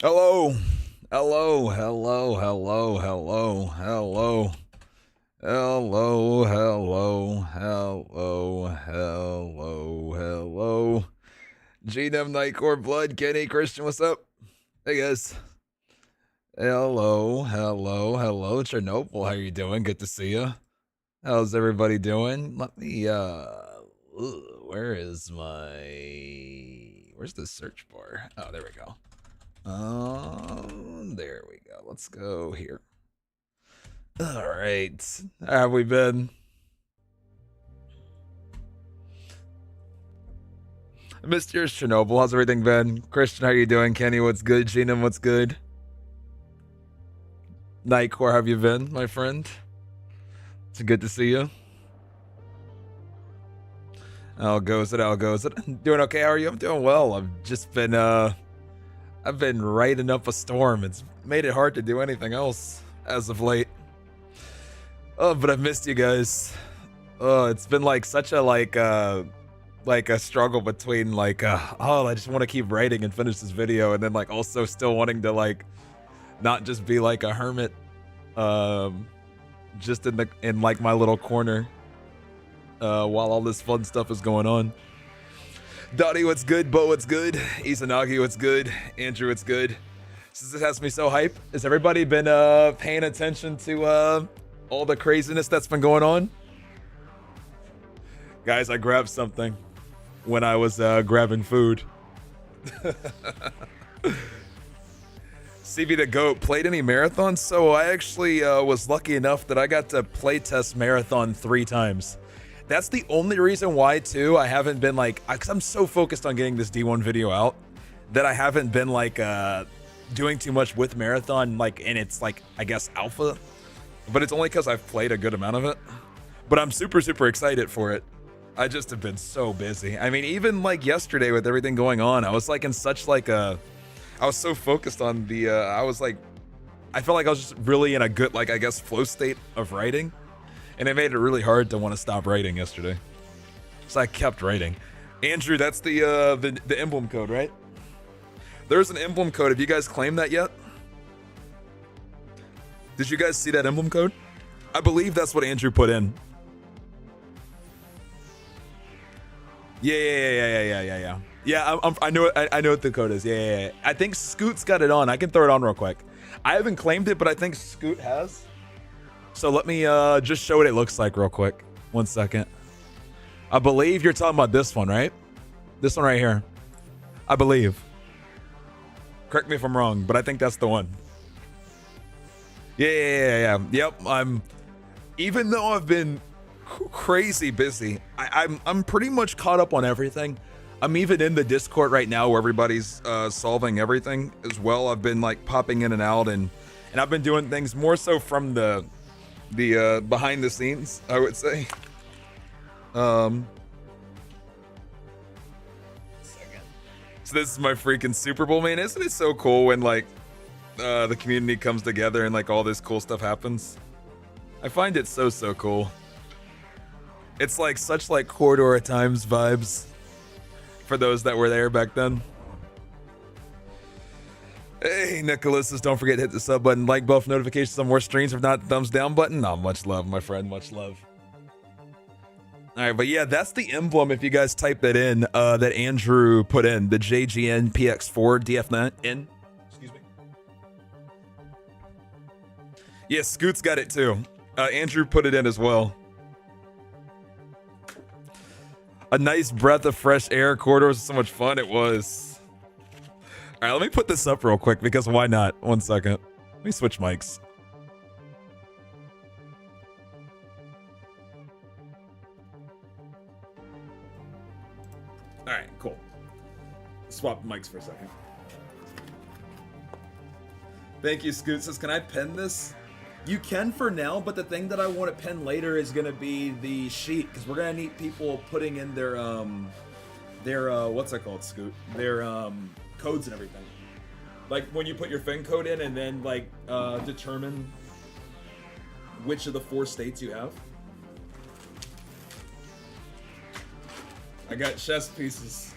Hello. Hello. Hello. Hello. Hello. Hello. Hello. Hello. Hello. Hello. Hello. GNM Nightcore Blood. Kenny Christian, what's up? Hey guys. Hello. Hello. Hello. Chernobyl, how you doing? Good to see you. How's everybody doing? Let me where's the search bar? Oh, there we go. There we go. Let's go here. All right. How have we been? Mr. Chernobyl, how's everything been? Christian, how you doing? Kenny, what's good? Gina, what's good? Nightcore, how have you been, my friend? It's good to see you. How goes it? How goes it? Doing okay? How are you? I'm doing well. I've been riding up a storm. It's made it hard to do anything else as of late. Oh, but I've missed you guys. Oh, it's been like such a like a struggle between like oh, I just want to keep writing and finish this video, and then like also still wanting to like not just be like a hermit, just in like my little corner, while all this fun stuff is going on. Dottie, what's good? Bo, what's good? Izanagi, what's good? Andrew, what's good? This has me so hype. Has everybody been paying attention to all the craziness that's been going on? Guys, I grabbed something when I was grabbing food. CB the GOAT, played any marathons? So I actually was lucky enough that I got to play test marathon 3 times. That's the only reason why, too, I haven't been like, because I'm so focused on getting this D1 video out that I haven't been like doing too much with marathon, like in its like, I guess, alpha. But it's only because I've played a good amount of it. But I'm super, super excited for it. I just have been so busy. I mean, even like yesterday with everything going on, I was like in such like a, I was so focused on the, I felt like I was just really in a good, like, I guess, flow state of writing. And it made it really hard to want to stop writing yesterday. So I kept writing. Andrew, that's the emblem code, right? There's an emblem code. Have you guys claimed that yet? Did you guys see that emblem code? I believe that's what Andrew put in. Yeah. Yeah, I know what the code is. Yeah. I think Scoot's got it on. I can throw it on real quick. I haven't claimed it, but I think Scoot has. So let me just show what it looks like real quick. 1 second. I believe you're talking about this one, right? This one right here. I believe. Correct me if I'm wrong, but I think that's the one. Yeah. Yep. Even though I've been crazy busy, I'm pretty much caught up on everything. I'm even in the Discord right now where everybody's solving everything as well. I've been like popping in and out, and I've been doing things more so from the behind the scenes, I would say. Second. So this is my freaking Super Bowl, man. Isn't it so cool when like the community comes together and like all this cool stuff happens? I find it so cool. It's like such like Corridor at Times vibes for those that were there back then. Hey, Nicholas, don't forget to hit the sub button, like, buff, notifications on more streams, if not, thumbs down button. No, much love, my friend, much love. All right, but yeah, that's the emblem if you guys type that in, that Andrew put in, the JGN PX4 DF9N. Excuse me. Yeah, Scoot's got it too. Andrew put it in as well. A nice breath of fresh air. Corridor was so much fun, it was. All right, let me put this up real quick because why not? 1 second. Let me switch mics. All right, cool. Swap mics for a second. Thank you, Scoot. Says, can I pen this? You can for now, but the thing that I want to pen later is going to be the sheet, because we're going to need people putting in their what's that called, Scoot? Their codes and everything. Like when you put your fin code in and then like determine which of the 4 states you have. I got chess pieces.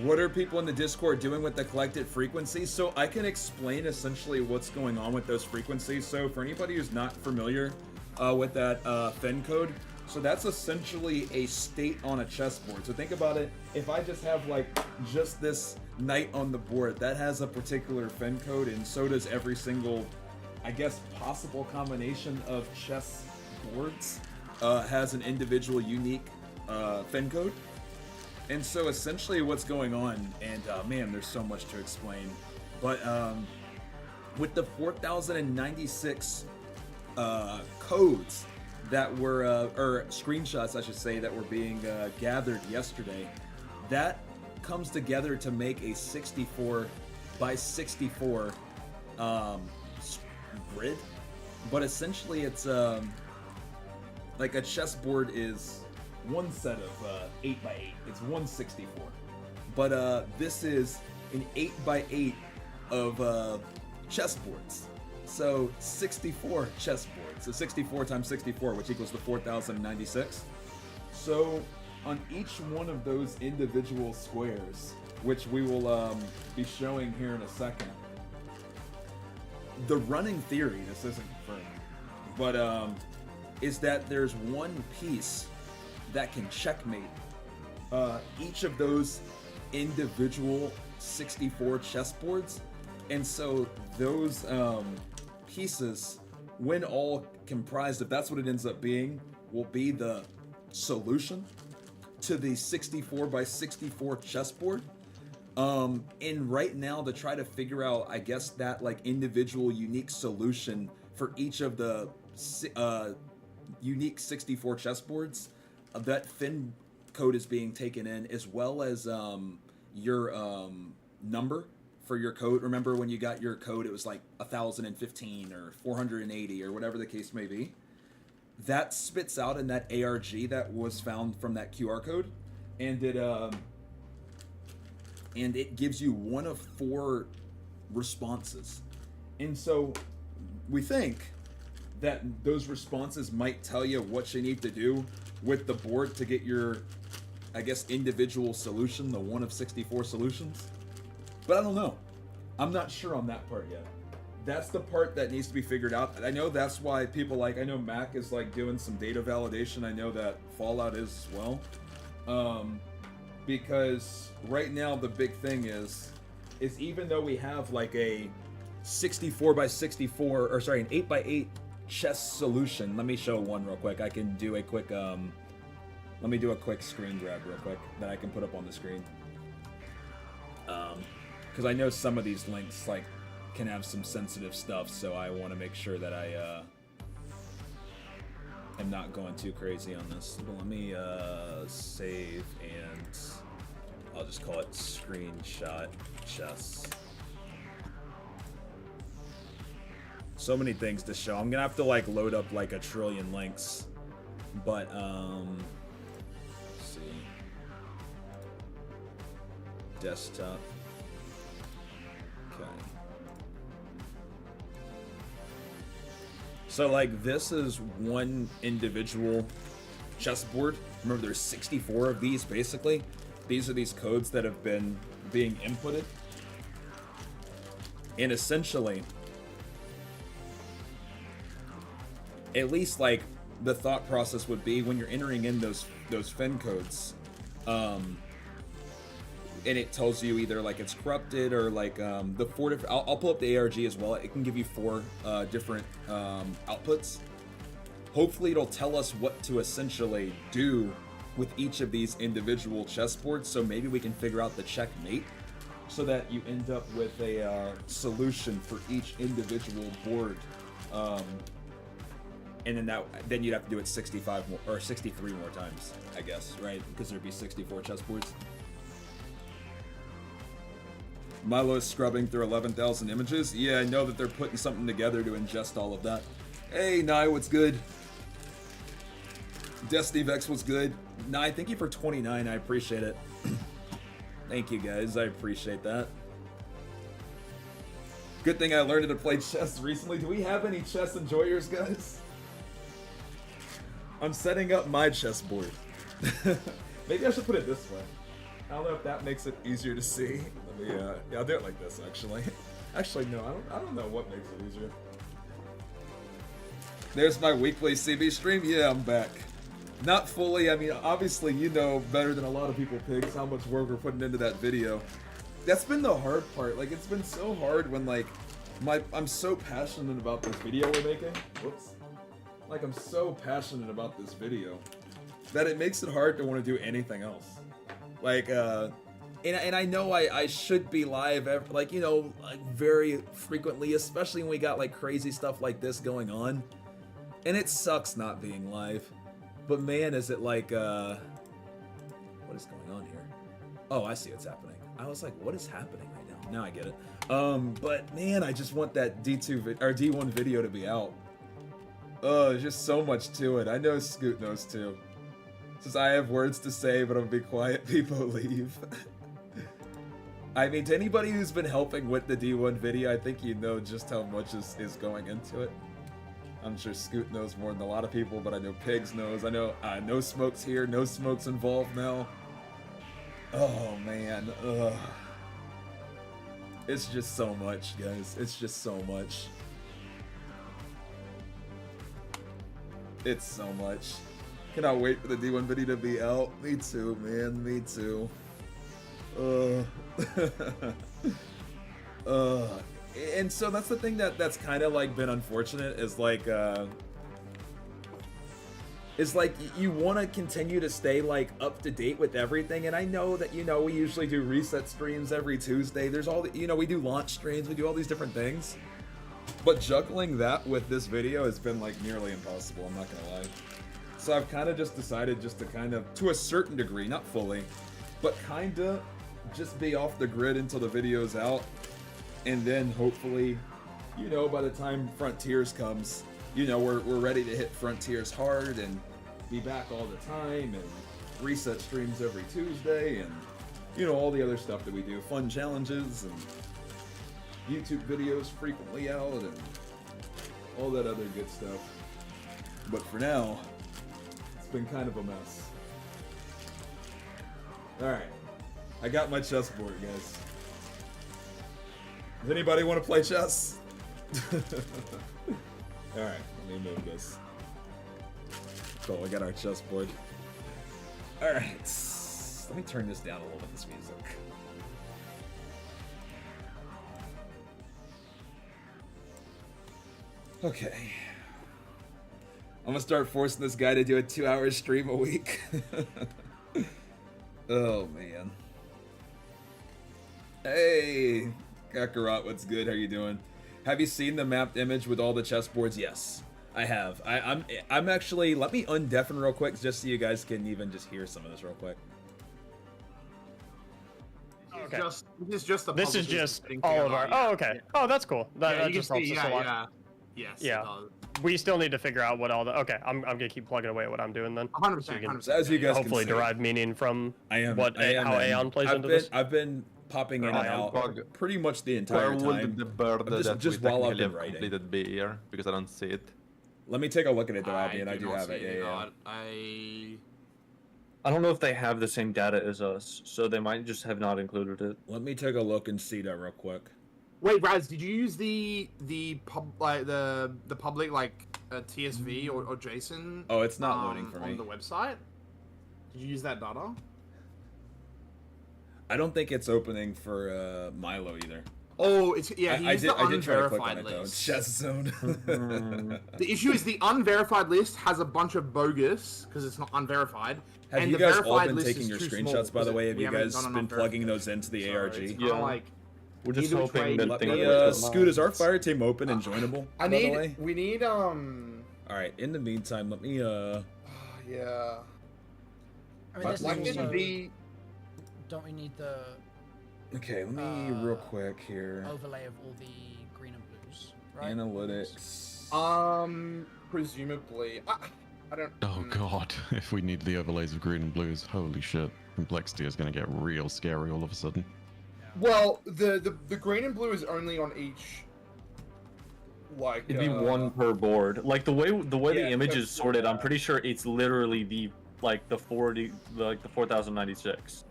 what are people in the Discord doing with the collected frequencies? So I can explain essentially what's going on with those frequencies. So for anybody who's not familiar with that Fen code, so that's essentially a state on a chessboard. So think about it, if I just have like just this knight on the board, that has a particular Fen code, and so does every single, I guess, possible combination of chess boards has an individual unique Fen code. And so essentially what's going on, and man, there's so much to explain, but with the 4,096 codes that were, or screenshots I should say, that were being gathered yesterday, that comes together to make a 64 by 64 grid. But essentially it's like a chessboard is one set of 8 by 8. It's 164. But this is an 8 by 8 of chessboards. So 64 chessboards. So 64 times 64, which equals the 4,096. So on each one of those individual squares, which we will be showing here in a second, the running theory, this isn't confirmed, but is that there's one piece that can checkmate each of those individual 64 chessboards. And so those pieces, when all comprised, if that's what it ends up being, will be the solution to the 64 by 64 chessboard. And right now, to try to figure out, I guess, that like individual unique solution for each of the unique 64 chessboards, that Fen code is being taken in, as well as your number for your code. Remember when you got your code, it was like 1,015 or 480 or whatever the case may be. That spits out in that ARG that was found from that QR code, and it gives you one of 4 responses. And so we think that those responses might tell you what you need to do with the board to get your, I guess, individual solution, the one of 64 solutions. But I don't know. I'm not sure on that part yet. That's the part that needs to be figured out. I know that's why people like, I know Mac is like doing some data validation. I know that Fallout is as well. Because right now the big thing is even though we have like a 64 by 64, or sorry, an 8 by 8 chess solution. Let me show one real quick. I can do a quick, let me do a quick screen grab real quick that I can put up on the screen. Because I know some of these links like can have some sensitive stuff, so I want to make sure that I am not going too crazy on this. But let me save, and I'll just call it screenshot chess. So many things to show. I'm gonna have to like load up like a trillion links, but let's see, desktop. Okay. So like this is one individual chessboard. Remember, there's 64 of these basically. These are these codes that have been being inputted, and essentially, at least like the thought process would be when you're entering in those Fen codes, and it tells you either like it's corrupted or like the 4 different. I'll pull up the ARG as well. It can give you 4 different outputs. Hopefully, it'll tell us what to essentially do with each of these individual chessboards. So maybe we can figure out the checkmate, so that you end up with a solution for each individual board. And then you'd have to do it 65 more, or 63 more times, I guess, right? Because there'd be 64 chessboards. Milo is scrubbing through 11,000 images. Yeah, I know that they're putting something together to ingest all of that. Hey, Nye, what's good? Destiny Vex was good. Nye, thank you for 29. I appreciate it. Thank you, guys. I appreciate that. Good thing I learned to play chess recently. Do we have any chess enjoyers, guys? I'm setting up my chessboard. Maybe I should put it this way. don't know if that makes it easier to see. Let me, yeah, I'll do it like this, actually. Actually, no, I don't know what makes it easier. There's my weekly CB stream. Yeah, I'm back. Not fully. I mean, obviously, you know better than a lot of people, Pigs, how much work we're putting into that video. That's been the hard part. Like, it's been so hard when, like, I'm so passionate about this video we're making. Whoops. Like, I'm so passionate about this video that it makes it hard to want to do anything else. Like, and I know I should be live, like, you know, like, very frequently, especially when we got, like, crazy stuff like this going on. And it sucks not being live. But man, is it like, what is going on here? Oh, I see what's happening. I was like, what is happening right now? Now I get it. But man, I just want that D1 video to be out. There's just so much to it. I know Scoot knows too. Says I have words to say, but I'll be quiet. People leave. I mean, to anybody who's been helping with the D1 video, I think you know just how much is going into it. I'm sure Scoot knows more than a lot of people, but I know Pigs knows. I know No Smoke's here. No Smoke's involved now. Oh man, ugh. It's just so much, guys. It's just so much. It's so much. Cannot wait for the D1 video to be out. Me too, man. Me too. And so that's the thing that's kind of like been unfortunate is like you want to continue to stay like up to date with everything, and I know that, you know, we usually do reset streams every Tuesday. There's all the, you know, we do launch streams, we do all these different things, but juggling that with this video has been like nearly impossible, I'm not gonna lie. So I've kind of just decided just to kind of, to a certain degree, not fully, but kind of just be off the grid until the video's out. And then hopefully, you know, by the time Frontiers comes, you know, we're ready to hit Frontiers hard and be back all the time and reset streams every Tuesday and, you know, all the other stuff that we do. Fun challenges and YouTube videos frequently out and all that other good stuff. But for now, it's been kind of a mess. Alright, I got my chessboard, guys. Does anybody want to play chess? Alright, let me move this. Cool, we got our chessboard. Alright, let me turn this down a little bit, this music. Okay. I'm gonna start forcing this guy to do a 2-hour stream a week. Oh, man. Hey! Kakarot, what's good? How you doing? Have you seen the mapped image with all the chessboards? Yes, I have. I'm actually, let me undeafen real quick just so you guys can even just hear some of this real quick. Okay. This is just all of our. Oh, okay. Oh, that's cool. That you just can helps see, us a lot. Yes. Yeah. We still need to figure out what all the. Okay, I'm gonna keep plugging away at what I'm doing then. 100%. As you guys hopefully can see, derive meaning from how Aeon plays into this. I've been popping in and out pretty much the entire time. Where would the bird just while I've been writing completed be here? Because I don't see it. Let me take a look at it though, Abby, and I do have it. Yeah. I don't know if they have the same data as us, so they might just have not included it. Let me take a look and see that real quick. Wait, Raz, did you use the public like TSV or JSON? Oh, it's not loading for me on the website. Did you use that data? I don't think it's opening for Milo either. Oh, it's yeah. He used the I did try to click on unverified it though. list. Chess zone. The issue is the unverified list has a bunch of bogus because it's not unverified. Have and you the guys verified all been list taking is your too screenshots, small by the way? Have we you haven't guys done been enough plugging those into the So ARG? it's Yeah. kinda like, We're just either which hoping way that you- things Let me, Scoot, is our fire team open and joinable, by the way? we need Alright, in the meantime, let me, yeah. I mean, this Why is didn't also, the don't we need the okay, let me real quick here. overlay of all the green and blues, right? Analytics. Presumably. I don't. Oh god, if we need the overlays of green and blues, holy shit. Complexity is going to get real scary all of a sudden. Well, the green and blue is only on each. Like It'd be one per board. Like the way Yeah, the image is so- sorted, I'm pretty sure it's literally the 40 the 4096.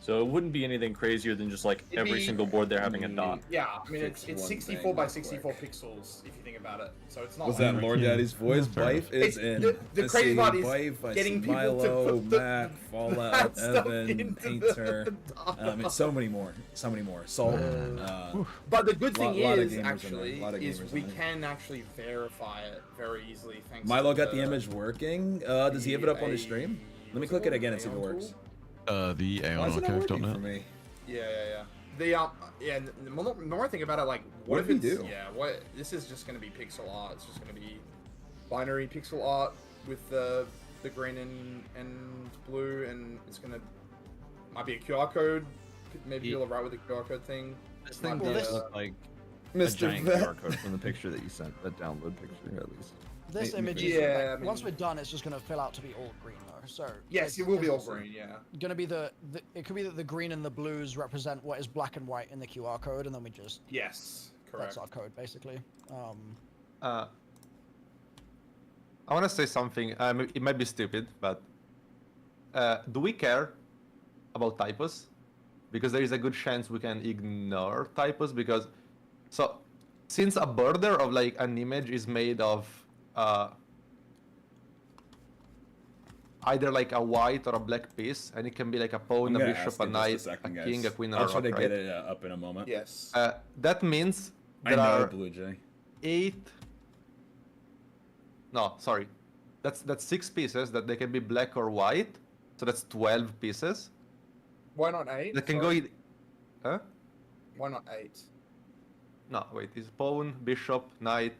So So it wouldn't be anything crazier than just like It'd every be- single board there having a dot. Yeah, I mean it's Fix one 64 thing by real 64 quick. pixels if you think about it. So it's not. Was like, that Lord Daddy's voice? Fair enough. Bife is It's- in. the I crazy see part is Bife, I getting see people to Milo, put the Mac, bad Fallout, stuff Evan, into Painter. the It's so many more. So many more. Salt. But the good thing lot of is gamers in there, actually lot of is gamers we in there. can actually verify it very easily thanks. Milo to got the image working. Does he have it up on his stream? Let me click it again and see if it Aeon works. tool? The Why is it not working for aeonarchive.net. me? Yeah. The yeah. The more I think about it, like What if did he it's do? what this is just gonna be pixel art. It's just gonna be binary pixel art with the green and blue, and it's gonna might be a QR code. Maybe you'll write with the QR code thing. This Might thing be Well, does this- look like a Mr. giant Vet. QR code from the picture that you sent, the download picture at least. This Make me image feel is Yeah, like, I mean- once we're done, it's just gonna fill out to be all green though. So Yes, it will be all green. Yeah. Gonna be it could be that the green and the blues represent what is black and white in the QR code, and then we just Yes. Correct. that's our code basically. I want to say something. It might be stupid, but do we care about typos? Because there is a good chance we can ignore typos. Because since a border of like an image is made of either like a white or a black piece, and it can be like a pawn, I'm a gonna bishop, ask a in just knight, second, a guys. king, a queen, and I'll a try rook, to right? get it up in a moment. Yes. That means I there know are Blue Jay. 8. No, sorry. That's 6 pieces that they can be black or white. So that's 12 pieces. Why not 8? That can go Sorry. in. Huh? Why not 8? No, wait. It's pawn, bishop, knight.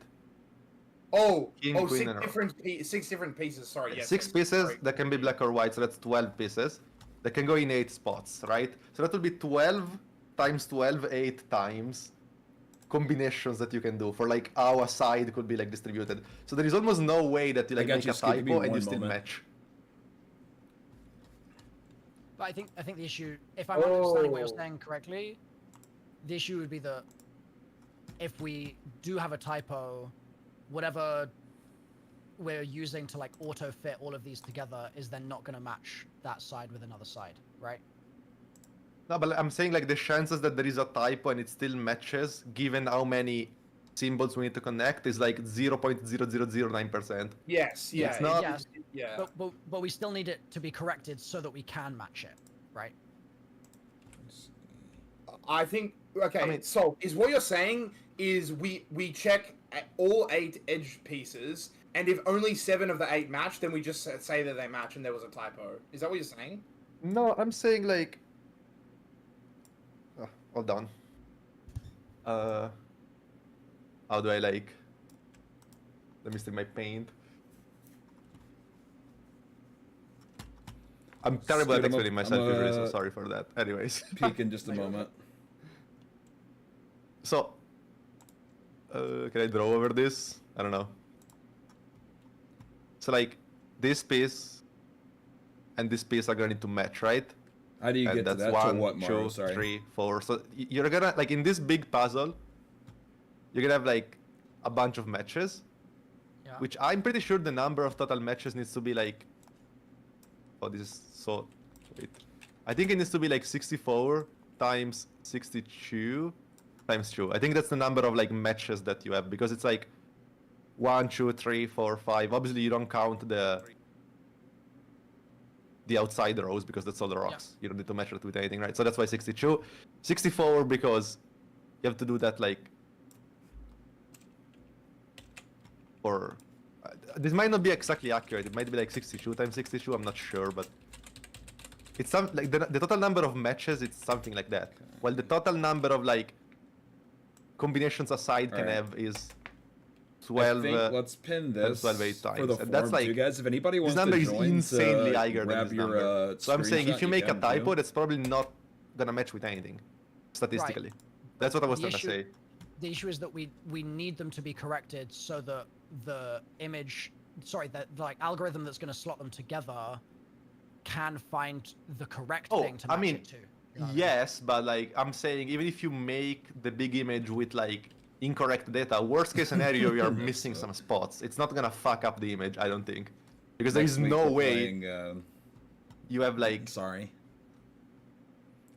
Oh, King, oh, queen, six and different, 6 different pieces. Sorry, yes. 6 yes, pieces sorry. that can be black or white. So that's 12 pieces. That can go in 8 spots, right? So that will be 12 times 12, 8 times combinations that you can do for like how a side could be like distributed. So there is almost no way that you like got make you, a Skip. Give me typo and one you still moment. match. But I think the issue, if I'm understanding what you're Oh. saying correctly, the issue would be that if we do have a typo, whatever we're using to like auto fit all of these together is then not going to match that side with another side, right? No, but I'm saying like the chances that there is a typo and it still matches, given how many symbols we need to connect, is like 0.0009%. Yes, yeah. It's not- Yes. Yeah. But we still need it to be corrected so that we can match it, right? I think okay. I mean- so is what you're saying is we check all 8 edge pieces, and if only 7 of the 8 match, then we just say that they match and there was a typo. Is that what you're saying? No, I'm saying like. Hold on. How do I like? Let me stick my paint. I'm terrible at Scoot 'em up. explaining myself I'm, usually, so sorry for that. Anyways. Peek in just a moment. So, can I draw over this? I don't know. So like, this piece and this piece are gonna need to match, right? How do you And get to that's that? one, to what, Mario? 2, Sorry. 3, 4. So you're gonna like in this big puzzle, you're gonna have like a bunch of matches, Yeah. which I'm pretty sure the number of total matches needs to be like. Oh, this is so. Wait, I think it needs to be like 64 times 62 times 2. I think that's the number of like matches that you have, because it's like 1, 2, 3, 4, 5. Obviously, you don't count the outside rows because that's all the rocks. You don't need to measure it with anything, right? So that's why 62. 64 because you have to do that like for this might not be exactly accurate. It might be like 62 times 62. I'm not sure, but it's some like the total number of matches. It's something like that. Well, the total number of like combinations a side can Alright. have is I 12. think let's pin this 12 8 for times. the And forum that's like too, guys. If anybody wants this number to is join, insanely higher than grab this your, number. So I'm saying if screenshot, you make a can, typo, too. that's probably not gonna match with anything statistically. That's what I was The trying to issue- say. The issue is that we need them to be corrected so that the image, sorry, the like algorithm that's going to slot them together can find the correct Oh, thing to I match mean, it to. You know what I mean? yes, but like I'm saying, even if you make the big image with like incorrect data, worst case scenario, you are missing some spots. It's not gonna fuck up the image, I don't think, because there Next is week no we're way playing, you have like sorry.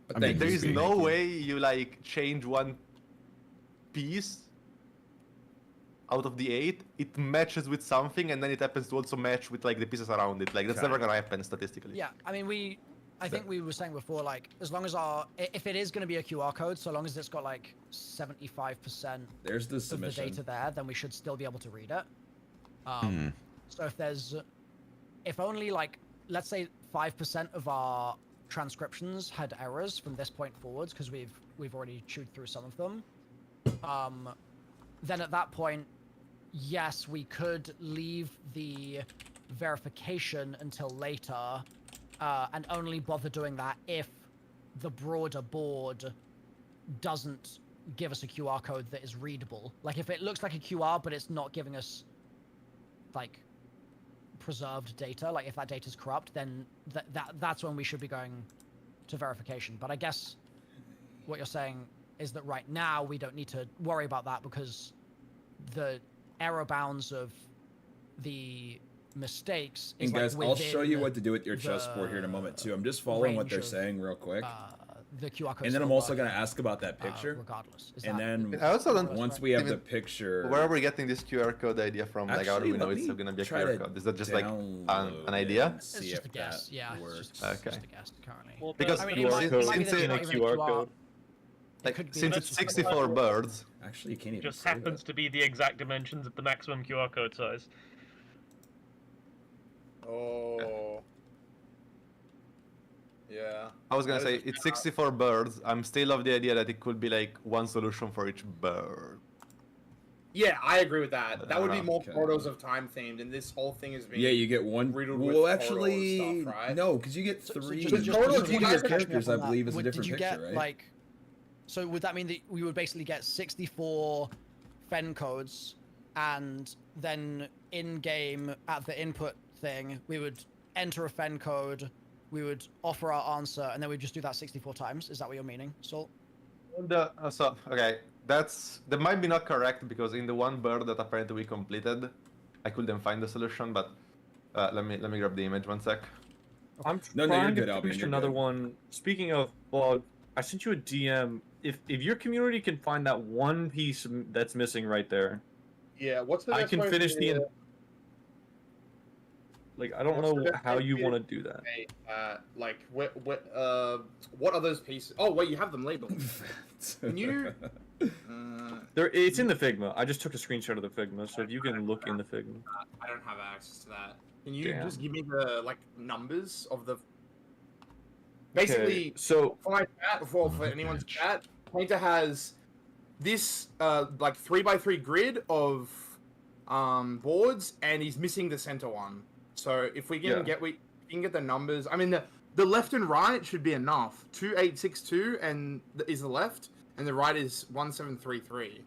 But I thank mean, There you, is Speed. no Thank you. way you like change one piece out of the 8, it matches with something, and then it happens to also match with like the pieces around it. Like that's Okay. never gonna happen statistically. Yeah, I mean, I think we were saying before, like, as long as if it is going to be a QR code, so long as it's got like 75% There's the of the submission. data there, then we should still be able to read it. So if only like, let's say 5% of our transcriptions had errors from this point forwards, because we've already chewed through some of them, then at that point, yes, we could leave the verification until later, and only bother doing that if the broader board doesn't give us a QR code that is readable. Like if it looks like a QR, but it's not giving us like preserved data, like if that data is corrupt, then that's when we should be going to verification. But I guess what you're saying is that right now we don't need to worry about that because the error bounds of the mistakes is And guys, like I'll show you within what to do with your chessboard here in a moment too. I'm just following what range they're of, saying real quick. the QR code. And then I'm also going to ask about that picture. Regardless. Is And that- then I also don't. once we have Steven, the picture, Where are we getting this QR code idea from? Like, how do Actually, we know let it's me gonna be a try QR to code? Is that just like download an it idea? and It's see just a if guess. that Yeah, works. it's Okay. just a guess currently. Well, Because I mean, since it might be it's that a it's not even a QR QR. code. like could be- since That's it's 64 birds, Actually, you can't even Just say happens that. to be the exact dimensions of the maximum QR code size. Oh. Yeah. I was gonna That say is- it's 64 birds. I'm still of the idea that it could be like one solution for each bird. Yeah, I agree with that. That would be more Okay. Corridors of Time themed, and this whole thing is being. Yeah, you get one. riddled with Well, corridor actually, stuff, right? no, because you get So three. just Corridors, to you Each guys of your catch me characters, I on that, believe, is a did different you picture, get, right? Like, so would that mean that we would basically get 64 fen codes, and then in game at the input thing, we would enter a fen code, we would offer our answer, and then we'd just do that 64 times? Is that what you're meaning, Sol? So okay, that might be not correct because in the one bird that apparently we completed, I couldn't find the solution. But let me grab the image 1 sec. I'm No, trying you're to good, Albion, finish you're another good. one. Speaking of, well, I sent you a DM. If your community can find that one piece that's missing right there, Yeah, what's the I best can way finish to, the. Like, I don't What's the know best how way you to- want to do that. like what are those pieces? Oh wait, you have them labeled. Can you? It's in the Figma. I just took a screenshot of the Figma, so if you can look in the Figma. I don't have access to that. Can you Damn. just give me the like numbers of the? Okay, Basically, so for my chat, for anyone's chat, Painter has this like 3x3 grid of boards, and he's missing the center one. So if we can get the numbers, I mean the left and right should be enough. 2862 is the left, and the right is 1733.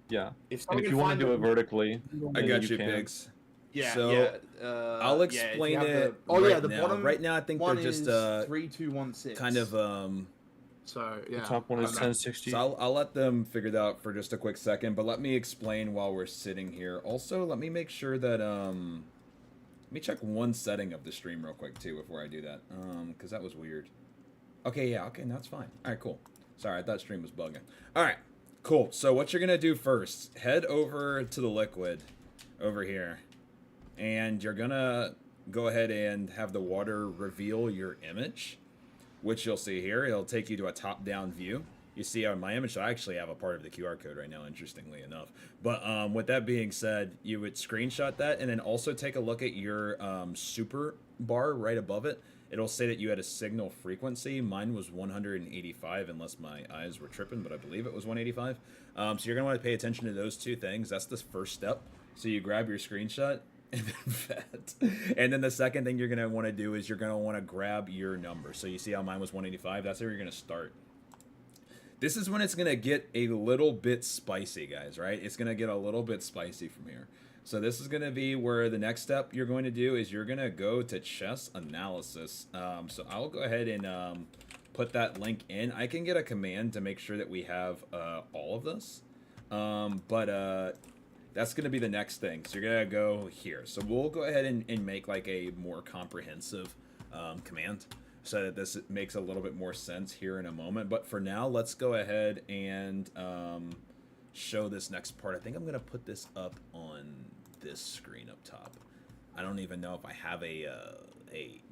yeah, If and someone if can you want find to do the- it vertically, I then got you, can. Pigs. Yeah, So, yeah. I'll yeah, if you explain have it. oh right yeah, the now. bottom Right now, I think they're one just is 3216. kind of So yeah. The top one is Okay. 1060. So I'll let them figure that out for just a quick second, but let me explain while we're sitting here. Also, let me make sure that let me check one setting of the stream real quick too before I do that, because that was weird. Okay, yeah, okay, that's fine. All right, cool. Sorry, I thought stream was bugging. All right, cool. So what you're gonna do first? Head over to the liquid over here, and you're gonna go ahead and have the water reveal your image, which you'll see here. It'll take you to a top-down view. You see on my image, I actually have a part of the QR code right now, interestingly enough. But with that being said, you would screenshot that and then also take a look at your super bar right above it. It'll say that you had a signal frequency. Mine was 185, unless my eyes were tripping, but I believe it was 185. So you're going to want to pay attention to those two things. That's the first step. So you grab your screenshot, and then and then the second thing you're going to want to do is you're going to want to grab your number. So you see how mine was 185? That's where you're going to start. This is when it's going to get a little bit spicy, guys, right? It's going to get a little bit spicy from here. So this is going to be where the next step you're going to do is you're going to go to chess analysis. So I'll go ahead and put that link in. I can get a command to make sure that we have all of this. But that's going to be the next thing. So you're going to go here. So we'll go ahead and make like a more comprehensive command. so that this makes a little bit more sense here in a moment. But for now, let's go ahead and show this next part. I think I'm going to put this up on this screen up top. I don't even know if I have a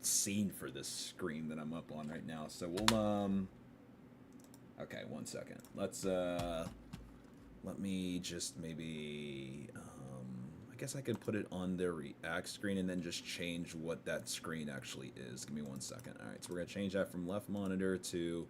scene for this screen that I'm up on right now. So we'll okay, 1 second. Let's let me just maybe I guess I could put it on the React screen and then just change what that screen actually is. Give me 1 second. All right, so we're gonna change that from left monitor to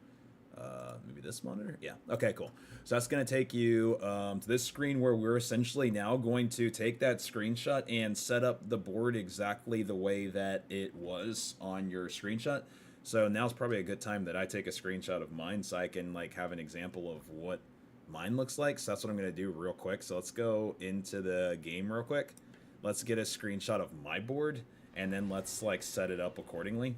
maybe this monitor. Yeah. Okay. Cool. So that's gonna take you to this screen where we're essentially now going to take that screenshot and set up the board exactly the way that it was on your screenshot. So now's probably a good time that I take a screenshot of mine so I can like have an example of what mine looks like. So that's what I'm going to do real quick. So let's go into the game real quick. Let's get a screenshot of my board and then let's like set it up accordingly.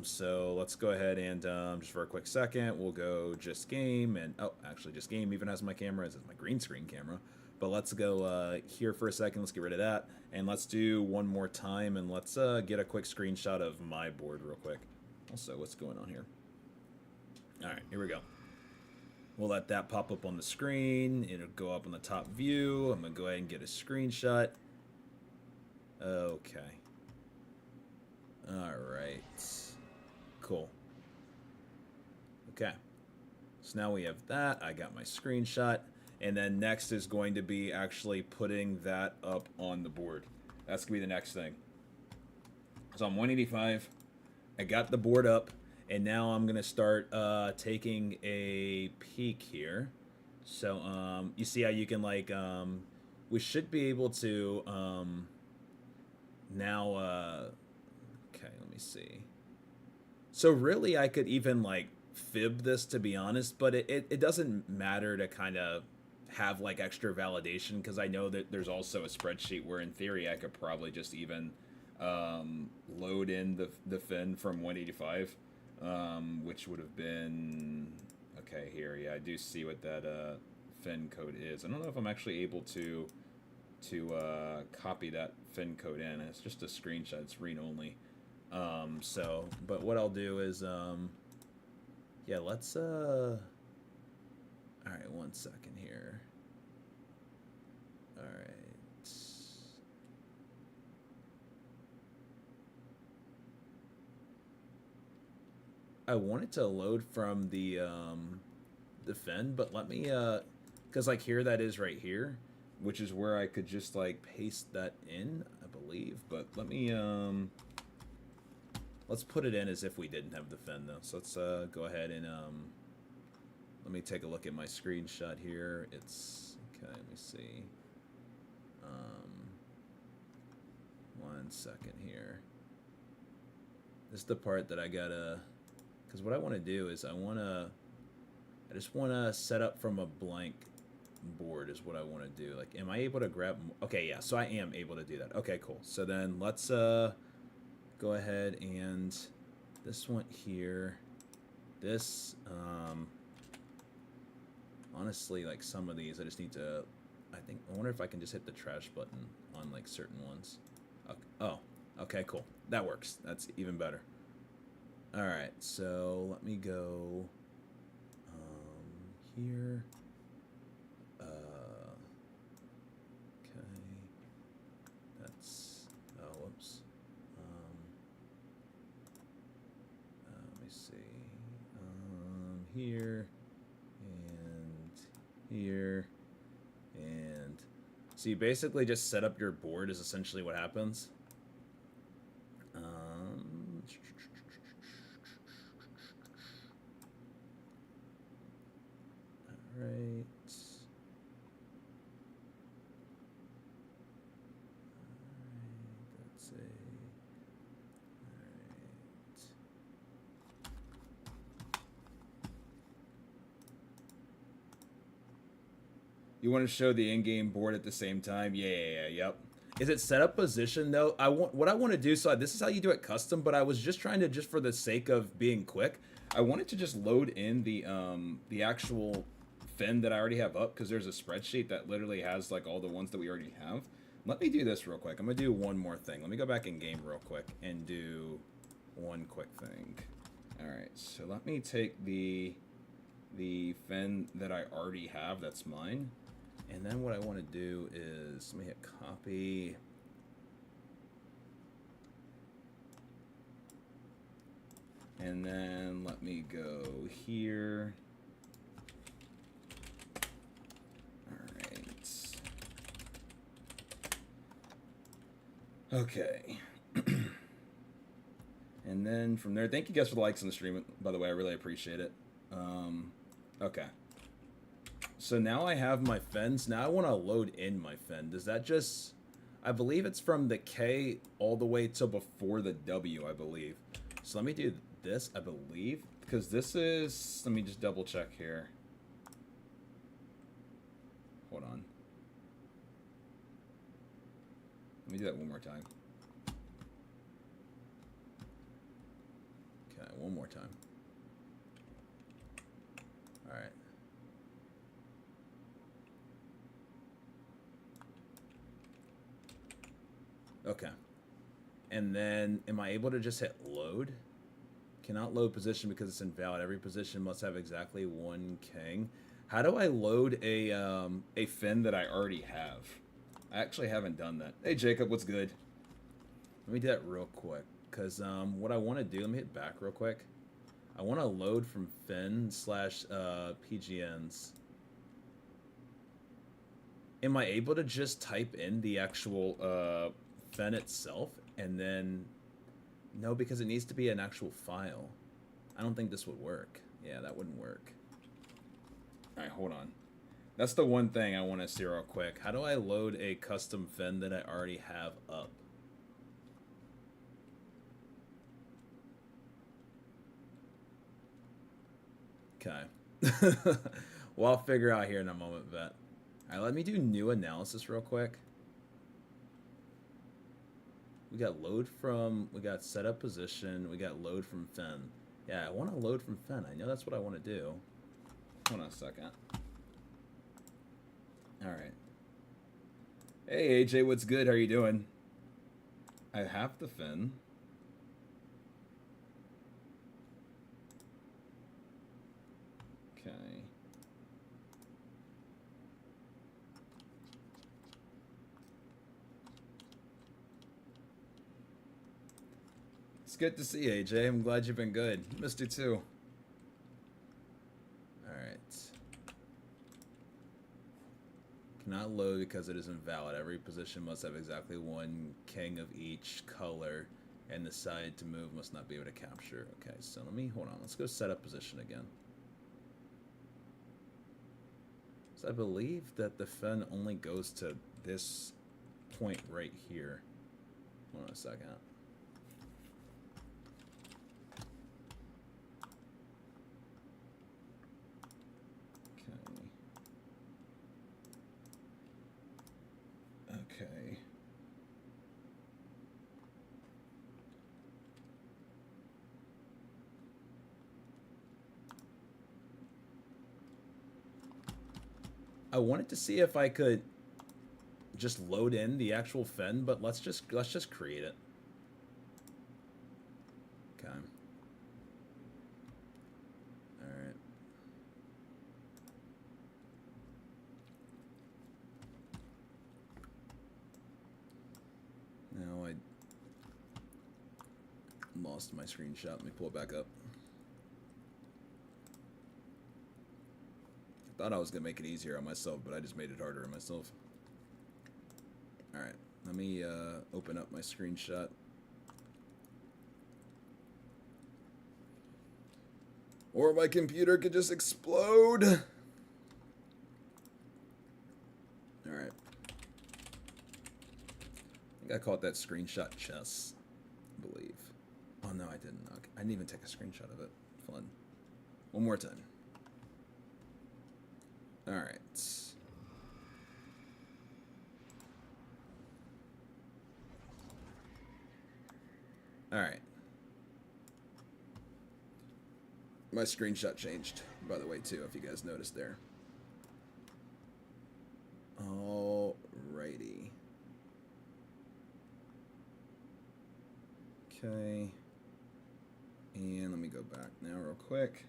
So let's go ahead and just for a quick second, we'll go just game and oh, actually just game even has my camera as my green screen camera. But let's go here for a second. Let's get rid of that. And let's do one more time and let's get a quick screenshot of my board real quick. Also, what's going on here? All right, here we go. We'll let that pop up on the screen. It'll go up on the top view. I'm going to go ahead and get a screenshot. Okay. All right. Cool. Okay. So now we have that. I got my screenshot. And then next is going to be actually putting that up on the board. That's going to be the next thing. So I'm 185. I got the board up. And now I'm going to start taking a peek here. So you see how you can like, we should be able to now, okay, let me see. So really I could even like fib this to be honest, but it doesn't matter to kind of have like extra validation because I know that there's also a spreadsheet where in theory I could probably just even load in the fin from 185. Which would have been okay here. Yeah, I do see what that fin code is. I don't know if I'm actually able to copy that fin code in. It's just a screenshot. It's read only. So, but what I'll do is yeah, let's all right, 1 second here. All right. I wanted to load from the fin, but let me because like here that is right here, which is where I could just like paste that in, I believe. But let me let's put it in as if we didn't have the fin though. So let's go ahead and let me take a look at my screenshot here. It's okay. Let me see. 1 second here. This is the part that I gotta. Because what I want to do is I just want to set up from a blank board is what I want to do. Like, am I able to grab? Okay, yeah, so I am able to do that. Okay, cool. So then let's go ahead and this one here. This, honestly, like some of these, I just need to, I wonder if I can just hit the trash button on like certain ones. Okay. Oh, okay, cool. That works. That's even better. All right, so let me go here. Okay, that's whoops. Let me see. Here and here and so you basically just set up your board is essentially what happens. Right. That's a. You want to show the in-game board at the same time? Yeah, yep. Is it setup position though? What I want to do. So this is how you do it custom. But I was just trying to for the sake of being quick, I wanted to just load in the actual fin that I already have up because there's a spreadsheet that literally has like all the ones that we already have. Let me do this real quick. I'm gonna do one more thing. Let me go back in game real quick and do one quick thing. All right, so let me take the fen that I already have. That's mine. And then what I want to do is let me hit copy. And then let me go here. Alright. Okay. And then from there, thank you guys for the likes on the stream, by the way, I really appreciate it. Okay. So now I have my fens. Now I want to load in my fen. Does that just... I believe it's from the K all the way to before the W, I believe. So let me do this, I believe, because this is... Let me just double check here. Hold on. Let me do that one more time. Okay, one more time. Alright. Okay. And then, am I able to just hit load? Cannot load position because it's invalid. Every position must have exactly one king. How do I load a fin that I already have? I actually haven't done that. Hey Jacob, what's good? Let me do that real quick, because what I want to do, let me hit back real quick. I want to load from fin / PGNs. Am I able to just type in the actual fen itself and then... No, because it needs to be an actual file. I don't think this would work. Yeah, that wouldn't work. Alright, hold on. That's the one thing I want to see real quick. How do I load a custom fen that I already have up? Okay. Well, I'll figure out here in a moment, Vet. Alright, let me do new analysis real quick. We got load from, we got setup position, we got load from fen. Yeah, I want to load from fen. I know that's what I want to do. Hold on a second. Alright. Hey AJ, what's good? How are you doing? I have the fen. Okay. It's good to see you, AJ. I'm glad you've been good. Missed you too. Alright. Cannot load because it is invalid. Every position must have exactly one king of each color, and the side to move must not be able to capture. Okay, so let me, hold on. Let's go set up position again. So I believe that the fen only goes to this point right here. Hold on a second. Okay. I wanted to see if I could just load in the actual fen, but let's just create it. Okay. All right. Now I lost my screenshot. Let me pull it back up. I thought I was going to make it easier on myself, but I just made it harder on myself. Alright, let me open up my screenshot. Or my computer could just explode! Alright. I think I caught that screenshot chess, I believe. Oh no, I didn't. Okay. I didn't even take a screenshot of it. Fun. One more time. Alright. Alright. My screenshot changed, by the way, too, if you guys noticed there. Alrighty. Okay. And let me go back now real quick.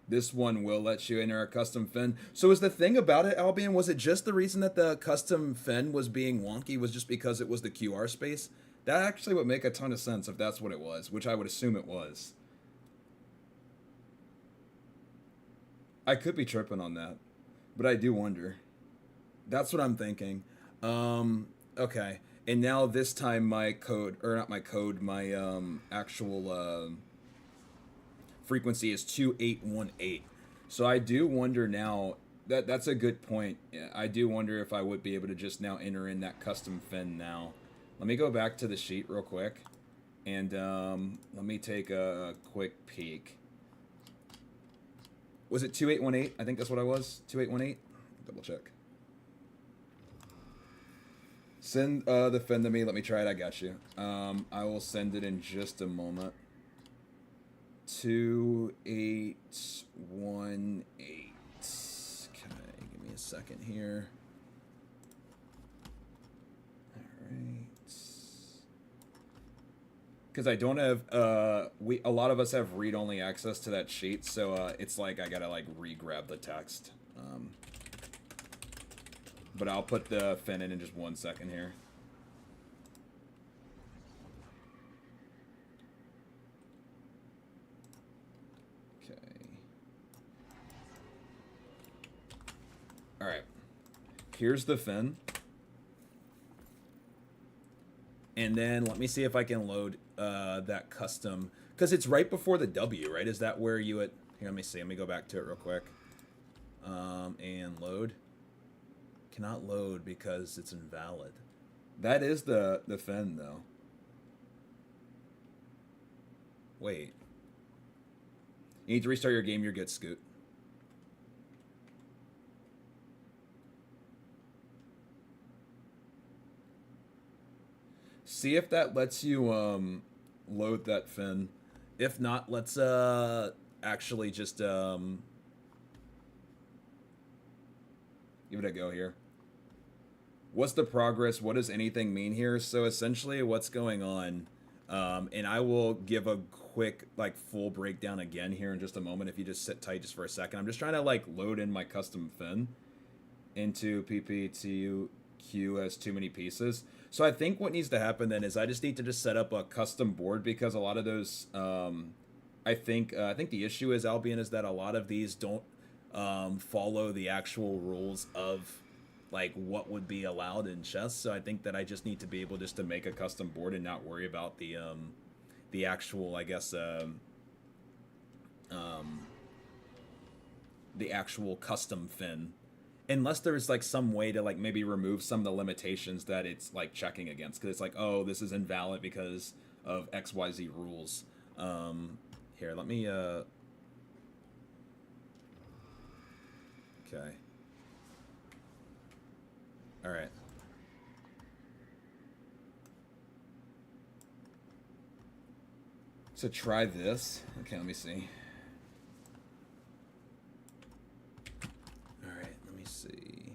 This one will let you enter a custom fin. So is the thing about it, Albion, was it just the reason that the custom fin was being wonky was just because it was the QR space? That actually would make a ton of sense if that's what it was, which I would assume it was. I could be tripping on that, but I do wonder. That's what I'm thinking. Okay. And now this time my code, or not my code, my actual frequency is 2818. So I do wonder now, that's a good point. Yeah, I do wonder if I would be able to just now enter in that custom fin now. Let me go back to the sheet real quick, and let me take a quick peek. Was it 2818? I think that's what I was. 2818? Double check. Send the fin to me. Let me try it. I got you. I will send it in just a moment. 2818. Okay, give me a second here. All right. Because I don't have a lot of us have read-only access to that sheet, so it's like I gotta like re-grab the text. But I'll put the fin in just 1 second here. Okay. All right. Here's the fin. And then let me see if I can load that custom, because it's right before the W, right? Is that where you would, here, let me see. Let me go back to it real quick. And load. Cannot load because it's invalid. That is the fin, though. Wait. You need to restart your game. You're good, Scoot. See if that lets you load that fin. If not, let's actually just give it a go here. What's the progress? What does anything mean here? So essentially what's going on, and I will give a quick like full breakdown again here in just a moment if you just sit tight just for a second. I'm just trying to like load in my custom fin into PPTQ as too many pieces. So I think what needs to happen then is I just need to just set up a custom board, because a lot of those, I think the issue is, Albion, is that a lot of these don't follow the actual rules of like what would be allowed in chess. So I think that I just need to be able just to make a custom board and not worry about the actual, I guess, the actual custom fin. Unless there's like some way to like maybe remove some of the limitations that it's like checking against, because it's like, oh, this is invalid because of XYZ rules. Here, let me okay. All right. So try this. Okay, let me see. See.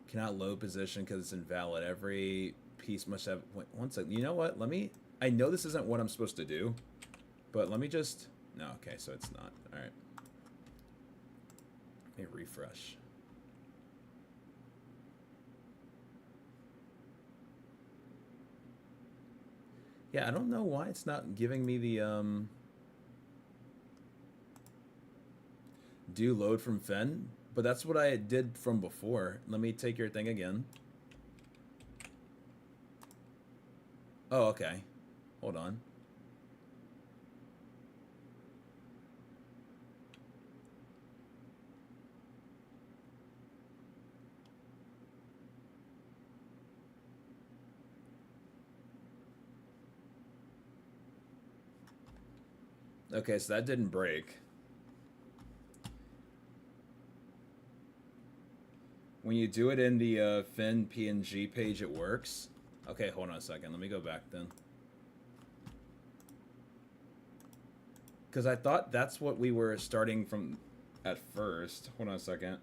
Cannot load position because it's invalid. Every piece must have. Wait, 1 second. You know what? Let me. I know this isn't what I'm supposed to do, but let me just. No, okay, so it's not. All right. Let me refresh. Yeah, I don't know why it's not giving me the do load from Fen, but that's what I did from before. Let me take your thing again. Oh, okay. Hold on. Okay, so that didn't break. When you do it in the Fin PNG page, it works. Okay, hold on a second. Let me go back then. Because I thought that's what we were starting from. at first. Hold on a second.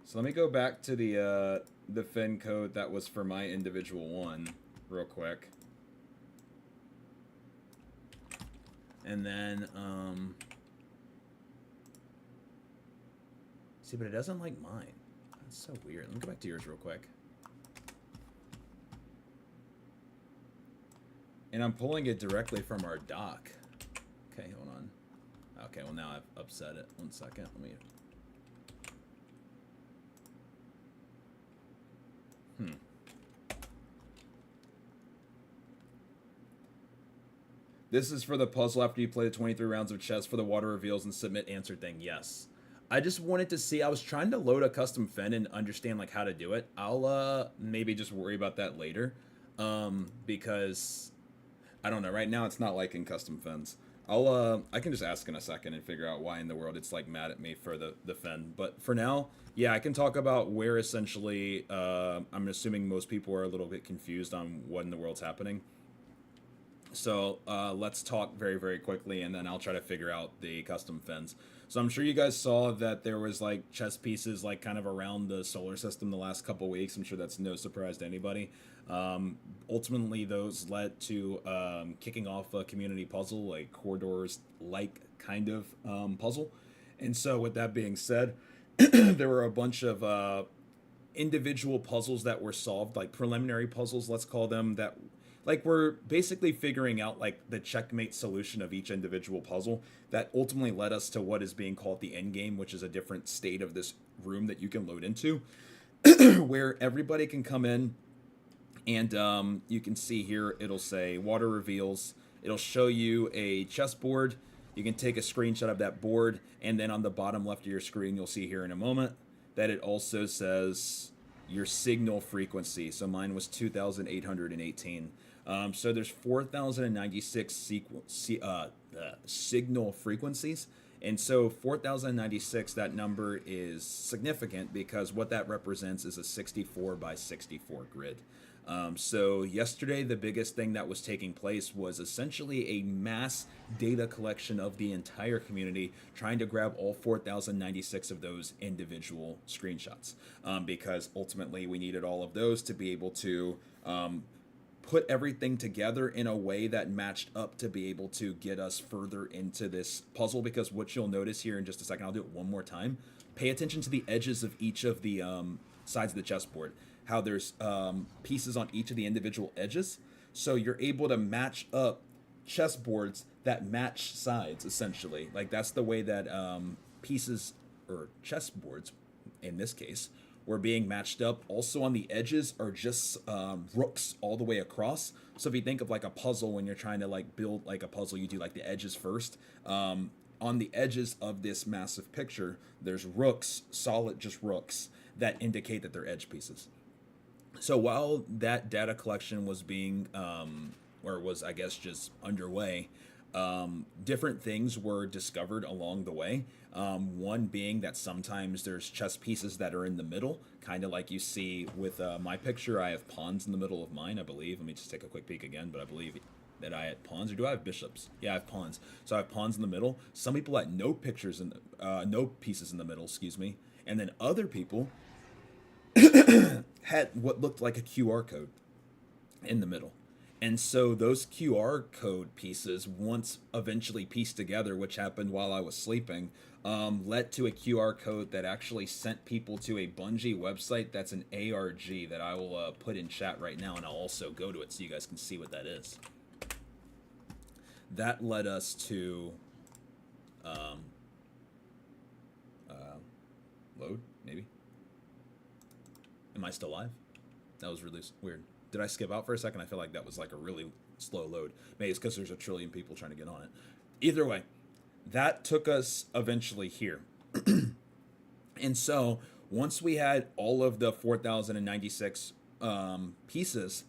So let me go back to the fin code that was for my individual one real quick. And then, see, but it doesn't like mine. That's so weird. Let me go back to yours real quick. And I'm pulling it directly from our doc. Okay, hold on. Okay, well now I've upset it. 1 second. Let me. This is for the puzzle after you play the 23 rounds of chess for the water reveals and submit answer thing. Yes. I just wanted to see. I was trying to load a custom fen and understand like how to do it. I'll maybe just worry about that later. Because I don't know. Right now it's not liking custom fens. I can just ask in a second and figure out why in the world it's like mad at me for the fen. But for now, yeah, I can talk about where essentially I'm assuming most people are a little bit confused on what in the world's happening. So let's talk very, very quickly, and then I'll try to figure out the custom fens. So I'm sure you guys saw that there was like chess pieces like kind of around the solar system the last couple weeks. I'm sure that's no surprise to anybody. Ultimately, those led to kicking off a community puzzle, a corridors-like kind of puzzle. And so with that being said, there were a bunch of individual puzzles that were solved, like preliminary puzzles, let's call them, that like we're basically figuring out like the checkmate solution of each individual puzzle that ultimately led us to what is being called the end game, which is a different state of this room that you can load into, where everybody can come in and you can see here, it'll say water reveals. It'll show you a chessboard. You can take a screenshot of that board, and then on the bottom left of your screen, you'll see here in a moment that it also says your signal frequency. So mine was 2,818. So there's 4,096 signal frequencies. And so 4,096, that number is significant because what that represents is a 64 by 64 grid. So yesterday, the biggest thing that was taking place was essentially a mass data collection of the entire community, trying to grab all 4,096 of those individual screenshots, because ultimately we needed all of those to be able to put everything together in a way that matched up to be able to get us further into this puzzle. Because what you'll notice here in just a second, I'll do it one more time. Pay attention to the edges of each of the sides of the chessboard. How there's pieces on each of the individual edges. So you're able to match up chessboards that match sides, essentially. Like that's the way that pieces, or chessboards in this case, were being matched up. Also on the edges are just rooks all the way across. So if you think of like a puzzle, when you're trying to like build like a puzzle, you do like the edges first. On the edges of this massive picture, there's rooks, solid just rooks, that indicate that they're edge pieces. So while that data collection was being, or was, I guess, just underway, different things were discovered along the way. One being that sometimes there's chess pieces that are in the middle, kind of like you see with my picture. I have pawns in the middle of mine, I believe. Let me just take a quick peek again, but I believe that I had pawns, or do I have bishops? Yeah, I have pawns. So I have pawns in the middle. Some people had no pictures in no pieces in the middle, excuse me, and then other people had what looked like a QR code in the middle. And so those QR code pieces, once eventually pieced together, which happened while I was sleeping, led to a QR code that actually sent people to a Bungie website that's an ARG that I will put in chat right now, and I'll also go to it so you guys can see what that is. That led us to load, maybe. Am I still live? That was really weird. Did I skip out for a second? I feel like that was like a really slow load. Maybe it's because there's a trillion people trying to get on it. Either way, that took us eventually here. And so once we had all of the 4,096 pieces,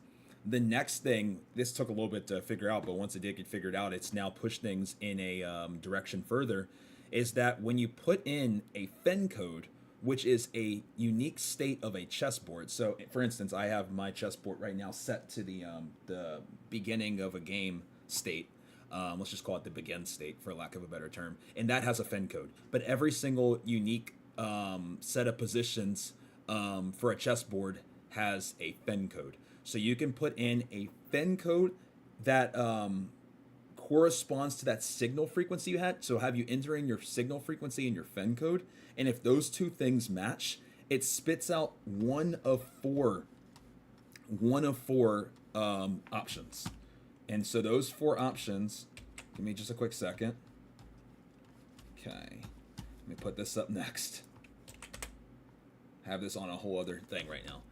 the next thing, this took a little bit to figure out, but once it did get figured out, it's now pushed things in a direction further, is that when you put in a fen code, which is a unique state of a chessboard. So, for instance, I have my chessboard right now set to the beginning of a game state. let's just call it the begin state for lack of a better term, and that has a fin code. But every single unique set of positions for a chessboard has a fin code. So you can put in a fin code that corresponds to that signal frequency you had. So have you entering your signal frequency and your fin code, and if those two things match, it spits out one of four options. And so those 4 options, give me just a quick second. Okay, let me put this up next. Have this on a whole other thing right now.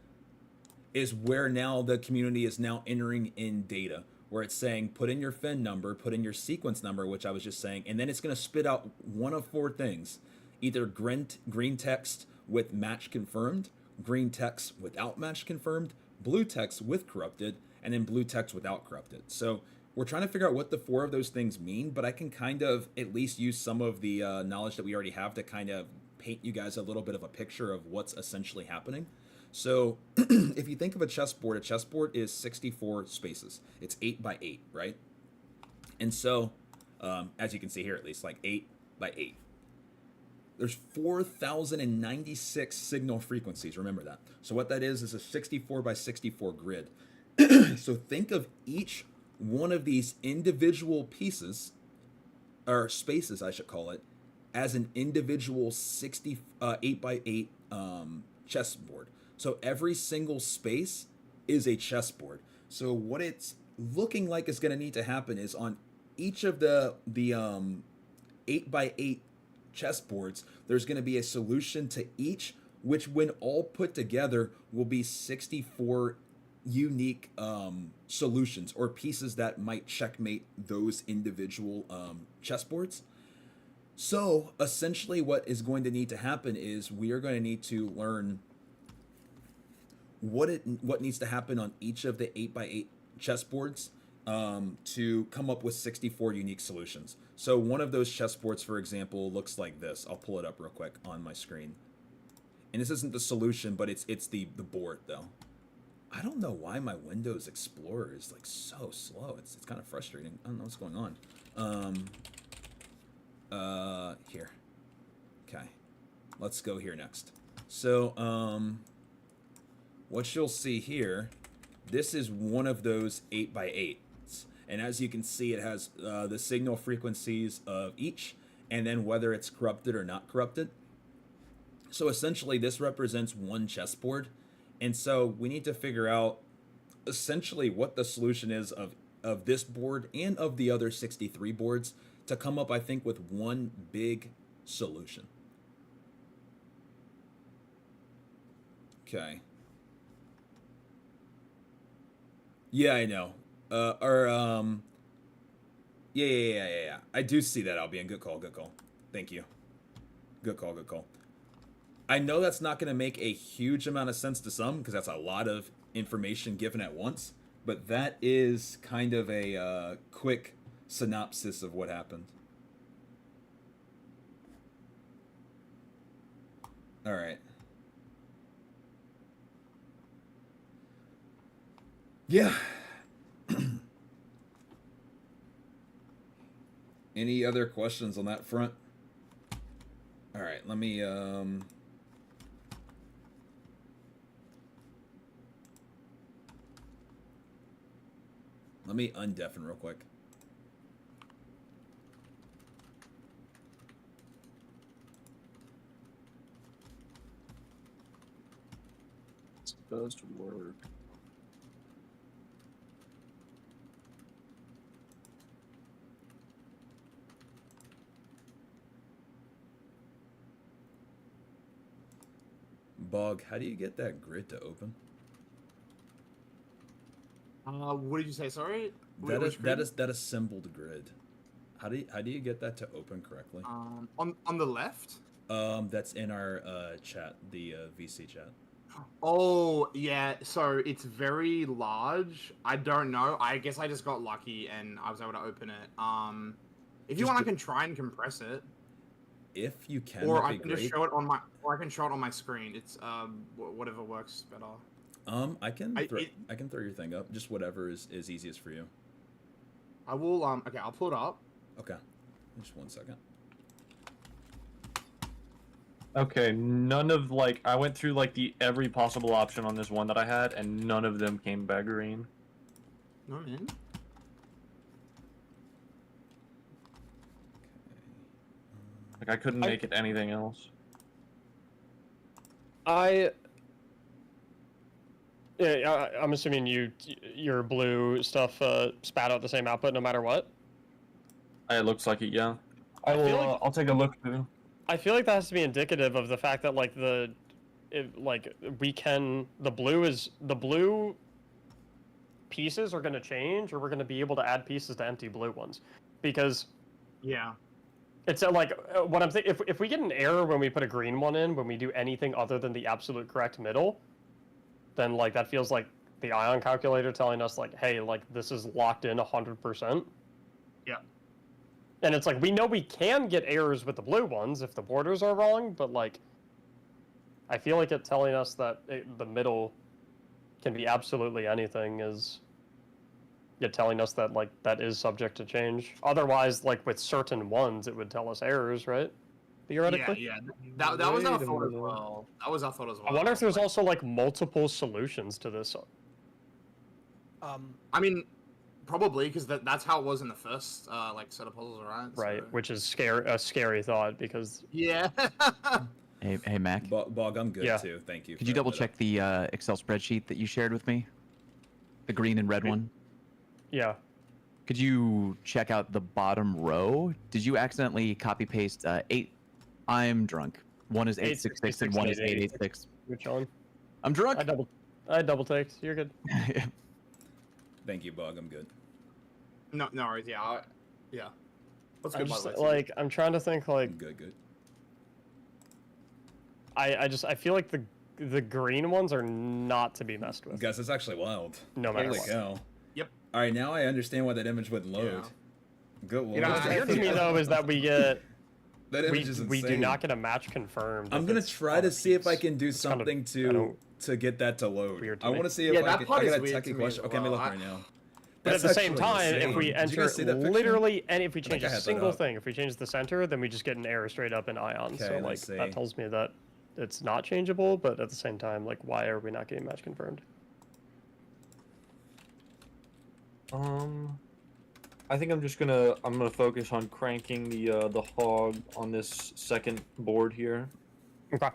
Is where now the community is now entering in data, where it's saying put in your fin number, put in your sequence number, which I was just saying, and then it's going to spit out one of 4 things: either green text with match confirmed, green text without match confirmed, blue text with corrupted, and then blue text without corrupted. So we're trying to figure out what the 4 of those things mean, but I can kind of at least use some of the knowledge that we already have to kind of paint you guys a little bit of a picture of what's essentially happening. So if you think of a chessboard is 64 spaces. It's 8 by 8, right? And so, as you can see here, at least, like 8 by 8. There's 4,096 signal frequencies. Remember that. So what that is a 64 by 64 grid. So think of each one of these individual pieces, or spaces, I should call it, as an individual 8 by 8 chessboard. So every single space is a chessboard. So what it's looking like is going to need to happen is on each of the 8 by 8 chessboards, there's going to be a solution to each, which when all put together will be 64 unique solutions or pieces that might checkmate those individual chessboards. So essentially what is going to need to happen is we are going to need to learn what needs to happen on each of the 8 by 8 chessboards to come up with 64 unique solutions. So one of those chessboards, for example, looks like this. I'll pull it up real quick on my screen. And this isn't the solution, but it's the board though. I don't know why my Windows Explorer is like so slow. It's kind of frustrating. I don't know what's going on. Here. Okay. Let's go here next. So, what you'll see here, this is one of those 8 by 8s. And as you can see, it has the signal frequencies of each, and then whether it's corrupted or not corrupted. So essentially, this represents one chessboard. And so we need to figure out essentially what the solution is of this board and of the other 63 boards to come up, I think, with one big solution. Okay. Yeah, I know. Yeah. I do see that, Albion. Good call. Thank you. Good call. I know that's not going to make a huge amount of sense to some because that's a lot of information given at once, but that is kind of a quick synopsis of what happened. All right. Yeah. Any other questions on that front? All right, let me undeafen real quick. It's supposed to work. Bog, how do you get that grid to open? What did you say? Sorry. That assembled grid. How do you get that to open correctly? On the left. That's in our chat, the VC chat. Oh yeah, so it's very large. I don't know. I guess I just got lucky and I was able to open it. If you want, I can try and compress it. If you can, or I can just show it on my, screen. It's whatever works better. I can throw your thing up. Just whatever is easiest for you. I will. Okay, I'll pull it up. Okay. Just 1 second. Okay, none of like I went through like every possible option on this one that I had, and none of them came back green. No man. Like I couldn't make it anything else. Yeah, I'm assuming your blue stuff spat out the same output no matter what. It looks like it, yeah. I will. feel like- I'll take a look too. I feel like that has to be indicative of the fact that like the blue pieces are going to change, or we're going to be able to add pieces to empty blue ones, because Yeah. it's what I'm thinking. If we get an error when we put a green one in, when we do anything other than the absolute correct middle, then like that feels like the ion calculator telling us like, hey, like this is locked in 100%. Yeah. And it's like, we know we can get errors with the blue ones if the borders are wrong, but like, I feel like it telling us that the middle can be absolutely anything is yet telling us that like that is subject to change. Otherwise, like with certain ones, it would tell us errors, right? Theoretically. Yeah. That was our Wait a thought as minute. well. That was our thought as well. I wonder if there's also like multiple solutions to this. I mean, probably because that's how it was in the first like set of puzzles, right? Right, So- which is a scary thought because Yeah. Hey, Mac. Bog, I'm good Yeah. too. Thank you. Could you double check the Excel spreadsheet that you shared with me? The green and red one. yeah. Could you check out the bottom row? Did you accidentally copy paste 8? I'm drunk. One is 866 and one is 886. Which one? I'm drunk. I double taked. You're good. Thank you, Bog. I'm good. No worries. Yeah. Yeah. Let's I'm go by just the way, too. like I'm trying to think like I'm good. I feel like the green ones are not to be messed with. Guys, that's actually wild. No matter Holy what. cow. Yep. All right, now I understand why that image wouldn't load. Yeah. Good. Well, You know, What's I- weird to me though is that we get that image is we do insane. not get a match confirmed. I'm if gonna it's try on to a see if I piece. can do It's kind of- something I don't- to get that to load. Weird to I me. want to see if Yeah, I that can. part I is got a weird techie to me question. as Okay, let me look well. right now. But at That's the same actually time, if insane. we Did you enter guys see that picture? literally, and if we I think change I a had that single up. thing, if we change the center, then we just get an error straight up in ion. Okay, So like let's see. that tells me that it's not changeable. But at the same time, like why are we not getting match confirmed? I think I'm gonna focus on cranking the hog on this second board here. Okay.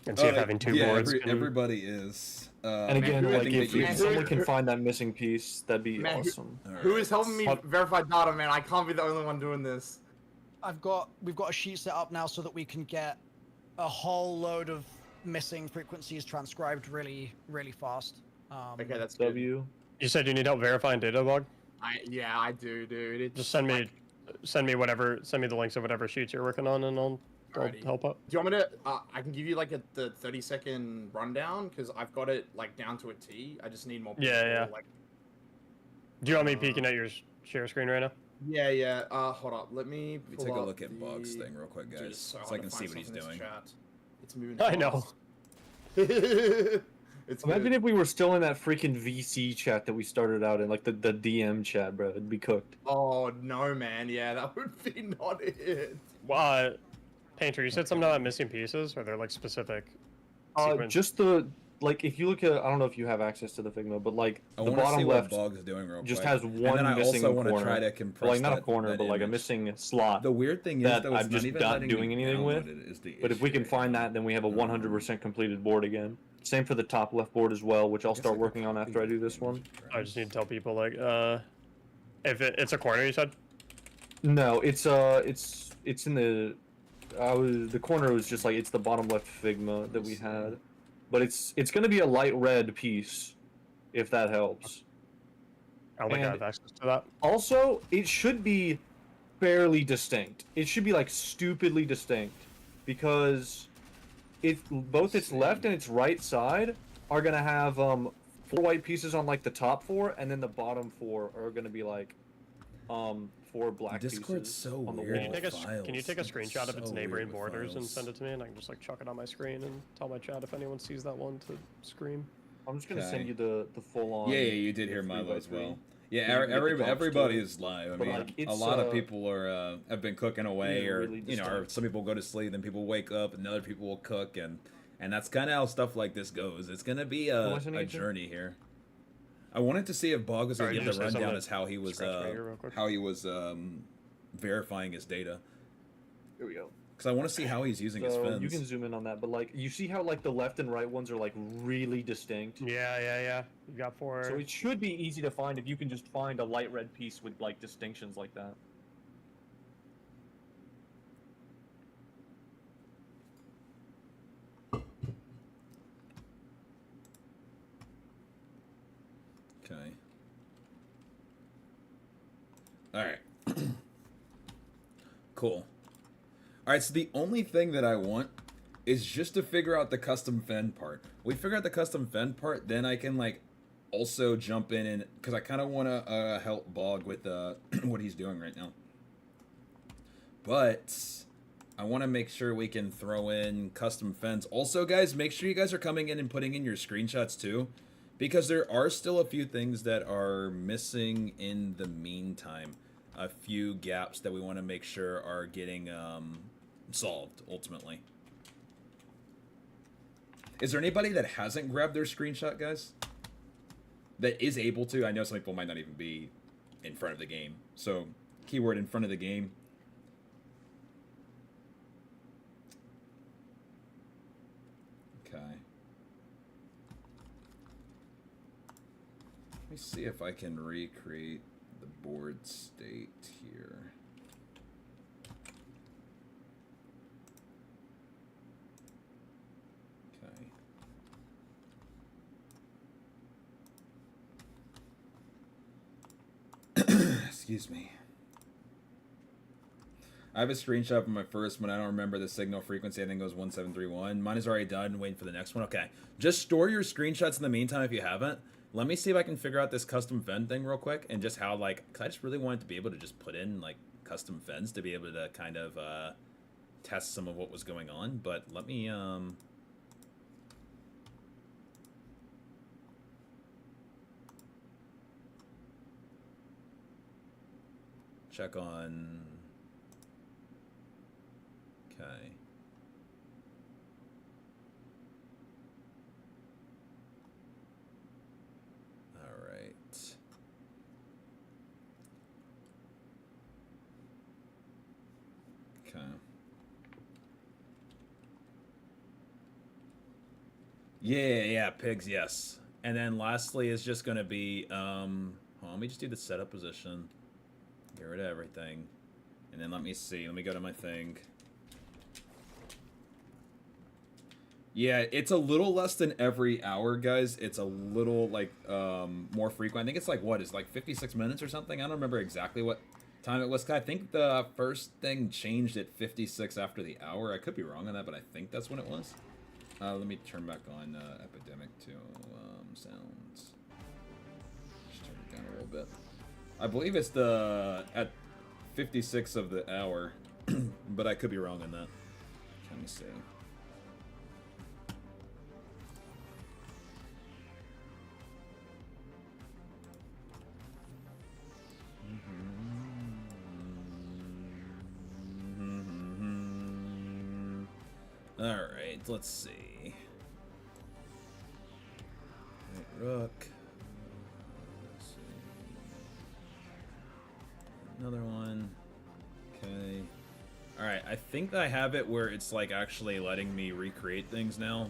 And see if having two yeah, boards. can- everybody is. And again, who- I like think if that you- someone can find that missing piece, that'd be Man, awesome. Who is helping me Hot- verify data, man? I can't be the only one doing this. We've got a sheet set up now so that we can get a whole load of missing frequencies transcribed really fast. Okay, that's good. W. You said you need help verifying data log. Yeah, I do, dude. It's Just send me like- send me the links of whatever sheets you're working on, and I'll Alrighty. help out. Do you want me to? I can give you like the 30-second rundown because I've got it like down to a T. I just need more. Yeah, yeah. Like, Do you want me peeking at your share screen right now? yeah. Hold up. Let me. Let me pull take a up look at Bog's the- thing real quick, Dude, guys, it's so hard I to can see find what he's stuff in this doing. chat. It's moving. I know. fast. It's Imagine good. if we were still in that freaking VC chat that we started out in, like the DM chat, bro. It'd be cooked. Oh no, man. Yeah, that would be not it. Well, Painter, you said something about missing pieces. Are there like specific? sequence? Just the like, if you look at, I don't know if you have access to the Figma, but like I the want to bottom see left what Bog's doing real just quick. has And one then I missing also want to corner. try to Or, compress like not a that- corner, that but like a image. missing slot. The weird thing is that though, it's I'm not just even not letting doing me anything with. download it is the But if we issue. can find that, then we have a 100% completed board again. Same for the top left board as well, which I'll guess I start could working on copy after I the do this one. image and I just need to tell people like, if it's a corner, you said. No, it's in the the corner was just like it's the bottom left Figma that we had, but it's gonna be a light red piece, if that helps. I don't think I And- have access to that. Also, it should be fairly distinct. It should be like stupidly distinct, because both its left and its right side are gonna have 4 white pieces on like the top 4, and then the bottom 4 are gonna be like 4 black Discord's pieces so on the weird. wall. Can you take a Files. screenshot of its So neighboring weird with borders and files. send it to me, and I can just like chuck it on my screen and tell my chat if anyone sees that one to scream. I'm just gonna Okay. send you the full on. Yeah, you did hear 3 Milo by as 3. well. you Yeah, can get the crops everybody too. is live. I But, mean, like, a it's, lot of people are have been cooking away, yeah, or really you know, or distinct. some people go to sleep, then people wake up, and other people will cook, and that's kind of how stuff like this goes. It's gonna be Am I a sending it to? journey here. I wanted to see if Bog was gonna Sorry, give did the you say rundown something? as how he was Scratch my ear real quick. verifying his data, Here we go. because I want to see how he's using his So fins. you can zoom in on that, but like you see how like the left and right ones are like really distinct. Yeah. You got 4. So it should be easy to find if you can just find a light red piece with like distinctions like that. Okay. All right. Cool. All right, so the only thing that I want is just to figure out the custom fen part. We figure out the custom fen part, then I can like also jump in and because I kind of want to help Bog with what he's doing right now. But I want to make sure we can throw in custom fens. Also, guys, make sure you guys are coming in and putting in your screenshots too, because there are still a few things that are missing in the meantime. A few gaps that we want to make sure are getting solved ultimately. Is there anybody that hasn't grabbed their screenshot, guys? That is able to? I know some people might not even be in front of the game. So, keyword in front of the game. Okay. Let me see if I can recreate the board state here. Okay. Excuse me. I have a screenshot of my first one. I don't remember the signal frequency. I think it was 1731. Mine is already done. Waiting for the next one. Okay. Just store your screenshots in the meantime if you haven't. Let me see if I can figure out this custom fen thing real quick and just how, like, because I just really wanted to be able to just put in, like, custom fens to be able to kind of test some of what was going on. But let me, check on, okay. Okay. Yeah, pigs, yes. And then lastly is just going to be, hold on, let me just do the setup position. Get rid of everything. And then let me see. Let me go to my thing. Yeah, it's a little less than every hour, guys. It's a little, like, more frequent. I think it's like, what, it's like 56 minutes or something? I don't remember exactly what time it was. I think the first thing changed at 56 after the hour. I could be wrong on that, but I think that's when it was. Let me turn back on Epidemic to sounds. Just turn it down a little bit. I believe it's at 56 of the hour, but I could be wrong on that. Let me see. Alright, let's see. Right, rook. Let's see. Another one. Okay. Alright, I think I have it where it's like actually letting me recreate things now.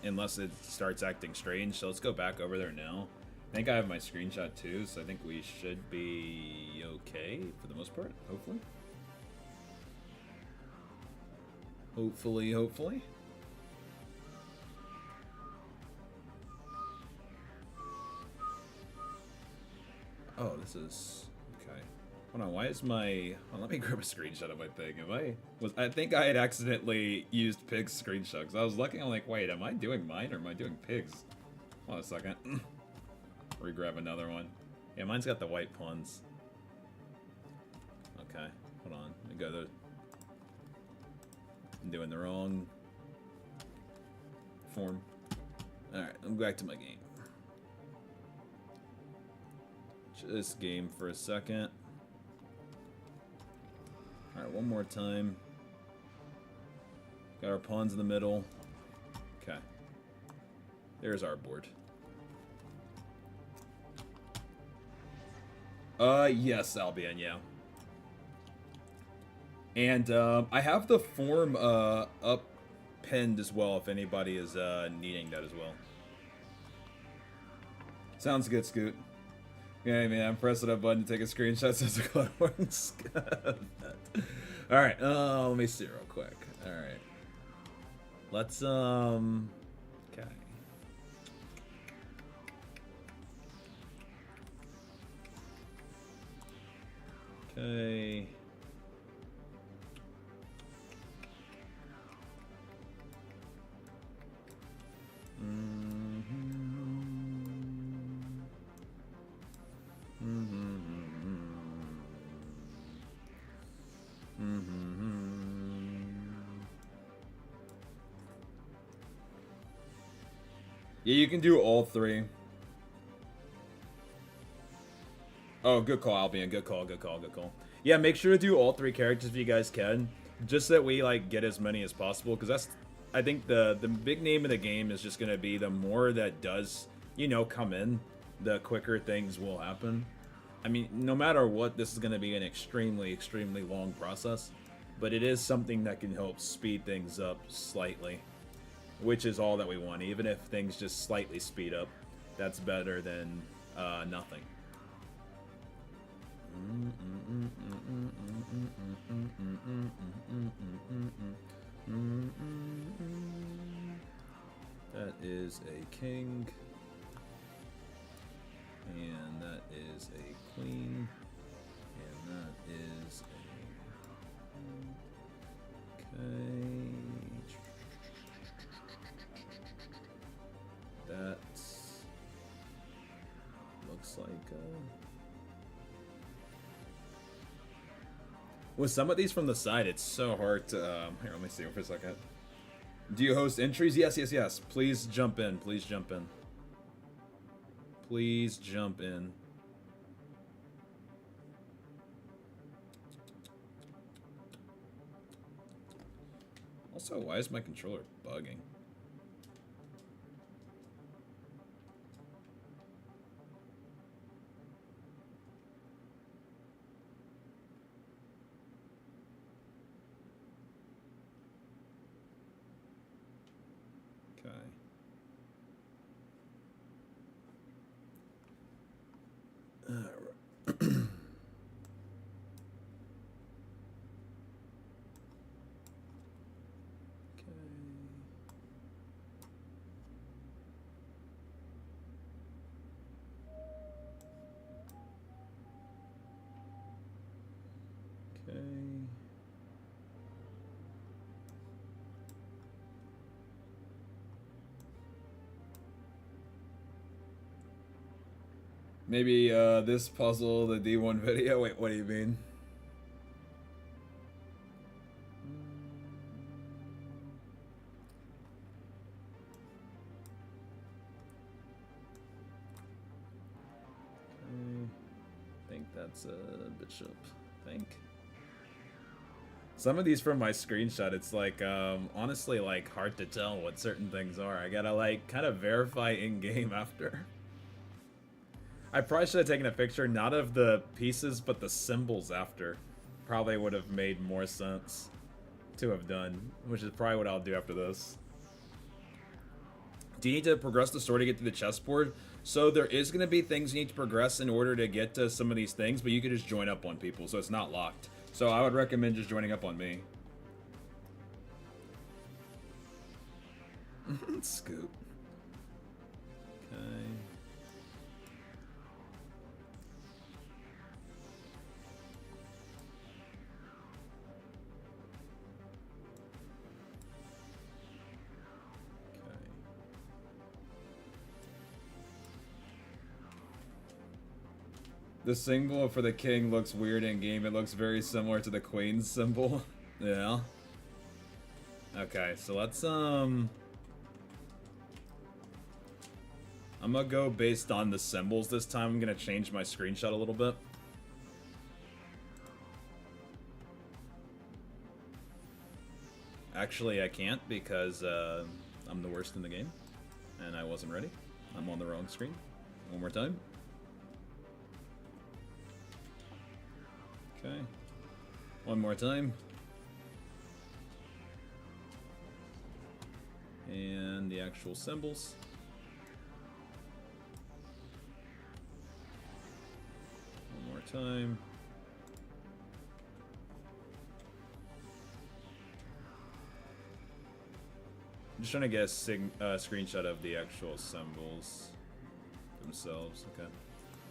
Unless it starts acting strange. So let's go back over there now. I think I have my screenshot too, so I think we should be okay for the most part, hopefully. Hopefully. Oh, this is okay. Hold on, why is my? Oh, let me grab a screenshot of my pig. I think I had accidentally used pig's screenshot because I was looking. I'm like, wait, am I doing mine or am I doing pigs? Hold on a second. Re-grab another one. Yeah, mine's got the white pawns. Okay, hold on. Let me go there. I'm doing the wrong form. Alright, I'm back to my game. Just game for a second. Alright, one more time. Got our pawns in the middle. Okay. There's our board. Yes, Albion, yeah. And, I have the form, up pinned as well if anybody is, needing that as well. Sounds good, Scoot. Yeah, man, I'm pressing a button to take a screenshot since the cloud works. Alright, let me see real quick. Alright. Let's, okay. Okay. Yeah, you can do all three. Oh, good call, Albion. Good call, good call, good call. Yeah, make sure to do all three characters if you guys can. Just so that we, like, get as many as possible. Because that's, I think, the big name of the game is just going to be the more that does, you know, come in, the quicker things will happen. I mean, no matter what, this is going to be an extremely, extremely long process. But it is something that can help speed things up slightly. Which is all that we want. Even if things just slightly speed up, that's better than nothing. That is a king. And that is a queen. And that is a... Okay. That looks like with some of these from the side, it's so hard to here, let me see for a second. Do you host entries? Yes, yes, yes. Please jump in. Please jump in. Please jump in. Also, why is my controller bugging? Maybe this puzzle, the D1 video. Wait, what do you mean? I think that's a bishop. I think. Some of these from my screenshot, it's like honestly like hard to tell what certain things are. I gotta like kind of verify in game after. I probably should have taken a picture, not of the pieces, but the symbols after. Probably would have made more sense to have done, which is probably what I'll do after this. Do you need to progress the story to get to the chessboard? So there is going to be things you need to progress in order to get to some of these things, but you can just join up on people, so it's not locked. So I would recommend just joining up on me. Scoop. Okay. The symbol for the king looks weird in game. It looks very similar to the queen's symbol. Yeah. Okay, so let's I'm gonna go based on the symbols this time. I'm gonna change my screenshot a little bit. Actually, I can't because I'm the worst in the game, and I wasn't ready. I'm on the wrong screen. One more time. Okay. One more time. And the actual symbols. One more time. I'm just trying to get a screenshot of the actual symbols themselves. Okay,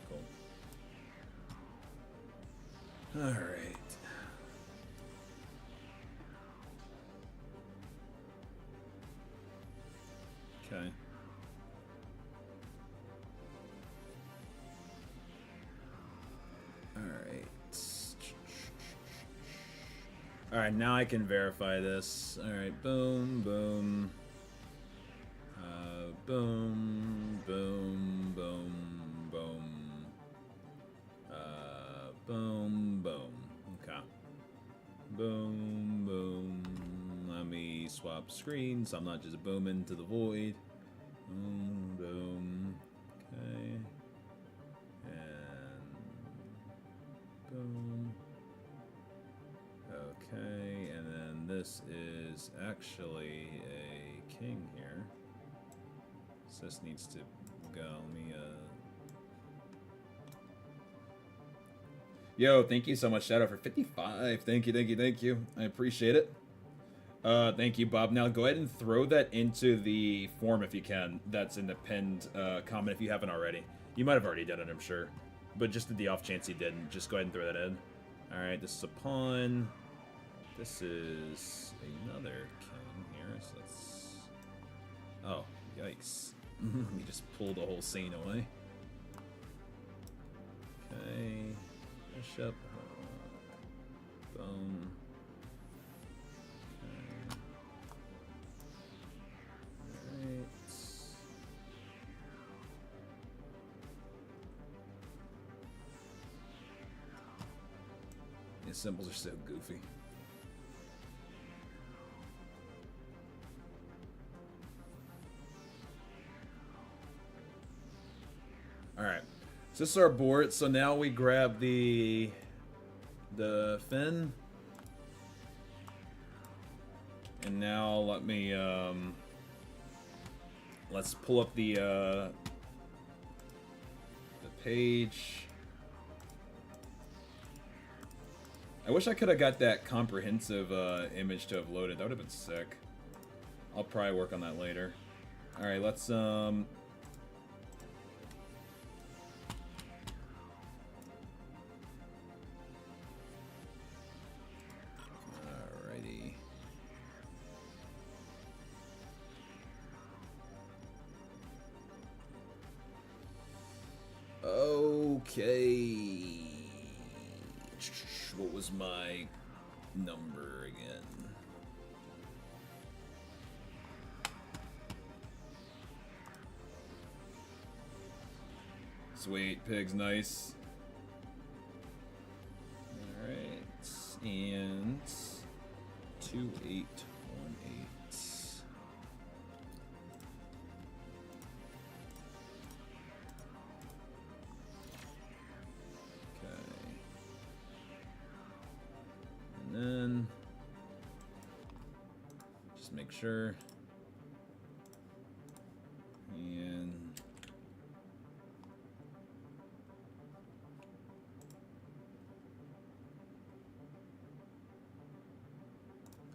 cool. All right. Okay. All right. All right, now I can verify this. All right, boom, boom. Boom, boom, boom, boom. Boom, boom. Okay. Boom, boom. Let me swap screens. I'm not just booming to the void. Boom, boom. Okay. And boom. Okay, and then this is actually a king here. So this needs to go. Let me, Yo, thank you so much, Shadow, for 55. Thank you, thank you, thank you. I appreciate it. Thank you, Bob. Now go ahead and throw that into the form if you can. That's in the pinned comment if you haven't already. You might have already done it, I'm sure. But just in the off chance you didn't, just go ahead and throw that in. Alright, this is a pawn. This is another king here, so let's... Oh, yikes. Let me just pull the whole scene away. Okay. Bishop. Boom. Okay. Alright. These symbols are so goofy. Alright, so this is our board, so now we grab the fin. And now let me, let's pull up the page. I wish I could have got that comprehensive image to have loaded. That would have been sick. I'll probably work on that later. Alright, let's, alrighty. Okay. What was my number again? Sweet, pig's nice. Alright, and 2818. And then just make sure. And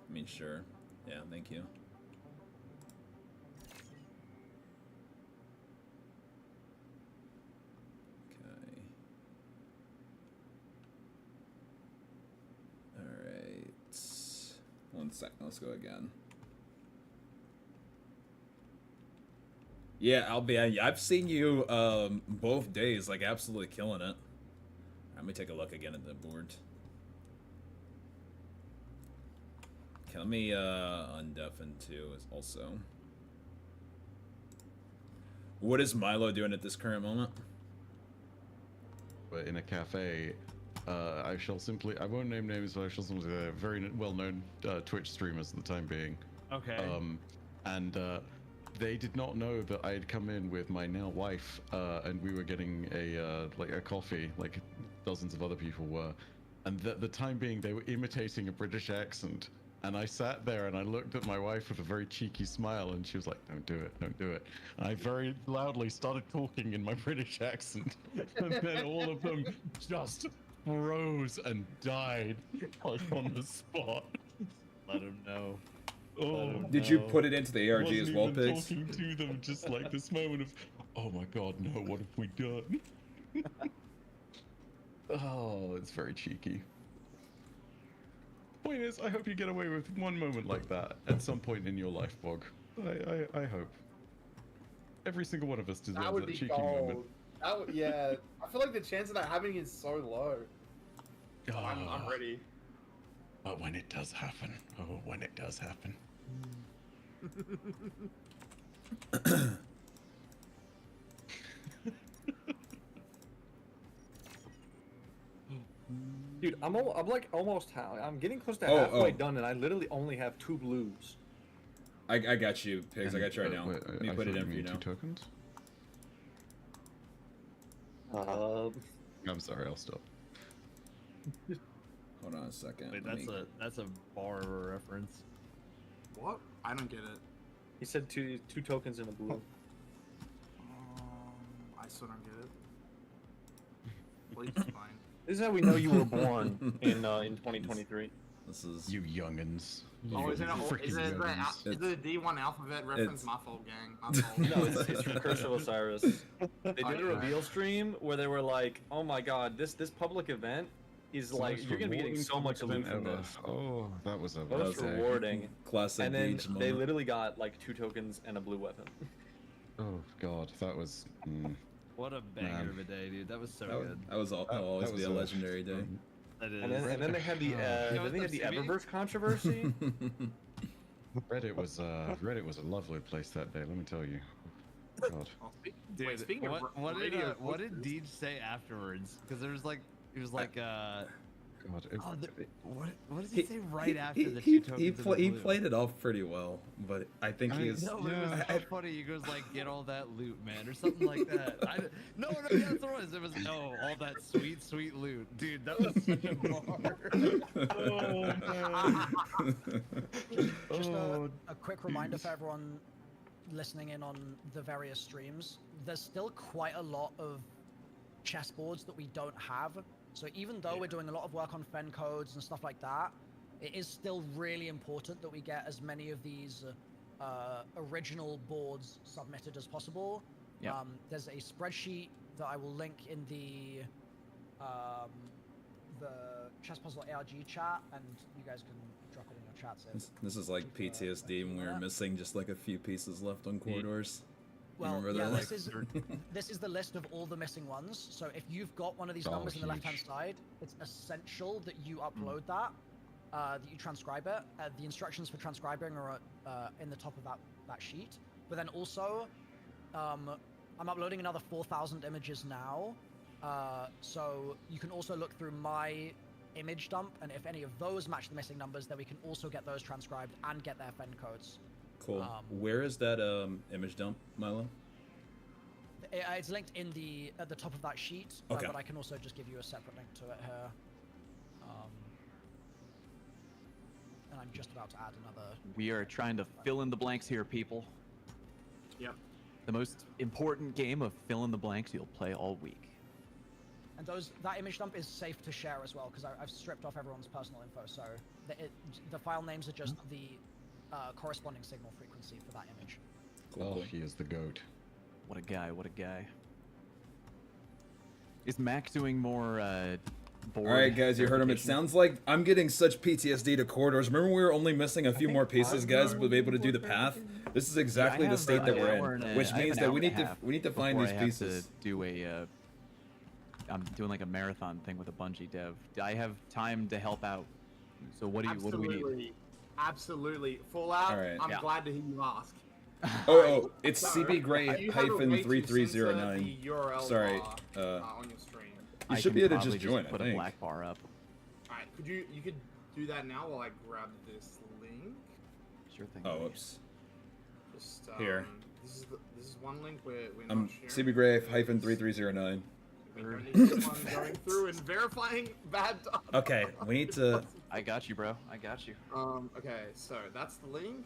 I mean, sure. Yeah, thank you. Okay. Alright. 1 second, let's go again. Yeah, I've seen you both days, like absolutely killing it. Let me take a look again at the board. Okay, let me undeafen too also. What is Milo doing at this current moment? But in a cafe, I won't name names, but I shall simply say very well-known Twitch streamers at the time being. Okay. And they did not know that I had come in with my now wife, and we were getting a coffee, like dozens of other people were. And at the time being, they were imitating a British accent. And I sat there and I looked at my wife with a very cheeky smile, and she was like, "Don't do it, don't do it." And I very loudly started talking in my British accent, and then all of them just froze and died, like on the spot. Let him know. Oh, Did you put it into the ARG Wasn't as well, even Pigs? talking to them, just like this moment of, "Oh my God, no! What have we done?" Oh, it's very cheeky. Point is, I hope you get away with one moment like that at some point in your life, Bog. I hope. Every single one of us deserves That would that be cheeky gold. moment. That would, yeah. I feel like the chance of that happening is so low. I'm Ah, ready. but when it does happen, oh, when it does happen. Dude, I'm like almost I'm getting close to Oh, halfway oh. done, and I literally only have 2 blues. I got you, Pigs. I got you right now. Wait, Let me I put it thought in you for you mean now. 2 tokens? I'm sorry, I'll stop. Hold on a second. Wait, Let me- that's a bar reference. What? I don't get it. He said two tokens in a blue. I still don't get it. Please, fine. This is how we know you were born in 2023. This is You youngins. Oh, is it Freaking is it youngins. a D1 alphabet reference? it's- My fault, gang. My fault. No, it's from Curse of Osiris. They did a Okay. reveal stream where they were like, "Oh my God, this public event is like you're gonna be getting so much loot from this." Oh, that was a Most Okay. rewarding. classic And then Beach they moment. literally got like 2 tokens and a blue weapon. Oh God, that was. What a banger Man. of a day, dude. That was so That, good. that was al- That always was be a legendary day. That is. And then they had the then they had the Eververse controversy. Reddit was a lovely place that day. Let me tell you. God. Oh, wait, Dude, speaking of what radio, did Deej say afterwards? Because there was like, it was like, God. It, oh, what does he say right after the he, 2 tokens? he, in the pla- he blue? played it off pretty well, but I think he is. No, but it was so funny. He goes like, "Get all that loot, man," or something like that. No, yeah, that's what it was. It was no, all that sweet, sweet loot, dude. That was such a bar. Just a quick reminder for everyone listening in on the various streams. There's still quite a lot of chessboards that we don't have. So even though we're doing a lot of work on fen codes and stuff like that, it is still really important that we get as many of these original boards submitted as possible. Yeah. There's a spreadsheet that I will link in the Chess Puzzle ARG chat, and you guys can drop it in your chats. This is like PTSD when we were missing just like a few pieces left on corridors. You Well, remember yeah, that? this is the list of all the missing ones. So if you've got one of these Oh, numbers on the left-hand huge. side, it's essential that you upload that, that you transcribe it. The instructions for transcribing are in the top of that sheet. But then also, I'm uploading another 4,000 images now. So you can also look through my image dump, and if any of those match the missing numbers, then we can also get those transcribed and get their fen codes. Cool. Where is that image dump, Milo? It's linked in at the top of that sheet, Okay. but I can also just give you a separate link to it here. And I'm just about to add another. We are trying to fill in the blanks here, people. Yep. The most important game of fill in the blanks you'll play all week. And that image dump is safe to share as well, because I've stripped off everyone's personal info, so the file names are just the corresponding signal frequency for that image. Oh, he is the goat. What a guy, what a guy. Is Mac doing more board? All right, guys, you heard him. It verification? sounds like I'm getting such PTSD to corridors. Remember, we were only missing a few more pieces, guys, to be able to do the path. This is exactly I the have state that an we're hour and in, a- which I have means an that hour we and a need to half we need to find before these I have pieces. to do I'm doing like a marathon thing with a Bungie dev. I have time to help out. So what do we need? Absolutely. Fallout. All right. I'm Yeah. glad to hear you ask. Oh, it's So, cbgray you have a way to censor 3309. the URL Sorry, on your stream. You I should can be able to probably just join, I put a think. black bar up. Alright, you could do that now while I grab this link. Sure thing. Oh, whoops. Just Here. This is one link we're not sharing. cbgray 3309. We don't need someone going through and verifying bad data. Okay, we need to. I got you, bro. I got you. Okay, so that's the link.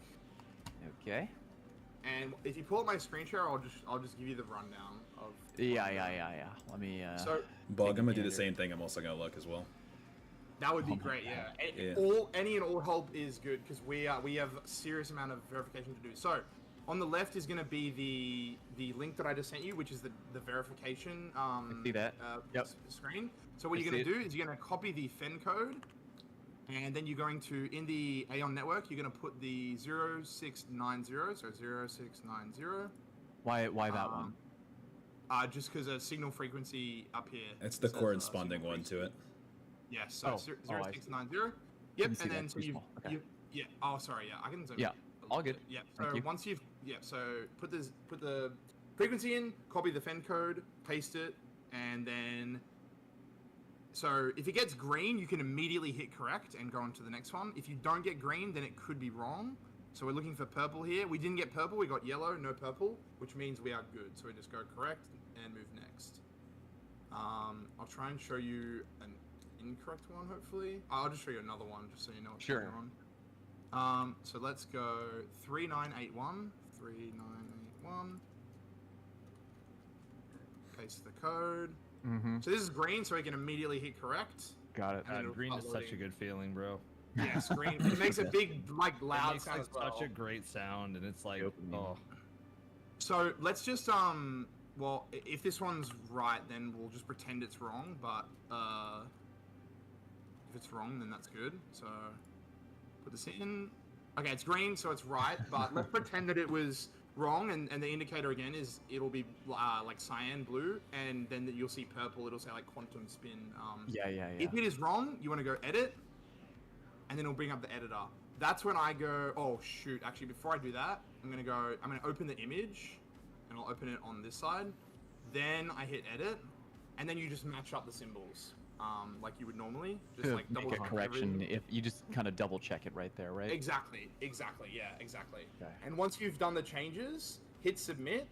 Okay. And if you pull up my screen share, I'll just give you the rundown of. Yeah. Let me. So Bug, I'm gonna do the same thing. I'm also gonna look as well. that would be great, yeah. Any and all help is good because we have a serious amount of verification to do. So on the left is going to be the link that I just sent you, which is the verification see that. screen. So what you're going to do is you're going to copy the FEN code, and then you're going to, in the Aeon network, you're going to put the 0690, so 0690. Why that one? Just because a signal frequency up here. It's the says, corresponding signal one to it. Yes, so Oh, 0690. Didn't Yep, see and that. then so Too you, small. Okay. yeah. Oh, sorry. Yeah, I can zoom. Yeah, in a all little good. bit. Yeah. Thank So you. once you've so put the frequency in, copy the FEN code, paste it, and then so if it gets green, you can immediately hit correct and go on to the next one. If you don't get green, then it could be wrong. So we're looking for purple here. We didn't get purple. We got yellow, no purple, which means we are good. So we just go correct and move next. I'll try and show you an incorrect one, hopefully. I'll just show you another one, just so you know what's going on. So let's go 3981. 3981. Paste the code. Mm-hmm. So this is green, so we can immediately hit correct. Got it. And then God, green is uploading. such a good feeling, bro. Yes, green. It makes a big, like, It loud makes sound like as well. such a great sound, and it's like, oh, So let's just well, if this one's right, then we'll just pretend it's wrong. But if it's wrong, then that's good. So put this in. Okay, it's green, so it's right. But let's pretend that it was wrong, and the indicator again is it'll be like cyan blue, and then you'll see purple. It'll say like quantum spin. Yeah. If it is wrong, you want to go edit, and then it'll bring up the editor. That's when I go, oh shoot, actually before I do that, I'm gonna open the image, and I'll open it on this side. Then I hit edit, and then you just match up the symbols, like you would normally. Just To like make double a check correction, everything. if you just kind of double check it right there, right? Exactly, yeah, exactly. Okay. And once you've done the changes, hit submit,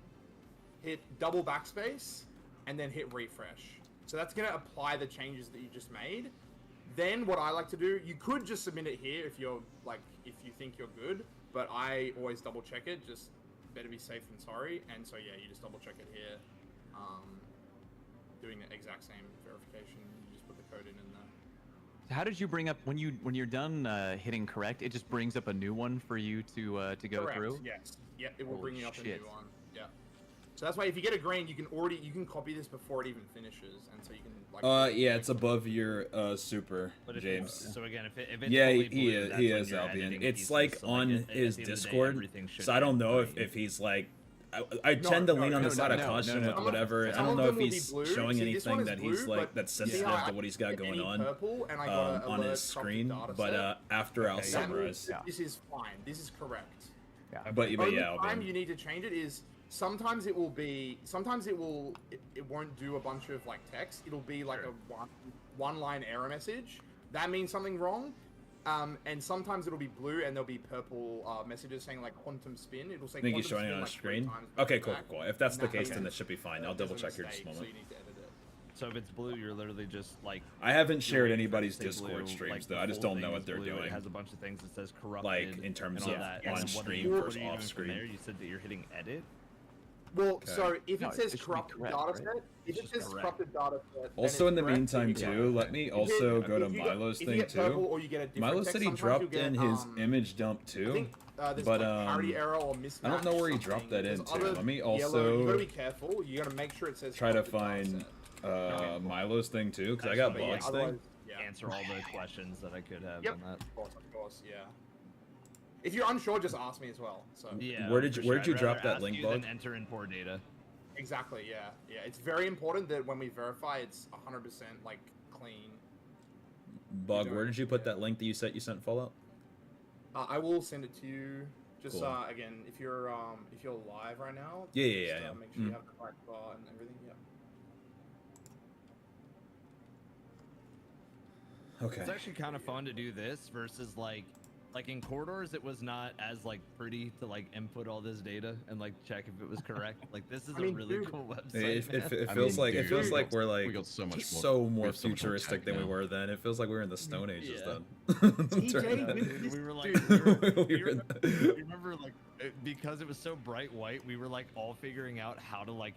hit double backspace, and then hit refresh. So that's gonna apply the changes that you just made. Then what I like to do, you could just submit it here if you're like, if you think you're good, but I always double check it, just better be safe than sorry. And so yeah, you just double check it here, doing the exact same verification, you just put the code in there. So how did you bring up when you're done hitting correct? It just brings up a new one for you to go Correct, through. yes. Yeah, it will Holy bring you up a shit. new one. Yeah. So that's why if you get a green, you can copy this before it even finishes, and so you can like. Yeah, it's above your super, but if James. It's, so again, if it's Yeah, fully he blue, is. that's He when is you're Albion. editing It's pieces, like so, on at his the end of the day, Discord, everything should so I don't be know green. if he's like. I tend to lean on the side of caution with whatever. I Some don't of know them if will be he's blue. showing See, this one anything is that blue, he's like but that's see sensitive how to I what he's got hit going any on purple, and I got on alert his from the screen. data But set. after I'll That means summarize. this is fine. This is correct. Yeah. But Only yeah, time Albion. you need to change it is sometimes it will be it won't do a bunch of like text. It'll be like a one line error message. That means something wrong. And sometimes it'll be blue and there'll be purple messages saying like quantum spin. It'll say. I think he's quantum showing it spin, on a like, 3 screen. times back Okay, to cool, back. cool. If that's the And that case, then means it should be fine. I'll there's double a check here just a mistake, so moment. you need to edit it. So if it's blue, you're literally just like. I haven't you're shared waiting for it to anybody's say Discord blue, streams like, though. the I just full don't know thing what is they're blue, doing. It has a bunch of things that says corrupted. Like, in terms and all of that. on And what are stream you- versus what are you off doing from screen. there? You said that you're hitting edit. Well, Okay. so if No, it it says should be corrupted correct, data right? set, if It's it just says correct. corrupted data set, then Also, in it's the correct, meantime, then you get too, it. let me If also go to if you get- Milo's if thing you get purple too. or you get a different Milo text, said he sometimes dropped you'll get, in his image dump I too. think there's but, like parity error or mismatch. I don't know where he or dropped something. that in There's too. other Let me yellow- You also gotta be careful. You gotta make sure it says. try to corrupted data find set. Milo's thing too, because I got But yeah, Bog's otherwise, thing. yeah. Answer all the questions that I could have Yep. on that. Of course, yeah. If you're unsure, just ask me as well. So. Yeah. Where did for you- where'd sure. you I'd drop rather that ask link, you Bug? than enter in poor data. Exactly. Yeah. Yeah. It's very important that when we verify, it's 100% like clean. Bug, where did you put that link that you sent Fallout? I will send it to you. Just Cool. again, if you're live right now, Yeah. make sure you have the correct bar and everything. Yeah. Okay. It's actually kind of fun to do this versus like in corridors it was not as like pretty to like input all this data and like check if it was correct. Like this is I mean, a really dude, cool website. It I feels mean, like dude, it feels we like got- we're like we got so much more- so we more have so much more futuristic tech than we now. were then. It feels like we were in the Stone Age just Yeah. then. TJ, Dude, we were like, We were in you remember like because it was so bright white, we were like all figuring out how to like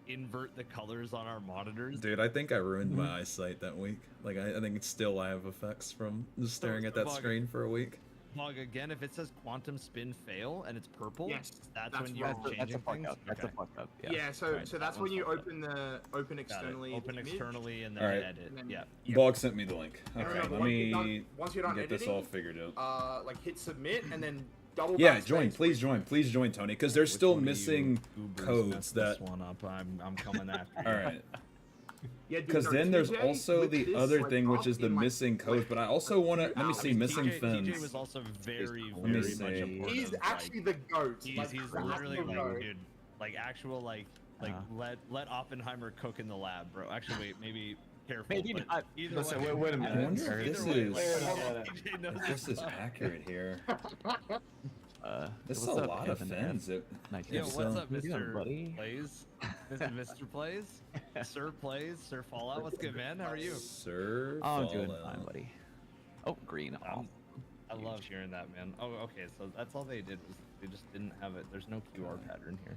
invert the colors on our monitors. Dude, I think I ruined my eyesight that week. Like, I think it's still I have effects from just staring at that Bug. screen for a week. Mog, again, if it says quantum spin fail and it's purple, Yes, that's that's when you're wrong. changing That's a fuck things. up. That's a Okay. fuck up. Yeah. Yeah. So Alright, so that that's one's when you fucked up. open the open Got it. externally. Open image. externally and then Alright. edit. And then- Yeah. Yep. Bog sent me the link. No, no, Okay, no, let once you're me done- once you're done get this editing, all figured out. Like hit submit and then double. Yeah, backspace join. Please join. Please join, Tony, because there's still Which one of missing you goobers codes messed that. this one up. I'm coming after you. All right. Yeah, dude, Because no, then there's TJ, also with the this, other like, thing, which up is the in, like, missing codes. But I also want to. Let me see. Missing TJ fins. was also very, Let me very see. much a part He's of, actually like, the goat. he's like, he's the literally actual like, goat. dude, like actual like let Oppenheimer cook in the lab, bro. Actually, wait, maybe careful. Maybe but not. Either Listen, way, wait a I minute. wonder if either this way, is. TJ knows If his this is stuff. accurate here. This is a what's up, lot of Kevin? fins. Nice Yo, to If what's so- up, How you doing, Mr. buddy? Plays? Mr. Plays? Sir Plays? Sir Fallout? What's good, man? How are you? Sir. Oh, I'm doing Fallout. fine, buddy. Oh, green. Oh, I love hearing that, man. Oh, okay, so that's all they did was they just didn't have it. There's no QR pattern here.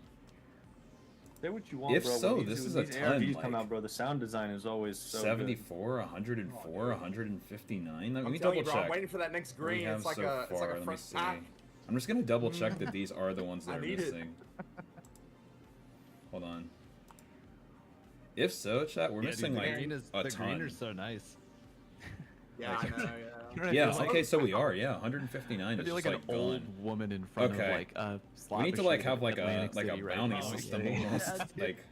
Say what you want, If bro. so, when this these, is when a these ton, ARGs come like, out, bro. The sound design is always so good. 74, 104, 159. Let I'm me telling double you, bro, I'm check. waiting for that next What do we green. have It's like so a far? Let me front see. pack. I'm just gonna double check that these are the ones that I are need it. missing. Hold on. If so, chat, we're Yeah, missing dude, the like green is, a the green ton. are so nice. Yeah, I know. Yeah. Yeah. Okay. So we are. Yeah. 159 I is feel just like like an old gone. woman in front Okay. of like a slot We need to machine like have in like a Atlantic like a City right bounty now. system Yeah. almost. Like.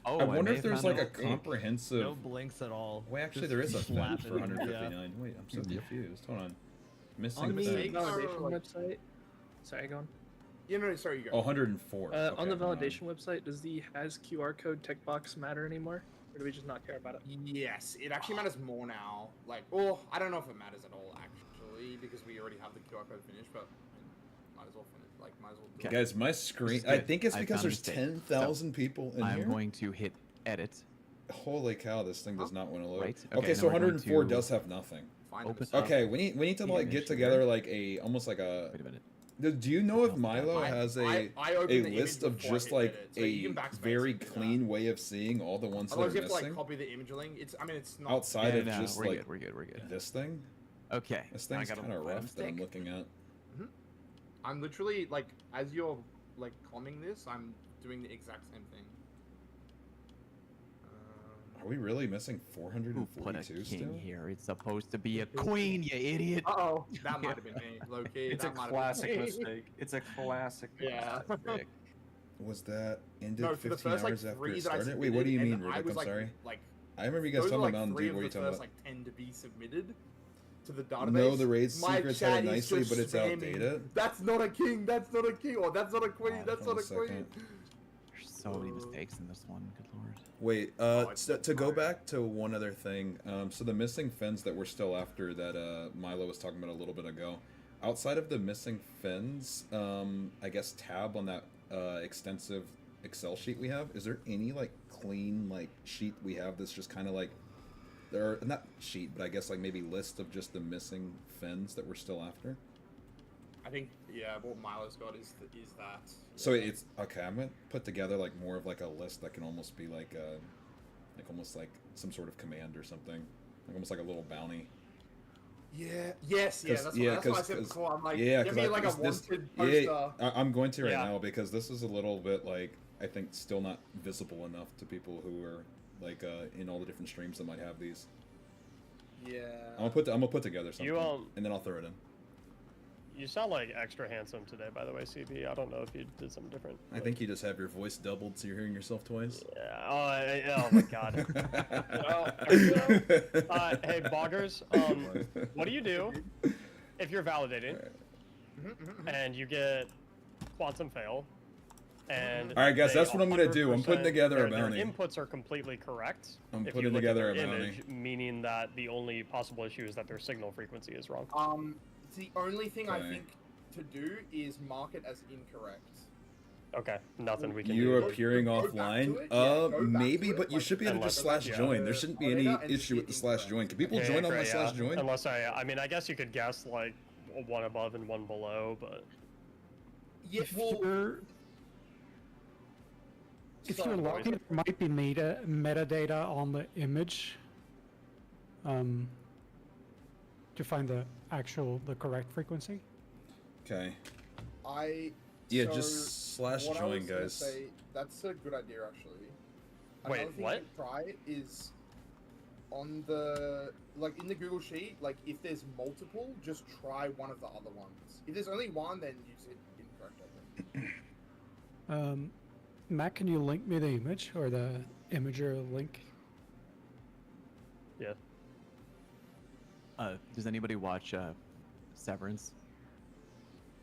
Oh, I wonder may if there's have like a found out. comprehensive. No blinks at all. Wait, actually, Just there is a fin slapping for it, 159. Wait, I'm so confused. Hold on. On Missing the fins. validation like- website. Sorry, go on. You know, sorry, you go. Oh, 104. On the Okay, hold validation website, does the has QR code tick box matter anymore, or do we just not care about it? Yes, it actually matters more now. Like, oh, I don't know if it matters at all actually, because we already have the QR code finished, but might as well finish. Like, might as well. Do it. Guys, my screen. This is I good. think it's I because found a there's mistake. 10,000 people in I'm here. going to hit edit. Holy cow, this thing does not want to load. Right, Okay, okay, so now we're going 104 to does have nothing. Find the open mistake. Okay, we need to like get Image together here. like a almost like a. Wait a minute. Do you know if Milo I- has I a opened the list image of before I just hit like edit, so you a can backspace very and do that. clean way of seeing all the ones that Otherwise, are you have to like missing copy the image link. It's, I mean, it's not outside Yeah, of no, just we're like good. We're good. We're good. this thing? Okay. This now I thing's got a kind of rough that I'm mistake. looking at. I'm literally like, as you're like commenting this, I'm doing the exact same thing. Are we really missing Who put a 442 king still? here? It's supposed to be a queen, you idiot. Oh, that might have been me, low key. It's a that might have classic been me. mistake. It's a classic. Yeah. Frick. Was that ended No, for the 15 first like hours after three it that I started? submitted, Wait, what do you and mean, I Rubik? was I'm like, sorry. Like, I remember you guys those talking were about like Mountain three Dew. of What are you the talking first about? like 10 to be submitted to the database. No, the raid My secrets chat had it is nicely, just but it's spamming, outdated. That's not a king. That's not a king. Or that's not a queen. Oh, that's hold not a on a queen. second. There's so many mistakes in this one. Good lord. Wait, it's to go fine. back to one other thing. So the missing fins that we're still after that Milo was talking about a little bit ago. Outside of the missing fins, I guess tab on that extensive Excel sheet we have. Is there any like clean like sheet we have that's just kind of like, or not sheet, but I guess like maybe list of just the missing fins that we're still after? I think what Milo's got is that. So it's okay. I'm gonna put together like more of like a list that can almost be like almost like some sort of command or something, like almost like a little bounty. Yeah. Yes. Yeah. 'Cause- That's, yeah, that's what I 'cause- said 'cause- before. I'm like, yeah, give 'cause me I- like a this- wanted Yeah, poster. I'm going to right Yeah. now because this is a little bit like I think still not visible enough to people who are like in all the different streams that might have these. Yeah. I'm gonna put together something You, and then I'll throw it in. You sound like extra handsome today, by the way, CB. I don't know if you did something different. I think you just have your voice doubled, so you're hearing yourself twice. Yeah. Oh my god. Hey, Boggers. What do you do if you're validating and you get quantum fail, and All right, guys, they that's what I'm gonna do. I'm putting 100% together a their bounty. inputs are completely correct. I'm if putting you look together at their a bounty. image, meaning that the only possible issue is that their signal frequency is wrong. The only thing I Okay. think to do is mark it as incorrect. Okay, nothing we can You do. appearing Go back offline? to it, go back Maybe, to it, but you like, should be able to just unless- slash yeah. join. There shouldn't be any Monitor and issue with the see slash join. Can people join on my slash join? Unless I mean, I guess you could guess like one above and one below, but Yeah, If well, you're sorry, lucky, there might be metadata on the image to find the correct frequency. Okay. Yeah, just slash what I join, was gonna guys. Say, that's a good idea, actually. Wait, Another thing what? you can try is on the in the Google sheet. Like, if there's multiple, just try one of the other ones. If there's only one, then use it incorrect. I think. Matt, can you link me the image or the imager link? yeah. Does anybody watch Severance?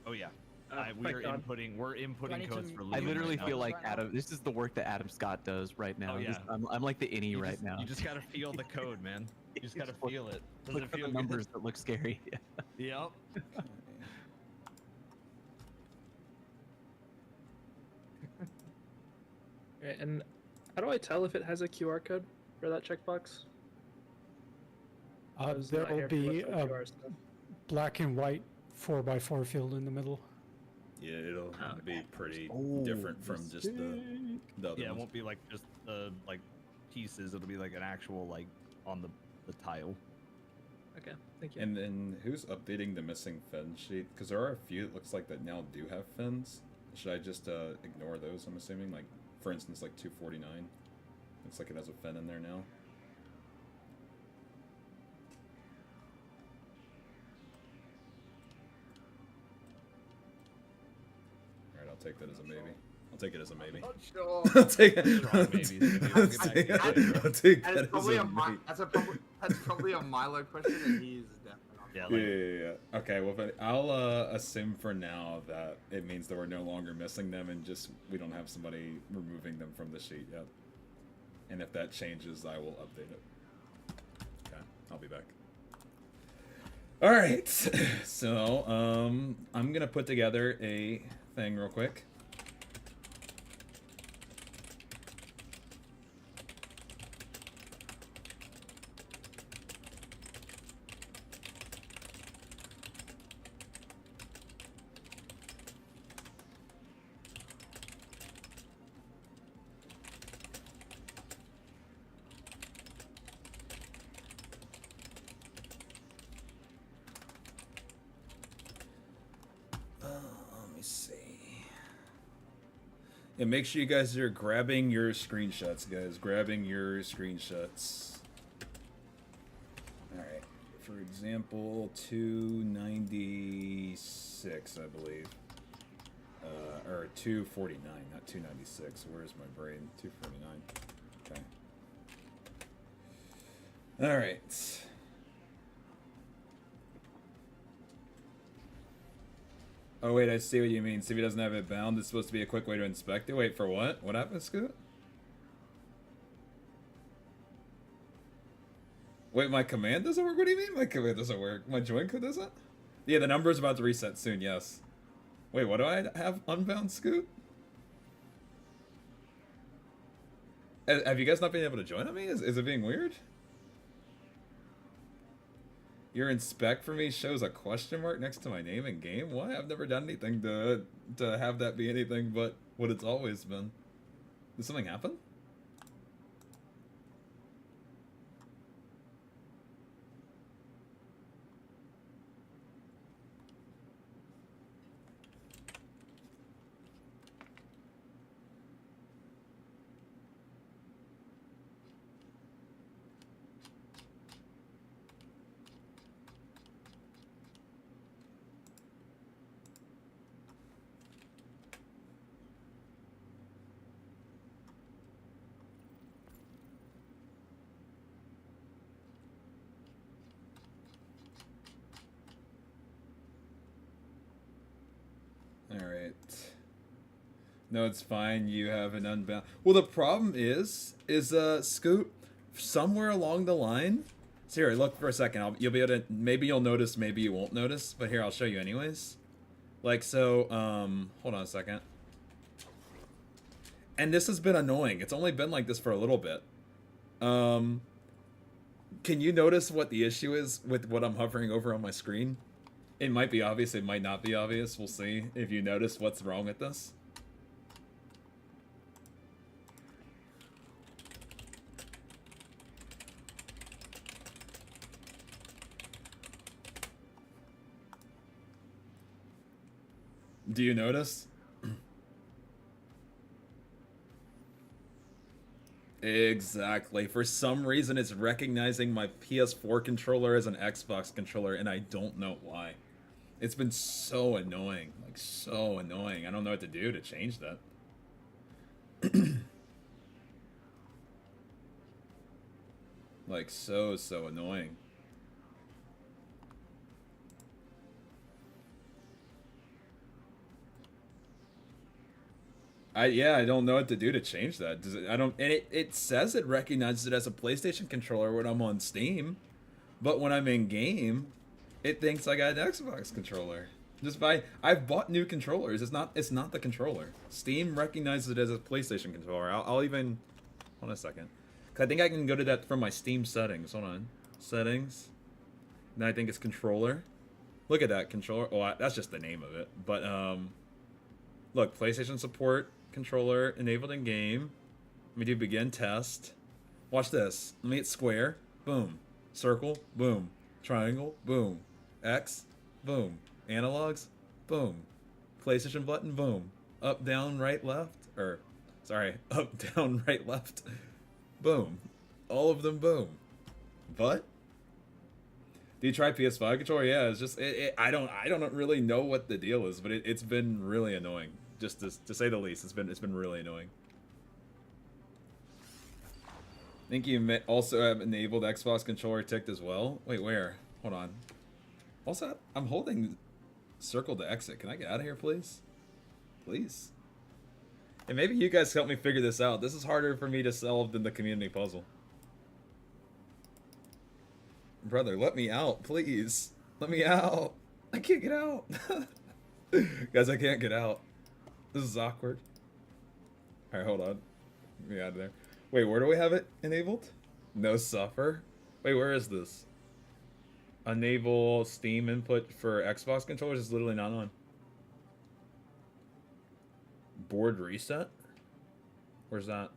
Oh yeah. my We're God. inputting need codes to- for I Liam literally right feel now. like Right now. Adam. This is the work that Adam Scott does right now. Oh, yeah. I'm like the innie You right just- now. You just gotta feel the code, man. You just gotta feel it. Does Look it for feel the good? numbers that look scary. Yep. Okay, and how do I tell if it has a QR code for that checkbox? I was There not will here too much be on a QR stuff. black and white 4x4 field in the middle. Yeah, it'll be pretty Oh, different from just the other Yeah, it ones. won't be like just the pieces. It'll be like an actual on the tile. Okay, thank you. And then who's updating the missing fin sheet? Because there are a few it looks like that now do have fins. Should I just ignore those? I'm assuming, like for instance, like 249. Looks like it has a fin in there now. All right, I'll take that as a maybe. I'll take it as a maybe. Not sure. I'll take it. Strong maybes. We'll get back to you. I'll take And that it's probably as a a maybe. that's probably a Milo question, and he is definitely not. Yeah, Okay, well, but I'll assume for now that it means that we're no longer missing them and just we don't have somebody removing them from the sheet yet. And if that changes, I will update it. Okay, I'll be back. All right, so I'm gonna put together a thing real quick. Let me see. And make sure you guys are grabbing your screenshots, guys. Grabbing your screenshots. Alright. For example, 296, I believe. Or 249, not 296. Where's my brain? 249. Okay. Alright. Oh wait, I see what you mean. See if he doesn't have it bound. It's supposed to be a quick way to inspect it. Wait, for what? What happened, Scoot? Wait, my command doesn't work? What do you mean my command doesn't work? My join code doesn't? Yeah, the number's about to reset soon, yes. Wait, what do I have unbound, Scoot? Have you guys not been able to join on me? Is it being weird? Your inspect for me shows a question mark next to my name in game? Why? I've never done anything to have that be anything but what it's always been. Did something happen? Alright. No, it's fine. You have an unbound. Well, the problem is Scoot, somewhere along the line. So here, look for a second. You'll be able to. Maybe you'll notice. Maybe you won't notice. But here, I'll show you anyways. Like so. Hold on a second. And this has been annoying. It's only been like this for a little bit. Can you notice what the issue is with what I'm hovering over on my screen? It might be obvious. It might not be obvious. We'll see if you notice what's wrong with this. Do you notice? Exactly. For some reason, it's recognizing my PS4 controller as an Xbox controller, and I don't know why. It's been so annoying. Like, so annoying. I don't know what to do to change that. Like, so annoying. I don't know what to do to change that. Does it? I don't. And it says it recognizes it as a PlayStation controller when I'm on Steam, but when I'm in game, it thinks I got an Xbox controller. I've bought new controllers. It's not the controller. Steam recognizes it as a PlayStation controller. I'll even hold on a second. 'Cause I think I can go to that from my Steam settings. Hold on, settings. Then I think it's controller. Look at that controller. Oh, that's just the name of it. But look, PlayStation support. Controller enabled in game. Let me do begin test. Watch this. Let me hit square. Boom. Circle. Boom. Triangle. Boom. X. Boom. Analogs. Boom. PlayStation button. Boom. Up, down, right, left. Or, sorry. Up, down, right, left. Boom. All of them. Boom. But do you try PS5 controller? Yeah. It's just I don't really know what the deal is, but it's been really annoying. Just to say the least, it's been really annoying. I think you also have enabled Xbox controller ticked as well. Wait, where? Hold on. Also, I'm holding circle to exit. Can I get out of here, please? Please. And maybe you guys help me figure this out. This is harder for me to solve than the community puzzle. Brother, let me out, please. Let me out. I can't get out. Guys, I can't get out. This is awkward. Alright, hold on. Let me out of there. Wait, where do we have it enabled? No suffer? Wait, where is this? Enable Steam input for Xbox controllers is literally not on. Board reset? Where's that?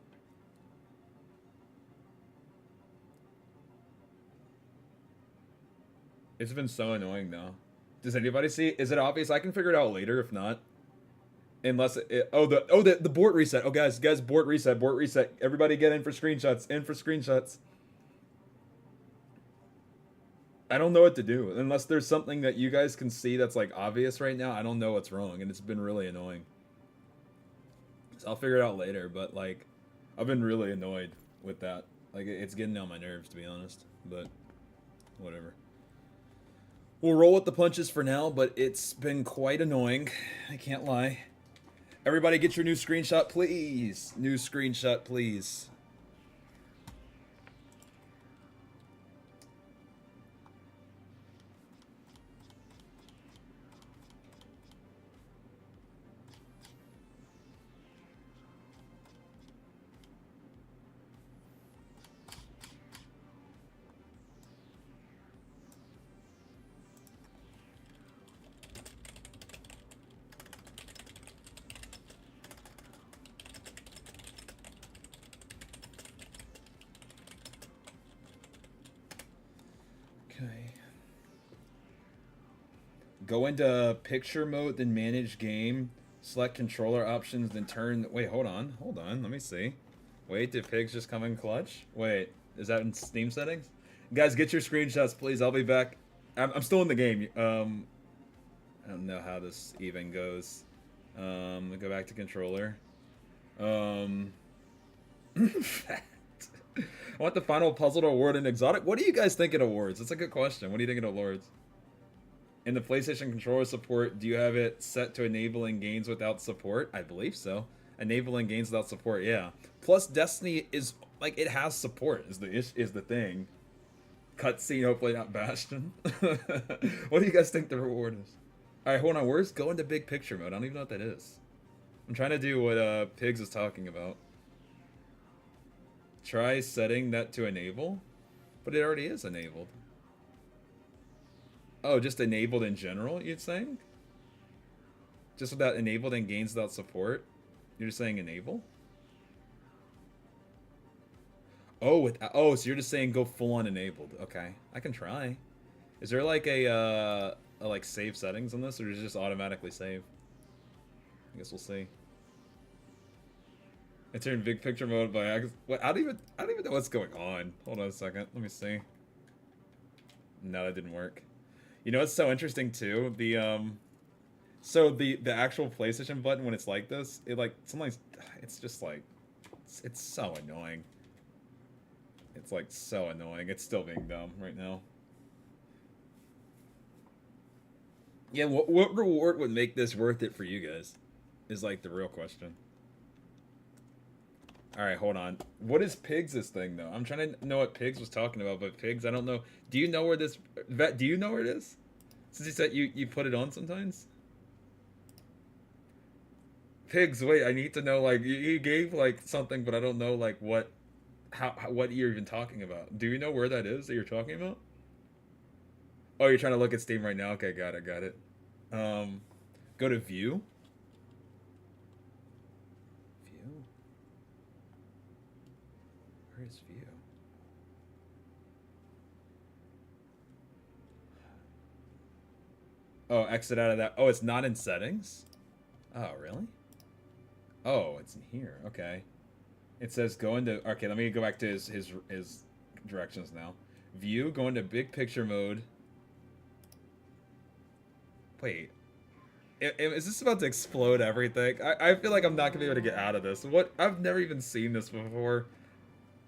It's been so annoying though. Does anybody see? Is it obvious? I can figure it out later if not. Unless the board reset. Oh guys, board reset. Everybody get in for screenshots. I don't know what to do unless there's something that you guys can see that's like obvious right now. I don't know what's wrong and it's been really annoying. So I'll figure it out later, but like I've been really annoyed with that. Like it's getting on my nerves to be honest, but whatever. We'll roll with the punches for now, but it's been quite annoying. I can't lie. Everybody get your new screenshot, please. New screenshot, please. Go into picture mode, then manage game. Select controller options, then turn. Wait, hold on. Let me see. Wait, did pigs just come in clutch? Wait, is that in Steam settings? Guys, get your screenshots, please. I'll be back. I'm still in the game. I don't know how this even goes. Go back to controller. I want the final puzzle to award an exotic. What do you guys think it awards? That's a good question. What do you think it awards? In the PlayStation controller support, do you have it set to enabling games without support? I believe so. Enabling games without support, yeah. Plus, Destiny is like it has support. Is the thing. Cutscene, hopefully not Bastion. What do you guys think the reward is? All right, hold on. Where's going to big picture mode? I don't even know what that is. I'm trying to do what Pigs is talking about. Try setting that to enable, but it already is enabled. Oh, just enabled in general, you're saying? Just without enabled and gains without support? You're just saying enable? Oh, so you're just saying go full on enabled. Okay, I can try. Is there like a like save settings on this, or does it just automatically save? I guess we'll see. I turned big picture mode by accident. What? I don't even know what's going on. Hold on a second. Let me see. No, that didn't work. You know what's so interesting too? So the actual PlayStation button when it's like this, it like sometimes it's just like it's so annoying. It's like so annoying. It's still being dumb right now. Yeah, what reward would make this worth it for you guys? Is like the real question. Alright, hold on. What is Pigs' thing though? I'm trying to know what Pigs was talking about, but Pigs, I don't know. Do you know where this Vet, do you know where it is? Since you said you put it on sometimes? Pigs, wait, I need to know, like, you gave like something, but I don't know like what you're even talking about. Do you know where that is that you're talking about? Oh, you're trying to look at Steam right now? Okay, got it. Go to view. View. Where is view? Oh, exit out of that. Oh, it's not in settings? Oh, really? Oh, it's in here. Okay. It says go into... Okay, let me go back to his directions now. View, go into big picture mode. Wait. Is this about to explode everything? I feel like I'm not going to be able to get out of this. What? I've never even seen this before.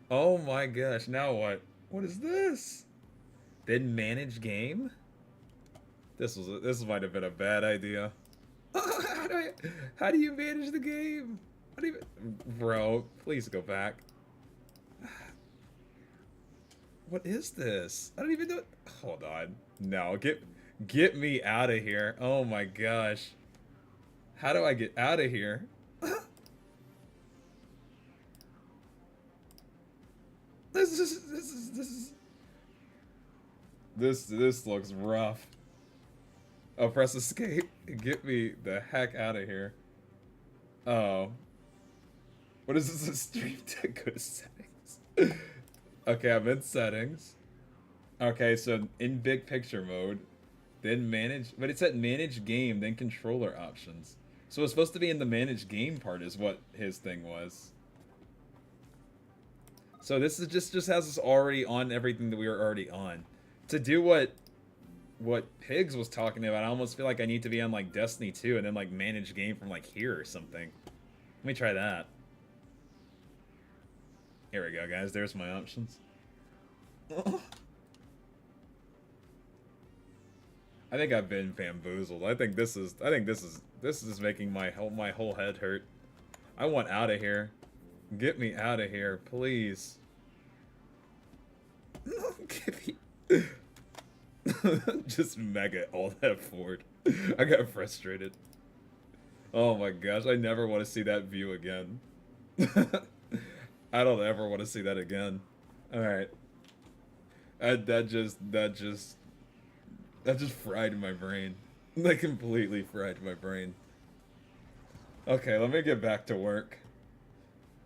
Oh my gosh, now what? What is this? Then manage game? This might have been a bad idea. How do you manage the game? Bro, please go back. What is this? I don't even know. Hold on. No, get me out of here. Oh my gosh. How do I get out of here? This looks rough. Oh, press escape. Get me the heck out of here. Oh. What is this? A stream deck? Go to settings. Okay, I'm in settings. Okay, so in big picture mode. Then manage, but it said manage game, then controller options. So it's supposed to be in the manage game part is what his thing was. So this is just has us already on everything that we were already on. To do what Pigs was talking about, I almost feel like I need to be on like Destiny 2 and then like manage game from like here or something. Let me try that. Here we go, guys. There's my options. I think I've been bamboozled. I think this is making my whole head hurt. I want out of here. Get me out of here, please. Get me. Just mega all that forward. I got frustrated. Oh my gosh, I never want to see that view again. I don't ever want to see that again. Alright. That just fried my brain. That completely fried my brain. Okay, let me get back to work.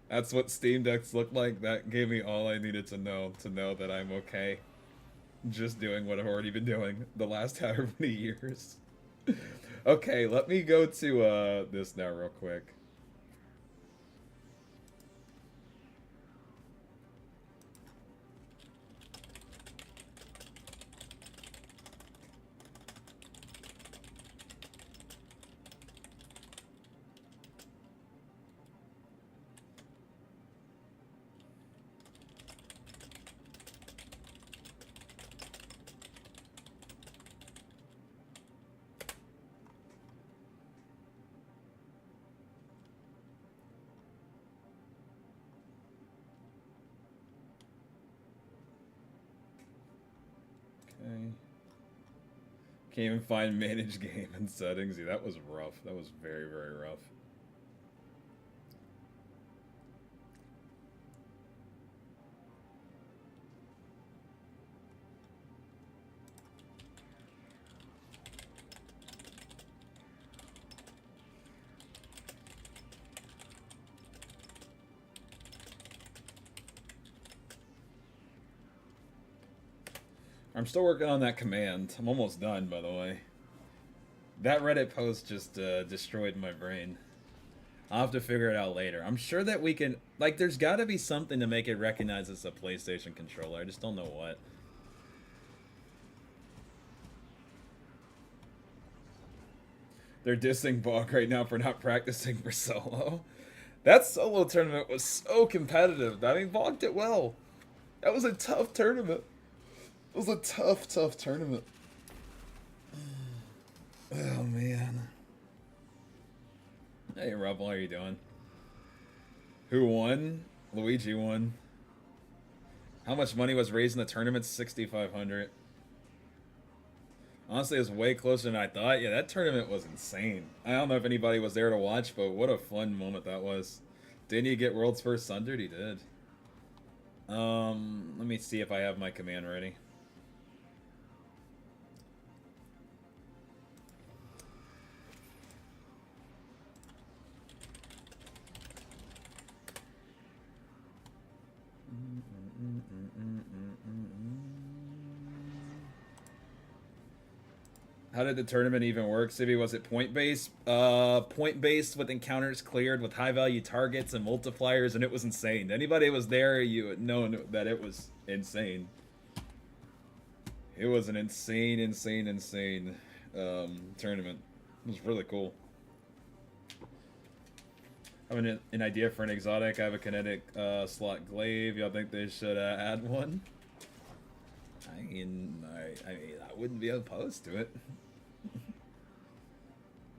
That's what Steam Decks look like. That gave me all I needed to know that I'm okay. Just doing what I've already been doing the last however many years. Okay, let me go to this now real quick. Can't even find manage game in settings. Yeah, that was rough. That was very, very rough. I'm still working on that command. I'm almost done, by the way. That Reddit post just destroyed my brain. I'll have to figure it out later. I'm sure that we can... Like, there's got to be something to make it recognize it's a PlayStation controller. I just don't know what. They're dissing Bog right now for not practicing for solo. That solo tournament was so competitive. I mean, Bog did well. That was a tough tournament. It was a tough, tough tournament. Oh, man. Hey, Rebel, how are you doing? Who won? Luigi won. How much money was raised in the tournament? 6,500. Honestly, it was way closer than I thought. Yeah, that tournament was insane. I don't know if anybody was there to watch, but what a fun moment that was. Didn't he get World's First Sundered? He did. Let me see if I have my command ready. How did the tournament even work, Sibby? Was it point-based? Point-based with encounters cleared with high-value targets and multipliers, and it was insane. Anybody who was there, you would know that it was insane. It was an insane, insane, insane tournament. It was really cool. I have an idea for an exotic. I have a kinetic slot glaive. Y'all think they should add one? I mean, I wouldn't be opposed to it.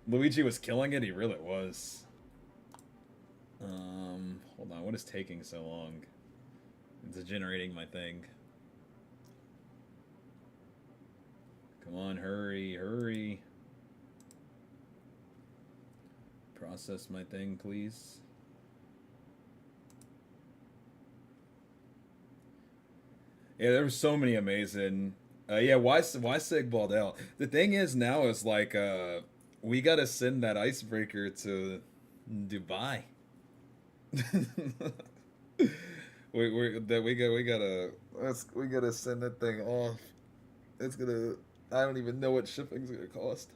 Luigi was killing it. He really was. Hold on. What is taking so long? It's generating my thing. Come on, hurry, hurry. Process my thing, please. Yeah, there were so many amazing. Yeah, why Sig Baldell? The thing is now is like we gotta send that icebreaker to Dubai. we gotta send that thing off. It's gonna. I don't even know what shipping's gonna cost.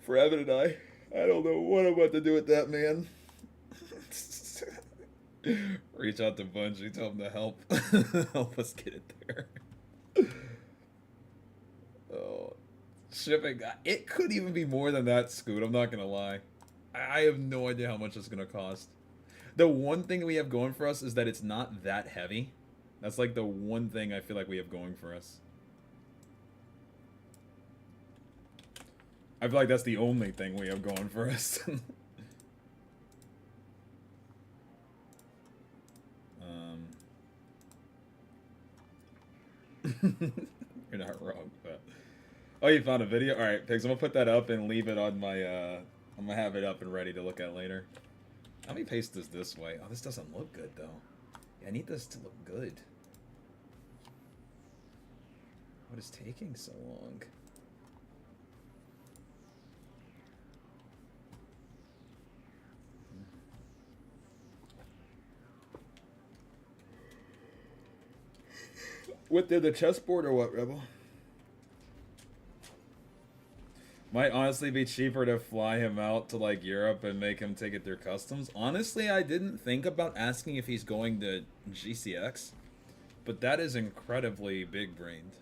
For Evan and I don't know what I'm about to do with that, man. Reach out to Bungie, tell them to help. Help us get it there. Oh, shipping. It could even be more than that, Scoot. I'm not gonna lie. I have no idea how much it's gonna cost. The one thing we have going for us is that it's not that heavy. That's like the one thing I feel like we have going for us. I feel like that's the only thing we have going for us. You're not wrong, but... Oh, you found a video? Alright, Pigs, I'm gonna put that up and leave it on my, I'm gonna have it up and ready to look at later. Let me paste this way. Oh, this doesn't look good, though. Yeah, I need this to look good. What is taking so long? What, did the chessboard or what, Rebel? Might honestly be cheaper to fly him out to like Europe and make him take it through customs. Honestly, I didn't think about asking if he's going to GCX, but that is incredibly big-brained.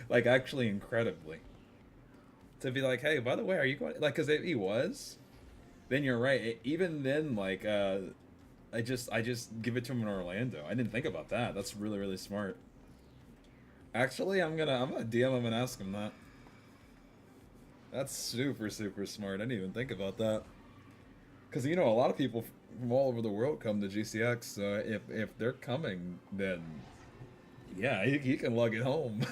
Like, actually incredibly. To be like, hey, by the way, are you going... Like, because if he was, then you're right. Even then, like, I just give it to him in Orlando. I didn't think about that. That's really, really smart. Actually, I'm gonna DM him and ask him that. That's super, super smart. I didn't even think about that. Because, you know, a lot of people from all over the world come to GCX. So if they're coming, then yeah, he can lug it home.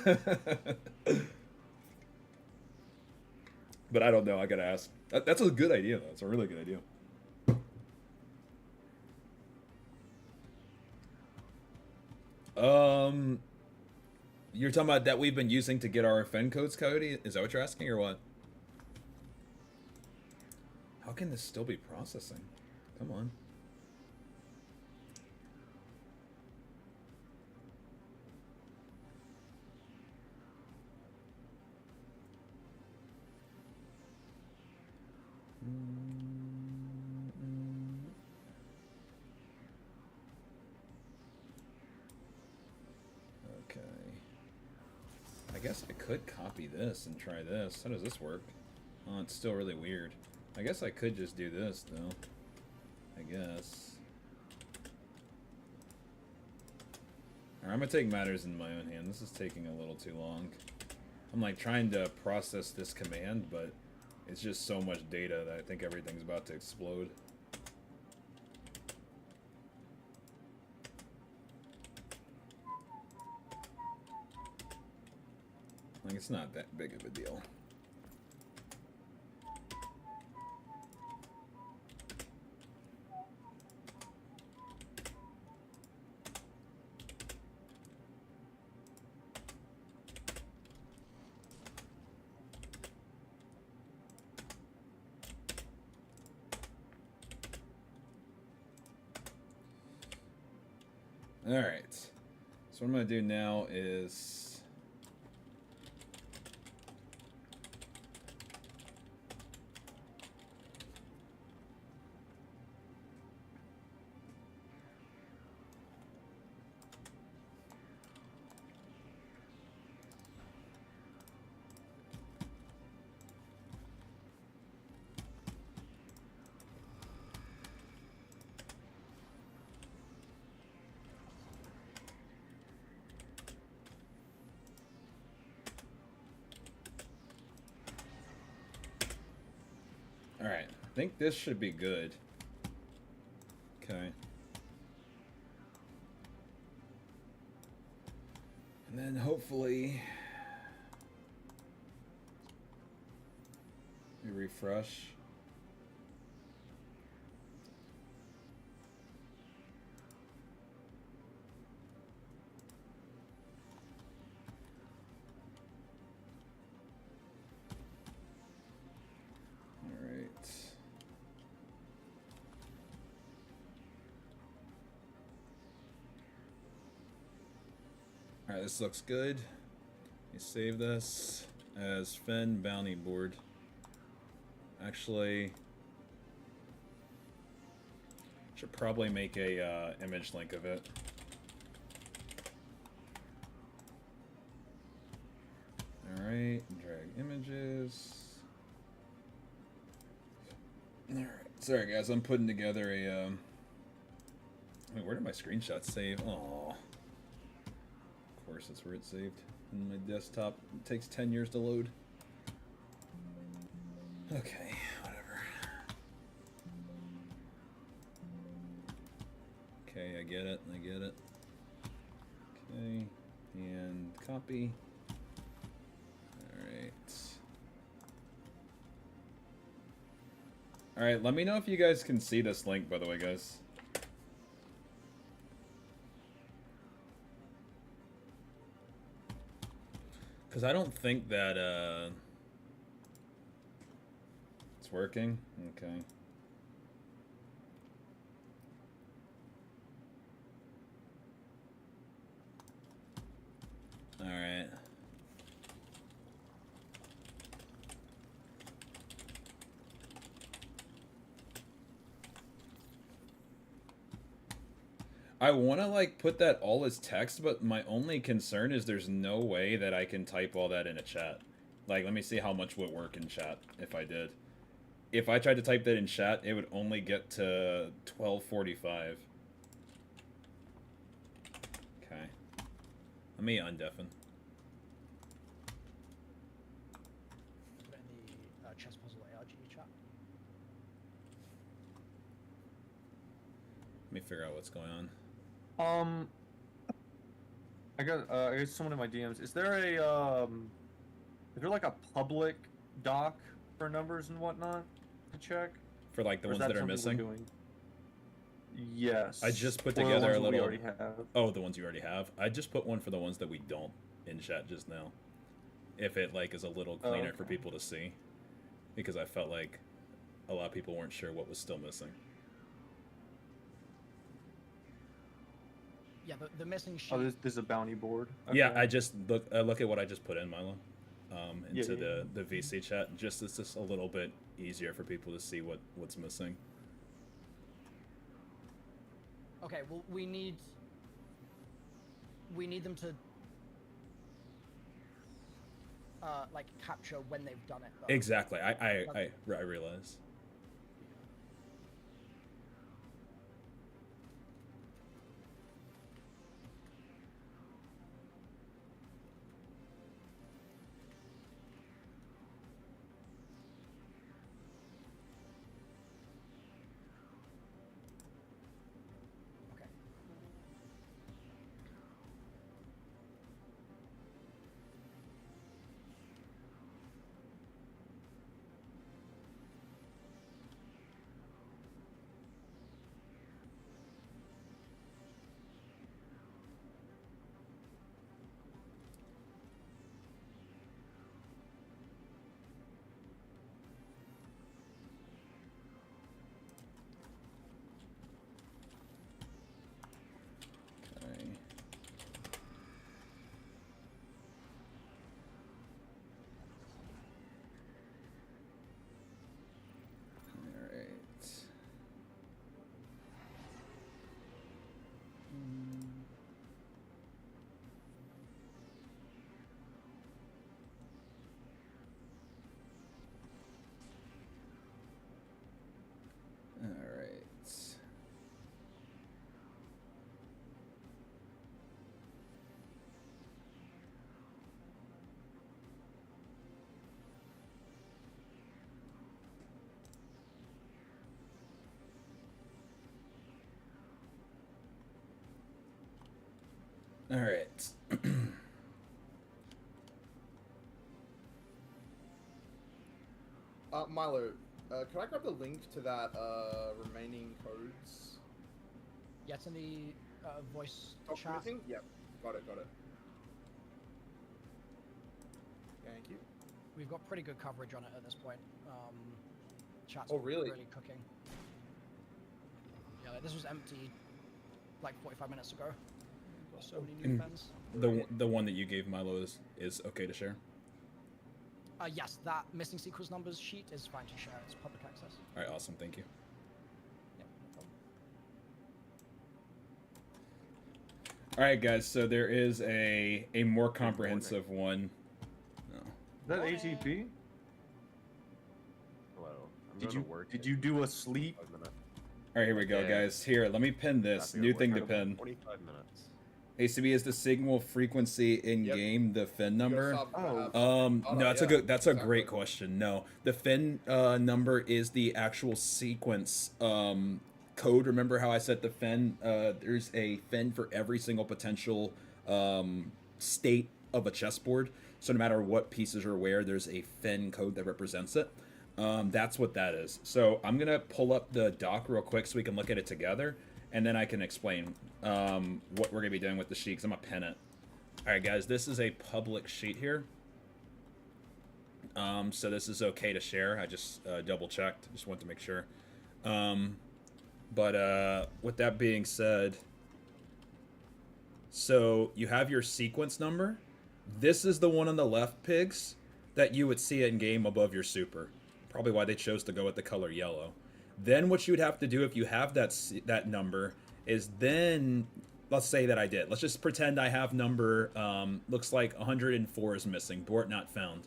But I don't know. I gotta ask. That's a good idea, though. It's a really good idea. You're talking about that we've been using to get our fen codes, Cody? Is that what you're asking, or what? How can this still be processing? Come on. Okay. I guess I could copy this and try this. How does this work? Oh, it's still really weird. I guess I could just do this, though. I guess. Alright, I'm gonna take matters in my own hand. This is taking a little too long. I'm like trying to process this command, but it's just so much data that I think everything's about to explode. Like, it's not that big of a deal. Alright. So what I'm going to do now is... Alright, I think this should be good. Okay. And then hopefully... we refresh. Alright, this looks good. You save this as Fen Bounty Board. Actually, should probably make a image link of it. Alright, drag images. Alright, sorry guys, I'm putting together a wait, where did my screenshots save? Aww. Of course, that's where it's saved. In my desktop. It takes 10 years to load. Okay, whatever. Okay, I get it. I get it. Okay, and copy. Alright. Alright, let me know if you guys can see this link, by the way, guys. Because I don't think that, it's working. Okay. Alright. I want to like put that all as text, but my only concern is there's no way that I can type all that in a chat. Like, let me see how much would work in chat if I did. If I tried to type that in chat, it would only get to 1245. Okay. Let me undeafen. Put it in the chess puzzle ARG chat. Let me figure out what's going on. I got someone in my DMs. Is there like a public doc for numbers and whatnot to check? For like the Or is ones that are something we're missing. doing? Yes. I just put Or the together ones a that we little. already have. Oh, the ones you already have. I just put one for the ones that we don't in chat just now. If it like is a little cleaner for okay. people to see, because I felt like a lot of people weren't sure what was still missing. Yeah, the missing sheet. Oh, there's a bounty board. Yeah, Okay. I just look at what I just put in, Milo, into Yeah. the VC chat. Just it's just a little bit easier for people to see what's missing. Okay, well, we need them to like capture when they've done it. Though. Exactly. I realize. Okay. Okay. All right. All right. All right. Milo, can I grab the link to that remaining codes? Yeah, it's in the voice chat. Documenting? Yep. Got it. Thank you. We've got pretty good coverage on it at this point. Chat's Oh, really? cooking. Yeah, like, this was empty like 45 minutes ago. Got so many new fans. The one that you gave Milo is okay to share. Yes, that missing sequence numbers sheet is fine to share. It's public access. All right, awesome. Thank you. Yeah, no problem. All right, guys. So there is a more comprehensive one. No. Is that ATP? Hello. I'm Did going you to work did in you do a sleep? 5 minutes. All right, here we go, Yeah. guys. Here, let me pin this. Not New gonna thing work to in pin. 25 minutes. ACB is the signal frequency in game, the fin number. Oh. No, that's a great question. No, the fin number is the actual sequence code. Remember how I said the fin? There's a fin for every single potential state of a chessboard. So no matter what pieces are where, there's a fin code that represents it. That's what that is. So I'm gonna pull up the doc real quick so we can look at it together, and then I can explain what we're gonna be doing with the sheet, because I'm gonna pin it. All right, guys, this is a public sheet here. So this is okay to share. I just double checked. Just want to make sure. But with that being said, so you have your sequence number. This is the one on the left, pigs, that you would see in game above your super. Probably why they chose to go with the color yellow. Then what you would have to do if you have that number is then, let's say that I did. Let's just pretend I have number, looks like 104 is missing, board not found.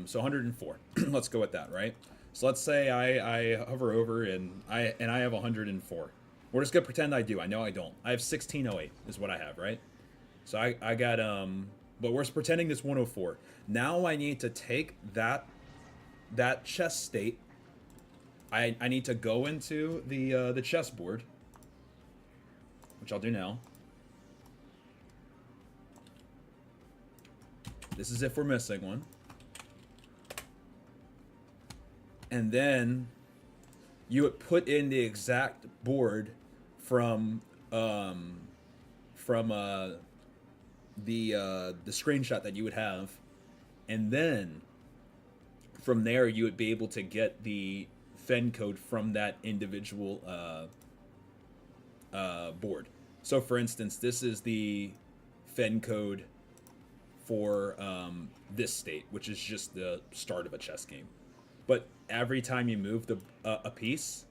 So 104. Let's go with that, right? So let's say I hover over and I have 104. We're just gonna pretend I do. I know I don't. I have 1608 is what I have, right? So I got but we're pretending this 104. Now I need to take that chess state. I need to go into the chessboard, which I'll do now. This is if we're missing one. and then you would put in the exact board from the screenshot that you would have, and then from there you would be able to get the fen code from that individual board. So for instance, this is the fen code for this state, which is just the start of a chess game. But every time you move a piece,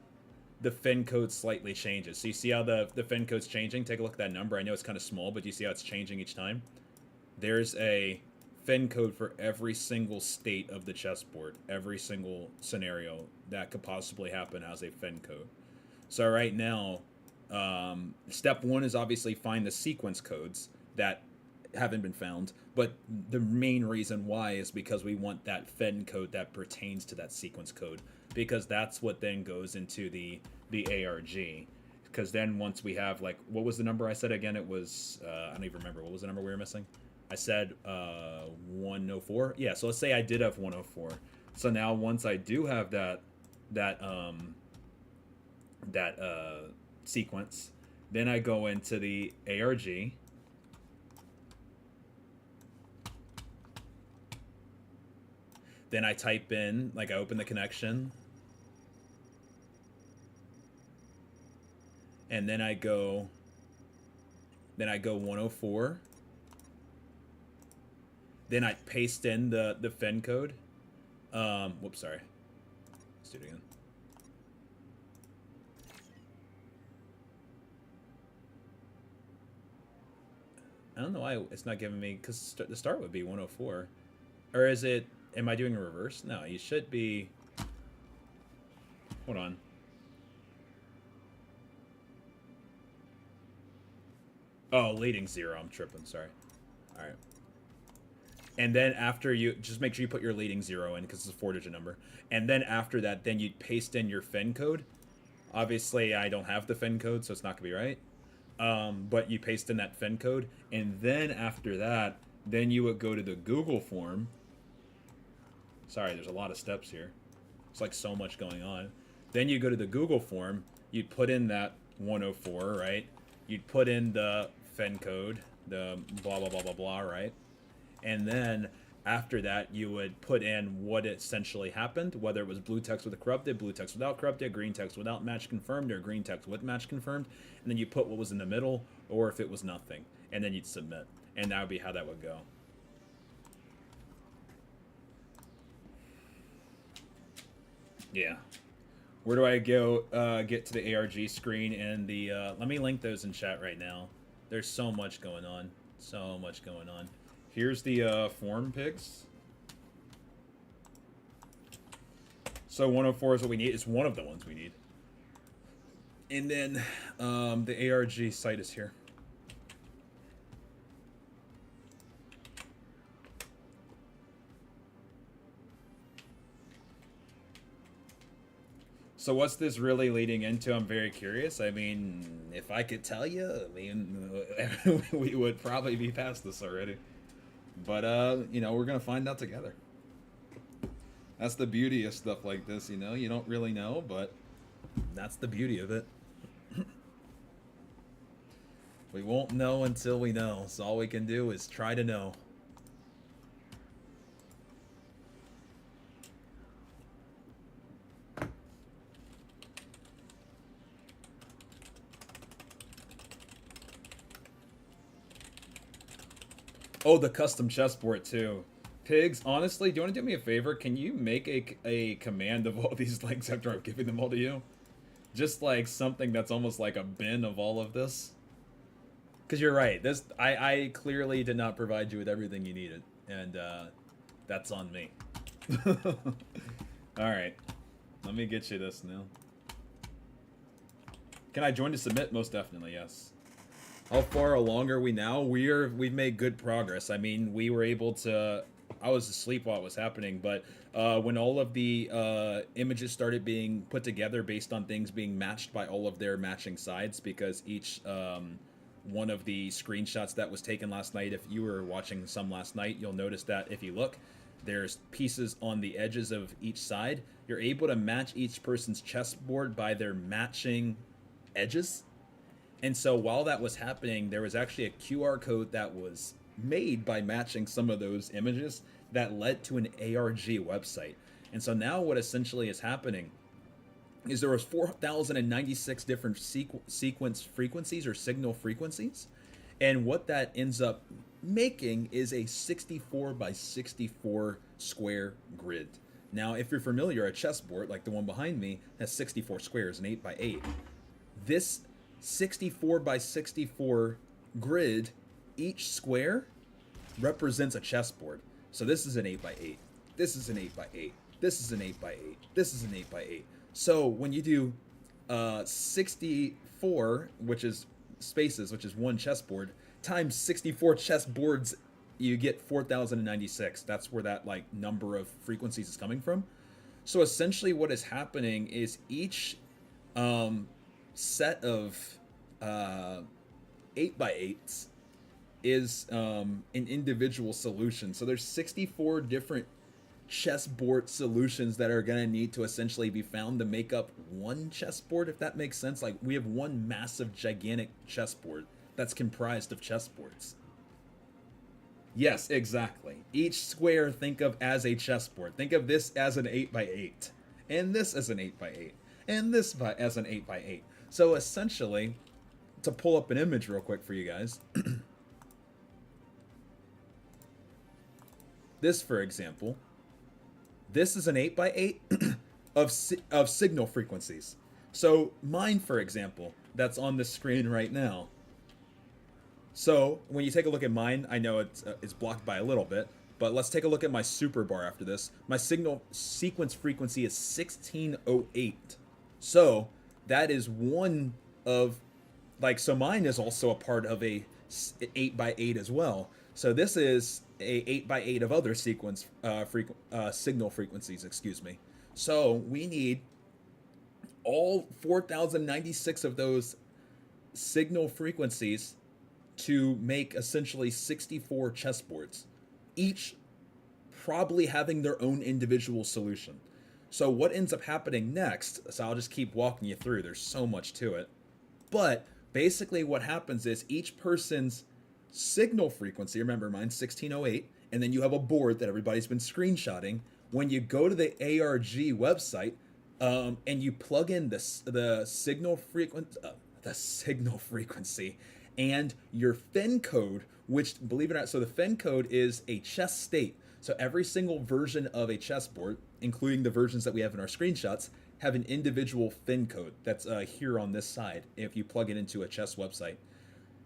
the fen code slightly changes. So you see how the fen code's changing? Take a look at that number. I know it's kind of small, but you see how it's changing each time? There's a fen code for every single state of the chessboard. Every single scenario that could possibly happen has a fen code. So right now, step one is obviously find the sequence codes that haven't been found, but the main reason why is because we want that fen code that pertains to that sequence code, because that's what then goes into the ARG. Because then once we have, like, what was the number I said again? It was I don't even remember. What was the number we were missing? I said 104. Yeah, so let's say I did have 104. So now once I do have that sequence, then I go into the ARG. Then I type in, like, I open the connection. And then I go 104. Then I paste in the fen code. Whoops, sorry. Let's do it again. I don't know why it's not giving me, because the start would be 104. Or is it, am I doing a reverse? No, you should be, hold on. Oh, leading 0, I'm tripping, sorry. All right. And then after you, just make sure you put your leading 0 in, because it's a 4-digit number. And then after that, then you'd paste in your fen code. Obviously, I don't have the fen code, so it's not going to be right. But you paste in that fen code, and then after that, then you would go to the Google form. Sorry, there's a lot of steps here. It's like so much going on. Then you go to the Google form, you'd put in that 104, right? You'd put in the fen code, the blah, blah, blah, blah, blah, right? And then after that, you would put in what essentially happened, whether it was blue text with a corrupted, blue text without corrupted, green text without match confirmed, or green text with match confirmed. And then you put what was in the middle, or if it was nothing. And then you'd submit. And that would be how that would go. Yeah. Where do I go get to the ARG screen and the... let me link those in chat right now. There's so much going on. So much going on. Here's the form, pigs. So 104 is what we need. It's one of the ones we need. And then the ARG site is here. So what's this really leading into? I'm very curious. I mean, if I could tell you, I mean, we would probably be past this already. But, you know, we're going to find out together. That's the beauty of stuff like this, you know? You don't really know, but that's the beauty of it. We won't know until we know. So all we can do is try to know. Oh, the custom chessboard too. Pigs, honestly, do you want to do me a favor? Can you make a command of all these links after I've given them all to you? Just like something that's almost like a bin of all of this. Because you're right. This I clearly did not provide you with everything you needed. And that's on me. Alright. Let me get you this now. Can I join to submit? Most definitely, yes. How far along are we now? We've made good progress. I mean, we were able to... I was asleep while it was happening, but when all of the images started being put together based on things being matched by all of their matching sides, because each one of the screenshots that was taken last night, if you were watching some last night, you'll notice that if you look, There's pieces on the edges of each side. You're able to match each person's chessboard by their matching edges. And so while that was happening, there was actually a QR code that was made by matching some of those images that led to an ARG website. And so now what essentially is happening is there was 4,096 different sequence frequencies or signal frequencies. And what that ends up making is a 64 by 64 square grid. Now, if you're familiar, a chessboard like the one behind me has 64 squares, an 8 by 8. This 64 by 64 grid, each square represents a chessboard. So this is an 8 by 8. This is an 8 by 8. This is an 8 by 8. This is an 8 by 8. So when you do 64, which is spaces, which is one chessboard, times 64 chessboards, you get 4,096. That's where that like number of frequencies is coming from. So essentially what is happening is each set of 8 by 8s is an individual solution. So there's 64 different chessboard solutions that are going to need to essentially be found to make up one chessboard, if that makes sense. Like we have one massive gigantic chessboard that's comprised of chessboards. Yes, exactly. Each square think of as a chessboard. Think of this as an 8 by 8, and this as an 8 by 8, and this as an 8 by 8. So essentially, to pull up an image real quick for you guys, this, for example, this is an 8 by 8 of signal frequencies. So mine, for example, that's on the screen right now. So when you take a look at mine, I know it's blocked by a little bit, but let's take a look at my super bar after this. My signal sequence frequency is 1608. So that is one of, like, so mine is also a part of a 8 by 8 as well. So this is a 8 by 8 of other sequence signal frequencies, excuse me. So we need all 4,096 of those signal frequencies to make essentially 64 chessboards, each probably having their own individual solution. So what ends up happening next, so I'll just keep walking you through, there's so much to it, but basically what happens is each person's signal frequency, remember mine's 1608, and then you have a board that everybody's been screenshotting. When you go to the ARG website and you plug in the signal frequency and your FEN code, which, believe it or not, so the FEN code is a chess state. So every single version of a chessboard, including the versions that we have in our screenshots, have an individual FEN code that's here on this side if you plug it into a chess website.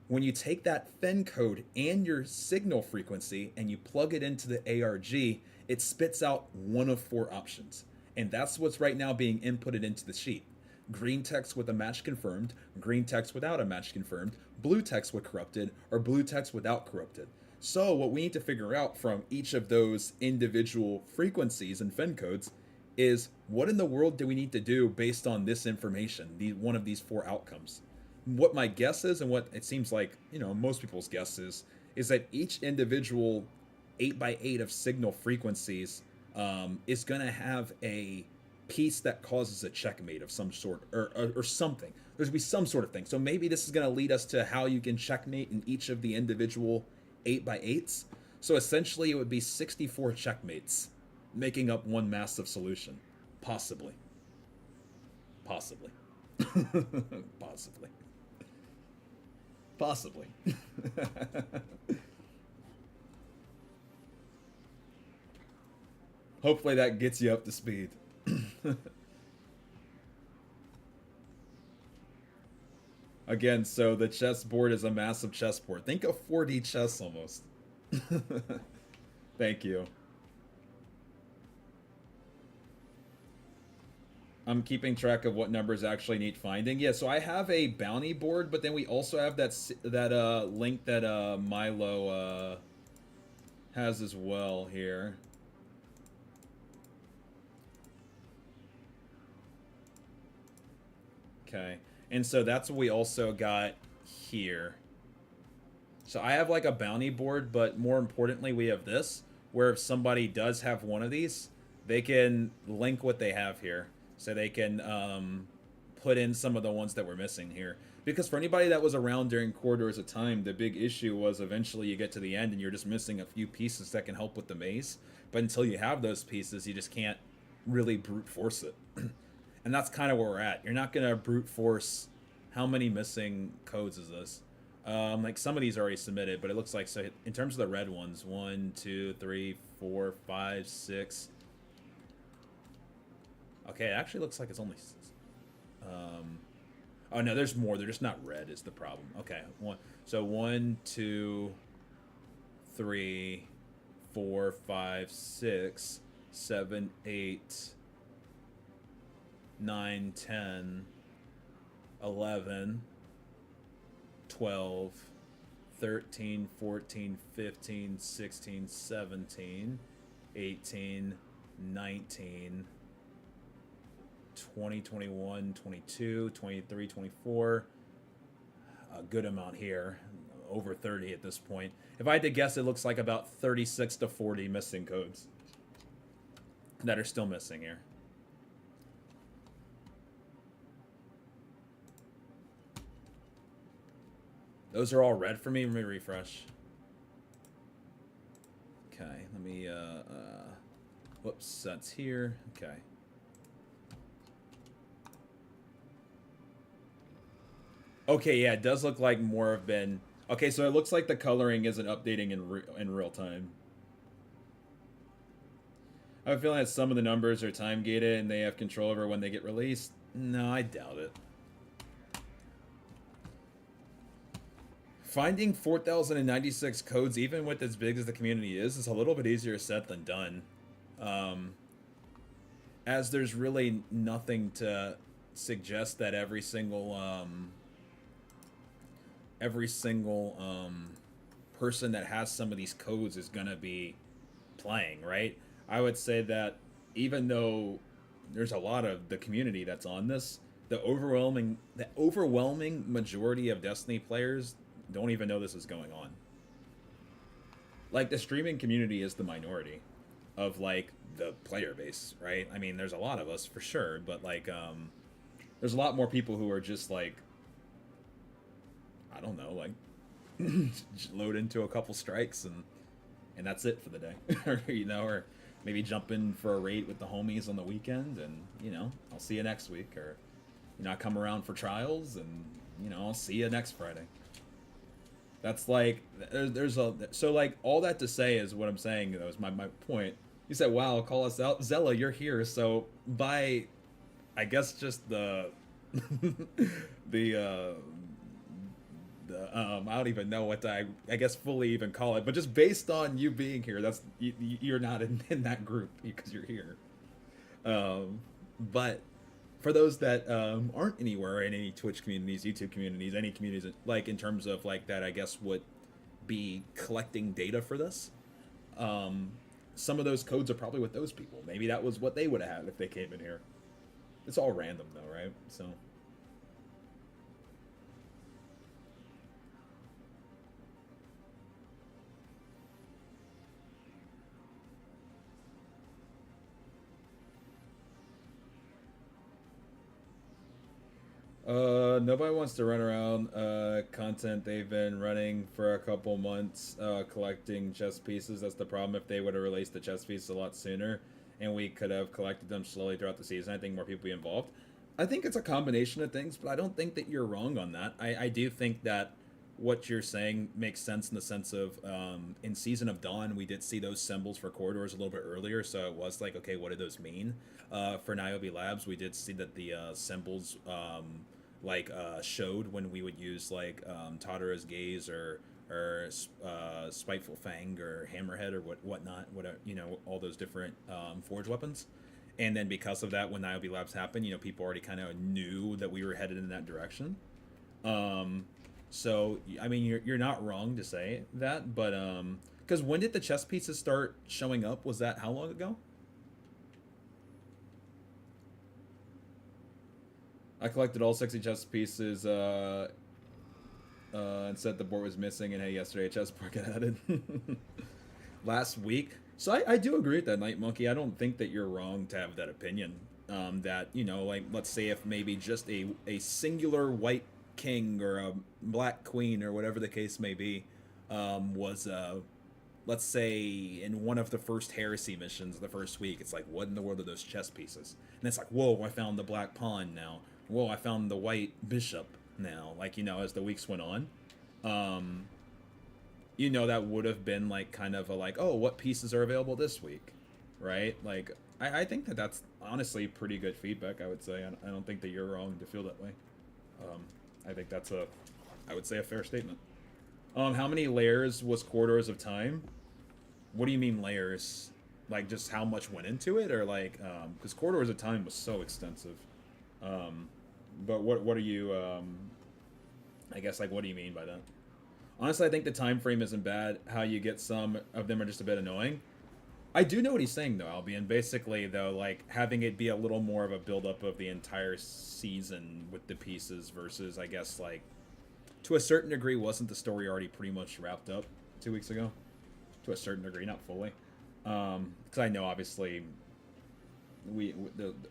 When you take that FEN code and your signal frequency and you plug it into the ARG, it spits out one of 4 options. And that's what's right now being inputted into the sheet. Green text with a match confirmed, green text without a match confirmed, blue text with corrupted, or blue text without corrupted. So what we need to figure out from each of those individual frequencies and FEN codes is what in the world do we need to do based on this information, one of these 4 outcomes. What my guess is, and what it seems like, most people's guess is that each individual 8 by 8 of signal frequencies is going to have a piece that causes a checkmate of some sort, or something. There's going to be some sort of thing. So maybe this is going to lead us to how you can checkmate in each of the individual 8 by 8s. So essentially it would be 64 checkmates making up one massive solution. Possibly. Possibly. Possibly. Possibly. Hopefully that gets you up to speed. Again, so the chessboard is a massive chessboard. Think of 4D chess almost. Thank you. I'm keeping track of what numbers actually need finding. Yeah, so I have a bounty board, but then we also have that link that Milo has as well here. Okay, and so that's what we also got here. So I have like a bounty board, but more importantly, we have this, where if somebody does have one of these, they can link what they have here. So they can put in some of the ones that we're missing here. Because for anybody that was around during Corridors of Time, the big issue was eventually you get to the end and you're just missing a few pieces that can help with the maze. But until you have those pieces, you just can't really brute force it. And that's kind of where we're at. You're not going to brute force how many missing codes is this. Like some of these are already submitted, but it looks like, so in terms of the red ones, 1, 2, 3, 4, 5, 6. Okay, it actually looks like it's only... oh no, there's more. They're just not red is the problem. Okay, 1, 2, 3, 4, 5, 6, 7, 8, 9, 10, 11, 12, 13, 14, 15, 16, 17, 18, 19, 20, 21, 22, 23, 24. A good amount here. Over 30 at this point. If I had to guess, it looks like about 36 to 40 missing codes that are still missing here. Those are all red for me. Let me refresh. Okay, let me, whoops, that's here. Okay. Okay, yeah, it does look like more have been... Okay, so it looks like the coloring isn't updating in real time. I have a feeling that some of the numbers are time-gated and they have control over when they get released. No, I doubt it. Finding 4,096 codes, even with as big as the community is a little bit easier said than done. As there's really nothing to suggest that every single person that has some of these codes is gonna be playing, right? I would say that even though there's a lot of the community that's on this, the overwhelming majority of Destiny players don't even know this is going on. Like, the streaming community is the minority of, like, the player base, right? I mean, there's a lot of us for sure, but, like, there's a lot more people who are just, like, I don't know, like, load into a couple strikes and that's it for the day. Or, you know, or maybe jump in for a raid with the homies on the weekend and, you know, I'll see you next week. Or, you know, I come around for trials and, you know, I'll see you next Friday. That's like, so like, all that to say is what I'm saying, though, is my point. You said, wow, call us out. Zella, you're here. So by, I guess, just I don't even know what I guess fully even call it, but just based on you being here, that's, you're not in that group because you're here. But for those that aren't anywhere in any Twitch communities, YouTube communities, any communities, like in terms of like that, I guess would be collecting data for this. Some of those codes are probably with those people. Maybe that was what they would have had if they came in here. It's all random though, right? So. Nobody wants to run around content they've been running for a couple months collecting chess pieces. That's the problem. If they would have released the chess pieces a lot sooner and we could have collected them slowly throughout the season, I think more people be involved. I think it's a combination of things, but I don't think that you're wrong on that. I do think that what you're saying makes sense in the sense of in Season of Dawn, we did see those symbols for corridors a little bit earlier, so it was like, okay, what do those mean? For Niobe Labs, we did see that the symbols showed when we would use like Tadara's Gaze or Spiteful Fang or Hammerhead or whatnot, whatever, you know, all those different forge weapons. And then because of that, when Niobe Labs happened, you know, people already kind of knew that we were headed in that direction. So, I mean, you're not wrong to say that, but because when did the chess pieces start showing up? Was that how long ago? I collected all 60 chess pieces and said the board was missing, and hey, yesterday a chess board got added. Last week? So I do agree with that, Night Monkey. I don't think that you're wrong to have that opinion. That, you know, like, let's say if maybe just a singular white king or a black queen or whatever the case may be, was, let's say, in one of the first heresy missions the first week, it's like, what in the world are those chess pieces? And it's like, whoa, I found the black pawn now. Whoa, I found the white bishop now. Like, you know, as the weeks went on. You know, that would have been like kind of a like, oh, what pieces are available this week, right? Like, I think that that's honestly pretty good feedback. I would say I don't think that you're wrong to feel that way. I think that's I would say a fair statement. How many layers was Corridors of Time? What do you mean layers? Like just how much went into it, or like because Corridors of Time was so extensive. But what are you? I guess like what do you mean by that? Honestly, I think the time frame isn't bad. How you get some of them are just a bit annoying. I do know what he's saying though, Albion. Basically though, like having it be a little more of a build up of the entire season with the pieces versus I guess like to a certain degree wasn't the story already pretty much wrapped up 2 weeks ago? To a certain degree, not fully. Because I know obviously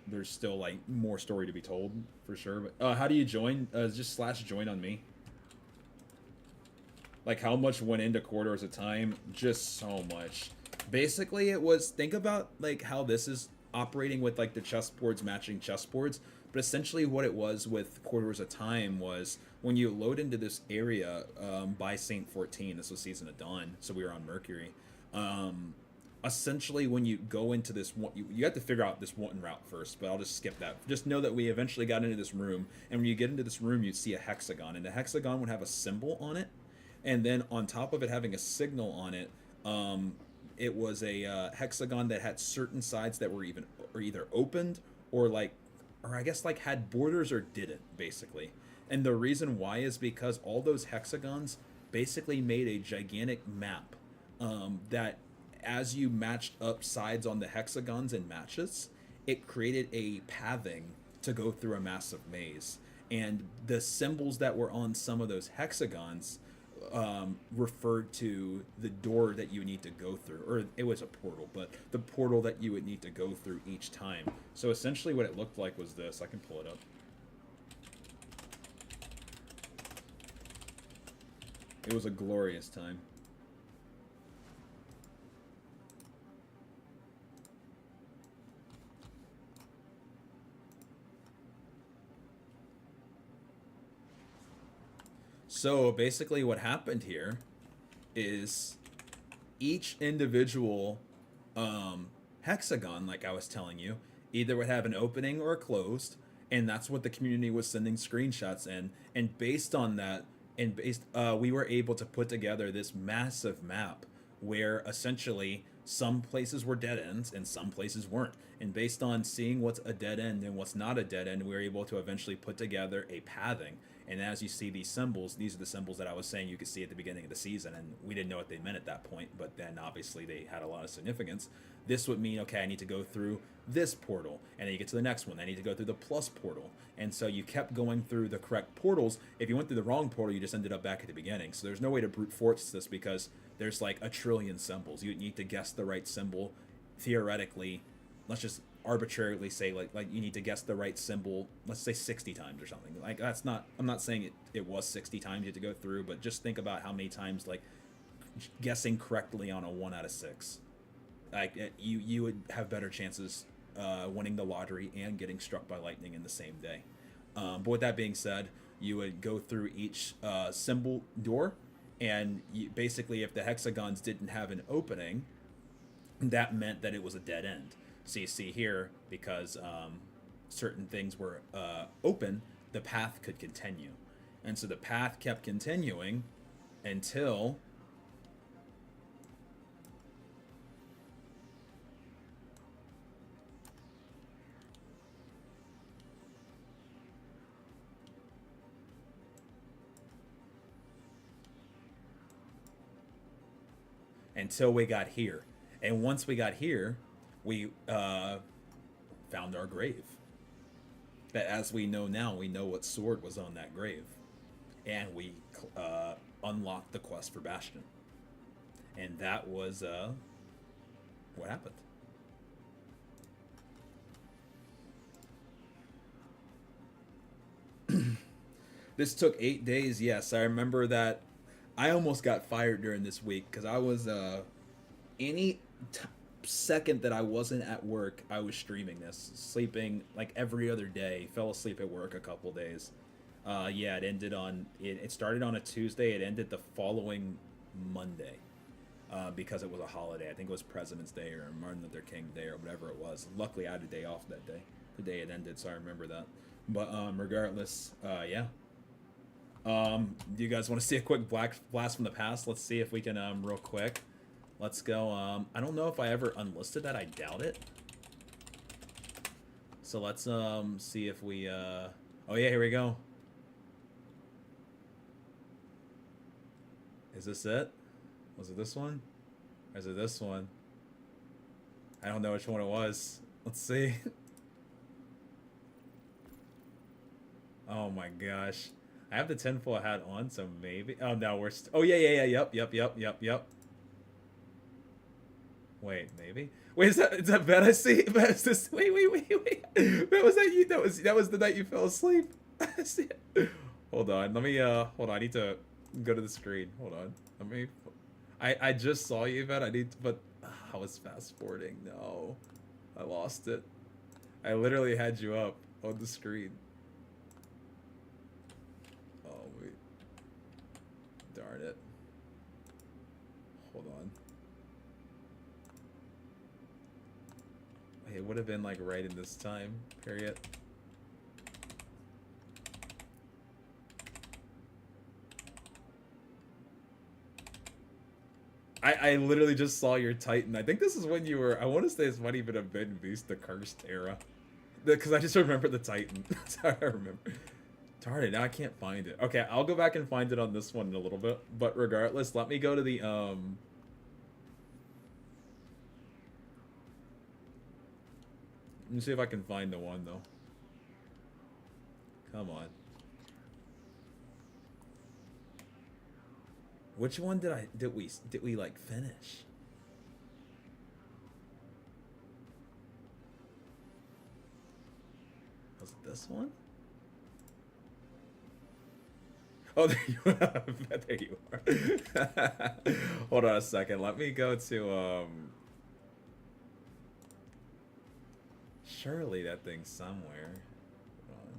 there's still like more story to be told for sure. But how do you join? Just /join on me. Like how much went into Corridors of Time? Just so much. Basically, it was, think about like how this is operating with like the chessboards matching chessboards, but essentially what it was with Corridors of Time was when you load into this area by Saint 14, this was Season of Dawn, so we were on Mercury. Essentially, when you go into this one, you have to figure out this one route first, but I'll just skip that. Just know that we eventually got into this room, and when you get into this room, you'd see a hexagon, and the hexagon would have a symbol on it, and then on top of it having a signal on it, it was a hexagon that had certain sides that were either opened or I guess like had borders or didn't, basically. And the reason why is because all those hexagons basically made a gigantic map that as you matched up sides on the hexagons and matches, it created a pathing to go through a massive maze. And the symbols that were on some of those hexagons referred to the door that you need to go through, or it was a portal, but the portal that you would need to go through each time. So essentially what it looked like was this. I can pull it up. It was a glorious time. So basically what happened here is each individual hexagon, like I was telling you, either would have an opening or a closed, and that's what the community was sending screenshots in. And based on that, we were able to put together this massive map where essentially some places were dead ends and some places weren't. And based on seeing what's a dead end and what's not a dead end, we were able to eventually put together a pathing. And as you see these symbols, these are the symbols that I was saying you could see at the beginning of the season, and we didn't know what they meant at that point, but then obviously they had a lot of significance. This would mean, okay, I need to go through this portal, and then you get to the next one, I need to go through the plus portal. And so you kept going through the correct portals. If you went through the wrong portal, you just ended up back at the beginning. So there's no way to brute force this because there's like a trillion symbols. You need to guess the right symbol. Theoretically, let's just arbitrarily say like you need to guess the right symbol, let's say 60 times or something. Like that's not, I'm not saying it was 60 times you had to go through, but just think about how many times like guessing correctly on a 1 out of 6, like you would have better chances winning the lottery and getting struck by lightning in the same day. But with that being said, you would go through each symbol door, and basically if the hexagons didn't have an opening, that meant that it was a dead end. So you see here, because certain things were open, the path could continue. And so the path kept continuing until we got here. And once we got here, we found our grave. That, as we know now, we know what sword was on that grave. And we unlocked the quest for Bastion. And that was What happened? This took 8 days. Yes, I remember that. I almost got fired during this week because I was any second that I wasn't at work, I was streaming this, sleeping like every other day. Fell asleep at work a couple days. Yeah, it ended on it started on a Tuesday. It ended the following Monday because it was a holiday. I think it was President's Day or Martin Luther King Day or whatever it was. Luckily, I had a day off that day. The day it ended, so I remember that. But regardless, yeah. Do you guys want to see a quick blast from the past? Let's see if we can real quick. Let's go. I don't know if I ever unlisted that. I doubt it. So let's see if we oh yeah, here we go. Is this it? Was it this one? Or is it this one? I don't know which one it was. Let's see. Oh my gosh. I have the tinfoil hat on, so maybe. Oh no, we're. Oh yeah. Yep. Wait, maybe. Wait, is that bad? I see. Is this? Wait. Was that you? That was the night you fell asleep. I see it. Hold on. Let me. Hold on. I need to go to the screen. Hold on. Let me. I just saw you, Yvette. I need to. But I was fast forwarding. No, I lost it. I literally had you up on the screen. Darn it. Hold on. Wait, it would have been like right in this time period. I literally just saw your Titan. I think this is when you were, I want to say this might even have been Beast the Cursed era. Because I just remember the Titan. That's how I remember. Darn it, now I can't find it. Okay, I'll go back and find it on this one in a little bit. But regardless, let me go to the, Let me see if I can find the one, though. Come on. Which one did we like finish? Was it this one? Oh, there you are. There you are. Hold on a second. Let me go to, surely that thing's somewhere. Hold on.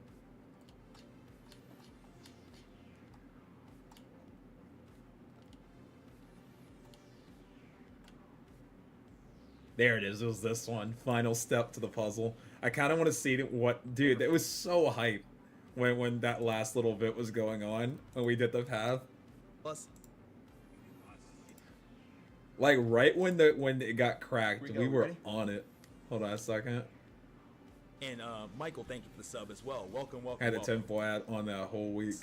There it is. It was this one. Final step to the puzzle. I kind of want to see what... Dude, it was so hype. When that last little bit was going on, when we did the path. Plus, like right when it got cracked, we were ready? on it. Hold on a second. And Michael, thank you for the sub as well. Welcome. I had a tinfoil hat on that whole week.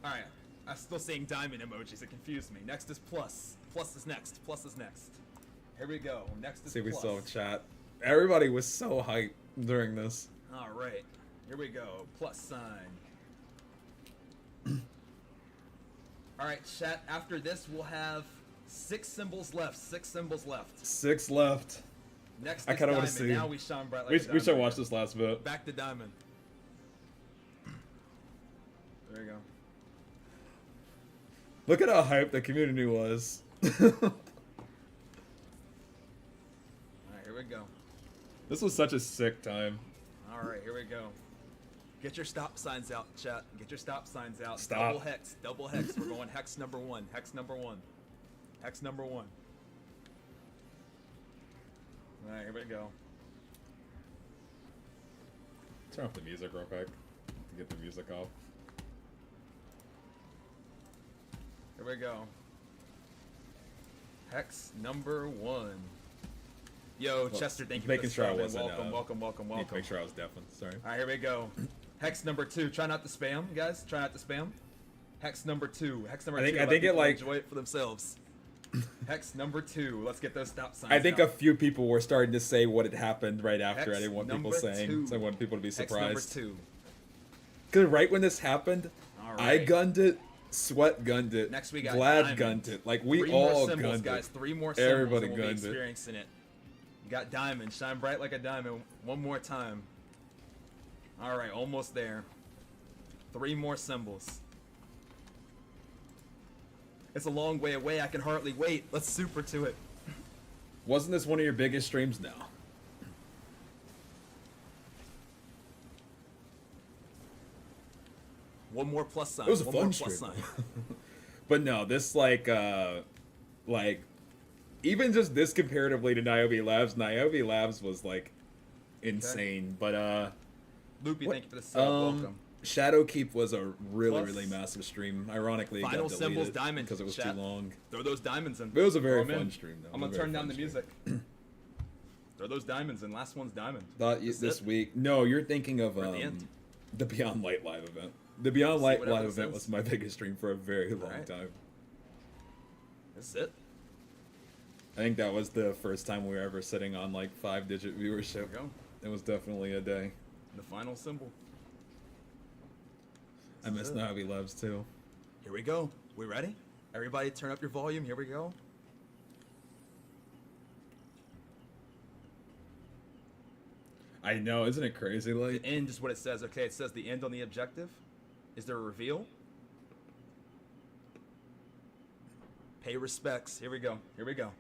All right, I'm still seeing diamond emojis. It confused me. Next is plus. Plus is next. Plus is next. Here we go. Next is See, we plus. saw chat. Everybody was so hyped during this. All right. Here we go. Plus sign. All right, chat. After this, we'll have 6 symbols left. 6 symbols left. 6 left. Next I is kind of want diamond. to see. Now we shine bright like a we should diamond. watch this last bit. Back to diamond. There you go. Look at how hyped the community was. All right, here we go. This was such a sick time. All right, here we go. Get your stop signs out, chat. Get your stop signs out. Stop. Double hex. Double hex. We're going hex number 1. Hex number 1. Hex number 1. All right, here we go. Turn off the music real quick to get the music off. Here we go. Hex number 1. Yo, Chester, thank you Making for sure I the sub, wasn't. and welcome. Need to make sure I was deafened. Sorry. All right, here we go. Hex number 2. Try not to spam, guys. Try not to spam. Hex number 2. Hex number 2. I Let think it people like enjoy it for themselves. Hex number 2. Let's get those stop signs. I think out. a few people were starting to say what had happened right after. Hex I didn't want people number saying, 2. so I wanted people to be Hex number surprised. 2. Because right when this happened, All I right. gunned it, Sweat gunned it, Next we got Vlad diamond. gunned it. Like we 3 more all symbols, gunned guys. it. 3 more symbols. Everybody and we'll be gunned it. experiencing it. got diamond. Shine bright like a diamond. One more time. All right, almost there. 3 more symbols. It's a long way away. I can hardly wait. Let's super to it. Wasn't this one of your biggest streams now? One more plus sign. It was a One fun more stream. plus sign. But no, this like even just this comparatively to Niobe Labs was like insane. But Loopy, what- thank you for the sub. Welcome. Shadowkeep was a really Plus, massive stream. Ironically, it Final got symbols deleted diamond because it was chat. too long. Throw those diamonds in. But it was a very Throw 'em in. fun stream, though. I'm It gonna was a very turn down fun the music. Throw those diamonds in. Last one's diamond. Thought you, That's this it. week? No, you're thinking of Or the end. the Beyond Light live event. The Beyond Light whatever live this event is. was my biggest stream for a very long Alright. time. That's it. I think that was the first time we were ever sitting on like 5-digit viewership. There we go. It was definitely a day. The final symbol. I miss it. Navi Labs too. Here we go. We ready? Everybody turn up your volume. Here we go. I know, isn't it crazy? Like, The end is what it says. Okay, it says the end on the objective. Is there a reveal? Pay respects. Here we go. Here we go.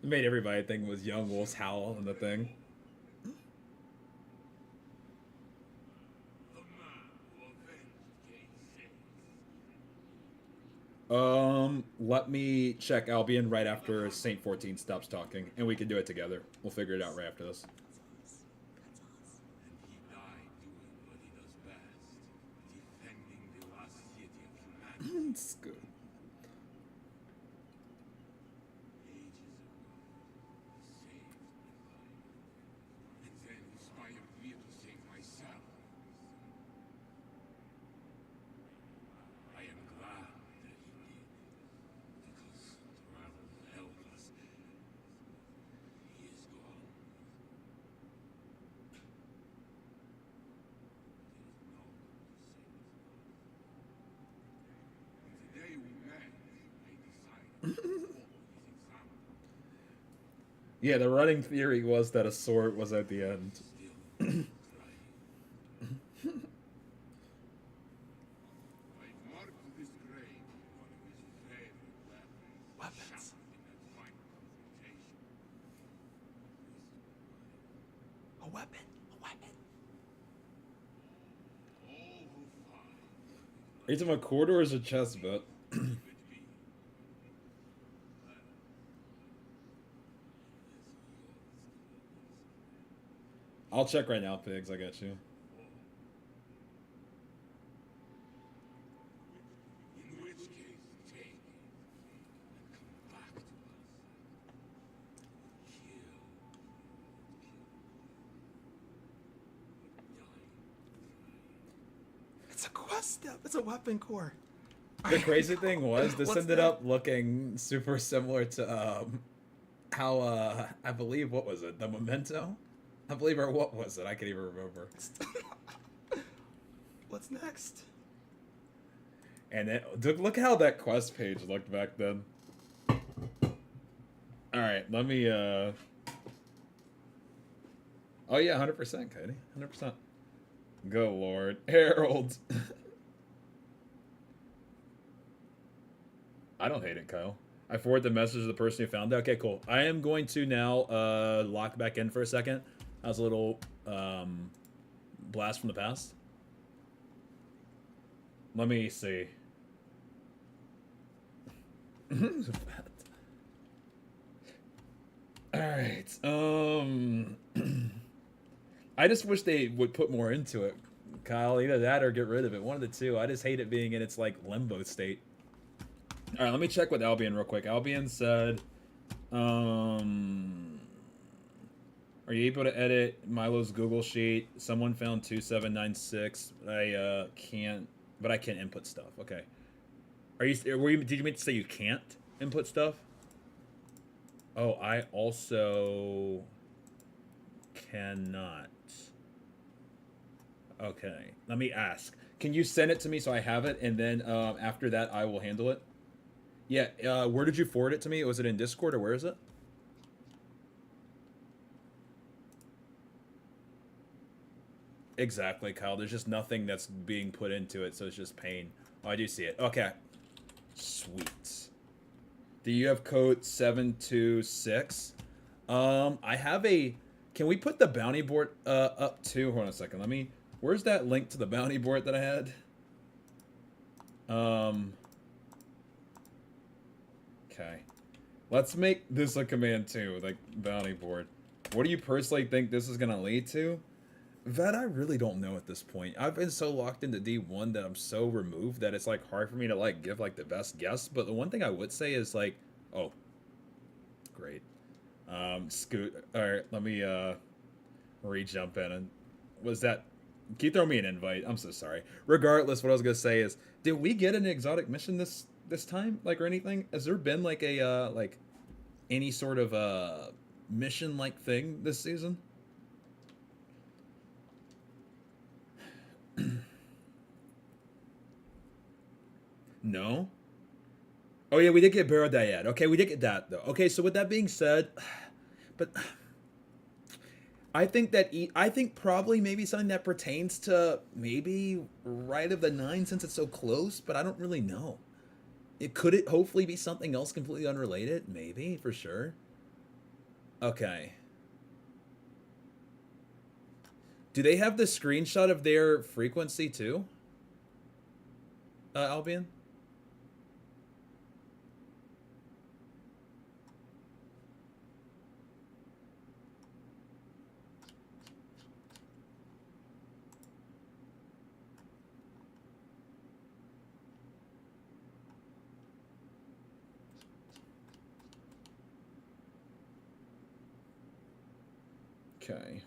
it made everybody think it was Young Wolf's howl in the thing. Let me check Albion right after Saint 14 stops talking, and we can do it together. We'll figure it out right after this. It's good. Yeah, the running theory was that a sword was at the end. Weapons. A weapon. A weapon. Are you talking about quarter or is it chest bet? I'll check right now, Pigs. I got you. It's a quest step. It's a weapon core. The crazy thing was, this What's ended that? up looking super similar to how I believe, what was it, the Memento? I believe, or what was it? I can't even remember. What's next? And look how that quest page looked back then. All right, let me. Oh yeah, 100%, Katie, 100%. Go Lord, Harold. I don't hate it, Kyle. I forward the message to the person who found it. Okay, cool. I am going to now lock back in for a second. That was a little blast from the past. Let me see. Alright. I just wish they would put more into it, Kyle. Either that or get rid of it. One of the two. I just hate it being in its like limbo state. Alright, let me check with Albion real quick. Albion said Are you able to edit Milo's Google Sheet? Someone found 2796. I can't, but I can input stuff. Okay. Did you mean to say you can't input stuff? Oh, I also cannot. Okay, let me ask. Can you send it to me so I have it, and then after that I will handle it? Yeah, where did you forward it to me? Was it in Discord or where is it? Exactly, Kyle. There's just nothing that's being put into it, so it's just pain. Oh, I do see it. Okay. Sweet. Do you have code 726? I have a... Can we put the bounty board up too? Hold on a second. Let me... Where's that link to the bounty board that I had? Okay. Let's make this a command too, like bounty board. What do you personally think this is gonna lead to? That I really don't know at this point. I've been so locked into D1 that I'm so removed that it's like hard for me to like give like the best guess. But the one thing I would say is like, oh, great. Scoot. All right, let me re-jump in. And was that? Can you throw me an invite? I'm so sorry. Regardless, what I was gonna say is, did we get an exotic mission this time, like or anything? Has there been like a like any sort of mission like thing this season? No? Oh yeah, we did get Barrow Dyad. Okay, we did get that though. Okay, so with that being said, but I think that I think probably maybe something that pertains to maybe Rite of the Nine since it's so close, but I don't really know. It hopefully be something else completely unrelated? Maybe, for sure. Okay. Do they have the screenshot of their frequency too? Albion? Okay.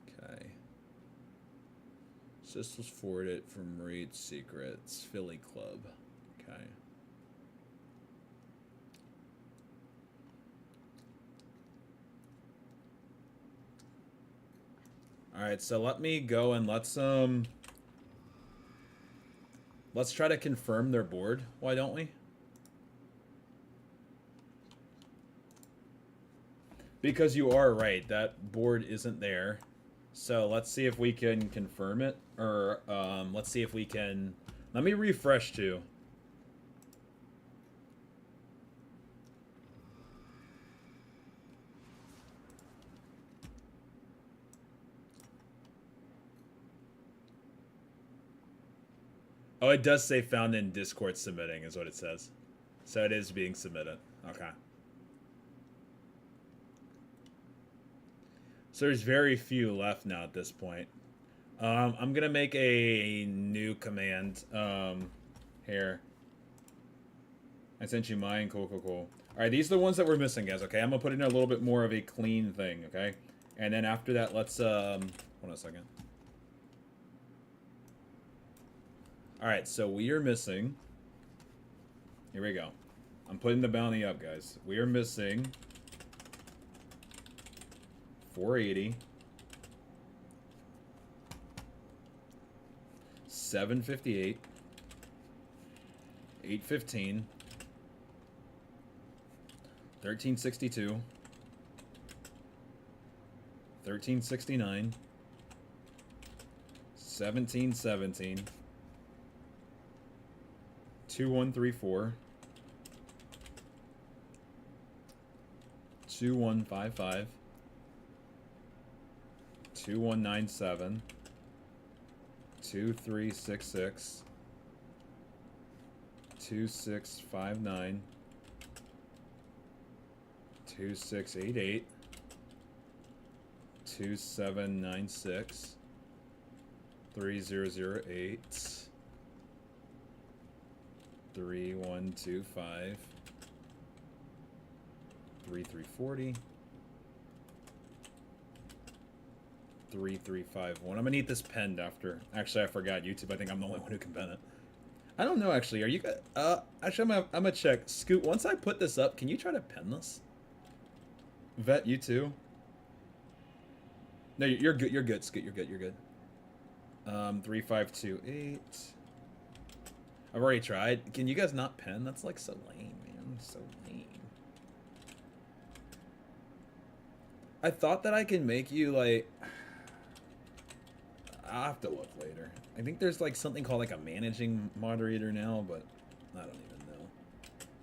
Okay. So this was forwarded from Raid Secrets, Philly Club. Okay. Alright, so let me go and let's try to confirm their board. Why don't we? Because you are right, that board isn't there. So let's see if we can confirm it. Or let's see if we can... Let me refresh too. Oh, it does say found in Discord submitting is what it says. So it is being submitted. Okay. So there's very few left now at this point. I'm going to make a new command here. I sent you mine. Cool, cool, cool. All right, these are the ones that we're missing, guys, okay? I'm going to put in a little bit more of a clean thing, okay? And then after that, let's... hold on a second. Alright, so we are missing... Here we go. I'm putting the bounty up, guys. We are missing... 480. 758. 815. 1362. 1369. 1717. 2134. 2155. 2197. 2366. 2659. 2688. 2796. 3008 3125 3340 3351. I'm gonna need this penned after. Actually, I forgot YouTube. I think I'm the only one who can pen it. I don't know actually. Are you guys? Actually, I'm gonna check. Scoot. Once I put this up, can you try to pen this? Vet, you too. No, you're good. You're good, Scoot. You're good. You're good. 3528. I've already tried. Can you guys not pen? That's like so lame, man. So lame. I thought that I can make you like. I'll have to look later. I think there's like something called like a managing moderator now, but I don't even know.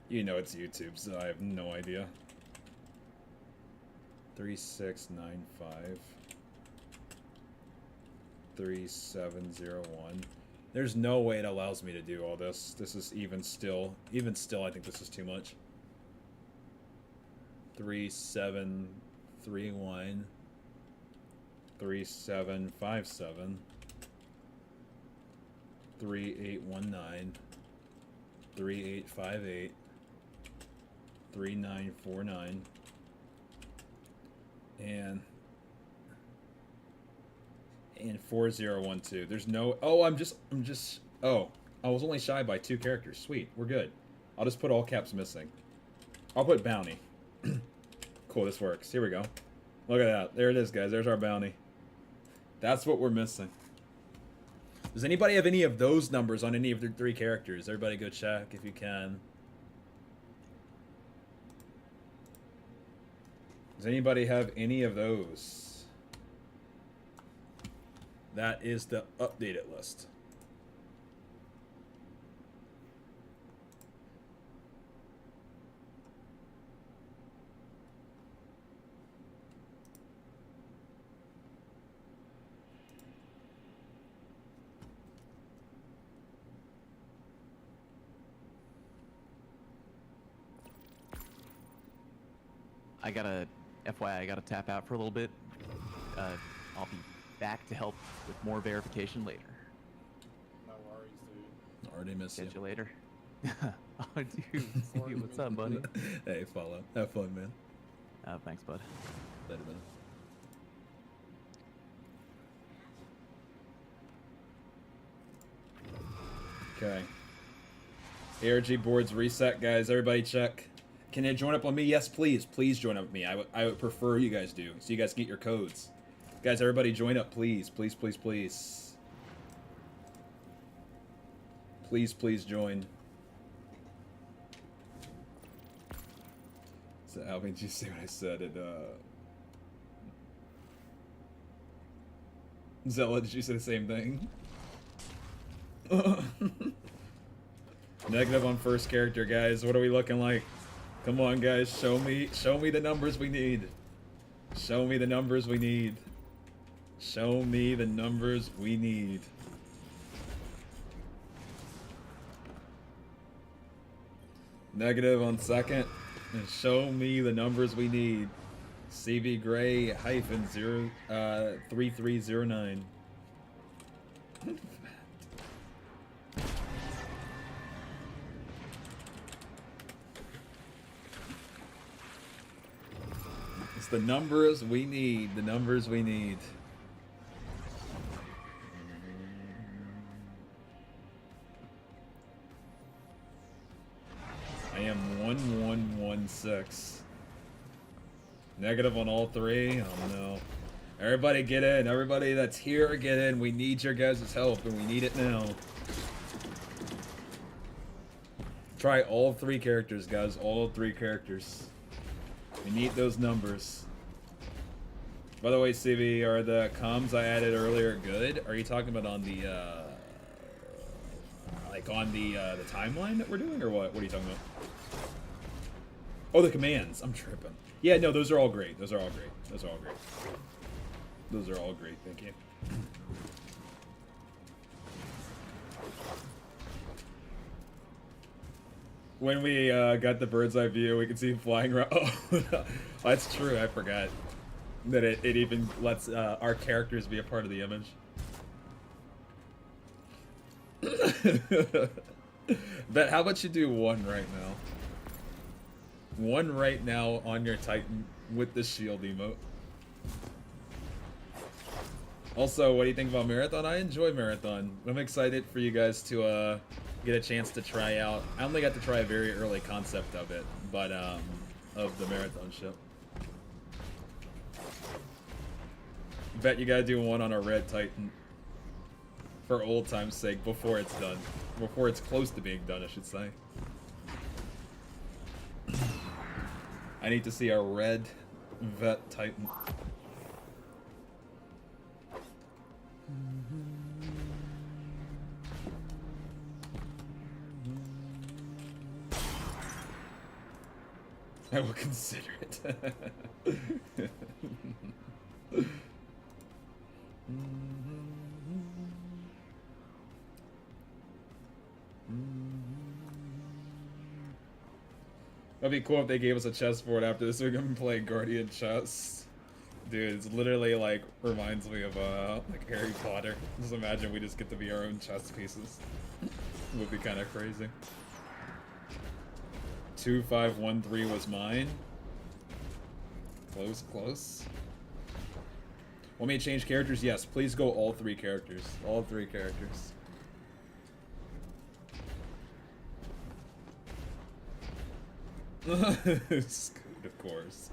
You know it's YouTube, so I have no idea. 3695 3701. There's no way it allows me to do all this. This is even still, I think this is too much. 3731 3757 3819 3858 3949 and 4012. There's no. Oh, I'm just. Oh, I was only shy by 2 characters. Sweet, we're good. I'll just put all caps missing. I'll put bounty. Cool, this works. Here we go. Look at that. There it is, guys. There's our bounty. That's what we're missing. Does anybody have any of those numbers on any of their 3 characters? Everybody go check if you can. Does anybody have any of those? That is the updated list. I gotta, FYI, I gotta tap out for a little bit. I'll be back to help with more verification later. No worries, dude. Already missed Catch you later. Oh, dude, Steve, what's up, buddy? Hey, follow. Have fun, man. Thanks, bud. Later, man. Okay. ARG boards reset, guys. Everybody check. Can you join up on me? Yes, please. Please join up with me. I would prefer you guys do, so you guys get your codes. Guys, everybody join up, please. Please, please, please. Please, please join. So, Alvin, did you see what I said? Zella, did you say the same thing? Negative on first character, guys. What are we looking like? Come on, guys. Show me the numbers we need. Show me the numbers we need. Show me the numbers we need. Negative on second. And show me the numbers we need. cbgray -0 3309. It's the numbers we need. The numbers we need. I am 1116. Negative on all 3. Oh no. Everybody get in. Everybody that's here, get in. We need your guys' help, and we need it now. Try all 3 characters, guys. All 3 characters. We need those numbers. By the way, CB, are the comms I added earlier good? Are you talking about on the, like on the timeline that we're doing, or what? What are you talking about? Oh, the commands. I'm tripping. Yeah, no, those are all great. Those are all great. Those are all great. Those are all great. Thank you. When we got the bird's eye view, we could see him flying around. Oh, that's true. I forgot that it even lets our characters be a part of the image. Bet, how about you do one right now? One right now on your Titan with the shield emote. Also, what do you think about Marathon? I enjoy Marathon. I'm excited for you guys to get a chance to try out. I only got to try a very early concept of it, but of the Marathon ship. Bet you gotta do one on a red Titan. For old time's sake, before it's done. Before it's close to being done, I should say. I need to see a red vet Titan. I will consider it. That'd be cool if they gave us a chessboard after this. We're gonna play Guardian chess. Dude, it's literally like reminds me of like Harry Potter. Just imagine we just get to be our own chess pieces. Would be kind of crazy. 2513 was mine. Close, close. Want me to change characters? Yes, please go all three characters. All three characters. Scoot, of course.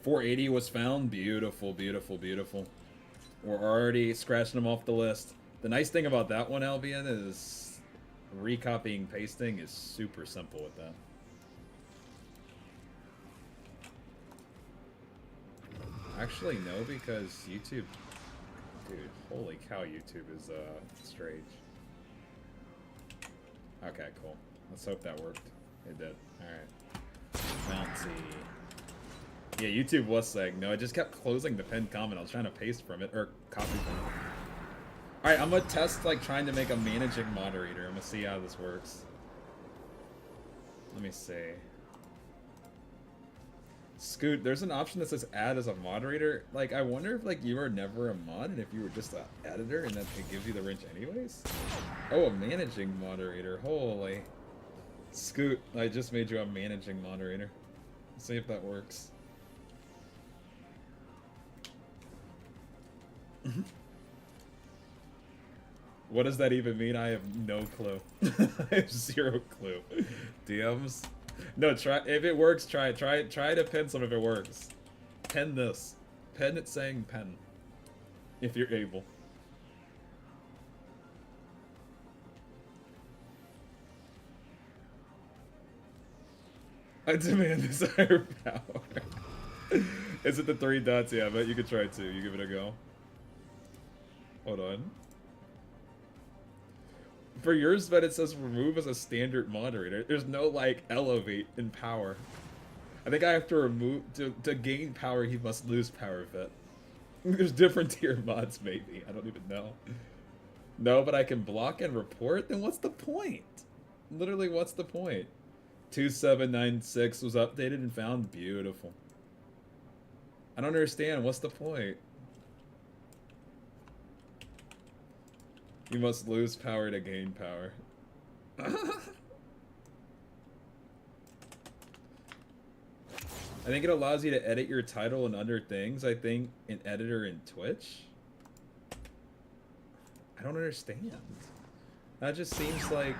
$480 was found. Beautiful, beautiful, beautiful. We're already scratching them off the list. The nice thing about that one, Albion, is recopying pasting is super simple with that. Actually, no, because YouTube... Dude, holy cow, YouTube is strange. Okay, cool. Let's hope that worked. It did. Alright. Bouncy. Yeah, YouTube was saying no. I just kept closing the pinned comment. I was trying to paste from it or copy from it. All right, I'm gonna test like trying to make a managing moderator. I'm gonna see how this works. Let me see. Scoot, there's an option that says add as a moderator. Like, I wonder if like you were never a mod and if you were just an editor and that it gives you the wrench anyways. Oh, a managing moderator. Holy. Scoot, I just made you a managing moderator. Let's see if that works. What does that even mean? I have no clue. I have zero clue. DMs? No, try if it works, try it. Try to pin some if it works. Pin this. Pin it saying pen. If you're able. I demand this higher power. Is it the 3 dots? Yeah, but you could try it too. You give it a go. Hold on. For yours, but it says remove as a standard moderator. There's no like elevate in power. I think I have to remove to gain power. He must lose power vet. There's different tier mods, maybe. I don't even know. No, but I can block and report. Then what's the point? Literally, what's the point? 2796 was updated and found. Beautiful. I don't understand. What's the point? You must lose power to gain power. I think it allows you to edit your title and other things, I think, in editor in Twitch. I don't understand. That just seems like...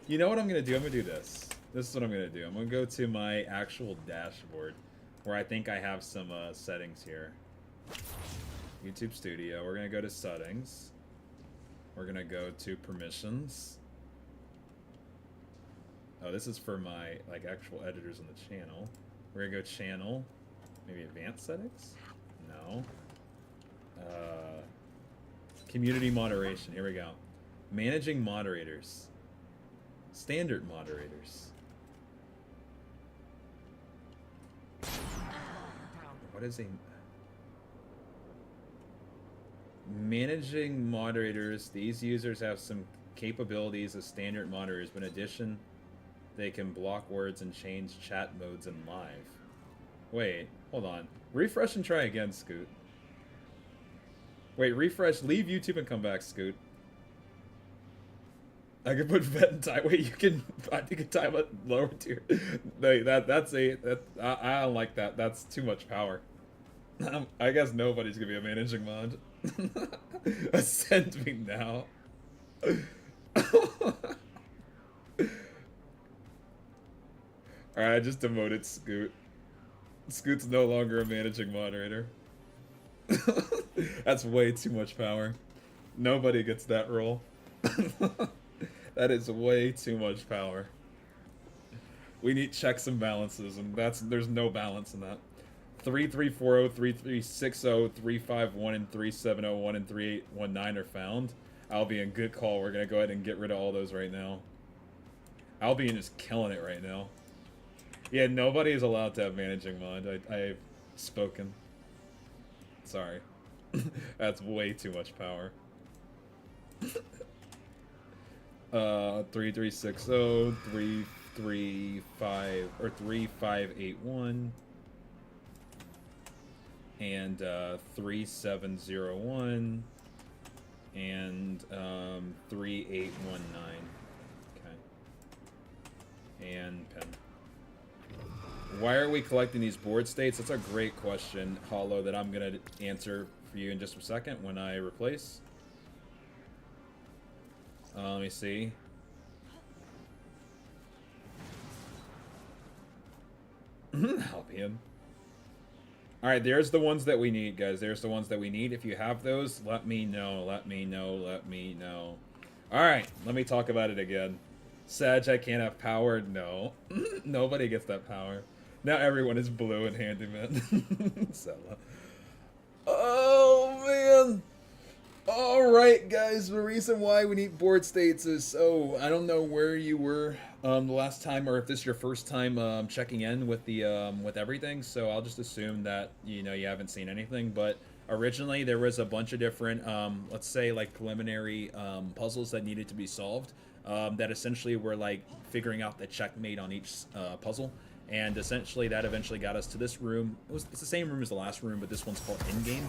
You know what I'm going to do? I'm going to do this. This is what I'm going to do. I'm going to go to my actual dashboard, where I think I have some settings here. YouTube Studio. We're gonna go to settings. We're gonna go to permissions. Oh, this is for my like actual editors on the channel. We're gonna go channel. Maybe advanced settings? No. now. Community moderation. Here we go. Managing moderators. Standard moderators. What is a... Managing moderators. These users have some capabilities as standard moderators, but in addition, they can block words and change chat modes in live. Wait, hold on. Refresh and try again, Scoot. Wait, refresh, leave YouTube and come back, Scoot. I can put vet and time. Wait, you can time it lower tier. No, I don't like that. That's too much power. I guess nobody's gonna be a managing mod. Ascend me now. Alright, I just demoted Scoot. Scoot's no longer a managing moderator. That's way too much power. Nobody gets that role. That is way too much power. We need checks and balances, and there's no balance in that. 3340, 3360, 351, and 3701 and 3819 are found. Albion, good call. We're gonna go ahead and get rid of all those right now. Albion is killing it right now. Yeah, nobody is allowed to have managing mod. I've spoken. Sorry. That's way too much power. 3360, 335 or 3581 and 3701 and 3819. Okay. And pen. Why are we collecting these board states? That's a great question, Hollow, that I'm gonna answer for you in just a second when I replace. Let me see. Albion. Alright, there's the ones that we need, guys. There's the ones that we need. If you have those, let me know. Let me know. Let me know. Alright, let me talk about it again. Sag, I can't have power? No. Nobody gets that power. Now everyone is blue and handyman. Sella. Oh, man. Alright, guys, the reason why we need board states is, so I don't know where you were the last time, or if this is your first time checking in with the with everything, so I'll just assume that, you know, you haven't seen anything, but originally there was a bunch of different, let's say, like, preliminary puzzles that needed to be solved, that essentially were, like, figuring out the checkmate on each puzzle. And essentially that eventually got us to this room. It's the same room as the last room, but this one's called Endgame.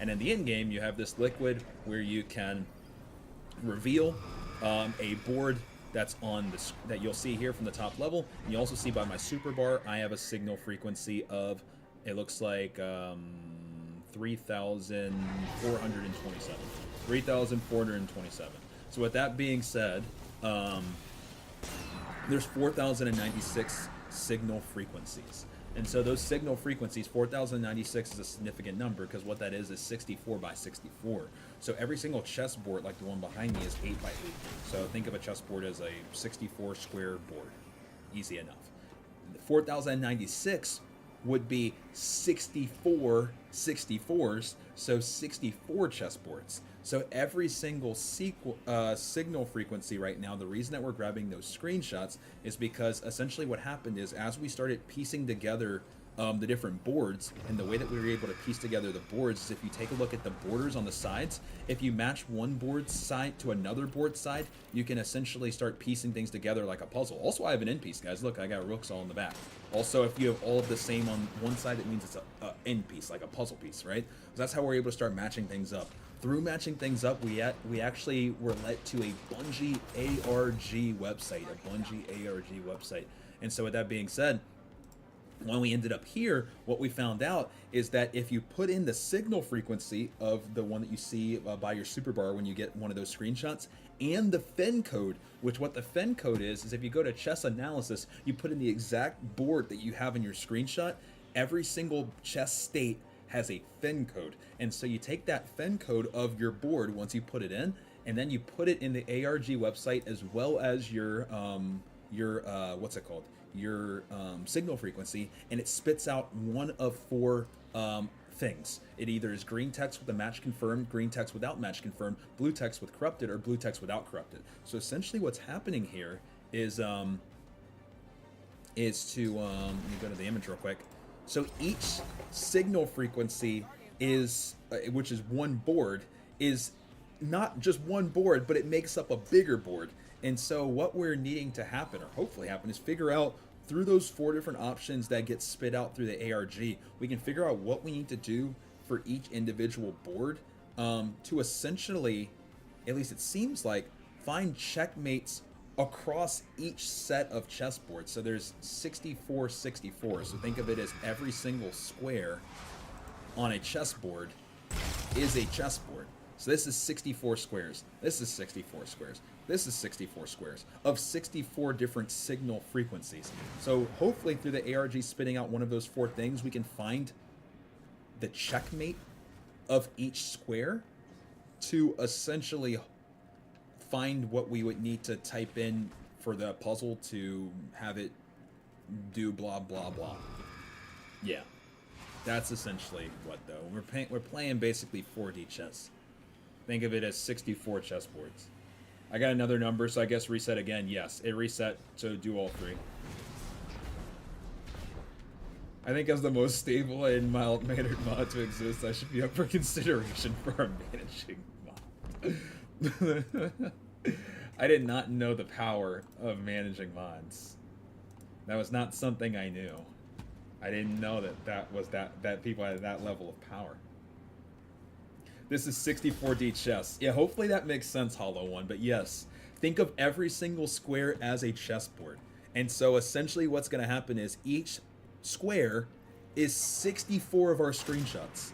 And in the Endgame, you have this liquid where you can reveal a board that's on this that you'll see here from the top level. And you also see by my super bar, I have a signal frequency of, it looks like 3,427. 3,427. So with that being said, there's 4,096 signal frequencies. And so those signal frequencies, 4,096 is a significant number because what that is 64 by 64. So every single chessboard, like the one behind me, is 8 by 8. So think of a chessboard as a 64 square board. Easy enough. 4,096 would be 64 64s, so 64 chessboards. So every single signal frequency right now, the reason that we're grabbing those screenshots is because essentially what happened is as we started piecing together the different boards, and the way that we were able to piece together the boards is if you take a look at the borders on the sides, if you match one board side to another board side, you can essentially start piecing things together like a puzzle. Also, I have an end piece, guys. Look, I got rooks all in the back. Also, if you have all of the same on one side, it means it's an end piece, like a puzzle piece, right? So that's how we're able to start matching things up. Through matching things up, we actually were led to a Bungie ARG website, And so with that being said, when we ended up here, what we found out is that if you put in the signal frequency of the one that you see by your super bar when you get one of those screenshots, and the fen code, which what the fen code is if you go to chess analysis, you put in the exact board that you have in your screenshot, every single chess state has a fen code. And so you take that fen code of your board once you put it in, and then you put it in the ARG website as well as your what's it called? Your signal frequency, and it spits out one of four things. It either is green text with a match confirmed, green text without match confirmed, blue text with corrupted, or blue text without corrupted. So essentially what's happening here is to let me go to the image real quick. So each signal frequency is, which is one board, is not just one board, but it makes up a bigger board. And so what we're needing to happen, or hopefully happen, is figure out through those 4 different options that get spit out through the ARG, we can figure out what we need to do for each individual board to essentially, at least it seems like, find checkmates across each set of chessboards. So there's 64, 64. So think of it as every single square on a chessboard is a chessboard. So this is 64 squares. This is 64 squares. This is 64 squares of 64 different signal frequencies. So hopefully through the ARG spitting out one of those 4 things, we can find the checkmate of each square to essentially find what we would need to type in for the puzzle to have it do blah blah blah. Yeah, that's essentially what though. We're playing basically 4D chess. Think of it as 64 chessboards. I got another number, so I guess reset again. Yes, it reset, so do all 3. I think as the most stable and mild-mannered mod to exist, I should be up for consideration for a managing mod. I did not know the power of managing mods. That was not something I knew. I didn't know that people had that level of power. This is 64D chess. Yeah, hopefully that makes sense, Hollow One. But yes, think of every single square as a chessboard. And so essentially what's going to happen is each square is 64 of our screenshots.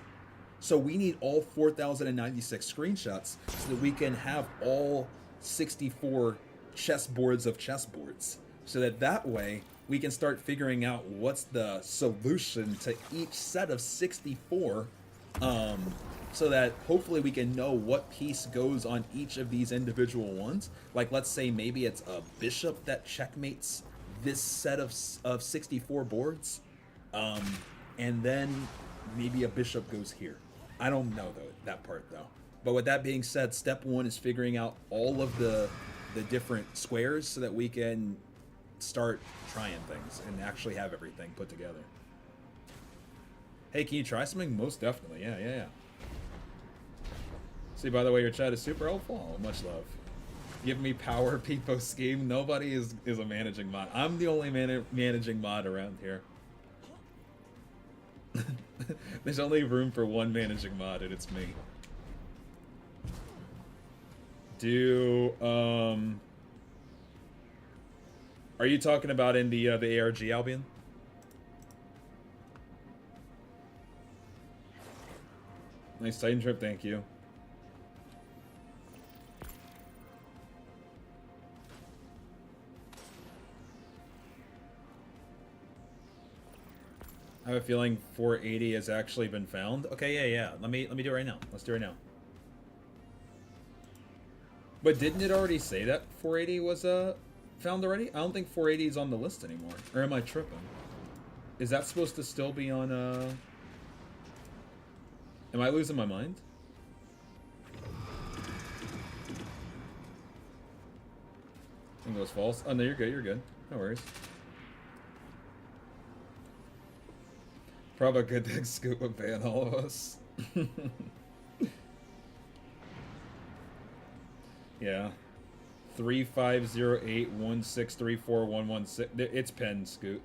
So we need all 4,096 screenshots so that we can have all 64 chessboards of chessboards. So that way we can start figuring out what's the solution to each set of 64, so that hopefully we can know what piece goes on each of these individual ones. Like let's say maybe it's a bishop that checkmates this set of 64 boards, and then maybe a bishop goes here. I don't know though, that part though. But with that being said, step 1 is figuring out all of the different squares so that we can start trying things and actually have everything put together. Hey, can you try something? Most definitely. Yeah. See, by the way, your chat is super helpful. Oh, much love. Give me power, Peepo Scheme. Nobody is a managing mod. I'm the only managing mod around here. There's only room for one managing mod, and it's me. Are you talking about in the ARG, Albion? Nice Titan trip, thank you. I have a feeling 480 has actually been found. Okay, yeah. Let me do it right now. Let's do it right now. But didn't it already say that 480 was found already? I don't think 480 is on the list anymore. Or am I tripping? Is that supposed to still be on Am I losing my mind? I think it was false. Oh no, you're good. No worries. Probably a good thing Scoop would ban all of us. Yeah. 350816341116. It's pinned, Scoot.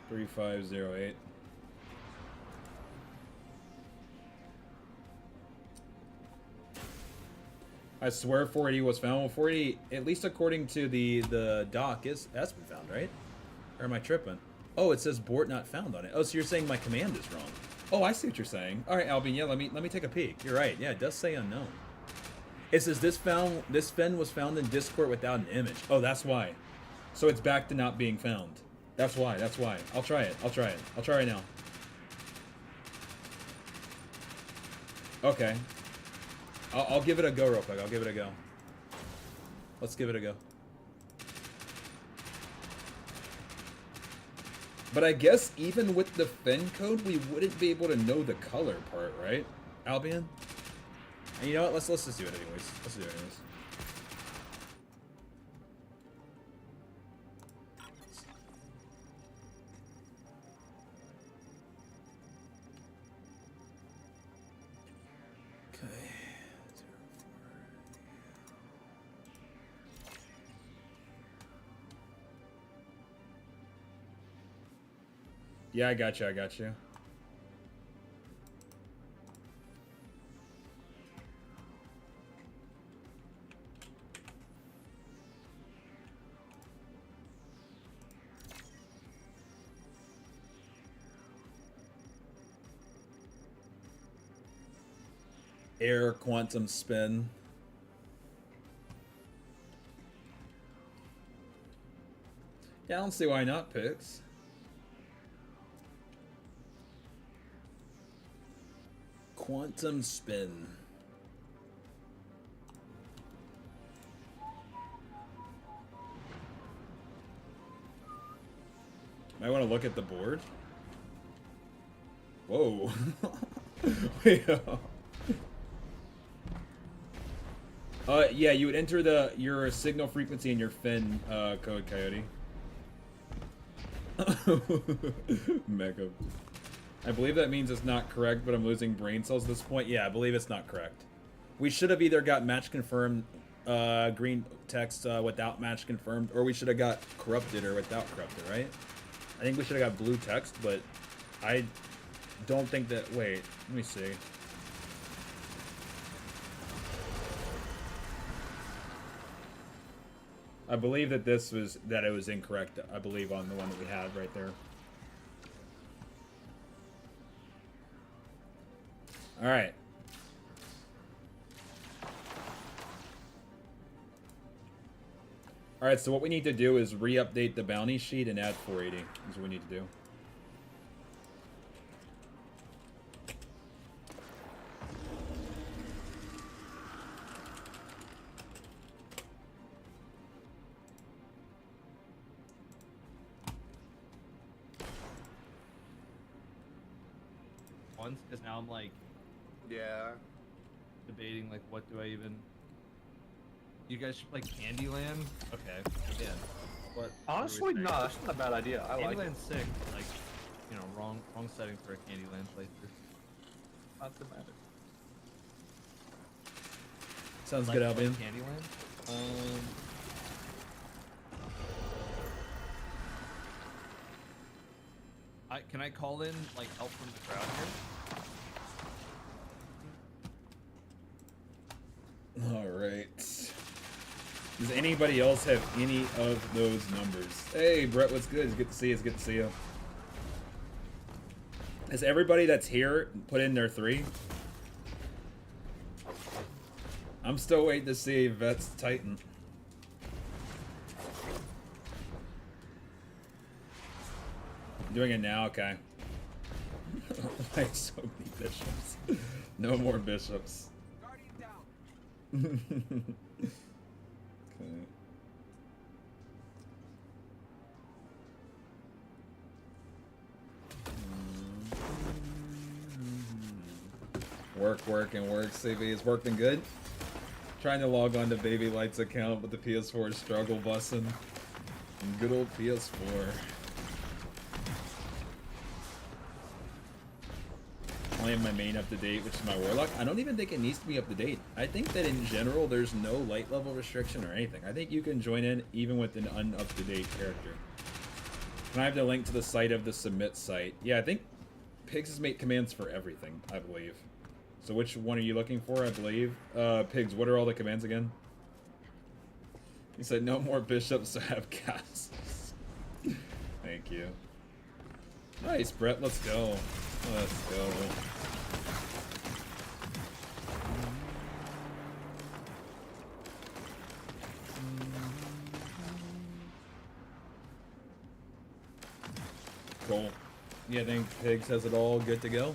3508. I swear 480 was found. Well, 480, at least according to the doc, that's been found, right? Or am I tripping? Oh, it says board not found on it. Oh, so you're saying my command is wrong. Oh, I see what you're saying. All right, Albion, yeah, let me take a peek. You're right. Yeah, it does say unknown. It says this fen was found in Discord without an image. Oh, that's why. So it's back to not being found. That's why. I'll try it. I'll try right now. Okay. I'll give it a go real quick. I'll give it a go. Let's give it a go. But I guess even with the Fen code, we wouldn't be able to know the color part, right, Albion? And you know what? Let's just do it anyways. Let's do it anyways. Okay. Yeah, I got you. I got you. Air quantum spin. Yeah, I don't see why not, Pix. Quantum spin. Might want to look at the board. Whoa. Wait. Yeah, you would enter your signal frequency in your Fen code, Coyote. Mega. I believe that means it's not correct, but I'm losing brain cells at this point. Yeah, I believe it's not correct. We should have either got match confirmed green text without match confirmed, or we should have got corrupted or without corrupted, right? I think we should have got blue text, but I don't think that... Wait, let me see. I believe that it was incorrect, I believe, on the one that we had right there. Alright. Alright, so what we need to do is re-update the bounty sheet and add 480, is what we need to do. Once, because now I'm like, yeah, debating like what do I even. You guys should play Candyland. Okay, yeah. But Honestly, no, that's not a bad idea. I like it. Candyland's sick. Like, you know, wrong setting for a Candyland playthrough. Not the matter. Sounds Like good, Albion. Candyland. Can I call in like help from the crowd here? Alright. Does anybody else have any of those numbers? Hey, Brett, what's good? It's good to see you. It's good to see you. Has everybody that's here put in their 3? I'm still waiting to see Vet's Titan. Doing it now? Okay. Why so many bishops? No more bishops. Okay. Work and work. CV is working good. Trying to log on to Baby Light's account, but the PS4 is struggle bussing. Good old PS4. Only have my main up to date, which is my Warlock. I don't even think it needs to be up to date. I think that in general, there's no light level restriction or anything. I think you can join in even with an un-up to date character. And I have the link to the site of the submit site. Yeah, I think Pigs has made commands for everything, I believe. So which one are you looking for, I believe? Pigs, what are all the commands again? He said no more bishops to have castles. Thank you. Nice, Brett, let's go. Let's go. Cool. Yeah, I think Pigs has it all good to go.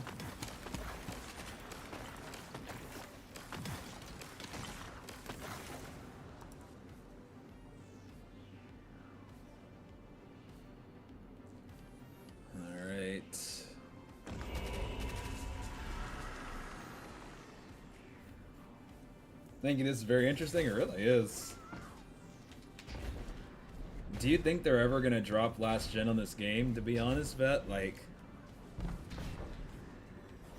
thinking this is very interesting. It really is. Do you think they're ever gonna drop last gen on this game? To be honest, Vet, like,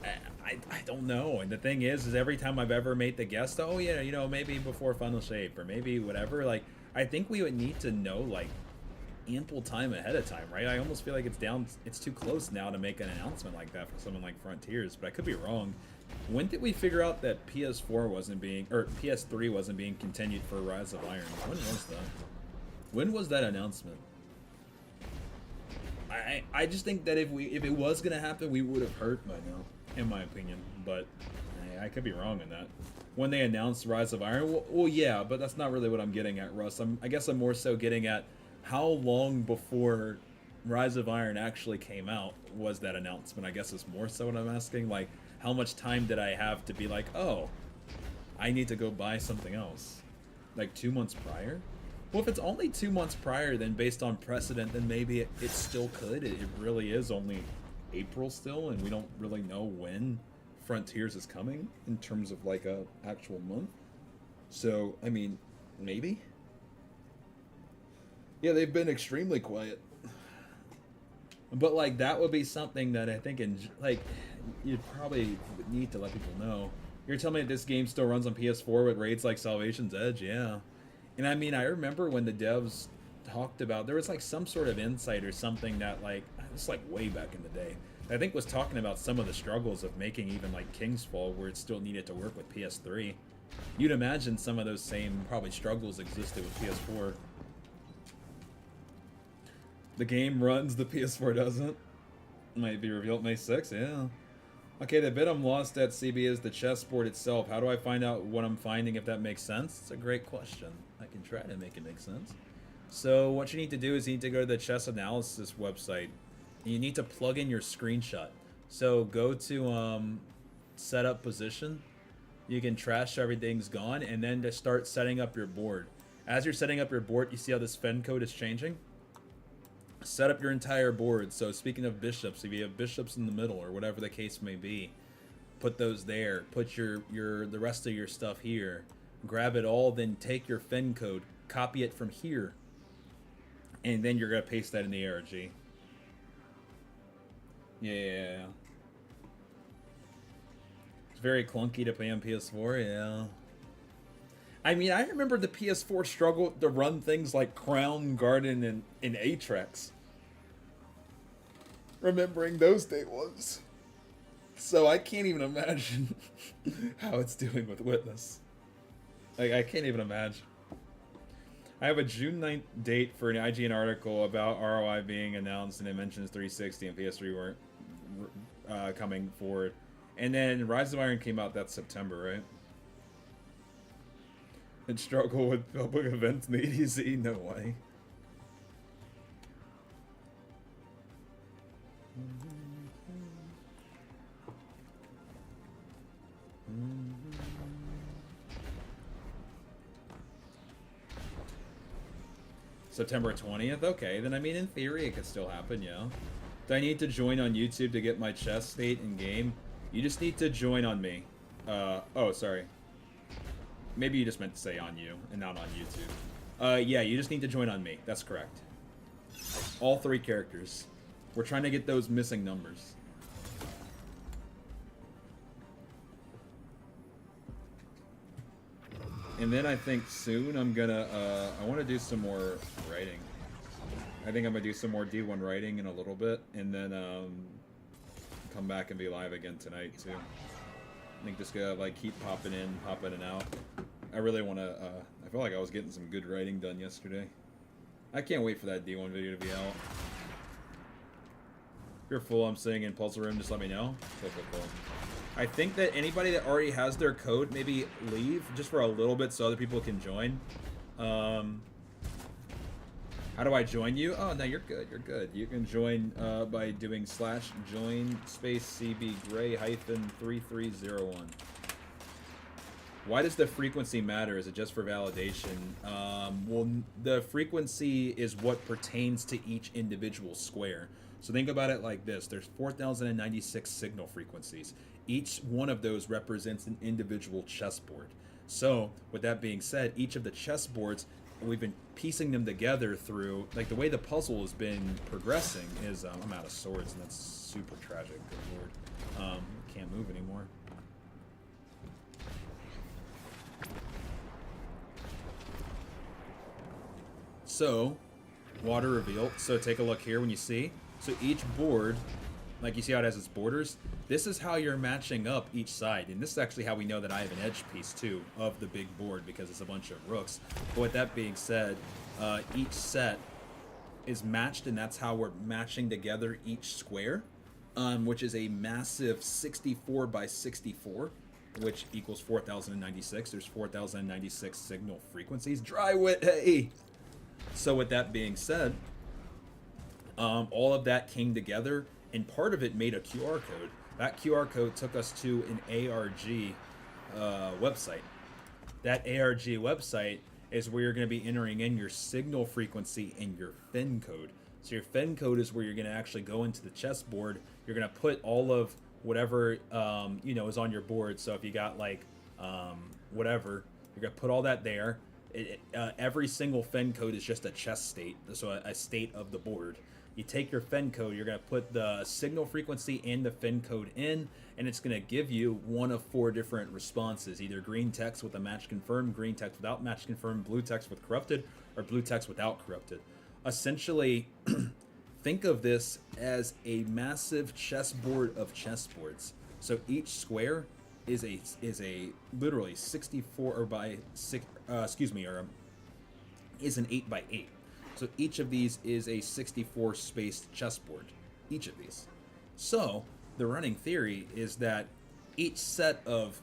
I don't know. And the thing is every time I've ever made the guess, oh yeah, you know, maybe before Final Shape or maybe whatever. Like, I think we would need to know like ample time ahead of time, right? I almost feel like it's too close now to make an announcement like that for someone like Frontiers, but I could be wrong. When did we figure out that PS4 wasn't being, or PS3 wasn't being continued for Rise of Iron? When was that? When was that announcement? I just think that if it was gonna happen, we would have heard by now, in my opinion. But I could be wrong on that. When they announced Rise of Iron, well, yeah, but that's not really what I'm getting at, Russ. I guess I'm more so getting at how long before Rise of Iron actually came out was that announcement. I guess is more so what I'm asking. Like, how much time did I have to be like, oh, I need to go buy something else? Like 2 months prior? Well, if it's only 2 months prior, then based on precedent, then maybe it still could. It really is only April still, and we don't really know when Frontiers is coming in terms of like a actual month. So, I mean, maybe? Yeah, they've been extremely quiet. But like, that would be something that I think you'd probably need to let people know. You're telling me that this game still runs on PS4 with raids like Salvation's Edge? Yeah. And I mean, I remember when the devs talked about, there was like some sort of insight or something that like, it's like way back in the day, I think was talking about some of the struggles of making even like Kingsfall, where it still needed to work with PS3. You'd imagine some of those same probably struggles existed with PS4. The game runs, the PS4 doesn't. Might be revealed May 6th, yeah. Okay, the bit I'm lost at, CB, is the chessboard itself. How do I find out what I'm finding, if that makes sense? It's a great question. I can try to make it make sense. So what you need to do is you need to go to the chess analysis website. You need to plug in your screenshot. So go to setup position. You can trash everything's gone, and then to start setting up your board. As you're setting up your board, you see how this Fen code is changing? Set up your entire board. So speaking of bishops, if you have bishops in the middle or whatever the case may be, put those there. Put the rest of your stuff here. Grab it all, then take your Fen code, copy it from here, and then you're gonna paste that in the ARG. Yeah. It's very clunky to play on PS4, yeah. I mean, I remember the PS4 struggled to run things like Crown, Garden, and Atrax. Remembering those day ones. So I can't even imagine how it's doing with Witness. Like, I can't even imagine. I have a June 9th date for an IGN article about ROI being announced, and it mentions 360 and PS3 weren't coming forward. And then Rise of Iron came out that September, right? And struggle with public events in the EDZ? No way. September 20th? Okay, then I mean, in theory, it could still happen, yeah. Do I need to join on YouTube to get my chess state in game? You just need to join on me. Oh, sorry. Maybe you just meant to say on you and not on YouTube. Yeah, you just need to join on me. That's correct. All 3 characters. We're trying to get those missing numbers. And then I think soon I'm gonna, I want to do some more writing. I think I'm gonna do some more D1 writing in a little bit, and then come back and be live again tonight too. I think just gonna like keep popping in and out. I really want to, I feel like I was getting some good writing done yesterday. I can't wait for that D1 video to be out. If you're full, I'm sitting in Puzzle Room, just let me know. Cool. I think that anybody that already has their code, maybe leave just for a little bit so other people can join. How do I join you? Oh, no, you're good. You're good. You can join by doing /join space cbgray -3301. Why does the frequency matter? Is it just for validation? Well, the frequency is what pertains to each individual square. So think about it like this. There's 4,096 signal frequencies. Each one of those represents an individual chessboard. So with that being said, each of the chessboards, we've been piecing them together through, like, the way the puzzle has been progressing is, I'm out of swords, and that's super tragic. Good lord. Can't move anymore. So, water reveal. So take a look here when you see. So each board, like you see how it has its borders, this is how you're matching up each side. And this is actually how we know that I have an edge piece too of the big board, because it's a bunch of rooks. But with that being said, each set is matched, and that's how we're matching together each square, which is a massive 64 by 64, which equals 4096. There's 4096 signal frequencies. Dry wit, hey! So with that being said, all of that came together, and part of it made a QR code. That QR code took us to an ARG website. That ARG website is where you're going to be entering in your signal frequency and your fin code. So your fin code is where you're going to actually go into the chessboard. You're going to put all of whatever is on your board. So if you got like whatever, you're going to put all that there. Every single fin code is just a chess state, so a state of the board. You take your fin code, you're going to put the signal frequency and the fin code in, and it's going to give you one of 4 different responses, either green text with a match confirmed, green text without match confirmed, blue text with corrupted, or blue text without corrupted. Essentially, think of this as a massive chessboard of chessboards. So each square is a literally 64 or by 6 is an 8 by 8. So each of these is a 64 spaced chessboard, each of these. So the running theory is that each set of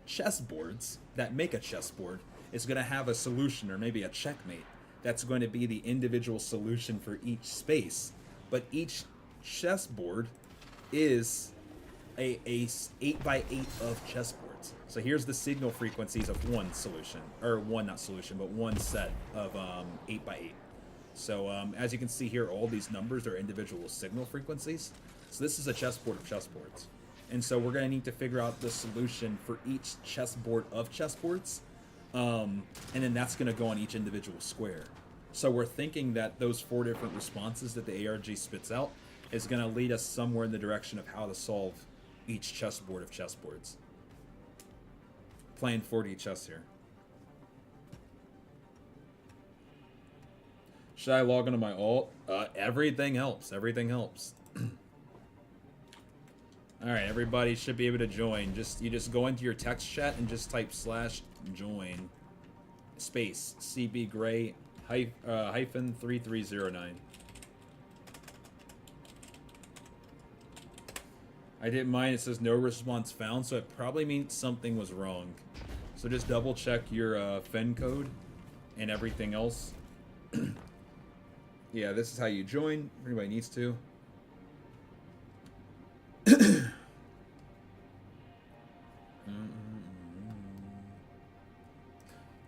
chessboards that make a chessboard is going to have a solution, or maybe a checkmate, that's going to be the individual solution for each space. But each chessboard is a 8 by 8 of chessboards. So here's the signal frequencies of one solution, or one set of 8 by 8. So as you can see here, all these numbers are individual signal frequencies. So this is a chessboard of chessboards. And so we're going to need to figure out the solution for each chessboard of chessboards. And then that's going to go on each individual square. So we're thinking that those 4 different responses that the ARG spits out is going to lead us somewhere in the direction of how to solve each chessboard of chessboards. Playing 4D chess here. Should I log into my alt? Everything helps. Everything helps. All right, everybody should be able to join. You just go into your text chat and just type /join space cbgray hyphen 3309. I didn't mind. It says no response found, so it probably means something was wrong. So just double check your fin code and everything else. Yeah, this is how you join. Everybody needs to.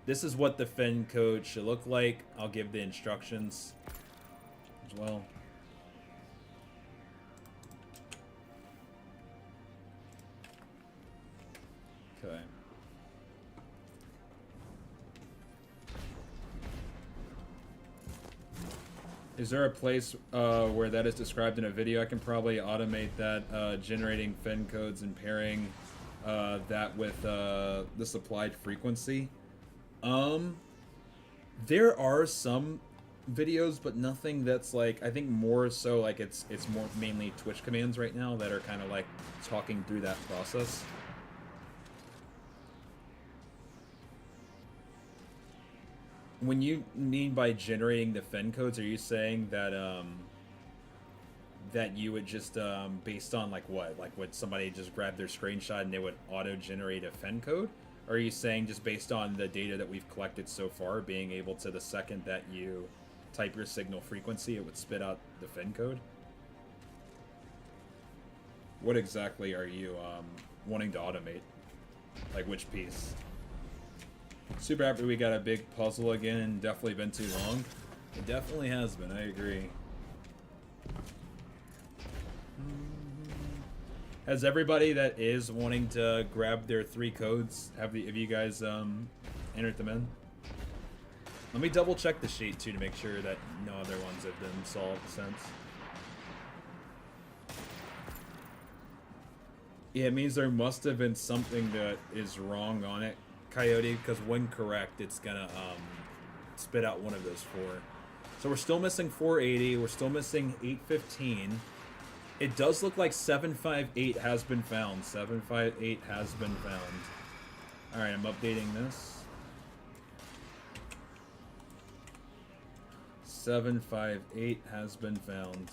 This is what the fin code should look like. I'll give the instructions as well. Okay. Is there a place where that is described in a video? I can probably automate that, generating fin codes and pairing that with the supplied frequency. There are some videos, but nothing that's like, I think more so like it's more mainly Twitch commands right now that are kind of like talking through that process. When you mean by generating the fin codes, are you saying that that you would just based on like what? Like would somebody just grab their screenshot and they would auto-generate a fin code? Or are you saying just based on the data that we've collected so far, being able to, the second that you type your signal frequency, it would spit out the fin code? What exactly are you wanting to automate? Like which piece? Super happy we got a big puzzle again. Definitely been too long. It definitely has been, I agree. Has everybody that is wanting to grab their 3 codes, have you guys entered them in? Let me double check the sheet too to make sure that no other ones have been solved since. Yeah, it means there must have been something that is wrong on it, Coyote, because when correct, it's gonna spit out one of those 4. So we're still missing 480, we're still missing 815. It does look like 758 has been found. 758 has been found. Alright, I'm updating this. 758 has been found.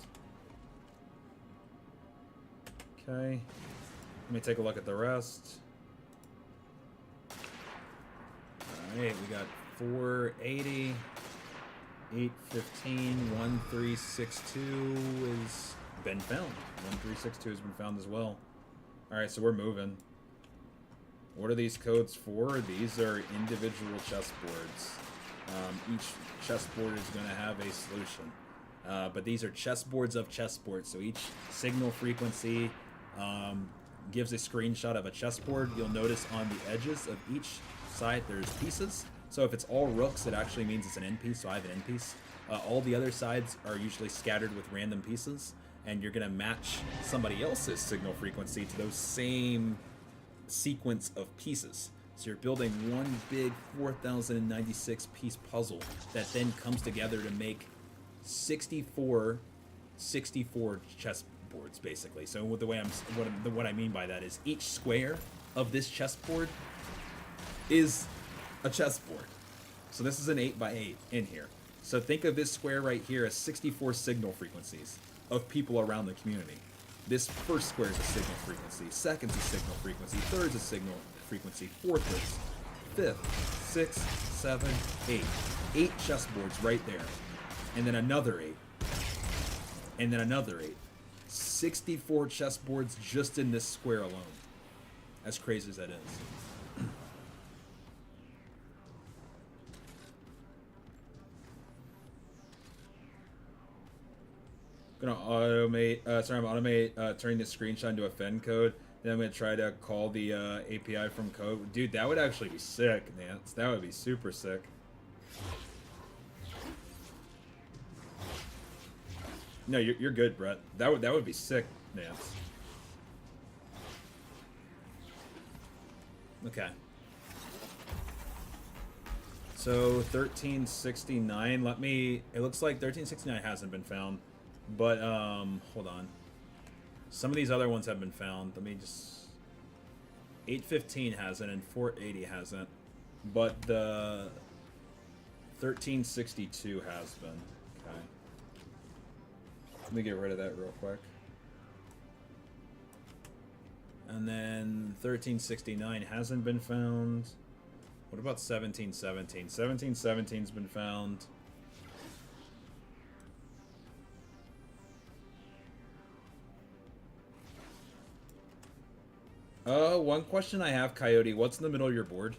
Okay. Let me take a look at the rest. Alright, we got 480, 815, 1362 is been found. 1362 has been found as well. Alright, so we're moving. What are these codes for? These are individual chessboards. Each chessboard is going to have a solution. But these are chessboards of chessboards, so each signal frequency gives a screenshot of a chessboard. You'll notice on the edges of each side there's pieces. So if it's all rooks, it actually means it's an end piece, so I have an end piece. All the other sides are usually scattered with random pieces, and you're going to match somebody else's signal frequency to those same sequence of pieces. So you're building one big 4,096 piece puzzle that then comes together to make 64 chessboards, basically. So what I mean by that is each square of this chessboard is a chessboard. So this is an 8x8 in here. So think of this square right here as 64 signal frequencies of people around the community. This first square is a signal frequency, second's a signal frequency, third's a signal frequency, fourth is, fifth, sixth, 7, 8. 8 chessboards right there. And then another 8. And then another 8. 64 chessboards just in this square alone. As crazy as that is. I'm gonna automate turning the screenshot into a FEN code. Then I'm gonna try to call the API from code. Dude, that would actually be sick, Nance. That would be super sick. No, you're good, Brett. That would be sick, Nance. Okay. So 1369. It looks like 1369 hasn't been found. But, hold on. Some of these other ones have been found. Let me just... 815 hasn't, and 480 hasn't. But the 1362 has been. Okay. Let me get rid of that real quick. And then 1369 hasn't been found. What about 1717? 1717's been found. One question I have, Coyote. What's in the middle of your board?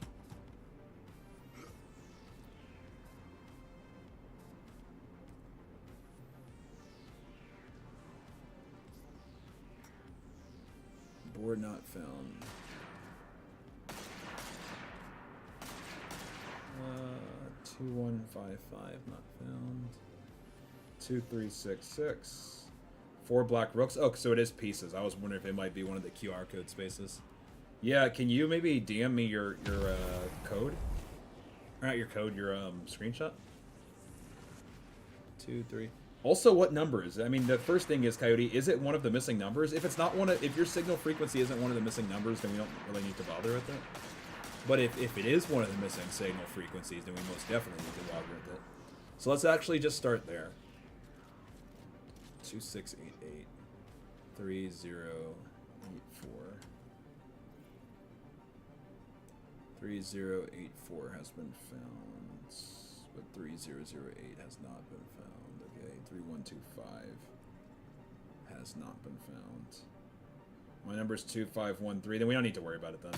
Board not found. 2155 not found. 2366. 4 black rooks. Oh, so it is pieces. I was wondering if it might be one of the QR code spaces. Yeah, can you maybe DM me your code? Or not your code, your screenshot? 2, 3. Also, what number is it? I mean, the first thing is, Coyote, is it one of the missing numbers? If it's not if your signal frequency isn't one of the missing numbers, then we don't really need to bother with it. But if it is one of the missing signal frequencies, then we most definitely need to bother with it. So let's actually just start there. 2688 3084 3084 has been found, but 3008 has not been found. Okay, 3125 has not been found. My number is 2513. Then we don't need to worry about it then.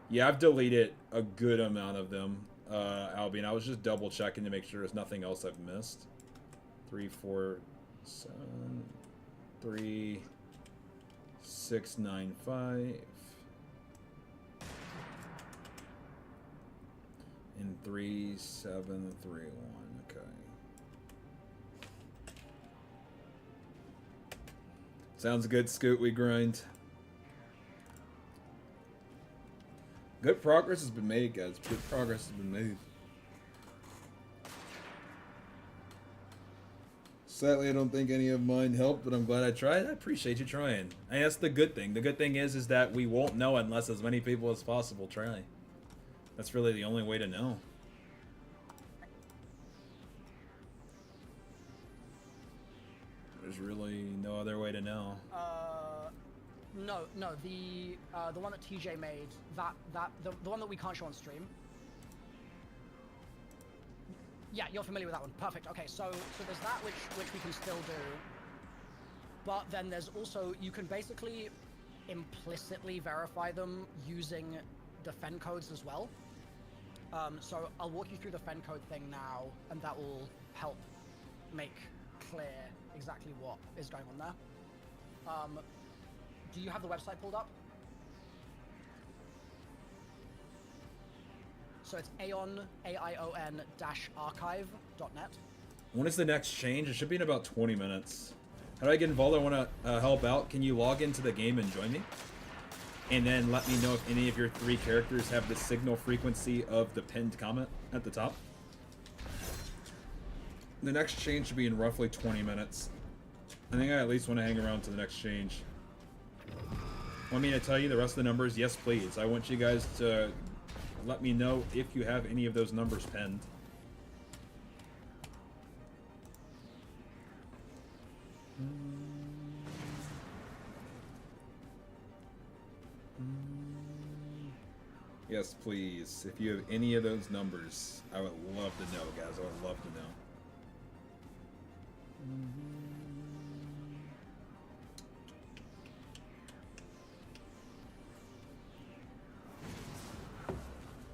Yeah, I've deleted a good amount of them, Albion. I was just double checking to make sure there's nothing else I've missed. 3, 4, 7, 3, 695 and 3731. Okay. Sounds good, Scoot. We grind. Good progress has been made, guys. Good progress has been made. Sadly, I don't think any of mine helped, but I'm glad I tried. I appreciate you trying. And that's the good thing. The good thing is that we won't know unless as many people as possible try. That's really the only way to know. There's really no other way to know. No, the one that TJ made, the one that we can't show on stream. Yeah, you're familiar with that one. Perfect. Okay, so there's that which we can still do. But then there's also, you can basically implicitly verify them using the fen codes as well. So I'll walk you through the fen code thing now, and that will help make clear exactly what is going on there. Do you have the website pulled up? So it's aion-archive.net. When is the next change? It should be in about 20 minutes. How do I get involved? I want to help out. Can you log into the game and join me? And then let me know if any of your 3 characters have the signal frequency of the pinned comment at the top. The next change should be in roughly 20 minutes. I think I at least want to hang around to the next change. Want me to tell you the rest of the numbers? Yes, please. I want you guys to let me know if you have any of those numbers penned. Yes, please. If you have any of those numbers, I would love to know, guys. I would love to know.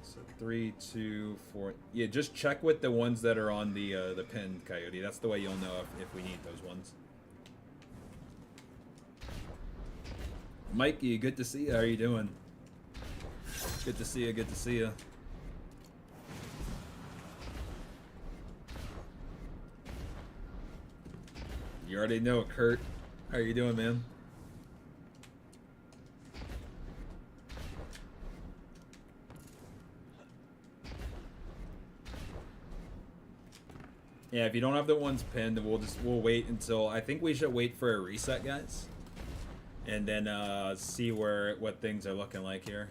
So 3, 2, 4. Yeah, just check with the ones that are on the pinned, Coyote. That's the way you'll know if we need those ones. Mikey, good to see you. How are you doing? Good to see you. Good to see you. You already know it, Kurt. How are you doing, man? Yeah, if you don't have the ones pinned, we'll wait until, I think we should wait for a reset, guys. And then see what things are looking like here.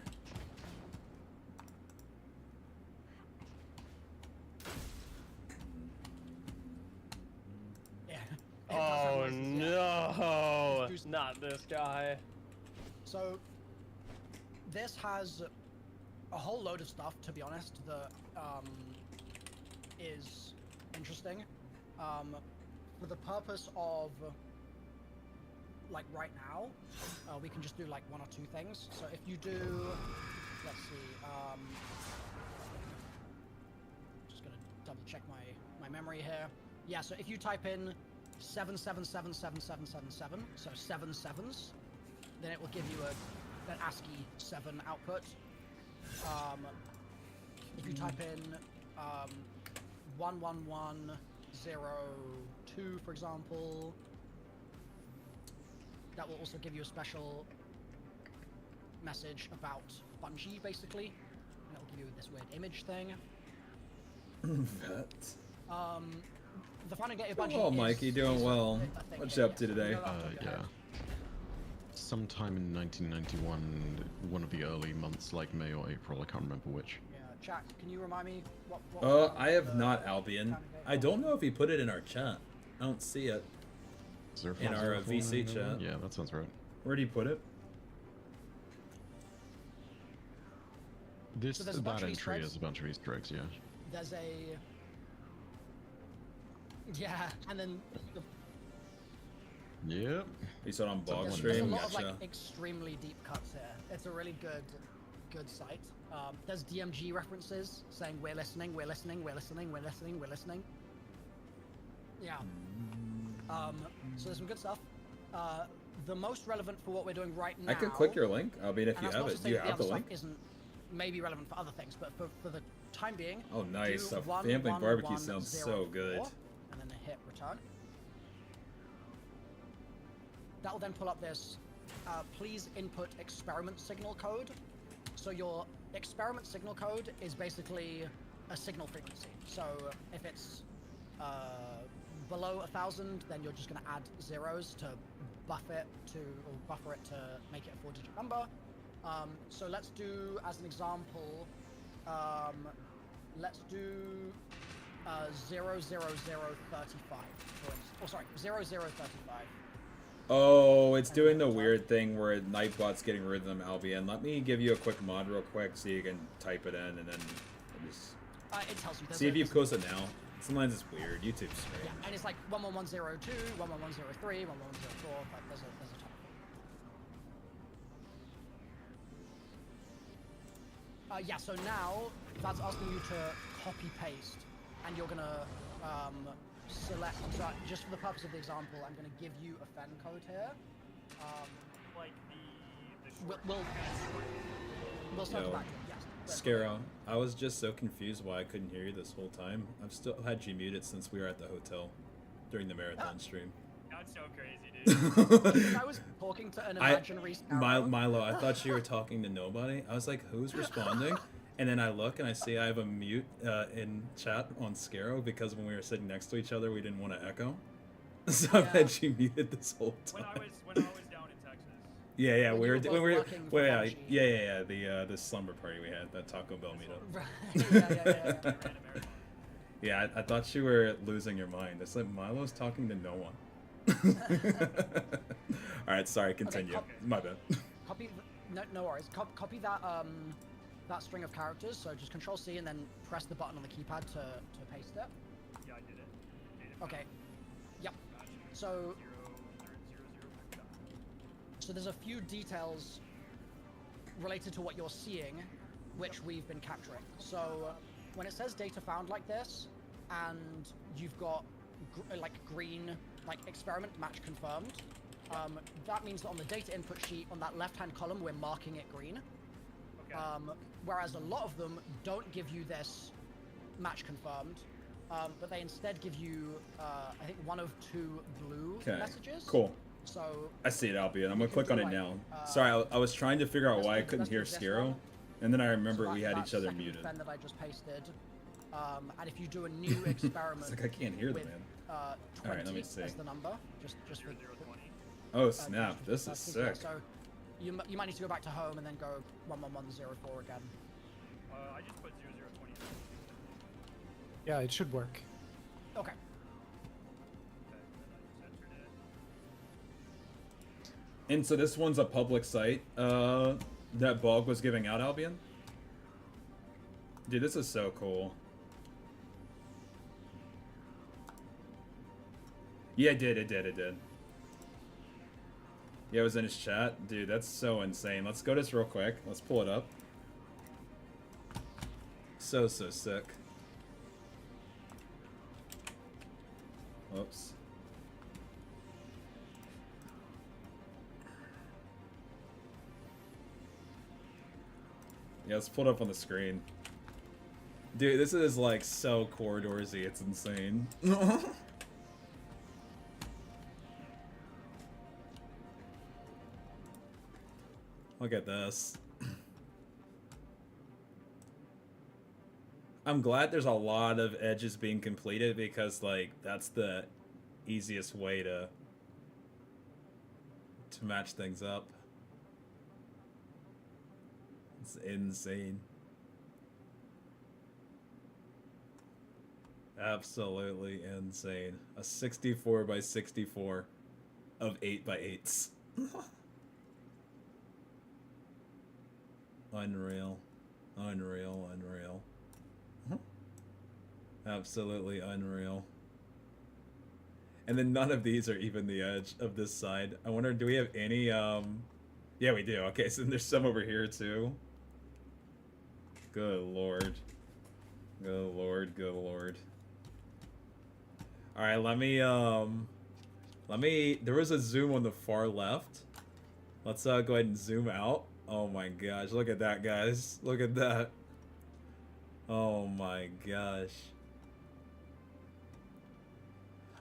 Oh no! Not this guy. So this has a whole load of stuff, to be honest, that is interesting. For the purpose of like right now, we can just do like 1 or 2 things. So if you do, let's see, just gonna double check my memory here. Yeah, so if you type in 777777, so 7 sevens, then it will give you an ASCII 7 output. If you type in 11102, for example, that will also give you a special message about Bungie, basically. And it will give you this weird image thing. The fun of getting Bungie Oh, Mikey, doing well. What you up to today? Yeah. Sometime in 1991, one of the early months, like May or April, I can't remember which. Yeah, chat, can you remind me what I have not, Albion. I don't know if he put it in our chat. I don't see it. In our VC chat. Yeah, that sounds right. Where do you put it? That entry is a bunch of Easter eggs, yeah. There's a... Yeah, and then... Yep. You saw it on Bog There's a Stream? lot of Gotcha. like extremely deep cuts here. It's a really good site. There's DMG references saying we're listening, we're listening, we're listening, we're listening, we're listening. Yeah. So there's some good stuff. the most relevant for what we're doing right now. I could click your link. I mean, if and you that's have not to it. say Do you that the have the other link? stuff isn't maybe relevant for other things, but for the time being. Oh, nice. do A 1, family 1, barbecue 1, sounds 0, so good. 4, and then hit return. That will then pull up this. Please input experiment signal code. So your experiment signal code is basically a signal frequency. So if it's below 1,000, then you're just going to add zeros to buffer it to make it a 4-digit number. So let's do, as an example, let's do 00035, for instance. Oh, sorry, 0035. Oh, it's doing the weird thing where Nightbot's getting rid of them, Albion. Let me give you a quick mod real quick so you can type it in and then we'll just It tells you. see if you post it now. Sometimes it's weird. YouTube's strange. Yeah, and it's like 11102, 11103, 11104, but there's a ton. Yeah, so now that's asking you to copy paste, and you're gonna select. So just for the purpose of the example, I'm gonna give you a fen code here. Like we'll start Yo, back. Yes. Scarrow, I was just so confused why I couldn't hear you this whole time. I've still had you muted since we were at the hotel during the marathon stream. That's so crazy, dude. I was talking to an imaginary Milo, I thought you were talking to nobody. I was like, who's responding? And then I look and I see I have a mute in chat on Scarrow because when we were sitting next to each other, we didn't want to echo. So I've had you muted this whole time. When I was down in Texas. Yeah, When we you were were both when we were working for yeah, the slumber party we had, that Taco Bell meetup. yeah. Yeah, I thought you were losing your mind. It's like Milo's talking to no one. All right, sorry, continue. My bad. Copy. No worries. Copy that that string of characters. So just Control C and then press the button on the keypad to paste it. Yeah, I did it. Okay. Yep. So there's a few details related to what you're seeing, which we've been capturing. So when it says data found like this, and you've got green, like experiment match confirmed, that means that on the data input sheet on that left-hand column, we're marking it green. Okay. Whereas a lot of them don't give you this match confirmed, but they instead give you, I think, 1 of 2 blue messages. Cool. So I see it, Albion. I'm gonna can click do, on it like, now. Sorry, I was trying to figure out why I couldn't let's hear do this Scarrow, one. and then I remembered So we had that each other second muted. fen that I just pasted. And if you do a new experiment, It's like I can't hear with, them, man. 20 Alright, let me see. as the number, just for Oh snap! This is yeah, sick. so you might need to go back to home and then go 11104 again. I just put 0020. Yeah, it should work. Okay. And so this one's a public site that Bog was giving out, Albion? Dude, this is so cool. Yeah, it did. Yeah, it was in his chat. Dude, that's so insane. Let's go to this real quick. Let's pull it up. So sick. Oops. Yeah, let's pull it up on the screen. Dude, this is like so corridorsy, it's insane. Look at this. I'm glad there's a lot of edges being completed because like that's the easiest way to match things up. It's insane. Absolutely insane. A 64 by 64 of 8 by 8s. Unreal. Absolutely unreal. And then none of these are even the edge of this side. I wonder, do we have any, Yeah, we do. Okay, so there's some over here, too. Good lord. Good lord. Alright, let me There was a zoom on the far left. Let's go ahead and zoom out. Oh my gosh, look at that, guys. Look at that. Oh my gosh.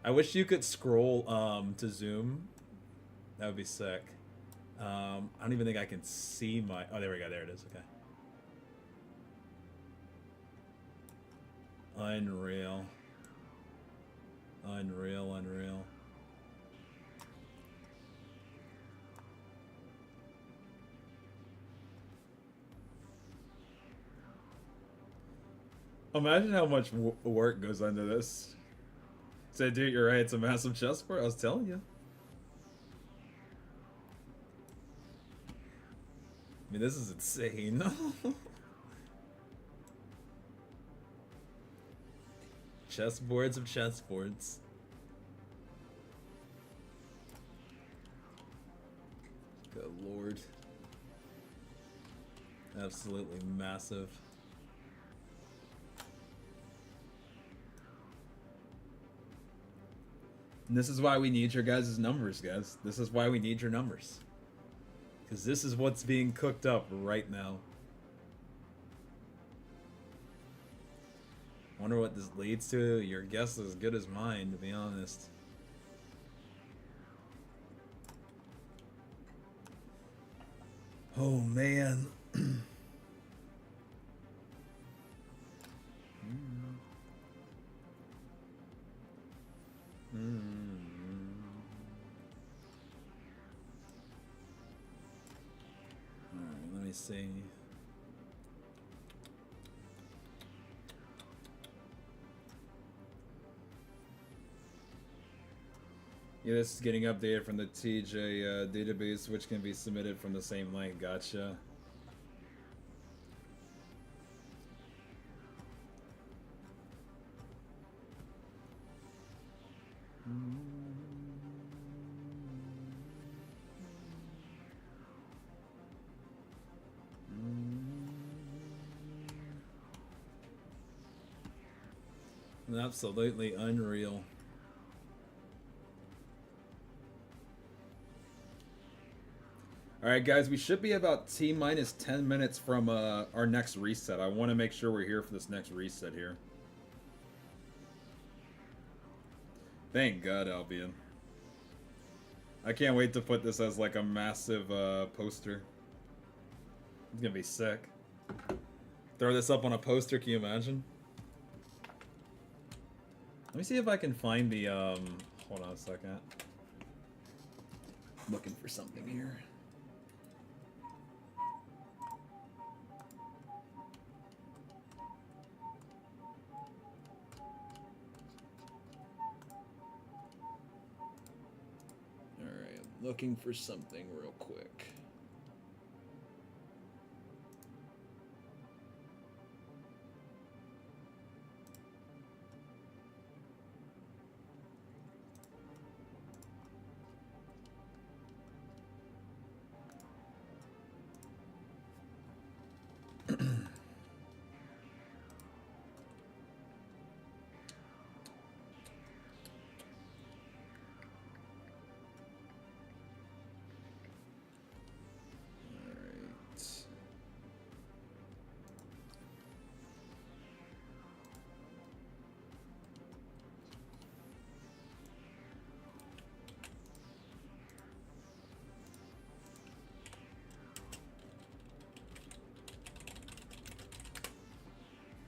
I wish you could scroll to zoom. That would be sick. I don't even think I can see my... Oh, there we go. There it is. Okay. Unreal. Unreal, unreal. Imagine how much work goes into this. So, dude, you're right. It's a massive chessboard. I was telling you. I mean, this is insane. Chessboards of chessboards. Good lord. Absolutely massive. And this is why we need your guys' numbers, guys. This is why we need your numbers. Because this is what's being cooked up right now. Wonder what this leads to. Your guess is as good as mine, to be honest. Oh, man. Alright, let me see. Yeah, this is getting updated from the TJ database, which can be submitted from the same link. Gotcha. Absolutely unreal. Alright guys, we should be about T-minus 10 minutes from our next reset. I want to make sure we're here for this next reset here. Thank God, Albion. I can't wait to put this as like a massive poster. It's gonna be sick. Throw this up on a poster, can you imagine? Let me see if I can find the, hold on a second. Looking for something here. Alright, looking for something real quick.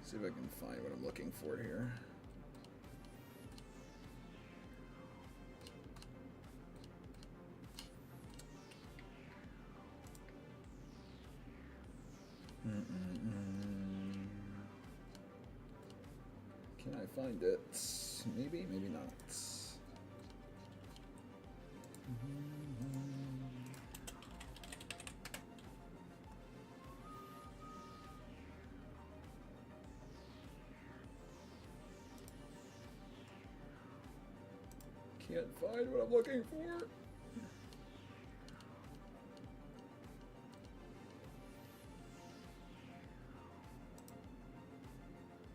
See if I can find what I'm looking for here. Can I find it? Maybe, maybe not. Can't find what I'm looking for.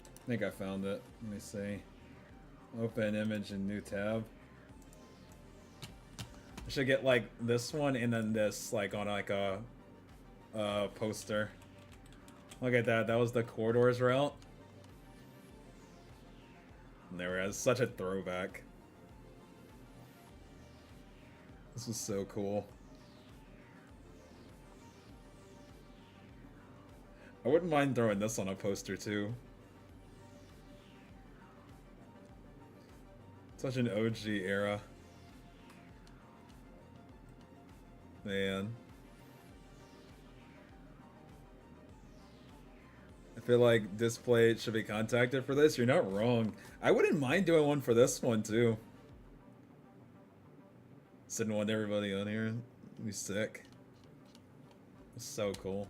I think I found it. Let me see. Open image in new tab. should get like this one and then this like on like a poster. Look at that. That was the corridors route. And there we go. Such a throwback. This was so cool. I wouldn't mind throwing this on a poster too. Such an OG era. Man. I feel like Display should be contacted for this. You're not wrong. I wouldn't mind doing one for this one too. Sitting one to everybody on here. It'd be sick. It's so cool.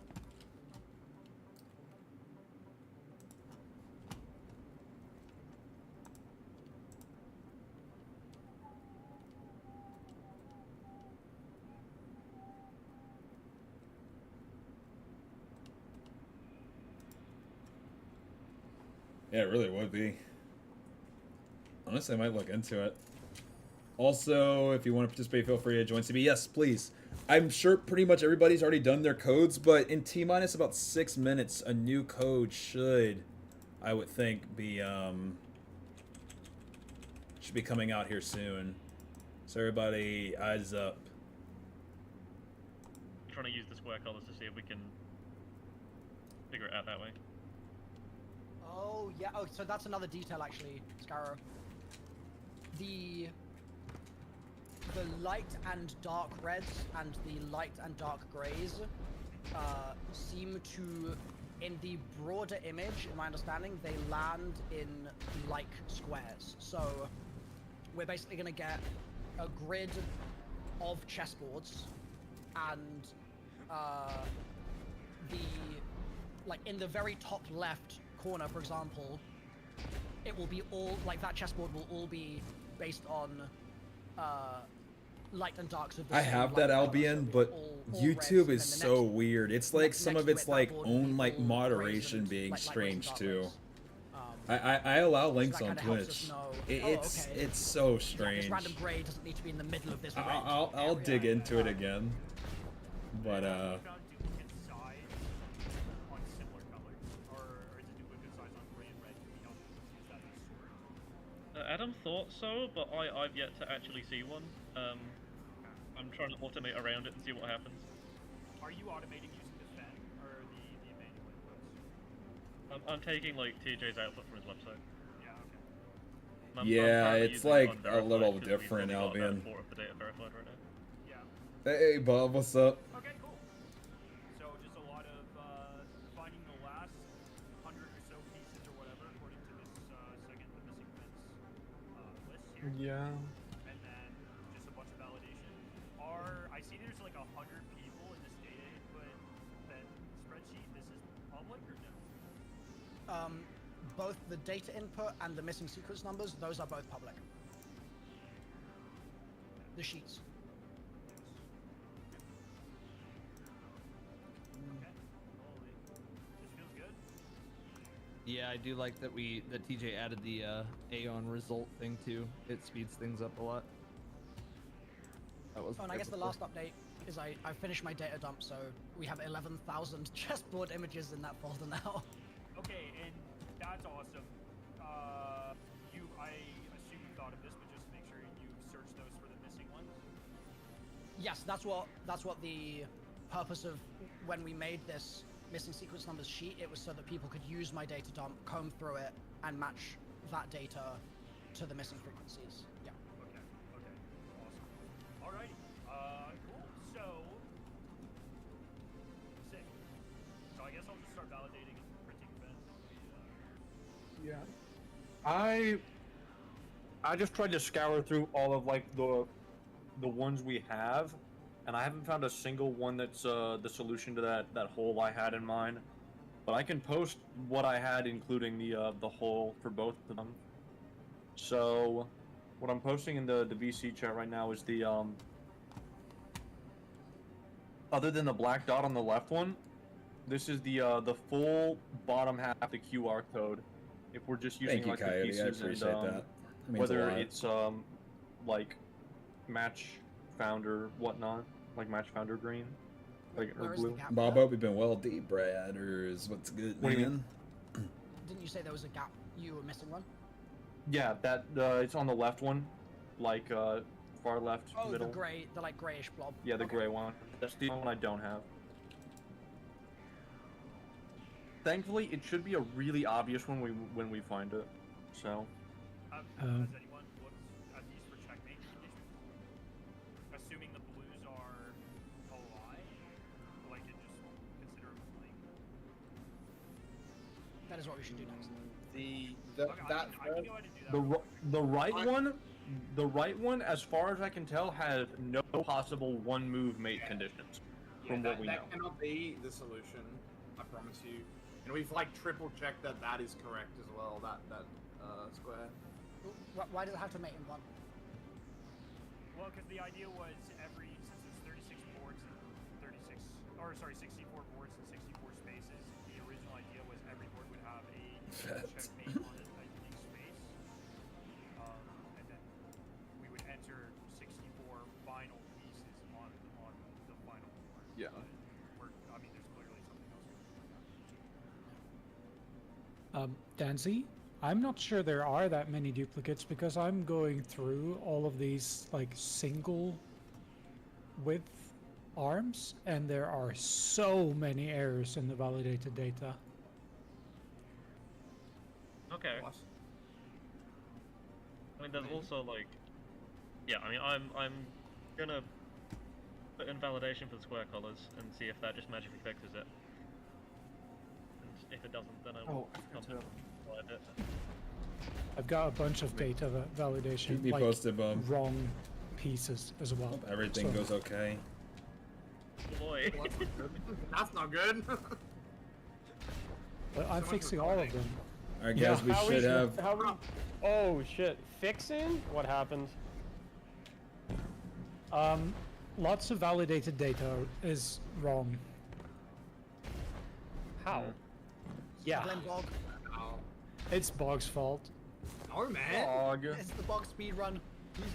Yeah, it really would be. Honestly, I might look into it. Also, if you want to participate, feel free to join CB. Yes, please. I'm sure pretty much everybody's already done their codes, but in T-minus about 6 minutes, a new code should, I would think, be should be coming out here soon. So everybody, eyes up. I'm trying to use the square colors to see if we can figure it out that way. Oh, yeah. Oh, so that's another detail, actually, Scarrow. The light and dark reds and the light and dark grays seem to, in the broader image, in my understanding, they land in like squares. So we're basically going to get a grid of chessboards and like in the very top left corner, for example, it will be all like that chessboard will all be based on light and darks of the I same have light that color, Albion, so but all YouTube reds, is and then the so next- weird. It's like some next of to its it, that like board will be own like all moderation rays being and, like, strange dark too. reds. I allow links that on kinda helps us Twitch. know, It's okay, it's so yeah, strange. this random gray doesn't need to be in the middle of this red I'll area. dig into it again, but Found duplicate size on similar colors, or is it duplicate size on gray and red? We don't use that as sort. Adam thought so, but I've yet to actually see one. I'm trying to automate around it and see what happens. Are you automating using the Fen or the manual inputs? I'm taking like TJ's output from his website. Yeah, okay. I'm yeah, currently it's using like a unverified little 'cause we've different, only got about Albion. 4 of the data verified right now. Yeah. Hey, Bob, what's up? Okay, cool. So just a lot of finding the last 100 or so pieces or whatever, according to this second the missing fence list here. Yeah. And then just a bunch of validation. I see there's like 100 people in this data input then spreadsheet. This is public or no? Both the data input and the missing sequence numbers, those are both public. The sheets. Okay. Holy. This feels good. Yeah, I do like that TJ added the Aeon result thing too. It speeds things up a lot. That was Oh, and I guess the last update is I finished my data dump, so we have 11,000 chessboard images in that folder now. Okay, and that's awesome. I assume you thought of this, but just make sure you search those for the missing ones. Yes, that's what the purpose of when we made this missing sequence numbers sheet. It was so that people could use my data dump, comb through it, and match that data to the missing frequencies. Yeah. Okay. Awesome. Alrighty. Cool. So sick. So I guess I'll just start validating and printing events. Yeah. I just tried to scour through all of like the ones we have, and I haven't found a single one that's the solution to that hole I had in mind. But I can post what I had, including the hole for both of them. So, what I'm posting in the VC chat right now is the other than the black dot on the left one, this is the full bottom half of the QR code. If we're just using Thank you, like the Coyote. I pieces appreciate and that. It means a whether lot. it's like match founder whatnot, like match founder green, like or Where is the blue. gap? Bobo, we've been well deep, Brad. Or is what's good, What do you man? Didn't you say there was a gap? You were missing one? Yeah, that it's on the left one, like far left Oh, middle. the gray, the like grayish blob. Yeah, the Okay. gray one. That's the one I don't have. Thankfully, it should be a really obvious one when we find it. So. Has anyone looked at these for checkmate conditions? Assuming the blues are alive, like it just consider them playing. That is what we should do next. The right one, as far as I can tell, has no possible one move mate conditions. From what we know. That cannot be the solution. I promise you. And we've like triple checked that that is correct as well. That square. Why does it have to mate in one? Well, because the idea was since there's 36 boards and 64 boards and 64 spaces, the original idea was every board would have a checkmate on it, a unique space. And then we would enter 64 final pieces on the final board. Yeah. I mean, there's clearly something else. Danzy, I'm not sure there are that many duplicates because I'm going through all of these like single width arms and there are so many errors in the validated data. Okay. I mean, there's also like, yeah. I mean, I'm gonna put in validation for the square colors and see if that just magically fixes it. And if it doesn't, then I will come to validate it. I've got a bunch of data validation, Keep me like posted, Bob. wrong pieces as well. Hope everything So- goes okay. Boy. That's not good. But I'm fixing all of them. All right, guys, we should have. Oh shit! Fixing? What happened? Lots of validated data is wrong. How? Yeah. Blame Bog. It's Bog's fault. Oh man. It's the Bog speed run.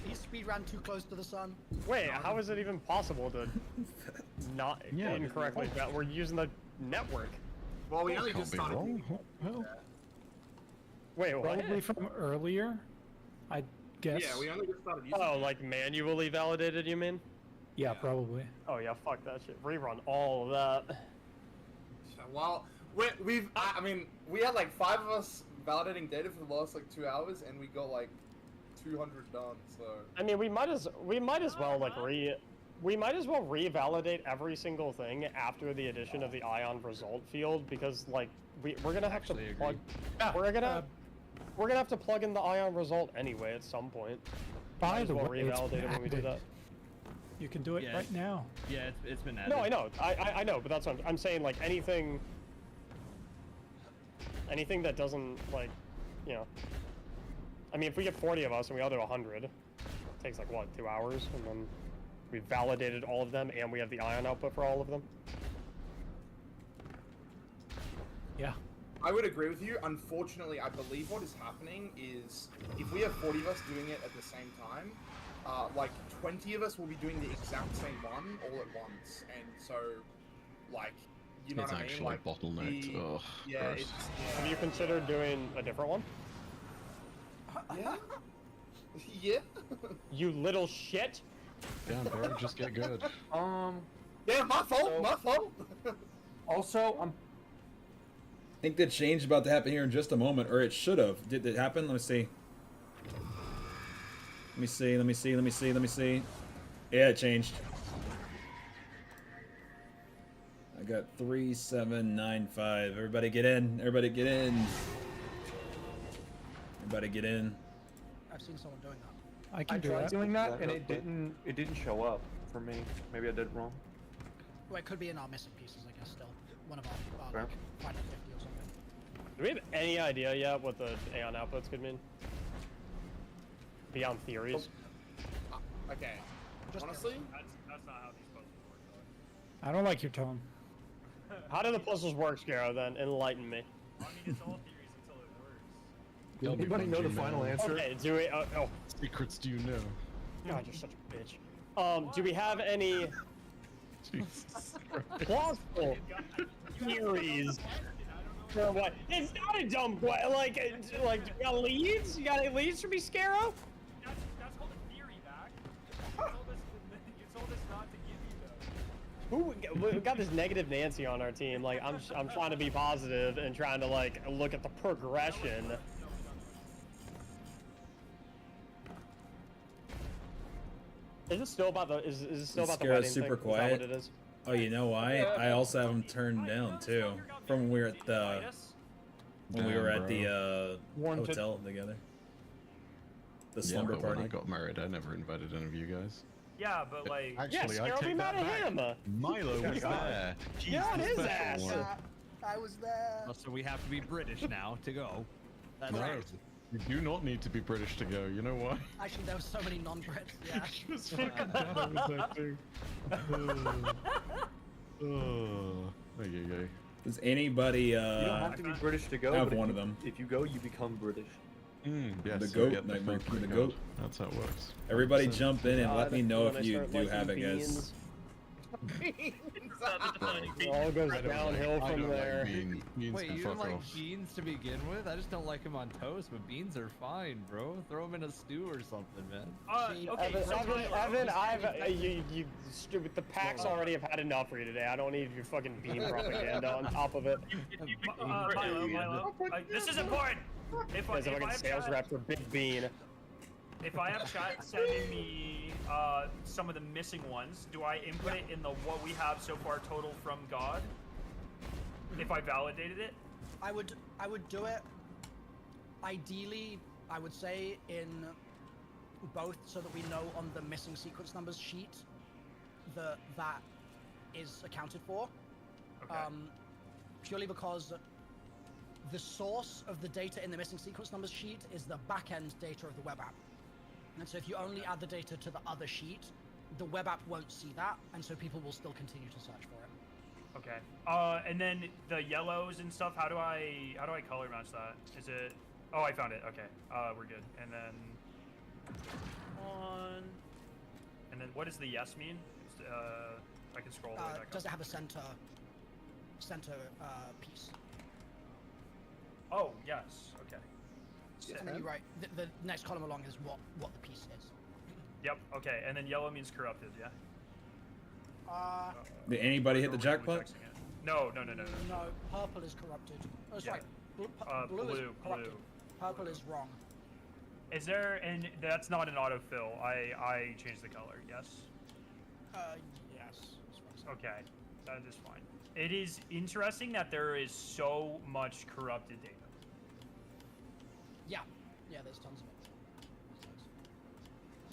He speed ran too close to the sun. Wait, how is it even possible to not incorrectly? We're using the network. Well, we only just started. Well, Wait, what? probably from earlier, I guess. Yeah, we only just started using. Oh, like manually validated, you mean? Yeah, probably. Oh yeah, fuck that shit. Rerun all of that. Well, I mean, we had like 5 of us validating data for the last like 2 hours, and we got like 200 done. So. I mean, we might as well like revalidate every single thing after the addition of the ion result field because like we're gonna have to plug. We're gonna have to plug in the ion result anyway at some point. By Might as the well way, it's revalidate been it when we do added. that. You can do it Yeah, right now. Yeah, it's been added. No, I know. I know, but that's what I'm saying. Like anything that doesn't like, you know. I mean, if we get 40 of us and we all do 100, it takes like what, 2 hours, and then we validated all of them, and we have the ion output for all of them. Yeah. I would agree with you. Unfortunately, I believe what is happening is if we have 40 of us doing it at the same time, like 20 of us will be doing the exact same one all at once, and so, like, you know It's what I mean? actually Like, bottlenecked. Ugh, yeah, gross. Have you considered doing a different one? Yeah. Yeah. You little shit. Damn, bro, just get good. Yeah, my fault. My fault. Also, I think the change is about to happen here in just a moment, or it should have. Did it happen? Let me see. Let me see. Yeah, it changed. I got 3795. Everybody get in. Everybody get in. Everybody get in. I've seen someone doing that. I can do tried that. doing that, and it didn't show up for me. Maybe I did it wrong. Well, it could be in our missing pieces, I guess. Still, one of our Fair. like, Final 50 or something. Do we have any idea yet what the Aeon outputs could mean? Beyond theories. Okay. Just Honestly, That's not how these puzzles work, though. I don't like your tone. How do the puzzles work, Scarrow? Then enlighten me. I mean, it's all theories until it works. Does Tell me, anybody know the Bungie, final man. answer? Okay, do we? Oh, Secrets do you know? God, you're such a bitch. Do we have any plausible theories for what? It's not a dumb question. Like, you got leads? You got any leads for me, Scarrow? That's called a theory, Mac. You told us not to give you those. We got this negative Nancy on our team. Like, I'm trying to be positive and trying to like look at the progression. Is it still about the? Is it still about the Scarrow's wedding super thing? Is that quiet. what it is? Oh, you know why? I also have him turned down too. From when we were at the hotel together. The slumber but party. when I got married, I never invited any of you guys. Yeah, but like. Actually, I take that back. Milo was there. He's Get on the his special ass. one. I was there. Oh, so we have to be British now to go. That's No, right. you do not need to be British to go. You know why? Actually, there were so many non-Brits. There you go. Does anybody You don't have to be British to go. have but one if of you- them? If you go, you become British. Yes, The you goat, get the like free monkey, print the code. goat. That's how it works. Everybody jump in and let me know When I if you start do have it, liking guys. beans. Beans. It all goes downhill I from don't there. like beans. Beans Wait, can you fuck don't like off. beans to begin with? I just don't like them on toast, but beans are fine, bro. Throw them in a stew or something, man. Okay, Evan, you stupid. The packs already have had enough for you today. I don't need your fucking bean propaganda on top of it. Milo, this is important. If I As a have fucking sales chat- rep for Big Bean. If I have chat sending me some of the missing ones, do I input it in the what we have so far total from God? If I validated it? I would do it. Ideally, I would say in both, so that we know on the missing sequence numbers sheet that is accounted for. Okay. Purely because the source of the data in the missing sequence numbers sheet is the back-end data of the web app. And so if you only add the data to the other sheet, the web app won't see that, and so people will still continue to search for it. Okay. And then the yellows and stuff, how do I color match that? Is it Oh, I found it. Okay. We're good. And then one. And then what does the yes mean? It's, I can scroll the way back Does up. it have a center piece? Oh, yes. Okay. And then you write the next column along is what the piece is. Yep. Okay. And then yellow means corrupted. Yeah. Did anybody hit the jackpot? No. No, purple is corrupted. Oh, sorry. Yeah. Blue is Blue. corrupted. Purple is wrong. Is there, and that's not an autofill. I changed the color. Yes. Yes. Okay. That is fine. It is interesting that there is so much corrupted data. Yeah, there's tons of it.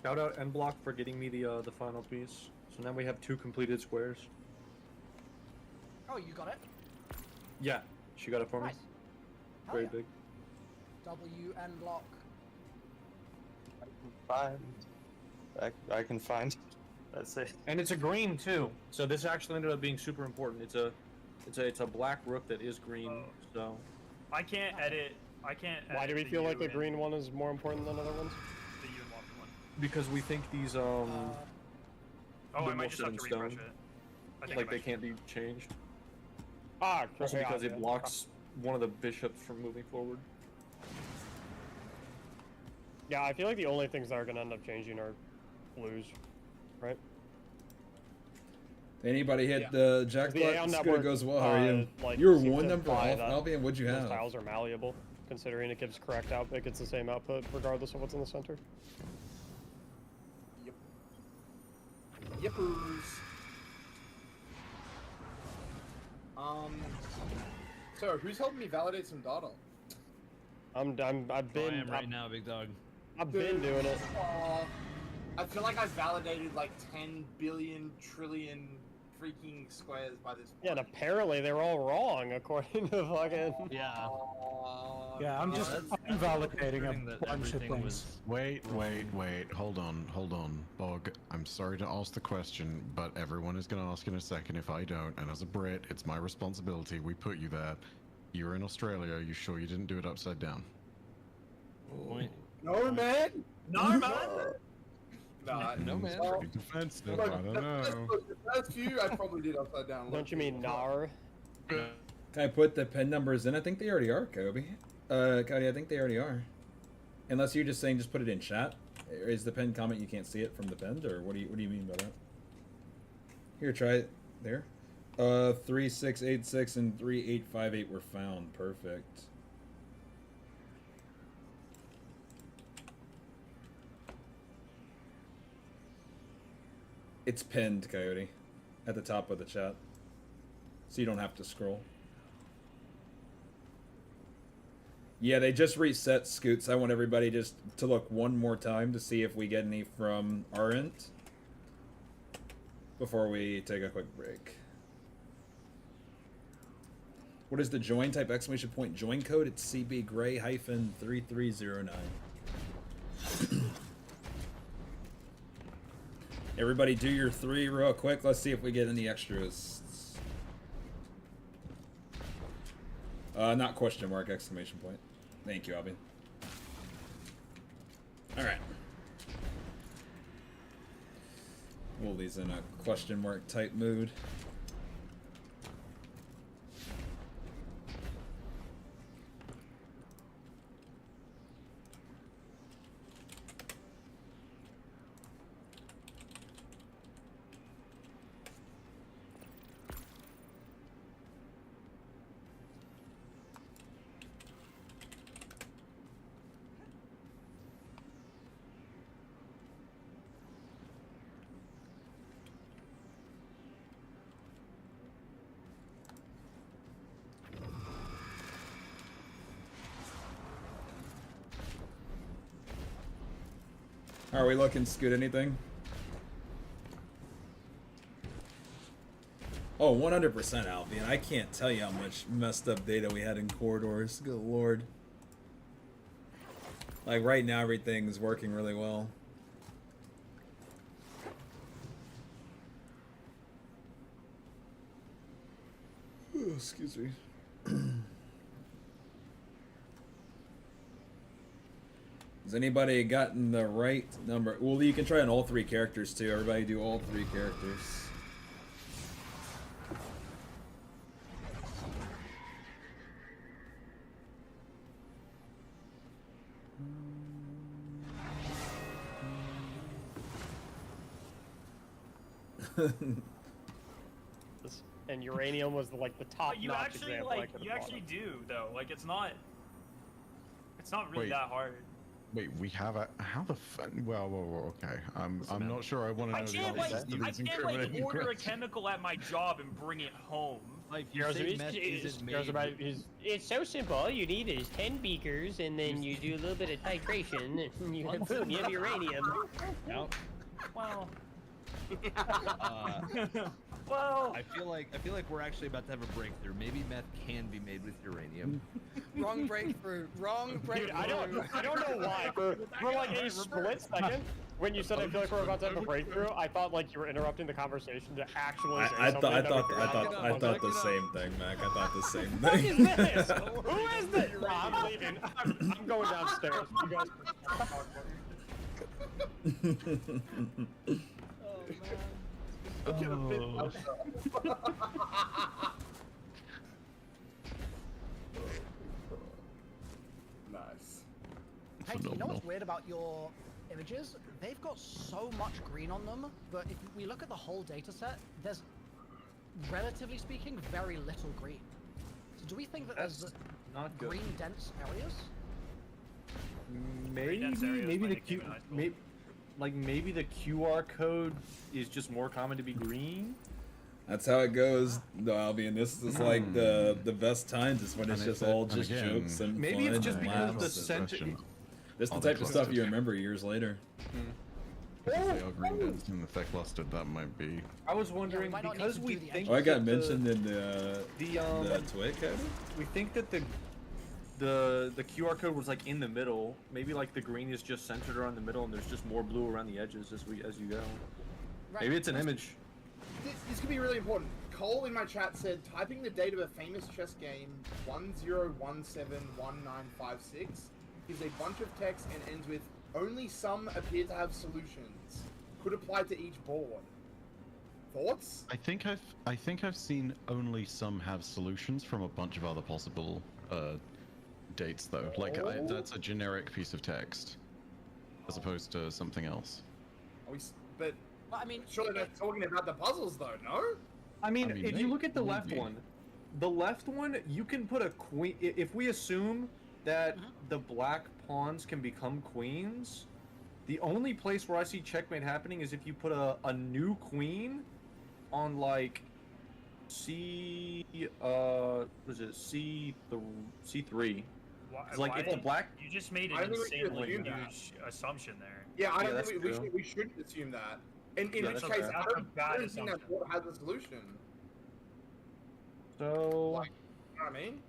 Shout out N Block for getting me the final piece. So now we have 2 completed squares. Oh, you got it? Yeah, she got it for me. Nice. Hell Very yeah. big. WN block. I can find. That's it. And it's a green too. So this actually ended up being super important. It's a black rook that is green. So I can't edit. I can't. Why do we feel like the green one is more important than other ones? The U and Walker one. because we think these Oh, they're I more might just have set to in refresh stone. it. I think Like I they might. can't be changed. Also because it blocks one of the bishops from moving forward. Yeah, I feel like the only things that are gonna end up changing are blues, right? Anybody hit the jackpot? The Aeon Scooter network, goes well. How are you? like, You were seems one to number imply off. that Albion, what'd you those have? tiles are malleable, considering it gives correct output, gets the same output regardless of what's in the center. Yippers. So who's helping me validate some data? I've been. I am right now, big dog. I've been doing it. I feel like I've validated like 10 billion trillion freaking squares by this point. Yeah, and apparently they're all wrong according to fucking. Yeah. Yeah, I'm just validating a bunch of things. Wait, hold on, Bog. I'm sorry to ask the question, but everyone is going to ask in a second if I don't, and as a Brit, it's my responsibility. We put you there. You're in Australia. Are you sure you didn't do it upside down? No, man. No, man. Nah, No, man. well, Pretty defensive. look, I don't the know. first few I probably did upside down. Don't you mean Nar? Can I put the pin numbers in? I think they already are, Kobe. Cody, I think they already are. Unless you're just saying just put it in chat. Is the pinned comment you can't see it from the pinned, or what do you mean by that? Here, try it. There. 3686 and 3858 were found. Perfect. It's pinned, Coyote, at the top of the chat, so you don't have to scroll. Yeah, they just reset Scoots. I want everybody just to look one more time to see if we get any from Arendt before we take a quick break. What is the join? Type exclamation point join code. It's cbgray -3309. Everybody do your 3 real quick. Let's see if we get any extras. Not question mark, exclamation point. Thank you, Albin. Alright. Woolie's in a question mark type mood. How are we looking, Scoot? Anything? Oh, 100% Albion. I can't tell you how much messed up data we had in corridors. Good lord. Like right now, everything's working really well. Oh, excuse me. Has anybody gotten the right number? Well, you can try on all 3 characters too. Everybody do all 3 characters. And uranium was like the top But you notch actually example I like could you have actually do though. Like it's not really Wait. that hard. Wait, we have a how the fuck? Well, okay. I'm not sure. I want to I know can't the like answers to I these can't like incriminating order a questions. chemical at my job and bring it home. Like you say meth isn't made. It's so simple. All you need is 10 beakers, and then you do a little bit of titration, and you have boom, you have uranium. No. Well. Well, I feel like we're actually about to have a breakthrough. Maybe meth can be made with uranium. Wrong breakthrough. Wrong breakthrough. Dude, I don't know why. For like a split second, when you said I feel like we're about to have a breakthrough, I thought like you were interrupting the conversation to actually say I something. thought the same thing, Mac. I thought the same What thing. is this? Who is this? No, I'm leaving. I'm going downstairs. You guys Nice. Hey, you know what's weird about your images? They've got so much green on them, but if we look at the whole data set, there's, relatively speaking, very little green. So do we think that there's not good. green dense areas? Maybe the QR code is just more common to be green. That's how it goes, though, Albion. This is like the best times is when it's just all just jokes and maybe fun it's just and because laughs. the center. This is the type of stuff you remember years later. If they are green dense and if they're clustered, that might be. I was wondering because we think. Oh, I got that mentioned in the Twit code. We think that the QR code was like in the middle. Maybe like the green is just centered around the middle, and there's just more blue around the edges as you go. Right. Maybe it's an image. This could be really important. Cole in my chat said, typing the date of a famous chess game 10171956 is a bunch of text and ends with only some appear to have solutions. could apply to each board. Thoughts? I think I've seen only some have solutions from a bunch of other possible dates though. Like that's a generic piece of text, as opposed to something else. But I mean, surely they're talking about the puzzles though, no? I mean, if you look at the left one, you can put a queen. If we assume that the black pawns can become queens, the only place where I see checkmate happening is if you put a new queen on like C3. Like if the black, you just made I an think we should insanely assume huge assumption there. Yeah, I Yeah, don't think that's true. we shouldn't assume that. In Yeah, which that's case, okay. I That's a don't bad think that assumption. board has a solution. so Like, you know what I mean?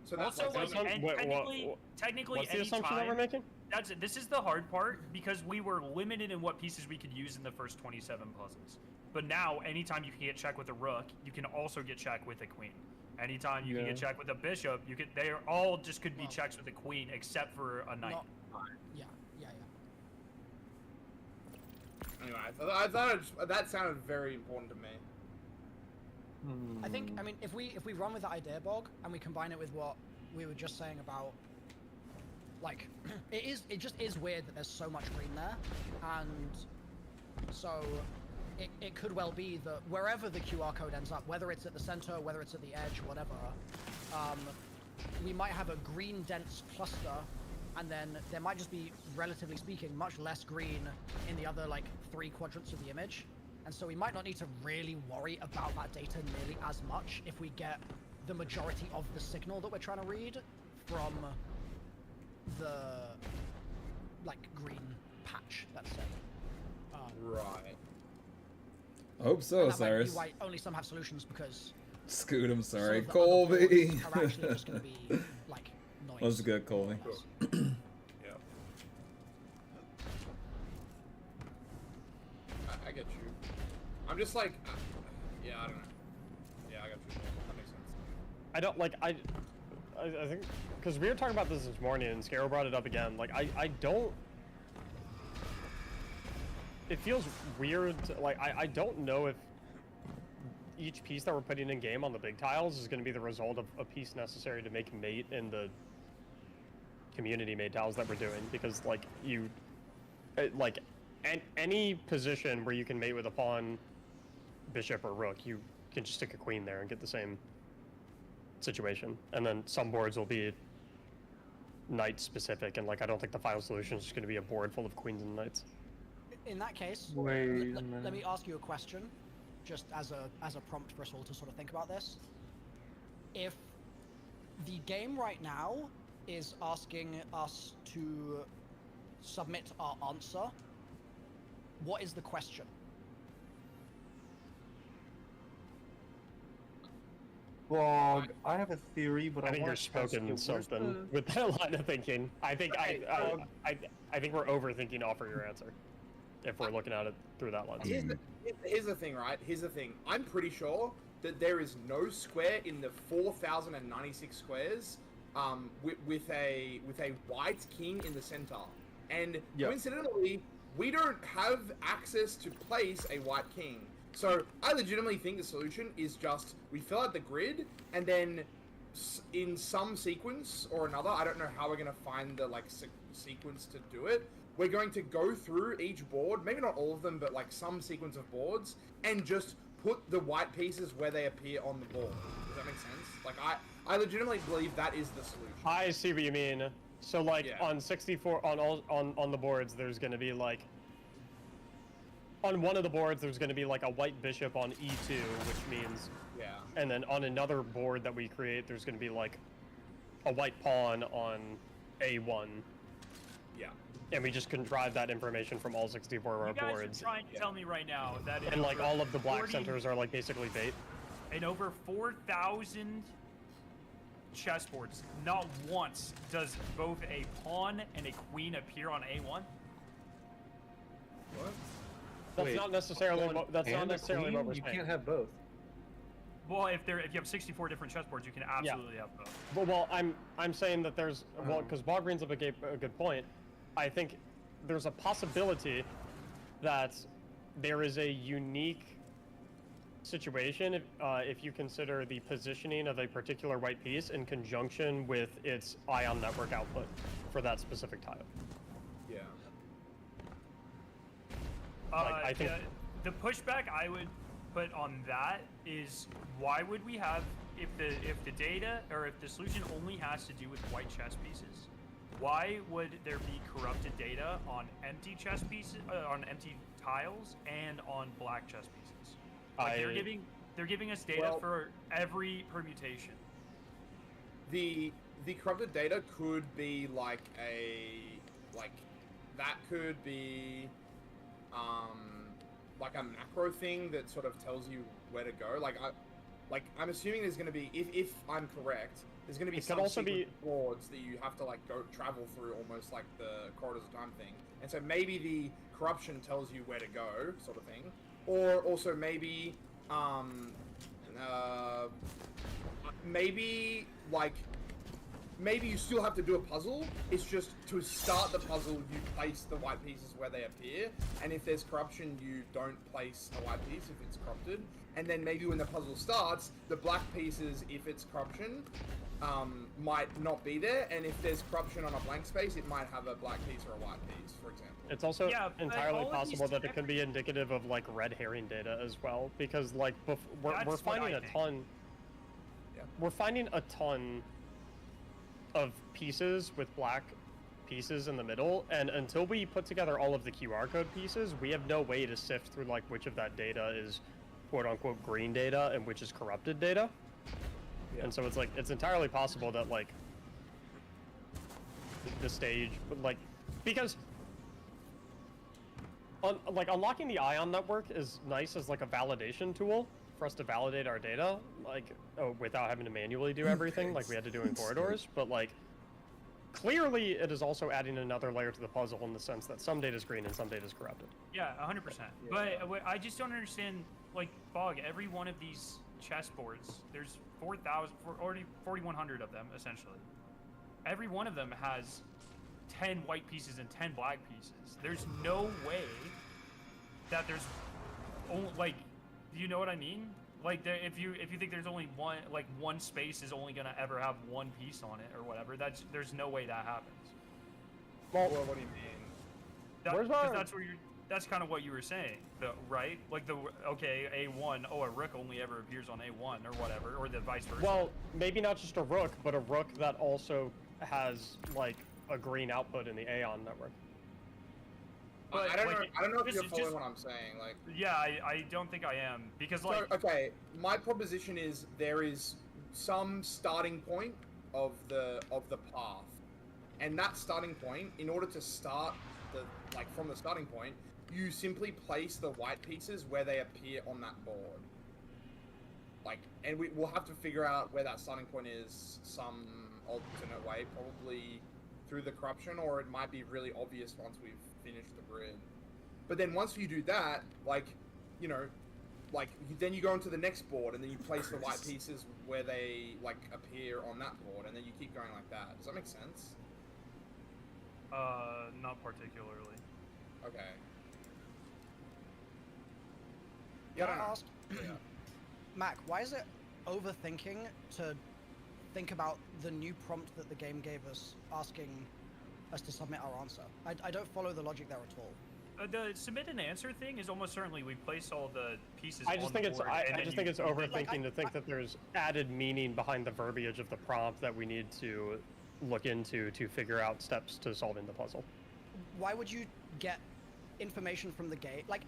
So that's Also, like, like, and technically, what's the any assumption that time- we're making? This is the hard part because we were limited in what pieces we could use in the first 27 puzzles. But now, anytime you can get check with a rook, you can also get check with a queen. Anytime you can get check with a bishop, you could. They all just could be checks with a queen, except for a knight. Yeah. anyway, I thought that sounded very important to me. I think, I mean, if we run with the idea, Bog, and we combine it with what we were just saying about, like, it just is weird that there's so much green there, and so it could well be that wherever the QR code ends up, whether it's at the center, whether it's at the edge, whatever, we might have a green dense cluster, and then there might just be, relatively speaking, much less green in the other, like, 3 quadrants of the image. And so we might not need to really worry about that data nearly as much if we get the majority of the signal that we're trying to read from the, like, green patch, let's say. Right. I hope so, and that might be Cyrus. why only some have solutions, because Scoot, I'm some sorry. of the other Colby. boards are actually just going to be, like, noise. That was good, Colby. Yeah. I get you. I'm just like, yeah, I don't know. Yeah, I got you. That makes sense. I don't like I think because we were talking about this morning and Scaro brought it up again. Like I don't. It feels weird. Like I don't know if each piece that we're putting in game on the big tiles is going to be the result of a piece necessary to make mate in the community made tiles that we're doing, because like any position where you can mate with a pawn, bishop, or rook, you can just stick a queen there and get the same situation. And then some boards will be knight specific, and like I don't think the final solution is just going to be a board full of queens and knights. In that case, Wait a let me ask you a question, just as a prompt for us all to sort of think about this. If the game right now is asking us to submit our answer, what is the question? Bog, I have a theory, but I think you're want to test spoken it. Where's something the- with that line of thinking. I think I think we're overthinking offer your answer if we're looking at it through that lens. Here's the thing, right? Here's the thing. I'm pretty sure that there is no square in the 4,096 squares with a white king in the center. And coincidentally, we don't have access to place a white king. So I legitimately think the solution is just we fill out the grid, and then in some sequence or another, I don't know how we're going to find the like sequence to do it. We're going to go through each board, maybe not all of them, but like some sequence of boards, and just put the white pieces where they appear on the board. Does that make sense? Like I legitimately believe that is the solution. I see what you mean. So like on 64 on the boards, there's going to be like on one of the boards there's going to be like a white bishop on E2, which means and then on another board that we create, there's going to be like a white pawn on A1. Yeah. And we just contrive that information from all 64 of our You guys boards. are trying to tell me right now that And like all of the black 40 centers are like basically bait. in over 4,000 chessboards, not once does both a pawn and a queen appear on A1. What? That's Wait, not necessarily pawn that's not and a necessarily queen? what we're You saying. can't have both. Well, if you have 64 different chessboards, you can absolutely have both. Well, I'm saying that there's well because Bog brings up a good point. I think there's a possibility that there is a unique situation if you consider the positioning of a particular white piece in conjunction with its ion network output for that specific tile. Yeah. I think the pushback I would put on that is, why would we have, if the data or if the solution only has to do with white chess pieces, why would there be corrupted data on empty chess pieces, on empty tiles, and on black chess pieces? Like they're giving us data for every permutation. The corrupted data could be like that could be like a macro thing that sort of tells you where to go. I'm assuming there's going to be, if I'm correct, there's going to be some boards that you have to like go travel through, almost like the Corridors of Time thing. And so maybe the corruption tells you where to go, sort of thing. Or also maybe maybe you still have to do a puzzle. It's just to start the puzzle, you place the white pieces where they appear, and if there's corruption, you don't place a white piece if it's corrupted. And then maybe when the puzzle starts, the black pieces, if it's corruption, might not be there, and if there's corruption on a blank space, it might have a black piece or a white piece, for example. It's also entirely possible that it could be indicative of like red herring data as well, because like we're finding a ton. Yeah. We're finding a ton of pieces with black pieces in the middle, and until we put together all of the QR code pieces, we have no way to sift through like which of that data is quote unquote green data and which is corrupted data. Yeah. And so it's like, it's entirely possible that like the stage, like, because unlocking the ion network is nice as like a validation tool for us to validate our data, like without having to manually do everything like we had to do in Corridors. But like, clearly it is also adding another layer to the puzzle in the sense that some data is green and some data is corrupted. Yeah, 100%. But I just don't understand, like, Bog, every one of these chessboards, there's 4,100 of them, essentially. Every one of them has 10 white pieces and 10 black pieces. There's no way that there's only, like, you know what I mean? Like, if you think there's only one space is only gonna ever have one piece on it or whatever, there's no way that happens. Well, what do you mean? That's kind of what you were saying, right? Like A1, a rook only ever appears on A1 or whatever, or the vice versa. Well, maybe not just a rook, but a rook that also has like a green output in the Aeon network. But, I don't know if you're following what I'm saying. Like, yeah, I don't think I am, because like. So, okay, my proposition is there is some starting point of the path, and that starting point, in order to start from the starting point, you simply place the white pieces where they appear on that board. Like, and we'll have to figure out where that starting point is some alternate way, probably through the corruption, or it might be really obvious once we've finished the grid. But then once you do that, then you go into the next board, and then you place the white pieces where they appear on that board, and then you keep going like that. Does that make sense? Not particularly. Okay. Can I ask, Mac, why is it overthinking to think about the new prompt that the game gave us, asking us to submit our answer? I don't follow the logic there at all. The submit an answer thing is almost certainly we place all the pieces. I just think it's overthinking to think that there's added meaning behind the verbiage of the prompt that we need to look into to figure out steps to solving the puzzle. Why would you get information from the game? Like,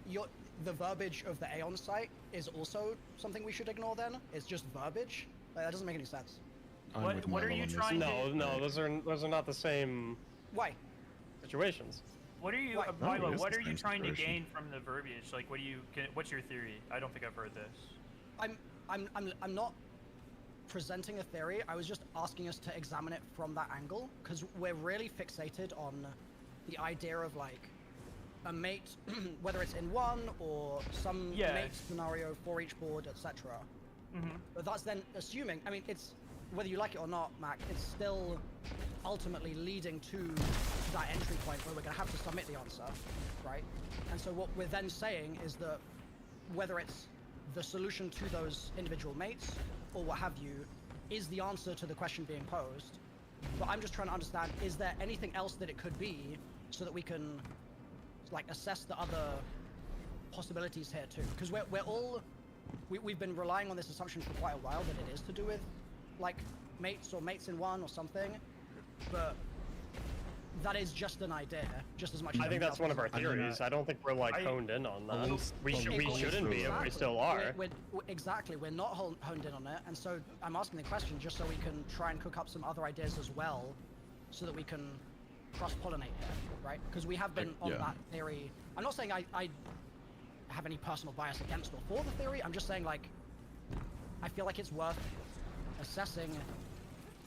the verbiage of the Aeon site is also something we should ignore then? It's just verbiage? Like, that doesn't make any sense. What are you trying to... No, those are not the same... Why? Situations. What are you, Milo, what are you trying to gain from the verbiage? Like, what's your theory? I don't think I've heard this. I'm not presenting a theory. I was just asking us to examine it from that angle, because we're really fixated on the idea of like a mate, whether it's in one or some mate scenario for each board, etc. Mm-hmm. But that's then assuming. I mean, it's whether you like it or not, Mac, it's still ultimately leading to that entry point where we're going to have to submit the answer, right? And so what we're then saying is that whether it's the solution to those individual mates or what have you is the answer to the question being posed. But I'm just trying to understand, is there anything else that it could be so that we can like assess the other possibilities here too? Because we've been relying on this assumption for quite a while that it is to do with like mates or mates in one or something, but that is just an idea, just as much. I think that's one of our theories. I don't think we're like honed in on that. We shouldn't be, and we still are. Exactly, we're not honed in on it, and so I'm asking the question just so we can try and cook up some other ideas as well, so that we can cross-pollinate here, right? Because we have been on that theory. I'm not saying I have any personal bias against or for the theory. I'm just saying like I feel like it's worth assessing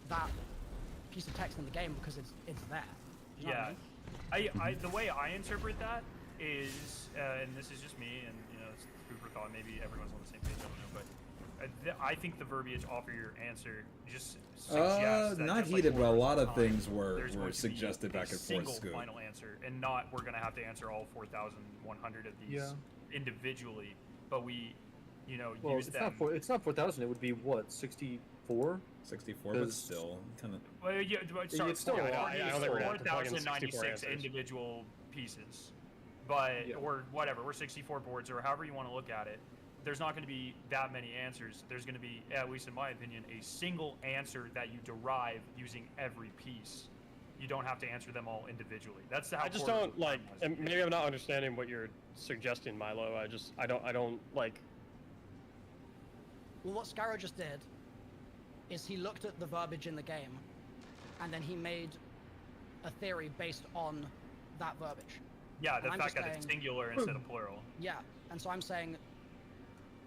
that piece of text in the game because it's there. You know what I mean? The way I interpret that is, and this is just me, and you know, it's food for thought. Maybe everyone's on the same page. I don't know, but I think the verbiage off of your answer just suggests that not just heated, like but a lot of time, things were there's going to suggested be back a and forth. single Scoop. final answer, and not we're going to have to answer all 4,100 of these individually, but we, you know, use them. It's not 4,000. It would be what, 64? 64, but still kind of. Well, yeah, sorry, it's still I don't think we're gonna have to plug in 4,096 answers. individual pieces, but or whatever, we're 64 boards or however you want to look at it. There's not going to be that many answers. There's going to be, at least in my opinion, a single answer that you derive using every piece. You don't have to answer them all individually. That's how. I just don't like. And maybe I'm not understanding what you're suggesting, Milo. I don't like. Well, what Scarrow just did is he looked at the verbiage in the game, and then he made a theory based on that verbiage. Yeah, the fact that it's singular instead of plural. Yeah, and so I'm saying,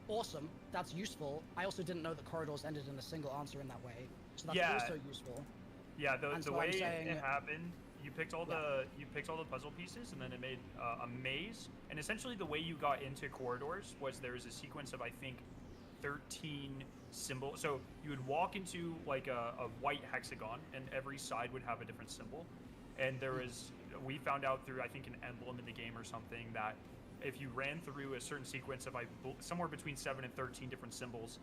awesome, that's useful. I also didn't know that corridors ended in a single answer in that way, so that's also useful. Yeah, the so way saying, it happened, you picked all the puzzle pieces, and then it made a maze. And essentially, the way you got into corridors was there was a sequence of I think 13 symbols. So you would walk into like a white hexagon, and every side would have a different symbol. And there was, we found out through I think an emblem in the game or something that if you ran through a certain sequence of somewhere between 7 and 13 different symbols,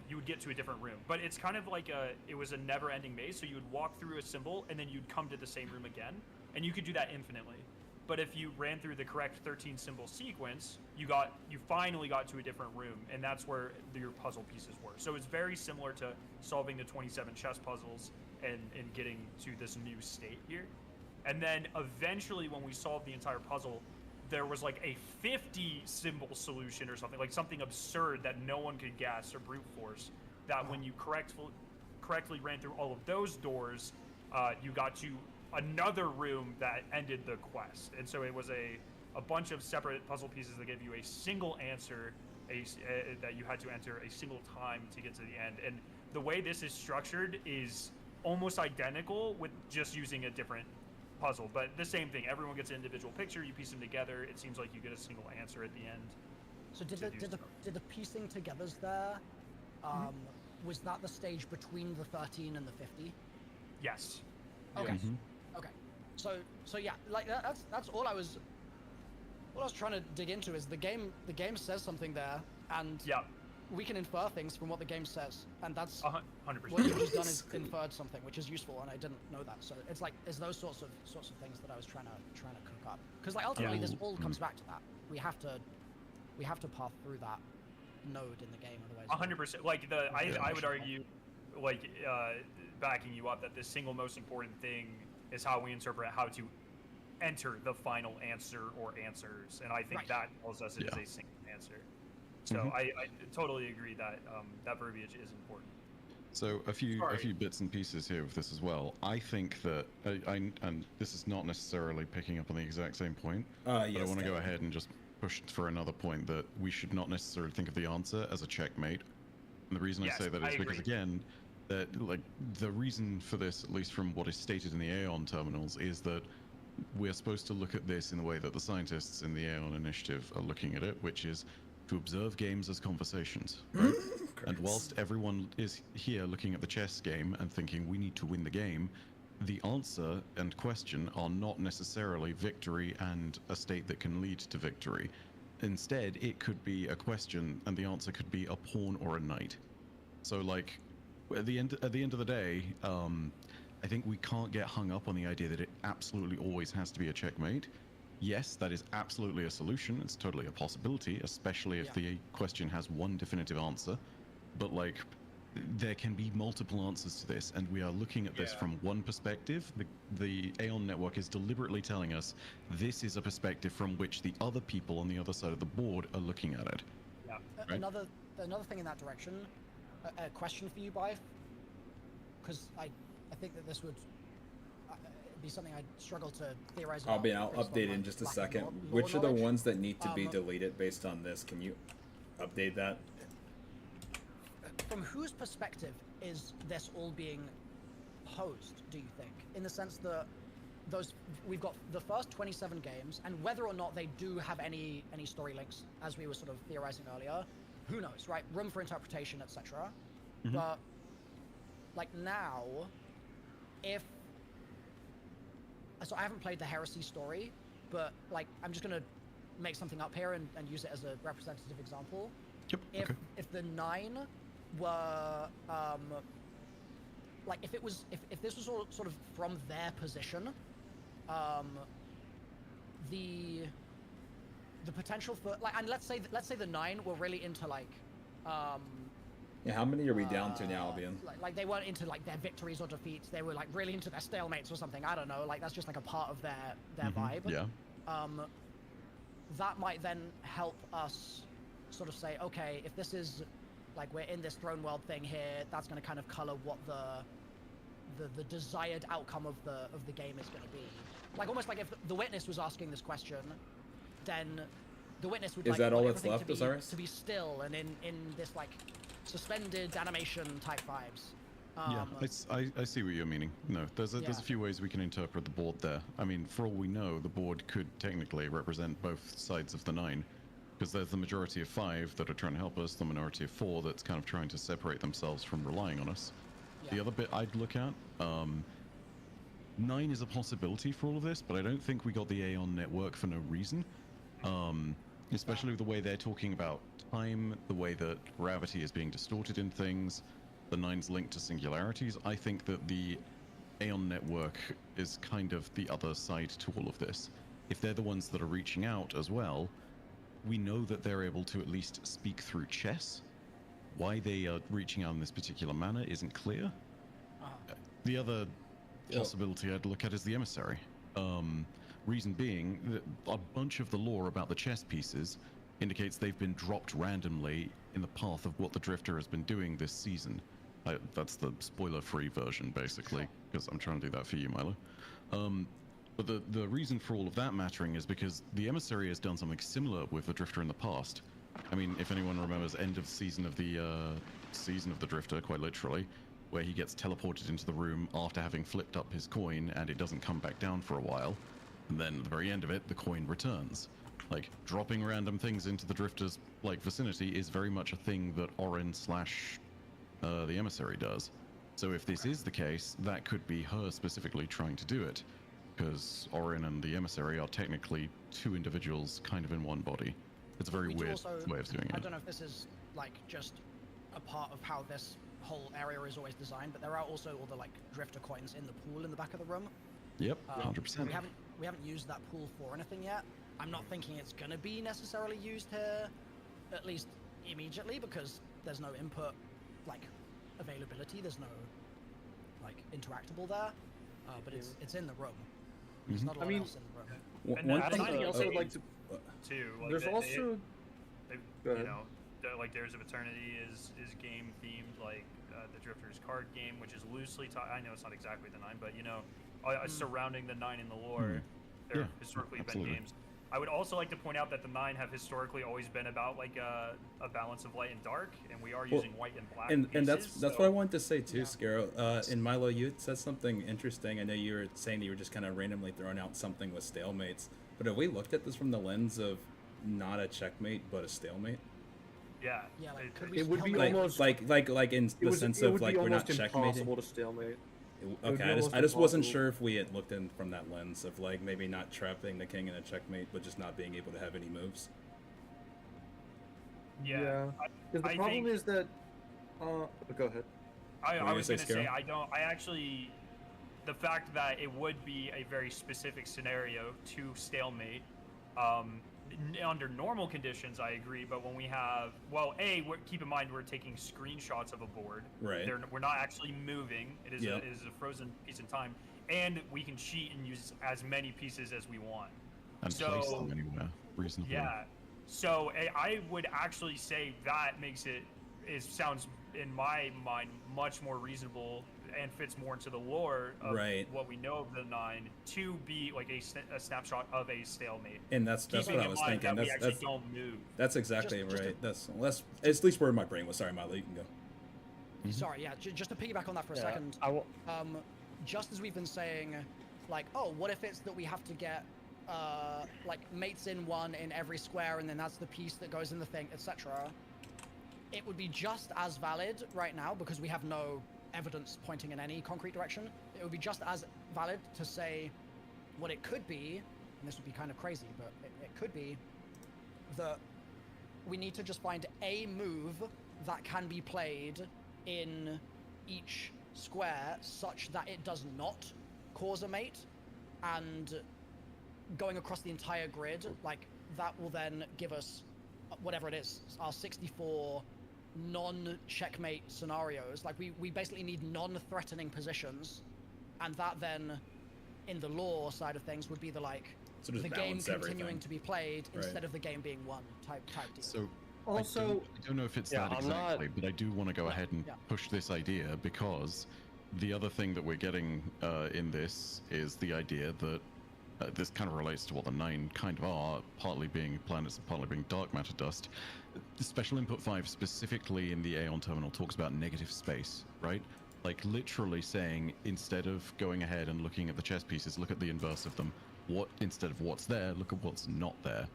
you would get to a different room. But it's kind of like it was a never-ending maze. So you would walk through a symbol, and then you'd come to the same room again, and you could do that infinitely. But if you ran through the correct 13 symbol sequence, you finally got to a different room, and that's where your puzzle pieces were. So it's very similar to solving the 27 chess puzzles and getting to this new state here. And then eventually, when we solved the entire puzzle, there was like a 50 symbol solution or something, like something absurd that no one could guess or brute force, that when you correctly ran through all of those doors, you got to another room that ended the quest. And so it was a bunch of separate puzzle pieces that gave you a single answer that you had to enter a single time to get to the end. And the way this is structured is almost identical with just using a different puzzle, but the same thing. Everyone gets an individual picture, you piece them together, it seems like you get a single answer at the end. So did the piecing togethers there, was that the stage between the 13 and the 50? Yes. Okay. Okay. So yeah, like that's all I was trying to dig into is the game says something there, and we can infer things from what the game says, and that's 100%. what you've just done is inferred something, which is useful, and I didn't know that. So it's those sorts of things that I was trying to cook up, because like ultimately this all comes back to that. We have to path through that node in the game, otherwise. 100%. Like I would argue, like backing you up, that the single most important thing is how we interpret how to enter the final answer or answers, and I think that tells us it is a single answer. So I totally agree that that verbiage is important. So a few bits and pieces here with this as well. I think that and this is not necessarily picking up on the exact same point, but I want to go ahead and just push for another point, that we should not necessarily think of the answer as a checkmate. And the reason I say that is because again, that like the reason for this, at least from what is stated in the Aeon terminals, is that we're supposed to look at this in the way that the scientists in the Aeon initiative are looking at it, which is to observe games as conversations, right? And whilst everyone is here looking at the chess game and thinking we need to win the game, the answer and question are not necessarily victory and a state that can lead to victory. Instead, it could be a question and the answer could be a pawn or a knight. So like, at the end of the day, I think we can't get hung up on the idea that it absolutely always has to be a checkmate. Yes, that is absolutely a solution. It's totally a possibility, especially if the question has one definitive answer. But like, there can be multiple answers to this, and we are looking at this from one perspective. The Aeon network is deliberately telling us this is a perspective from which the other people on the other side of the board are looking at it. Yeah. Right? Another thing in that direction, a question for you, Bife, because I think that this would be something I'd struggle to theorize about. I'll update in just a second. Which are the ones that need to be deleted based on this? Can you update that? From whose perspective is this all being posed, do you think? In the sense that we've got the first 27 games, and whether or not they do have any story links, as we were sort of theorizing earlier, who knows, right? Room for interpretation, etc. But like now, so I haven't played the Heresy story, but like I'm just gonna make something up here and use it as a representative example. Yep. If the 9 were like if this was all sort of from their position, the potential for like, and let's say the 9 were really into like yeah, how many are we down to now, Albion? Like they weren't into like their victories or defeats. They were like really into their stalemates or something. I don't know. Like that's just like a part of their vibe. Yeah. That might then help us sort of say, okay, if this is like we're in this throne world thing here, that's going to kind of color what the desired outcome of the game is going to be. Like almost like if the witness was asking this question, then the witness would is like that all want that's everything left, Osiris? to be still and in this like suspended animation type vibes. Yeah, I see what you're meaning. No, there's a few ways we can interpret the board there. I mean, for all we know, the board could technically represent both sides of the 9, because there's the majority of 5 that are trying to help us, the minority of 4 that's kind of trying to separate themselves from relying on us. The other bit I'd look at, 9 is a possibility for all of this, but I don't think we got the Aeon network for no reason. Especially the way they're talking about time, the way that gravity is being distorted in things, the 9's linked to singularities. I think that the Aeon network is kind of the other side to all of this. If they're the ones that are reaching out as well, we know that they're able to at least speak through chess. Why they are reaching out in this particular manner isn't clear. The other possibility I'd look at is the emissary. Reason being, that a bunch of the lore about the chess pieces indicates they've been dropped randomly in the path of what the Drifter has been doing this season. That's the spoiler-free version, basically, because I'm trying to do that for you, Milo. But the reason for all of that mattering is because the emissary has done something similar with the Drifter in the past. I mean, if anyone remembers end of season of the Drifter, quite literally, where he gets teleported into the room after having flipped up his coin and it doesn't come back down for a while. And then at the very end of it, the coin returns. Like, dropping random things into the Drifter's, like, vicinity is very much a thing that Orin / the Emissary does. So if this is the case, that could be her specifically trying to do it. Because Orin and the Emissary are technically 2 individuals kind of in one body. It's a very weird way of doing it. I don't know if this is, like, just a part of how this whole area is always designed, but there are also all the, like, Drifter coins in the pool in the back of the room. Yep, 100%. We haven't used that pool for anything yet. I'm not thinking it's going to be necessarily used here, at least immediately, because there's no input, like, availability. There's no, like, interactable there. But it's in the room. There's not a lot else in the room. And One thing I also would like to too. Like there's also you know, like Dares of Eternity is game themed, like the Drifter's card game, which is loosely I know it's not exactly the 9, but you know, surrounding the 9 in the lore, there have historically been games. I would also like to point out that the 9 have historically always been about like a balance of light and dark, and we are using white and black. And that's what I wanted to say too, Scaro. In Milo, you said something interesting. I know you were saying that you were just kind of randomly throwing out something with stalemates, but have we looked at this from the lens of not a checkmate but a stalemate? Yeah. Yeah, like, could It would be like, almost like in the sense of like we're not checkmating. Impossible to stalemate. Okay, I just wasn't sure if we had looked in from that lens of like maybe not trapping the king in a checkmate, but just not being able to have any moves. Yeah. Because the problem is that. Go ahead. I was gonna say I actually, the fact that it would be a very specific scenario to stalemate, under normal conditions, I agree. But when we have, keep in mind we're taking screenshots of a board. Right. We're not actually moving. It is Yep. it is a frozen piece in time, and we can cheat and use as many pieces as we want. And place them anywhere reasonably. Yeah. So I would actually say that makes it sounds in my mind much more reasonable and fits more into the lore of what we know of the 9 to be like a snapshot of a stalemate. And that's what I was thinking. That we actually don't move. That's exactly right. That's at least where my brain was. Sorry, Miley, you can go. Sorry, yeah, just to piggyback on that for a second. Just as we've been saying, like, oh, what if it's that we have to get like mates in one in every square, and then that's the piece that goes in the thing, etc. It would be just as valid right now because we have no evidence pointing in any concrete direction. It would be just as valid to say what it could be, and this would be kind of crazy, but it could be that we need to just find a move that can be played in each square such that it does not cause a mate, and going across the entire grid, like, that will then give us whatever it is, our 64 non-checkmate scenarios. Like, we basically need non-threatening positions, and that then, in the lore side of things, would be the, like, so the game continuing everything. to be played instead of the game being won type deal. So also, I don't know if it's that exactly, but I do want to go ahead and push this idea, because the other thing that we're getting in this is the idea that this kind of relates to what the 9 kind of are, partly being planets and partly being dark matter dust. The special input 5 specifically in the Aeon terminal talks about negative space, right? Like literally saying, instead of going ahead and looking at the chess pieces, look at the inverse of them. Instead of what's there, look at what's not there.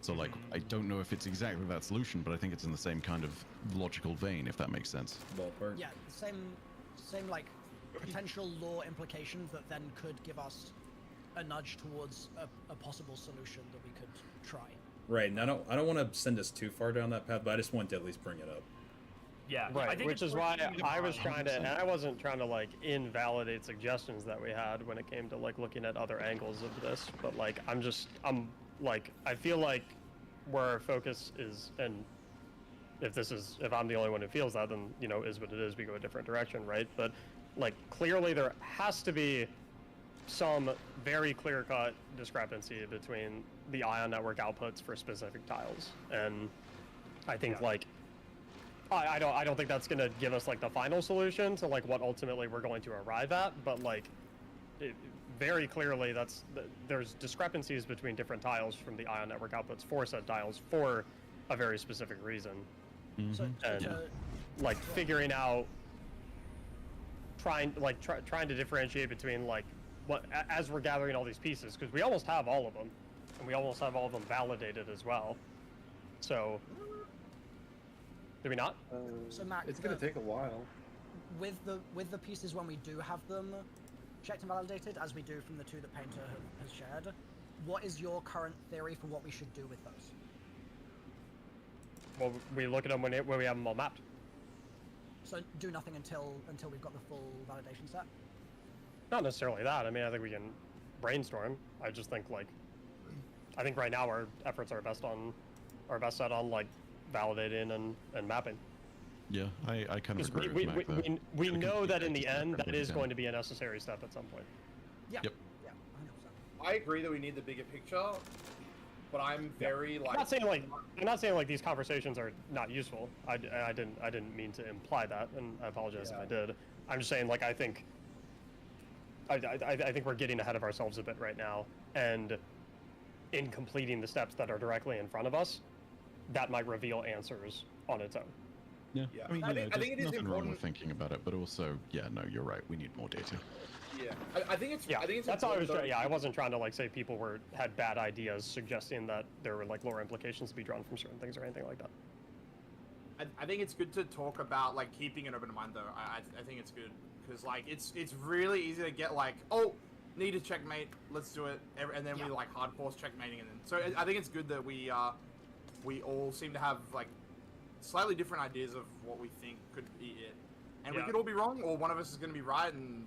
So like, I don't know if it's exactly that solution, but I think it's in the same kind of logical vein, if that makes sense. Ballpark. Yeah, same like potential lore implications that then could give us a nudge towards a possible solution that we could try. Right, and I don't want to send us too far down that path, but I just want to at least bring it up. Yeah, I right. think Which is why I was trying to, 100%. and I wasn't trying to like invalidate suggestions that we had when it came to like looking at other angles of this, but like I'm like I feel like where our focus is, and if I'm the only one who feels that, then you know is what it is. We go a different direction, right? But like clearly there has to be some very clear-cut discrepancy between the ion network outputs for specific tiles, and I think like I don't think that's gonna give us like the final solution to like what ultimately we're going to arrive at, but like very clearly there's discrepancies between different tiles from the ion network outputs for said tiles for a very specific reason. And like figuring out trying to differentiate between like what as we're gathering all these pieces, because we almost have all of them, and we almost have all of them validated as well. So do we not? So Mac, it's gonna take a while. With the pieces when we do have them checked and validated, as we do from the 2 that Painter has shared, what is your current theory for what we should do with those? Well, we look at them when we have them all mapped. So do nothing until we've got the full validation set? Not necessarily that. I mean, I think we can brainstorm. I just think I think right now our efforts are best set on like validating and mapping. Yeah, I kind of agree with Mac there. We know that in the end that is going to be a necessary step at some point. Yeah. Yep. Yeah, 100%. I agree that we need the bigger picture, but I'm very like. I'm not saying like these conversations are not useful. I didn't mean to imply that, and I apologize if I did. I'm just saying like I think we're getting ahead of ourselves a bit right now, and in completing the steps that are directly in front of us, that might reveal answers on its own. Yeah. Yeah. I mean, I think it is nothing wrong important. with thinking about it, but also, yeah, no, you're right. We need more data. Yeah, I think it's. I think it's. That's all I was. important, I wasn't trying to like say people had bad ideas, suggesting that there were like lower implications to be drawn from certain things or anything like that. I think it's good to talk about like keeping an open mind though. I think it's good because like it's really easy to get like, oh, need a checkmate, let's do it, and then we like hardcore checkmating, and then so I think it's good that we all seem to have like slightly different ideas of what we think could be it, and we could all be wrong, or one of us is going to be right, and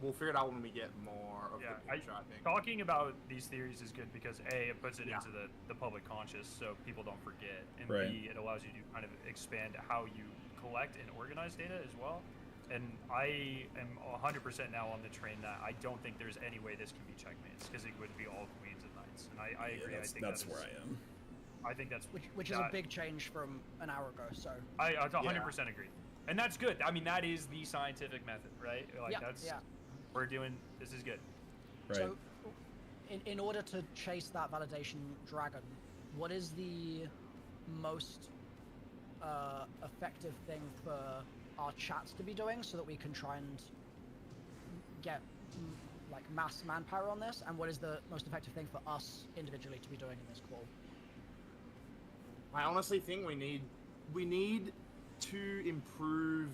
we'll figure it out when we get more of the picture. I think talking about these theories is good because A, it puts it into the public conscious so people don't forget, and B, it allows you to kind of expand how you collect and organize data as well. And I am 100% now on the train that I don't think there's any way this can be checkmates because it would be all queens and knights, and I agree. I think that's where I am. I think that's which is a big change from an hour ago. So I 100% agree, and that's good. I mean, that is the scientific method, right? Like that's we're doing. This is good. Right. So, in order to chase that validation dragon, what is the most effective thing for our chats to be doing so that we can try and get like mass manpower on this, and what is the most effective thing for us individually to be doing in this call? I honestly think we need to improve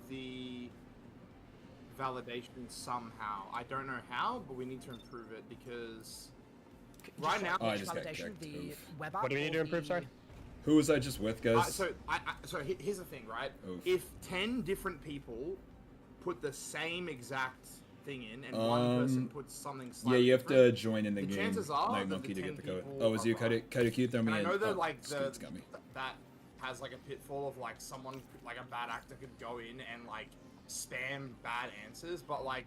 the validation somehow. I don't know how, but we need to improve it because right now I just got validation, kicked. the Oof. web What do we need to improve, sorry? Who was I just with, guys? So here's the thing, right? Oof. If 10 different people put the same exact thing in, and one person puts something slightly yeah, you have different, to join in the game, chances are Night that Monkey, the to get 10 the code. people Oh, is you are right. Kaidakute? Throw me And in. I know that Oh, like Scoot's got me. that has like a pitfall of like someone like a bad actor could go in and like spam bad answers, but like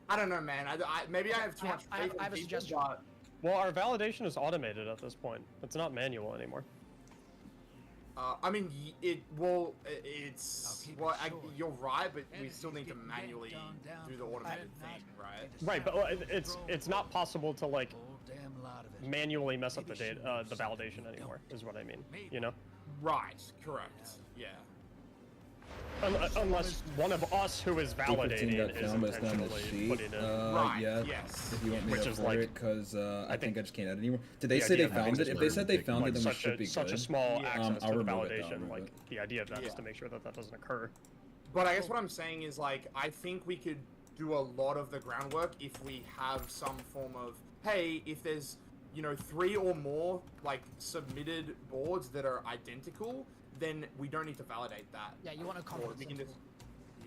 I don't know, man. Maybe I have too much faith in I have a people, suggestion. but Well, our validation is automated at this point. It's not manual anymore. I mean, you're right, but we still need to manually do the automated thing, right? Right, but it's not possible to like manually mess up the data, the validation anymore. Is what I mean. You know? Right. Correct. Yeah. Unless one of us who is validating is intentionally putting in. Yes. If you want me Which to is upload like, it, because I think I just can't edit anymore. Did they the say idea they of having found it? this If they said they found it, then we such should be such good. a small access I'll to the remove it, though, I'll validation, remove like it. the idea of that is to make sure that that doesn't occur. But I guess what I'm saying is like I think we could do a lot of the groundwork if we have some form of if there's 3 or more like submitted boards that are identical, then we don't need to validate that. Yeah, you want a confidence interval.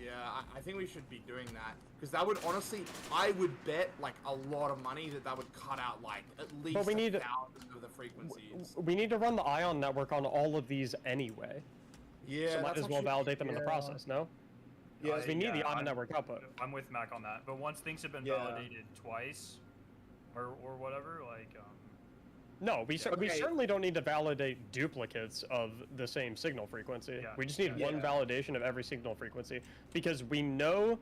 Yeah, I think we should be doing that because that would honestly, I would bet like a lot of money that would cut out like at least But we need 1,000 of the frequencies. We need to run the ion network on all of these anyway. Yeah, so might as well validate them in the process, no? Yeah, Because we need the ion I'm- network output. I'm with Mac on that, but once things have been Yeah. validated twice, or whatever, like No, we Okay. certainly don't need to validate duplicates of the same signal frequency. Yeah. We just need one Yeah. validation of every signal frequency because we know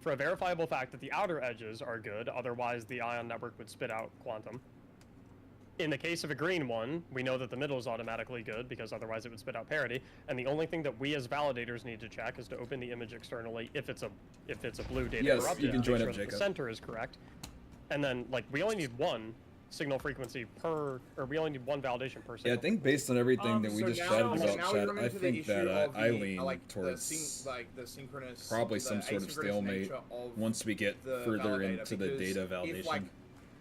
for a verifiable fact that the outer edges are good, otherwise the ion network would spit out quantum. In the case of a green one, we know that the middle is automatically good because otherwise it would spit out parity. And the only thing that we as validators need to check is to open the image externally if it's a blue data Yes, corrupted. you can to join make up, sure that the Jacob. center is correct. And then like we only need one signal frequency per, or we only need one validation per signal. Yeah, I think based on everything that we So just now- chatted so about, now we chat, run I into the think issue that of I the, lean like, towards the synchronous, probably the some sort of asynchronous stalemate nature of once we get the further validator, into the because data if, validation. like,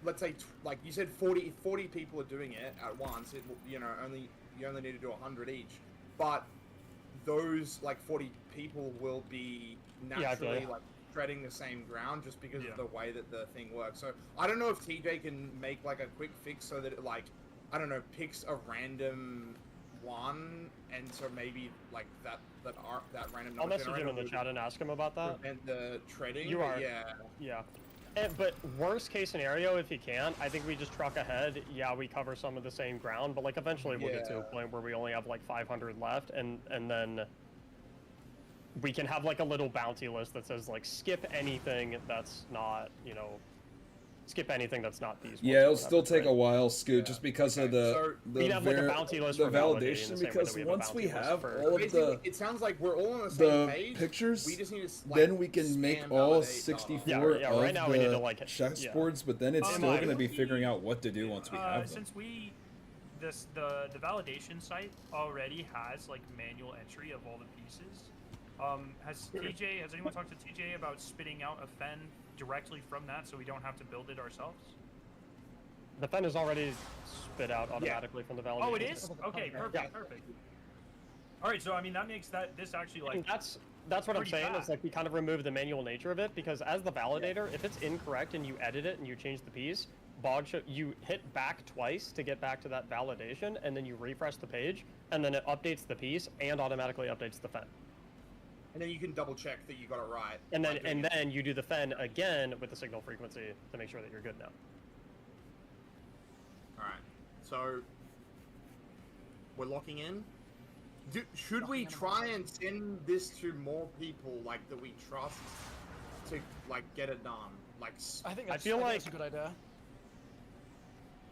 let's say, like you said, 40 people are doing it at once. It will, you only need to do 100 each, but those like 40 people will be naturally like treading the same ground just because of the way that the thing works. So I don't know if TJ can make like a quick fix so that it like, I don't know, picks a random one, and so maybe like that random. I'll message him generator in the would chat and ask him about that. prevent the treading. You but are. Yeah. But worst case scenario, if he can't, I think we just truck ahead. Yeah, we cover some of the same ground, but like eventually we'll get to a point where we only have like 500 left, and then we can have like a little bounty list that says like skip anything that's not, skip anything that's not these. Yeah, it'll still take a while, Scoot, just because of the we'd have like a bounty list for validating the same way that because we have a once bounty we list have for- all of Basically, the it sounds like we're all on the same the page. pictures, We just need to like, then we can make spam all validate 64 Yeah, of right now we need the to, like, chessboards, but then it's Um, still I going to be think figuring out what to do once we have them. since the validation site already has like manual entry of all the pieces. Has anyone talked to TJ about spitting out a fen directly from that so we don't have to build it ourselves? The fen is already spit out automatically from the validation. Oh, it is? Okay, perfect, perfect. All right, so I mean that makes this actually like. And that's what I'm saying. Is like we kind of remove the manual nature of it because as the validator, if it's incorrect and you edit it and you change the piece, you hit back twice to get back to that validation, and then you refresh the page, and then it updates the piece and automatically updates the fen. And then you can double check that you got it right. And then you do the fen again with the signal frequency to make sure that you're good now. All right. So we're locking in. Should we try and send this to more people like that we trust to like get it done? Like I think that's a good idea.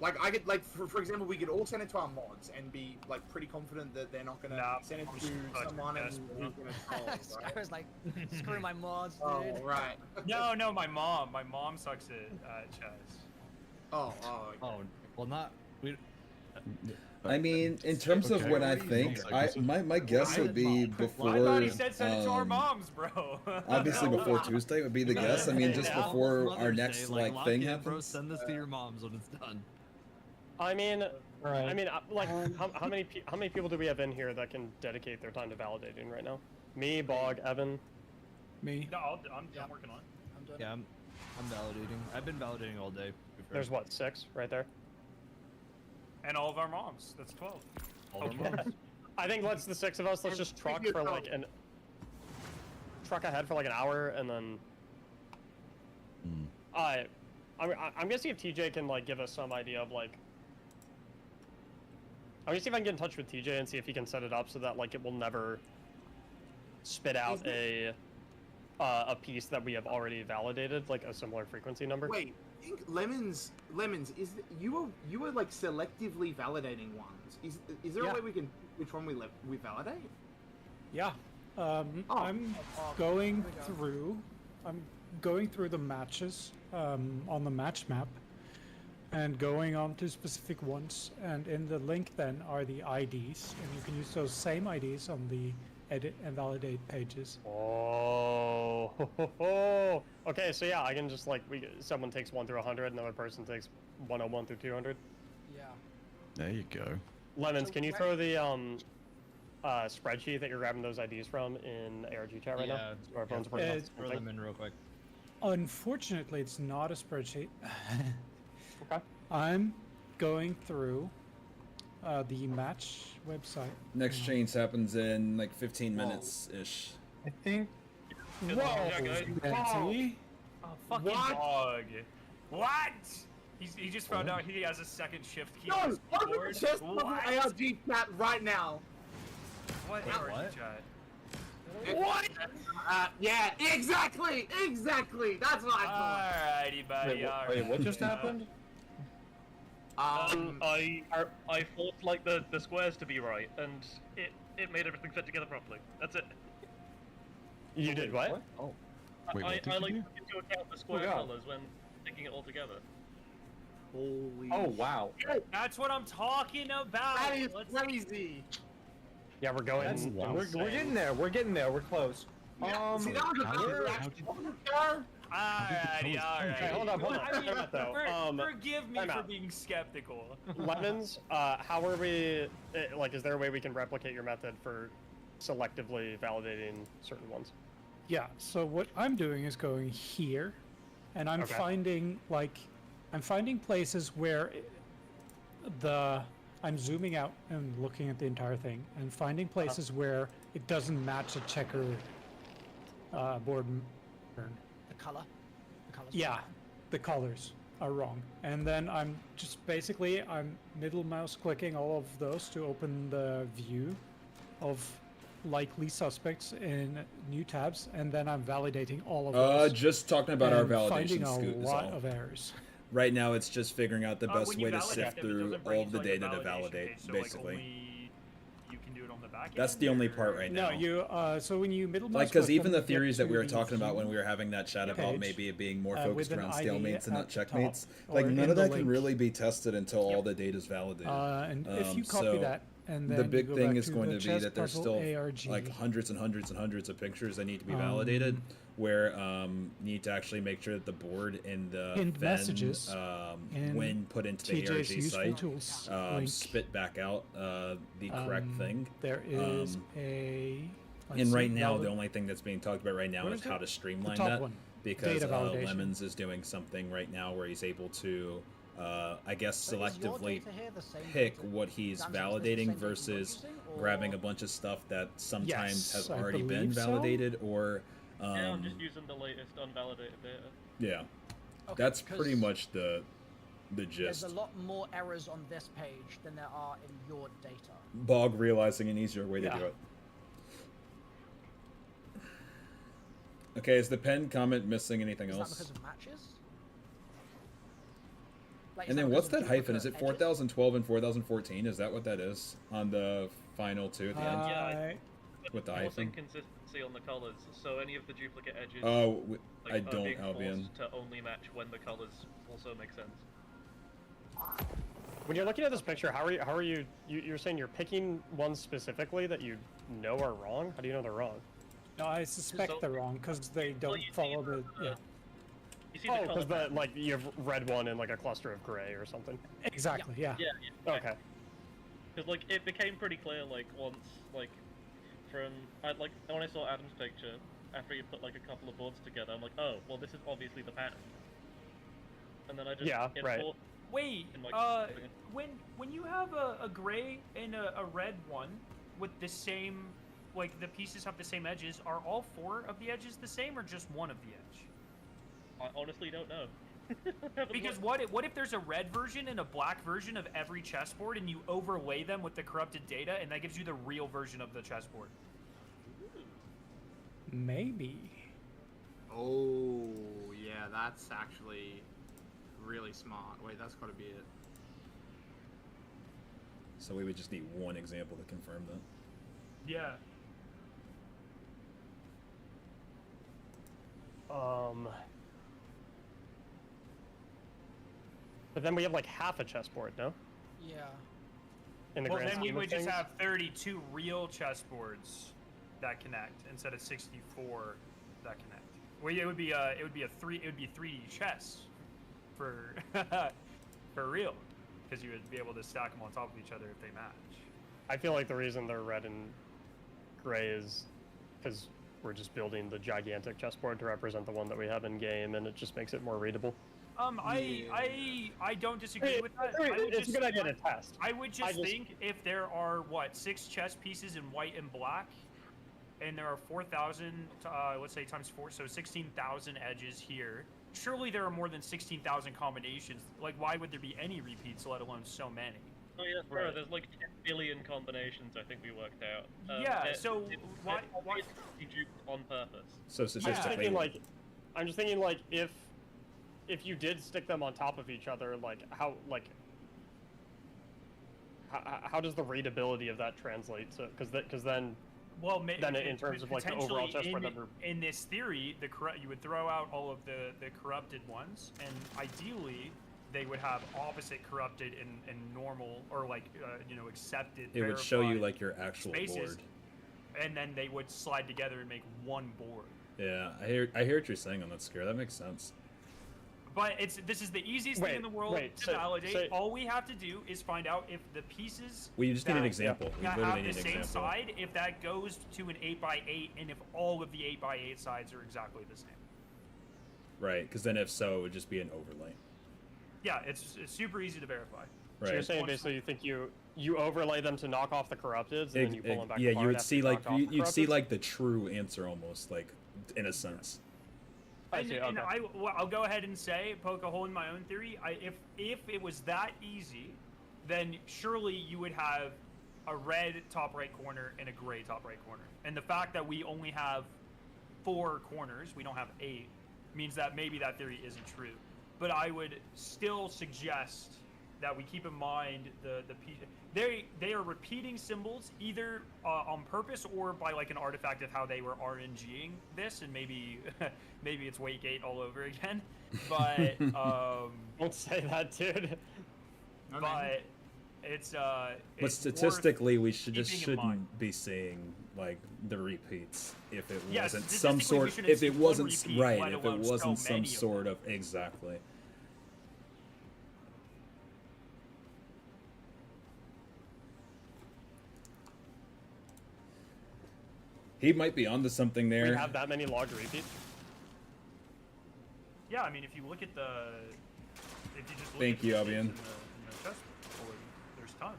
Like I could like for example we could all send it to our mods and be like pretty confident that they're not gonna send it to someone and who's gonna troll, right? I was like, screw my mods, dude. Oh right. No, my mom sucks at chess. Oh, well, not we. I mean, in terms of what I think, my guess would be before. I thought he said send it to our moms, bro. Obviously, before Tuesday would be the guess. I mean, just before our next thing happens. Bro, send this to your moms when it's done. I mean, like how many people do we have in here that can dedicate their time to validating right now? Me, Bog, Evan. Me. No, I'm working on it. I'm done. Yeah, I'm validating. I've been validating all day. There's what, 6 right there? And all of our moms. That's 12. All of our moms. I think the 6 of us. Let's just truck for like truck ahead for like an hour and then. I'm gonna see if TJ can like give us some idea of like. I'm gonna see if I can get in touch with TJ and see if he can set it up so that like it will never spit out a piece that we have already validated, like a similar frequency number. Wait, I think Lemons you were like selectively validating ones. Is there a way we can which one we validate? Yeah. I'm going through. I'm going through the matches on the match map. And going on to specific ones, and in the link then are the IDs, and you can use those same IDs on the edit and validate pages. Oh, okay. So yeah, I can just like someone takes 1 through 100, another person takes 101 through 200. Yeah. There you go. Lemons, can you throw the spreadsheet that you're grabbing those IDs from in ARG chat right now? So our phones throw them in real quick. Unfortunately, it's not a spreadsheet. Okay. I'm going through the match website. Next change happens in like 15 minutes ish. I think. Whoa! Oh, fucking dog. What? He just found out he has a second shift key. No, open the chest of ARG chat right now. What ARG chat? What? Yeah, exactly. That's what I thought. Alrighty, buddy. Wait, what just happened? I thought like the squares to be right, and it made everything fit together properly. That's it. You did what? Oh. Wait, I like what did you took into account the square colors when thinking it all together. Holy. Oh wow. That's what I'm talking about. That is crazy. Yeah, we're going. We're getting there. We're getting there. We're close. See, that was Alrighty. Okay, hold on. Forgive me for being skeptical. Lemons, how are we? Like, is there a way we can replicate your method for selectively validating certain ones? Yeah. So what I'm doing is going here, and I'm finding places where I'm zooming out and looking at the entire thing, and finding places where it doesn't match a checker board pattern. The colors. Yeah, the colors are wrong. And then I'm just I'm middle mouse clicking all of those to open the view of likely suspects in new tabs, and then I'm validating all of those. Just talking about our validation finding scoot a lot of errors. Right now, it's just figuring out the best way to sift through all of the like data to validate, page, so basically. Like only you can do it on the back That's end, the only or- part right now. No, you. So when you middle mouse Like, because with even them, the you get theories that we to were the talking about when view we were having that chat about page, maybe it being more with focused an around ID stalemates and not at the top, checkmates, or like none in of the that can link. really be tested until all the data's validated. And if you copy so that, and then the you big go thing back is to going the to be chess that there's puzzle still ARG, like hundreds and hundreds and hundreds of pictures that need to be validated, where you need to actually make sure that the board and the pinned Fen, messages in when put into the TJ's ARG useful site, tools link. spit back out the correct thing. There is a. let's And see, right now, valid- the only thing that's being talked about right now Where is is how it? to streamline top that. one. Because Data validation. Lemons is doing something right now where he's able to, I guess, So is your selectively data here the same pick data? what he's Damn, is this the validating same data you're versus using, grabbing or- a bunch of stuff that sometimes Yes, has I already been believe so. validated, or Yeah, I'm just using the latest unvalidated data. yeah, Okay, that's pretty 'cause much the There's gist. a lot more errors on this page than there are in your data. Bog realizing an easier way to Yeah. do it. Okay, is the pen comment missing anything Is that else? because of matches? Like, is And that then because what's of that hyphen? Is duplicate it 4012 and 4014? Is that what that is on the final two at the end? Yeah, With the More hyphen? inconsistency on the colors, so any of the duplicate edges. Oh, I are don't, being Albion. forced to only match when the colors also make sense. When you're looking at this picture, how are you? You're saying you're picking ones specifically that you know are wrong. How do you know they're wrong? No, I suspect they're wrong because they don't follow the. Yeah. You see Oh, the because color like you have red one in like a cluster of gray or something. Exactly. Yeah. Yeah. Okay. Because like it became pretty clear like once like from when I saw Adam's picture after you put like a couple of boards together, I'm like, oh well, this is obviously the pattern. And then I just it right. thought- Wait, in, like, when you have a gray and a red one with the same, like the pieces have the same edges, are all four of the edges the same or just one of the edge? I honestly don't know. Because what if there's a red version and a black version of every chessboard and you overlay them with the corrupted data and that gives you the real version of the chessboard? Maybe. Oh, yeah, that's actually really smart. Wait, that's got to be it. So we would just need one example to confirm that. Yeah. But then we have like half a chessboard, no? Yeah. In the Well, grand then we scheme of would just things? have 32 real chessboards that connect instead of 64 that connect. Well, it would be 3D chess for for real, because you would be able to stack them on top of each other if they match. I feel like the reason they're red and gray is because we're just building the gigantic chessboard to represent the one that we have in game, and it just makes it more readable. I don't disagree with that. It's a good idea to test. I would just think if there are 6 chess pieces in white and black, and there are 4,000, let's say times 4, so 16,000 edges here. Surely there are more than 16,000 combinations. Like, why would there be any repeats, let alone so many? Oh yeah, bro. There's like 10 billion combinations. I think we worked out. Yeah, so why you duped on purpose? So statistically, I'm just thinking like if you did stick them on top of each other, how does the readability of that translate? So because then. Well, then in terms of like the overall chessboard number. In this theory, you would throw out all of the corrupted ones, and ideally they would have opposite corrupted and normal or accepted. it would show you verified like your actual spaces, board. and then they would slide together and make one board. Yeah, I hear what you're saying on that scare. That makes sense. But this is the easiest thing in the world to validate. All we have to do is find out if the pieces We just need an example. We that literally have need the an same example. side, if that goes to an 8x8, and if all of the 8x8 sides are exactly the same. Right, because then if so, it would just be an overlay. Yeah, it's super easy to verify. Right. So you're saying basically you think you overlay them to knock off the corrupteds, and then you pull them back yeah, apart you would after see like knock off the you'd see corrupteds? like the true answer almost, like in a sense. And I'll go ahead and say, poke a hole in my own theory. If it was that easy, then surely you would have a red top right corner and a gray top right corner. And the fact that we only have 4 corners, we don't have 8, means that maybe that theory isn't true. But I would still suggest that we keep in mind the piece. They are repeating symbols either on purpose or by like an artifact of how they were RNGing this, and maybe maybe it's Wake 8 all over again. But don't say that, dude. But it's But it's statistically, we worth just keeping in mind. shouldn't be seeing like the repeats if it Yeah, wasn't some statistically, we sort. shouldn't If see it one wasn't repeat, right, let if it alone so wasn't some many of sort of exactly. He might be onto something We there. have that many logged repeats. Yeah, I mean, if you look at the, if you just look Thank at the you, repeats Albion. in the chessboard, there's tons.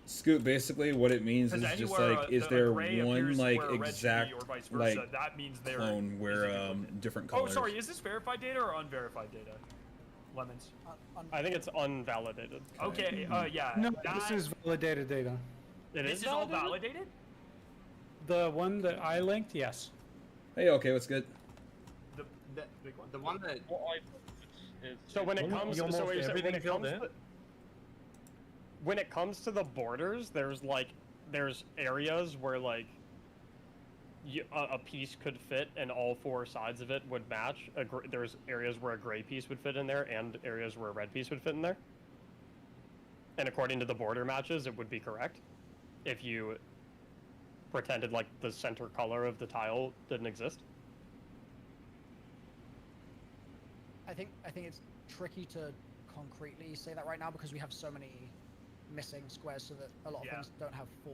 Scoot, basically what it means is Because just anywhere like, a- is a there gray one appears like where a red should be, exact or vice versa, like that means there clone where different colors? Oh, sorry, is this verified data or unverified data? Lemons. I think it's unvalidated. Okay, yeah. No, that, this is validated data. this is all validated? The one that I linked, yes. Hey, okay, what's good? The one that. So when it comes, almost so wait, everything when it filled comes in? to, when it comes to the borders, there's areas where like a piece could fit and all four sides of it would match. There's areas where a gray piece would fit in there and areas where a red piece would fit in there. And according to the border matches, it would be correct if you pretended like the center color of the tile didn't exist. I think it's tricky to concretely say that right now because we have so many missing squares, so that a lot of things don't have four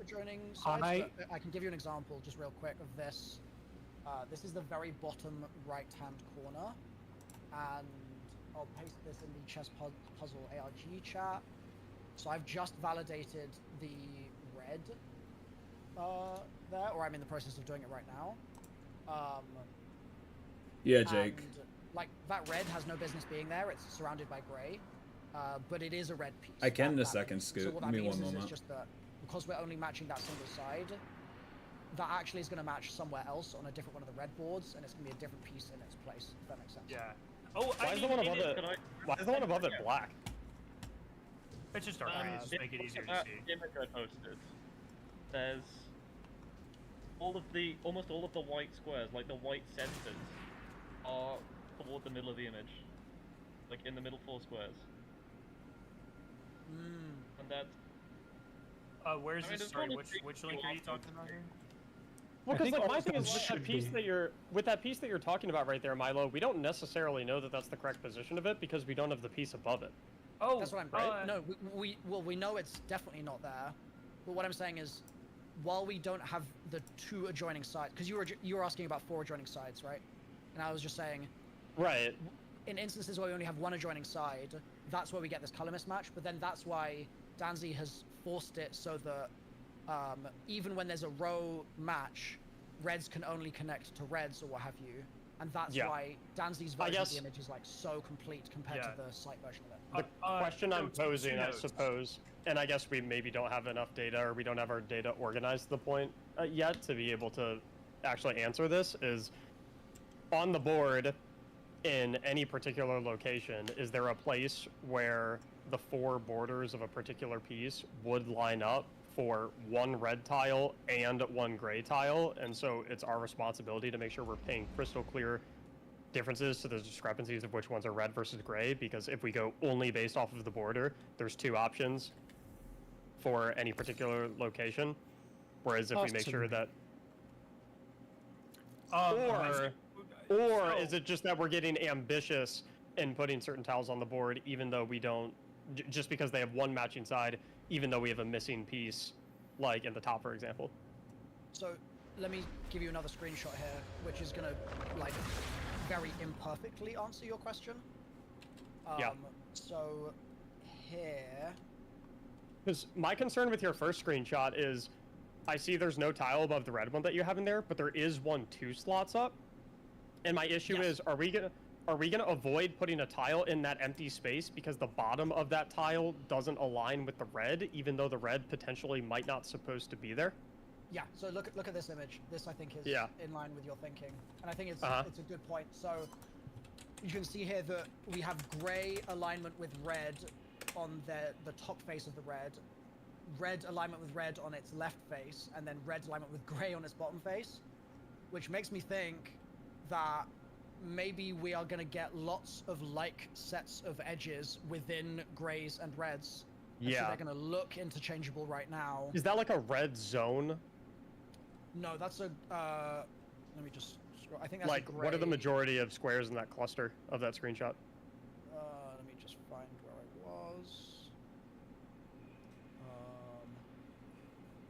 adjoining sides. But I can give you an example just real quick of this. This is the very bottom right-hand corner, and I'll paste this in the chess puzzle ARG chat. So I've just validated the red there, or I'm in the process of doing it right now. Yeah, Jake. And, like, that red has no business being there. It's surrounded by gray, but it is a red piece. I can in a that second, piece. Scoot. So what Give that me means one is moment. it's just that because we're only matching that single side, that actually is going to match somewhere else on a different one of the red boards, and it's going to be a different piece in its place, if that makes sense. Yeah. Oh, Why is the one above it? Why is the one above it black? It's just dark green, just make it easier to see. Image I posted. There's almost all of the white squares, like the white centers, are toward the middle of the image, like in the middle four squares. And that's. Where's I mean, this? there's Sorry, only which link are you talking about here? Well, I because think like, my all thing is those with that should piece be. that you're talking about right there, Milo. We don't necessarily know that that's the correct position of it because we don't have the piece above it. Oh, That's what I'm right. No, we know it's definitely not there. But what I'm saying is, while we don't have the two adjoining sides, because you were asking about four adjoining sides, right? And I was just saying, right. In instances where we only have one adjoining side, that's where we get this color mismatch. But then that's why Danzy has forced it so that even when there's a row match, reds can only connect to reds or what have you. And that's why Danzy's version of the image is like so complete compared to the site version of it. The question I'm posing, I suppose, and I guess we maybe don't have enough data or we don't have our data organized to the point yet to be able to actually answer this, is on the board in any particular location, is there a place where the four borders of a particular piece would line up for one red tile and one gray tile? And so it's our responsibility to make sure we're paying crystal clear differences to the discrepancies of which ones are red versus gray, because if we go only based off of the border, there's two options for any particular location, whereas if we make sure that or is it just that we're getting ambitious in putting certain tiles on the board even though we don't, just because they have one matching side, even though we have a missing piece, like in the top, for example? So let me give you another screenshot here, which is gonna like very imperfectly answer your question. So here, because my concern with your first screenshot is I see there's no tile above the red one that you have in there, but there is one 2 slots up. And my issue is, are we gonna avoid putting a tile in that empty space because the bottom of that tile doesn't align with the red, even though the red potentially might not supposed to be there? Yeah. So look at this image. This I think is Yeah. in line with your thinking, and I think it's Uh-huh. it's a good point. So you can see here that we have gray alignment with red on the top face of the red alignment with red on its left face, and then red alignment with gray on its bottom face, which makes me think that maybe we are going to get lots of like sets of edges within grays and reds. And so Yeah. they're going to look interchangeable right now. Is that like a red zone? No, that's a. Let me just scroll. I think that's Like, a what are the gray. majority of squares in that cluster of that screenshot? Let me just find where I was.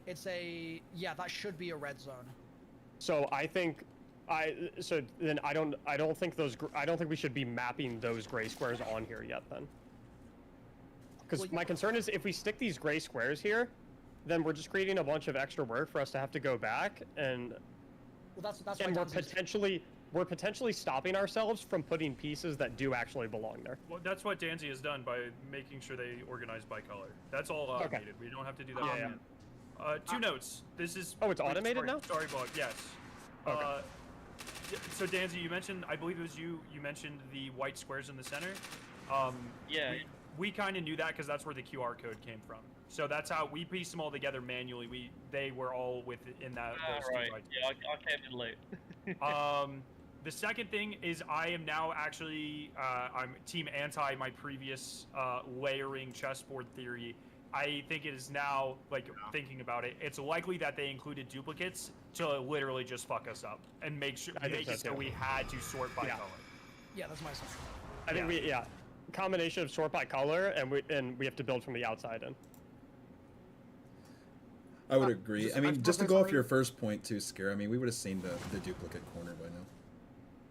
It's a. Yeah, that should be a red zone. So I think, I don't think we should be mapping those gray squares on here yet then. Because Well, my concern is if we stick these gray squares here, then we're just creating a bunch of extra work for us to have to go back and. Well, that's and why we're potentially stopping ourselves from putting pieces that do actually belong there. Well, that's what Danzy has done by making sure they organize by color. That's all Okay. automated. We don't have to do that. Yeah, yeah. Two notes. This is. Oh, it's wait, automated sorry, now? Sorry, Bog. Yes. Okay. So Danzy, you mentioned. I believe it was you. You mentioned the white squares in the center. Yeah. We kind of knew that because that's where the QR code came from. So that's how we pieced them all together manually. They were all within that. Those two Right. white Yeah, I came in late. The second thing is I am now actually I'm team anti my previous layering chessboard theory. I think it is now, like, thinking about it, it's likely that they included duplicates to literally just fuck us up and make it so we had to sort by color. Yeah, that's my assumption. I think combination of sort by color and we have to build from the outside in. I would agree. I mean, just to go off your first point too, Scare. I mean, we would have seen the duplicate corner by now.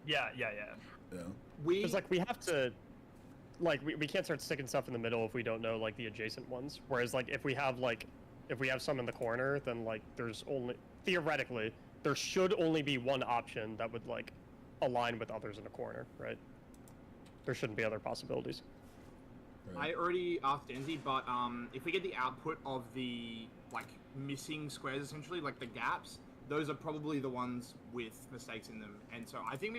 Yeah. Yeah. Because like we have to, like we can't start sticking stuff in the middle if we don't know like the adjacent ones. Whereas like if we have some in the corner, then like there's only theoretically there should only be one option that would like align with others in the corner, right? There shouldn't be other possibilities. I already asked Enzy, but if we get the output of the like missing squares, essentially like the gaps, those are probably the ones with mistakes in them, and so I think.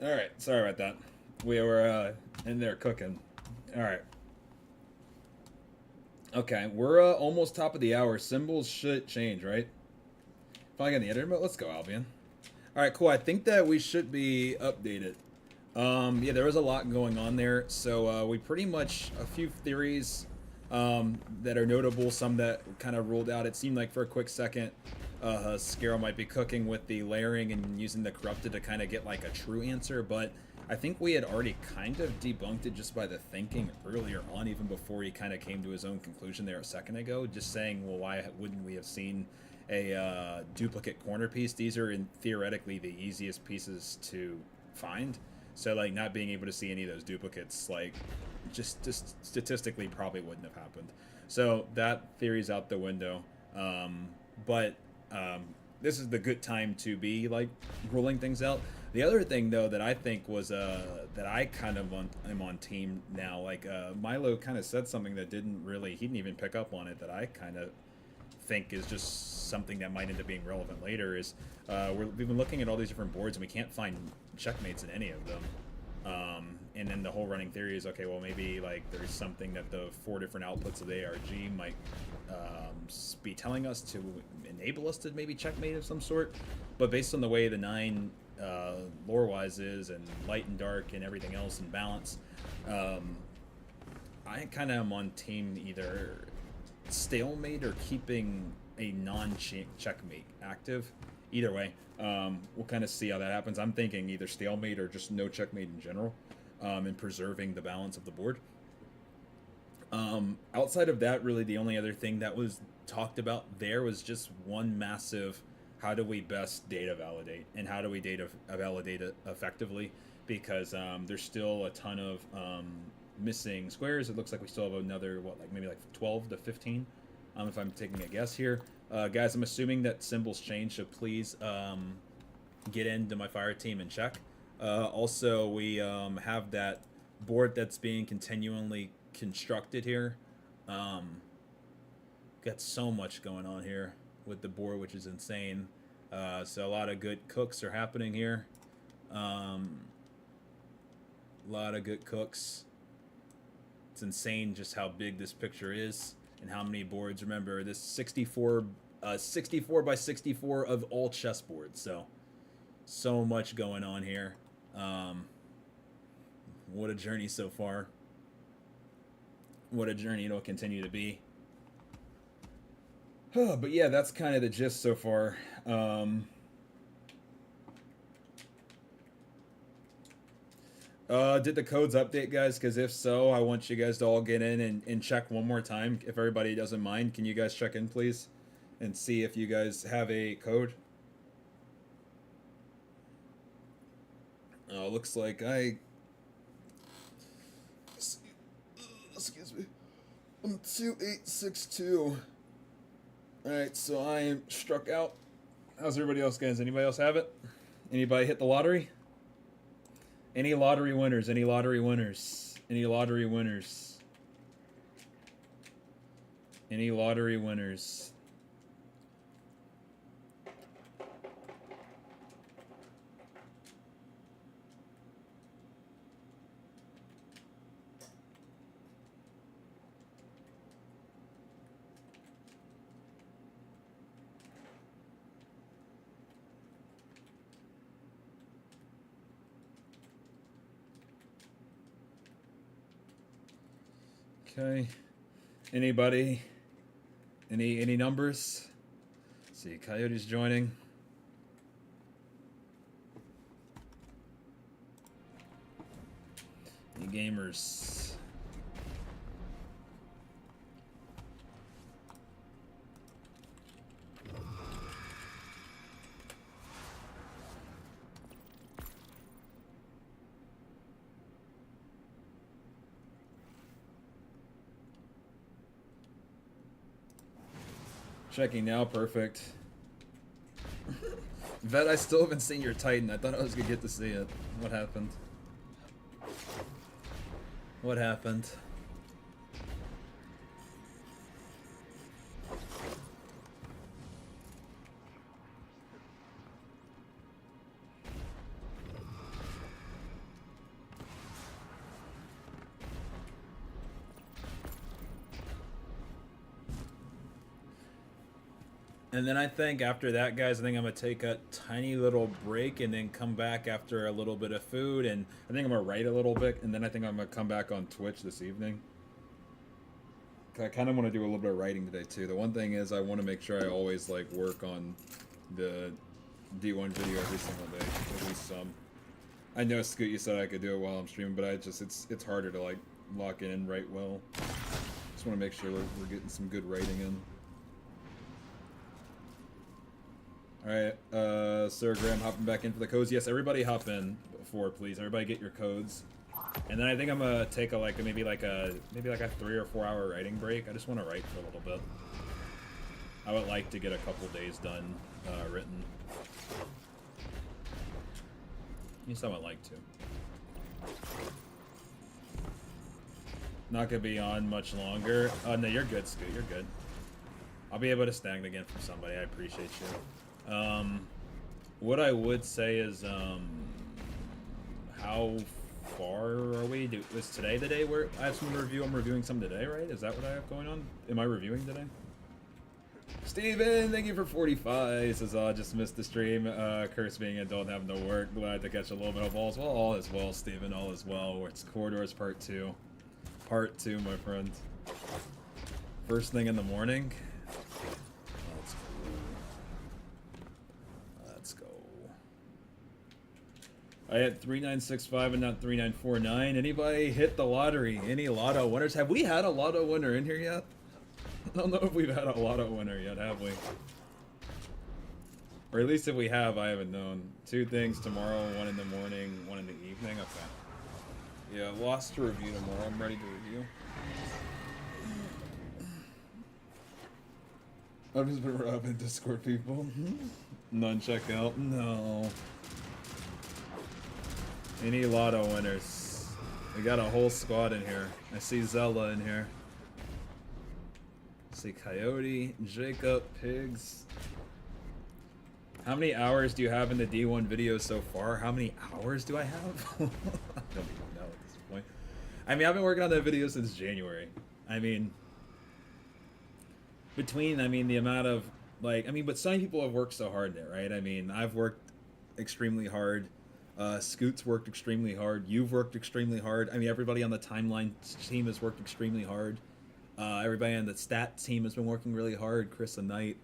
All right. Sorry about that. We were in there cooking. All right. Okay, we're almost top of the hour. Symbols should change, right? Finally got the editor mode. Let's go, Albion. All right, cool. I think that we should be updated. Yeah, there was a lot going on there. So we pretty much, a few theories that are notable, some that kind of ruled out. It seemed like for a quick second, Scarrow might be cooking with the layering and using the corrupted to kind of get like a true answer, but I think we had already kind of debunked it just by the thinking earlier on, even before he kind of came to his own conclusion there a second ago, just saying, well, why wouldn't we have seen a duplicate corner piece? These are theoretically the easiest pieces to find. So like not being able to see any of those duplicates, like just statistically probably wouldn't have happened. So that theory's out the window. But this is the good time to be like ruling things out. The other thing though that I think was that I kind of am on team now. Like Milo kind of said something that he didn't even pick up on it, that I kind of think is just something that might end up being relevant later. Is we've been looking at all these different boards and we can't find checkmates in any of them. And then the whole running theory is, okay, well maybe like there's something that the 4 different outputs of the ARG might be telling us to enable us to maybe checkmate of some sort. But based on the way the 9 lore-wise is, and light and dark and everything else in balance, I kind of am on team either stalemate or keeping a non-checkmate active. Either way, we'll kind of see how that happens. I'm thinking either stalemate or just no checkmate in general, and preserving the balance of the board. Outside of that, really the only other thing that was talked about there was just one massive, how do we best data validate, and how do we data validate it effectively? Because there's still a ton of missing squares. It looks like we still have another, maybe 12 to 15, if I'm taking a guess here. Guys, I'm assuming that symbols change, so please get into my fire team and check. Also, we have that board that's being continually constructed here. Got so much going on here. with the board, which is insane. So a lot of good cooks are happening here. A lot of good cooks. It's insane just how big this picture is and how many boards. Remember, this 64 by 64 of all chessboards. So much going on here. What a journey so far. What a journey it'll continue to be. But yeah, that's kind of the gist so far. Did the codes update, guys? Because if so, I want you guys to all get in and check one more time. If everybody doesn't mind, can you guys check in, please? And see if you guys have a code. Looks like excuse me. I'm 2862. Alright, so I am struck out. How's everybody else, guys? Anybody else have it? Anybody hit the lottery? Any lottery winners? Any lottery winners? Any lottery winners? Any lottery winners? Okay. Anybody? Any numbers? Let's see, Coyote's joining. Any gamers? Checking now, perfect. Vet, I still haven't seen your Titan. I thought I was gonna get to see it. What happened? What happened? And then I think after that, guys, I think I'm going to take a tiny little break and then come back after a little bit of food. And I think I'm going to write a little bit. And then I think I'm going to come back on Twitch this evening. I kind of want to do a little bit of writing today, too. The one thing is I want to make sure I always, like, work on the D1 video every single day. At least some. I know, Scoot, you said I could do it while I'm streaming, but it's harder to, like, lock in and write well. Just want to make sure we're getting some good writing in. Alright, Sir Graham hopping back in for the codes. Yes, everybody hop in before, please. Everybody get your codes. And then I think I'm gonna take maybe like a 3 or 4 hour writing break. I just want to write for a little bit. I would like to get a couple days done written. At least I would like to. Not gonna be on much longer. Oh no, you're good, Scoot. You're good. I'll be able to snag again from somebody. I appreciate you. What I would say is, how far are we? Was today the day where I have some review? I'm reviewing some today, right? Is that what I have going on? Am I reviewing today? Steven, thank you for 45. He says, I just missed the stream. Curse being adult, have no work. Glad to catch a little bit of all as well. All is well, Steven, all is well. It's Corridors Part 2. Part 2, my friend. First thing in the morning. I had 3965 and not 3949. Anybody hit the lottery? Any lotto winners? Have we had a lotto winner in here yet? I don't know if we've had a lotto winner yet, have we? Or at least if we have, I haven't known. 2 things tomorrow, 1 in the morning, 1 in the evening. Okay. Yeah, lost to review tomorrow. I'm ready to review. I've just been robbing Discord people. None check out. No. Any lotto winners? We got a whole squad in here. I see Zella in here. See, Coyote, Jacob, Pigs. How many hours do you have in the D1 video so far? How many hours do I have? I don't even know at this point. I mean, I've been working on that video since January. I mean, the amount of, like, but some people have worked so hard there, right? I mean, I've worked extremely hard. Scoot's worked extremely hard. You've worked extremely hard. I mean, everybody on the timeline team has worked extremely hard. Everybody on the stat team has been working really hard. Chris and Knight.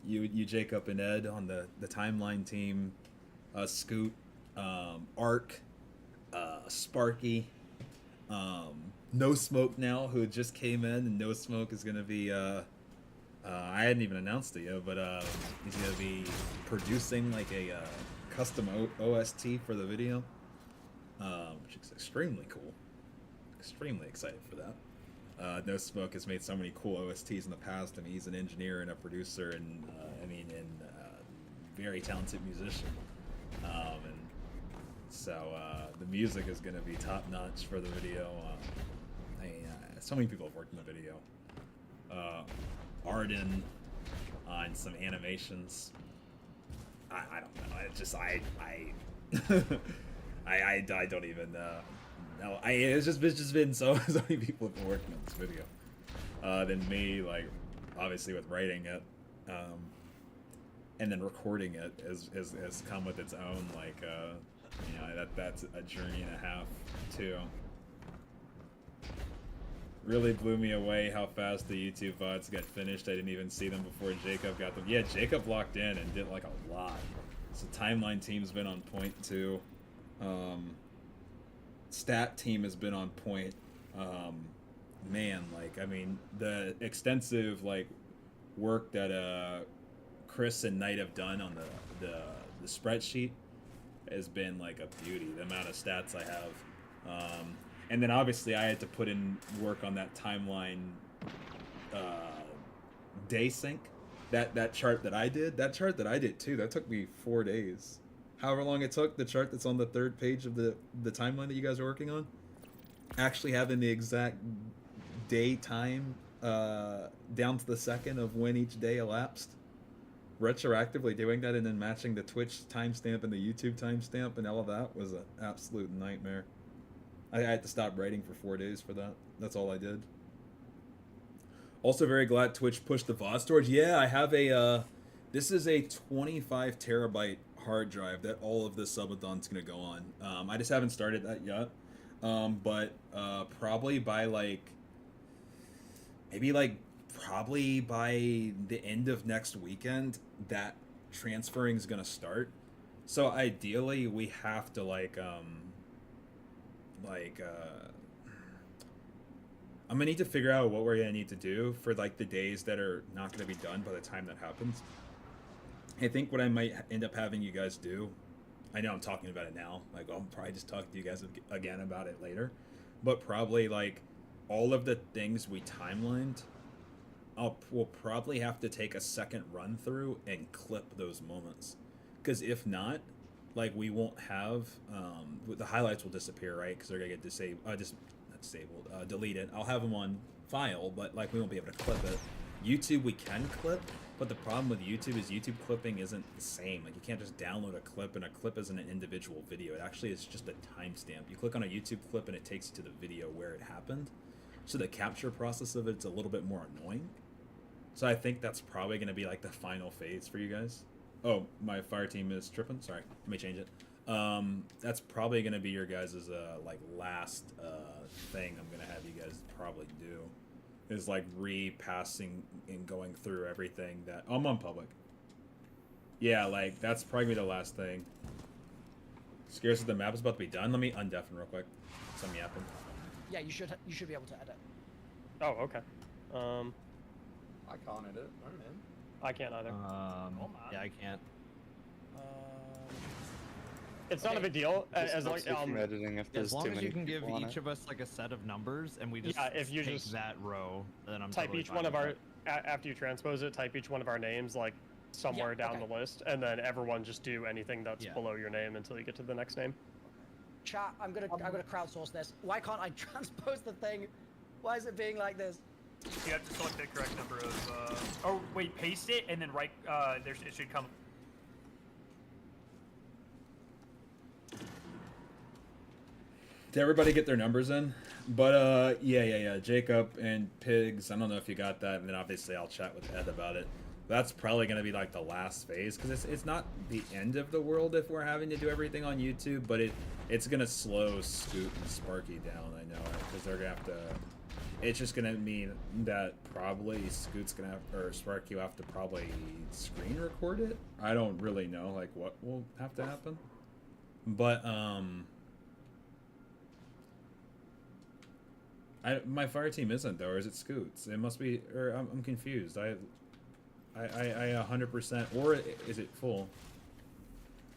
You, Jacob and Ed on the timeline team. Scoot, Ark, Sparky, No Smoke now, who just came in, and No Smoke is gonna be I hadn't even announced it yet, but he's gonna be producing like a custom OST for the video, which is extremely cool. Extremely excited for that. No Smoke has made so many cool OSTs in the past. I mean, he's an engineer and a producer, and very talented musician. And so the music is going to be top notch for the video. So many people have worked in the video. Arden and some animations. I don't know. It's just I don't even know. It's just been so many people have been working on this video than me. Like, obviously with writing it, and then recording it has come with its own, like, that's a journey and a half too. Really blew me away how fast the YouTube VODs got finished. I didn't even see them before Jacob got them. Yeah, Jacob locked in and did like a lot. So timeline team's been on point too. Stat team has been on point. Man, like, I mean, the extensive like work that Chris and Knight have done on the spreadsheet has been like a beauty. The amount of stats I have. And then obviously I had to put in work on that timeline day sync. That chart that I did. That chart that I did too. That took me 4 days. However long it took, the chart that's on the third page of the timeline that you guys are working on, actually having the exact day time down to the second of when each day elapsed, retroactively doing that and then matching the Twitch timestamp and the YouTube timestamp and all of that was an absolute nightmare. I had to stop writing for 4 days for that. That's all I did. Also very glad Twitch pushed the VOD storage. Yeah, I have a, this is a 25 terabyte hard drive that all of this subathon's gonna go on. I just haven't started that yet. But probably by probably by the end of next weekend, that transferring is gonna start. So ideally we have to I'm gonna need to figure out what we're gonna need to do for like the days that are not gonna be done by the time that happens. I think what I might end up having you guys do, I know I'm talking about it now, like I'll probably just talk to you guys again about it later, but probably like all of the things we timelined, we'll probably have to take a second run through and clip those moments, because if not, like we won't have the highlights will disappear, right? Because they're gonna get deleted. I'll have them on file, but like we won't be able to clip it. YouTube we can clip, but the problem with YouTube is YouTube clipping isn't the same. Like you can't just download a clip, and a clip isn't an individual video. It actually is just a timestamp. You click on a YouTube clip and it takes you to the video where it happened. So the capture process of it's a little bit more annoying. So I think that's probably gonna be like the final phase for you guys. Oh, my fire team is tripping. Sorry, let me change it. That's probably gonna be your guys' like last thing I'm gonna have you guys probably do, is like repassing and going through everything that I'm on public. Yeah, like that's probably the last thing. Scares that the map is about to be done. Let me undeafen real quick. Some yapping. Yeah, you should be able to edit. Oh, okay. I can't edit. No, man. I can't either. Yeah, I can't. It's not a big deal as long editing if there's as long too as many you can give people on each it. of us like a set of numbers and we just if you take just that row, then I'm type totally each fine one of with our it. after you transpose it, type each one of our names like somewhere down the list, and then everyone just do anything that's below your name until you get to the next name. Chat, I'm gonna crowdsource this. Why can't I transpose the thing? Why is it being like this? So you have to select the correct number of. Oh wait, paste it and then right. It should come. Did everybody get their numbers in? But yeah. Jacob and Pigs. I don't know if you got that, and then obviously I'll chat with Ed about it. That's probably gonna be like the last phase because it's not the end of the world if we're having to do everything on YouTube, but it's gonna slow Scoot and Sparky down. I know because they're gonna have to. It's just gonna mean that probably Scoot's gonna have, or Sparky will have to probably screen record it. I don't really know like what will have to happen, but my fire team isn't though, or is it Scoots? It must be, or I'm confused. I 100%, or is it full?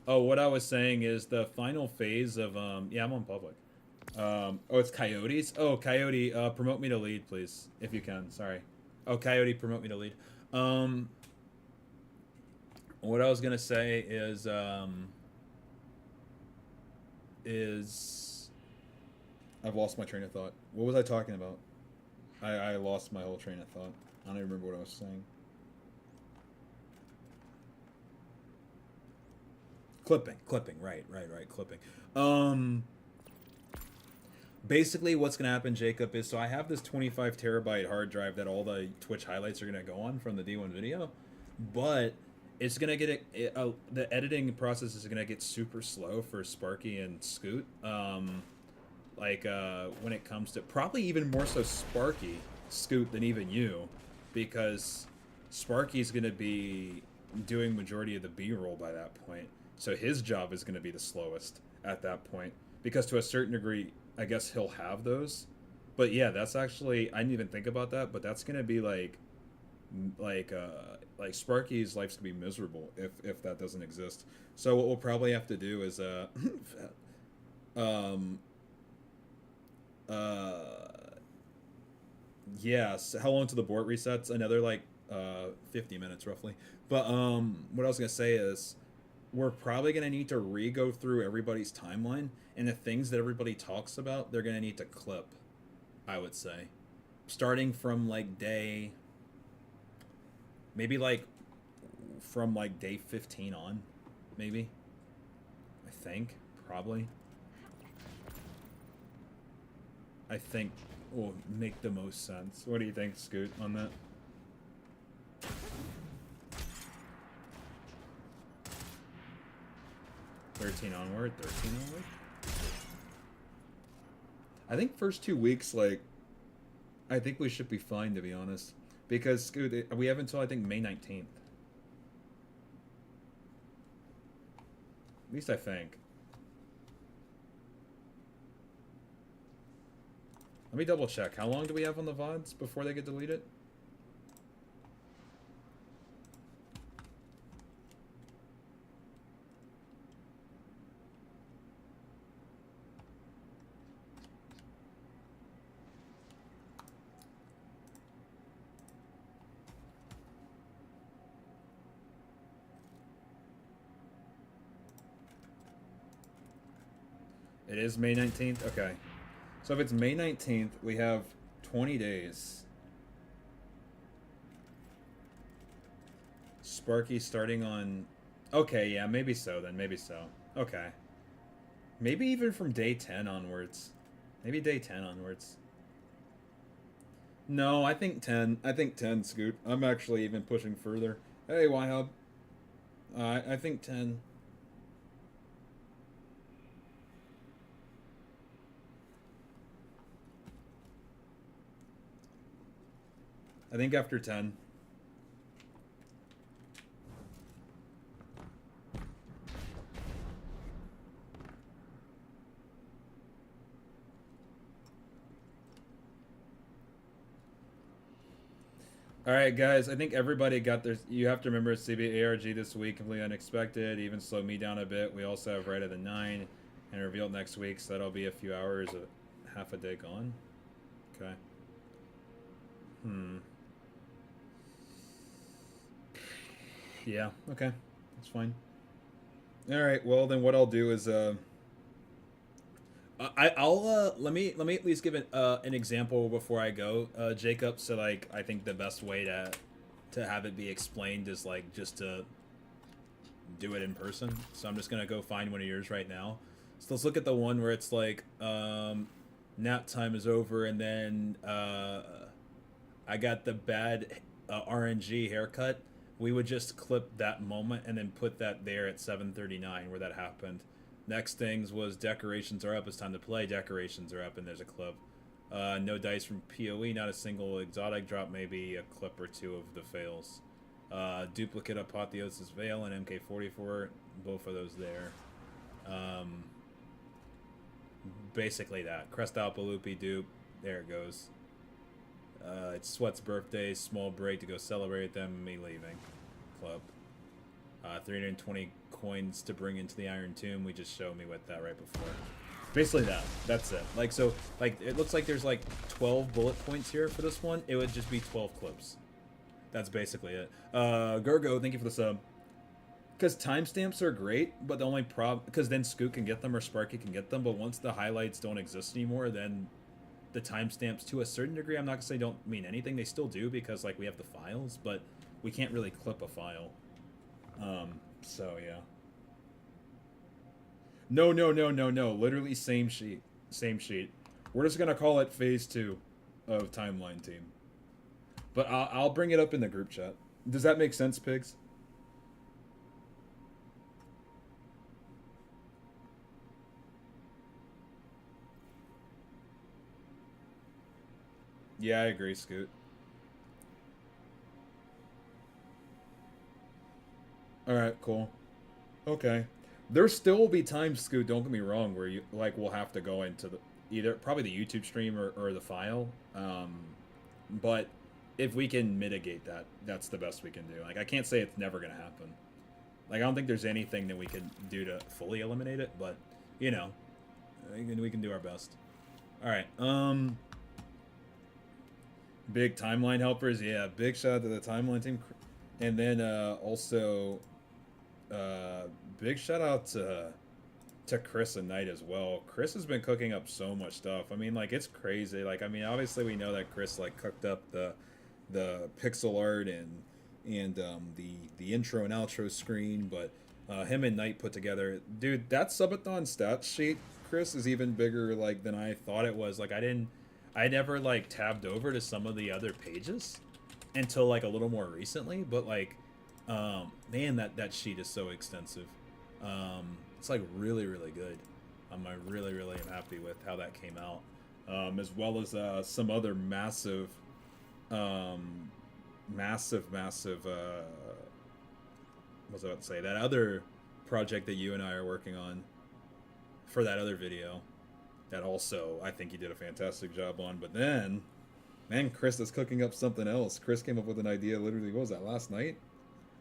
Oh, what I was saying is the final phase of yeah, I'm on public. Oh, it's Coyotes. Oh, Coyote, promote me to lead, please, if you can. Sorry. Oh, Coyote, promote me to lead. What I was gonna say is I've lost my train of thought. What was I talking about? I lost my whole train of thought. I don't even remember what I was saying. Clipping, right, clipping. Basically what's gonna happen, Jacob, is so I have this 25 terabyte hard drive that all the Twitch highlights are gonna go on from the D1 video, but it's gonna get the editing process is gonna get super slow for Sparky and Scoot. When it comes to probably even more so Sparky, Scoot than even you, because Sparky's gonna be doing majority of the B-roll by that point. So his job is going to be the slowest at that point, because to a certain degree, I guess he'll have those. But yeah, that's actually, I didn't even think about that, but that's going to be like Sparky's life's going to be miserable if that doesn't exist. So what we'll probably have to do is yeah, so how long till the board resets? Another 50 minutes roughly. But what I was going to say is we're probably going to need to re-go through everybody's timeline, and the things that everybody talks about, they're going to need to clip, I would say. Starting from, day... Maybe, from, day 15 on, maybe? I think, probably. I think will make the most sense. What do you think, Scoot, on that? $13 onward. I think first 2 weeks, I think we should be fine, to be honest. Because, Scoot, we have until, I think, May 19th. At least I think. Let me double check. How long do we have on the VODs before they get deleted? It is May 19th? Okay. So if it's May 19th, we have 20 days. Sparky starting on... Okay, yeah, maybe so then, maybe so. Okay. Maybe even from day 10 onwards. Maybe day 10 onwards. No, I think 10. I think 10, Scoot. I'm actually even pushing further. Hey, Y-Hub. I think 10. I think after 10. Alright guys, I think everybody got their... You have to remember CBARG this week, completely unexpected, even slowed me down a bit. We also have right at the 9 and revealed next week, so that'll be a few hours, half a day gone. Okay. Yeah, okay. That's fine. Alright, well then what I'll do is, I'll let me at least give an example before I go, Jacob. So like I think the best way to have it be explained is like just to do it in person. So I'm just gonna go find one of yours right now. So let's look at the one where it's like nap time is over, and then I got the bad RNG haircut. We would just clip that moment and then put that there at 7:39 where that happened. Next things was decorations are up. It's time to play. Decorations are up, and there's a clip. No dice from PoE. Not a single exotic drop. Maybe a clip or two of the fails. Duplicate Apotheosis Veil and MK44. Both of those there. Basically that. Crest Alpalupi dupe. There it goes. It's Sweat's birthday. Small break to go celebrate them. Me leaving. Club. 320 coins to bring into the Iron Tomb. We just showed me with that right before. Basically that. That's it. Like, so, like, it looks like there's like 12 bullet points here for this one. It would just be 12 clips. That's basically it. Gergo, thank you for the sub. Because timestamps are great, but the only problem... Because then Scoot can get them or Sparky can get them, but once the highlights don't exist anymore, then the timestamps, to a certain degree, I'm not going to say don't mean anything. They still do because, like, we have the files, but we can't really clip a file. So, yeah. No. Literally same sheet. Same sheet. We're just going to call it Phase 2 of Timeline Team. But I'll bring it up in the group chat. Does that make sense, Pigs? Yeah, I agree, Scoot. Alright, cool. Okay. There still will be times, Scoot, don't get me wrong, where you like we'll have to go into the either probably the YouTube stream or the file. But if we can mitigate that, that's the best we can do. Like I can't say it's never gonna happen. Like I don't think there's anything that we can do to fully eliminate it, but you know, we can do our best. Alright, big timeline helpers, yeah, big shout out to the timeline team. And then also big shout out to Chris and Knight as well. Chris has been cooking up so much stuff. I mean, like it's crazy. Like I mean, obviously we know that Chris like cooked up the pixel art and the intro and outro screen, but him and Knight put together, dude, that subathon stats sheet, Chris, is even bigger like than I thought it was. Like I never like tabbed over to some of the other pages until like a little more recently, but like man, that sheet is so extensive. It's like really good. I really am happy with how that came out, as well as some other massive what's I about to say, that other project that you and I are working on for that other video that also I think you did a fantastic job on. But then, man, Chris is cooking up something else. Chris came up with an idea literally, what was that, last night?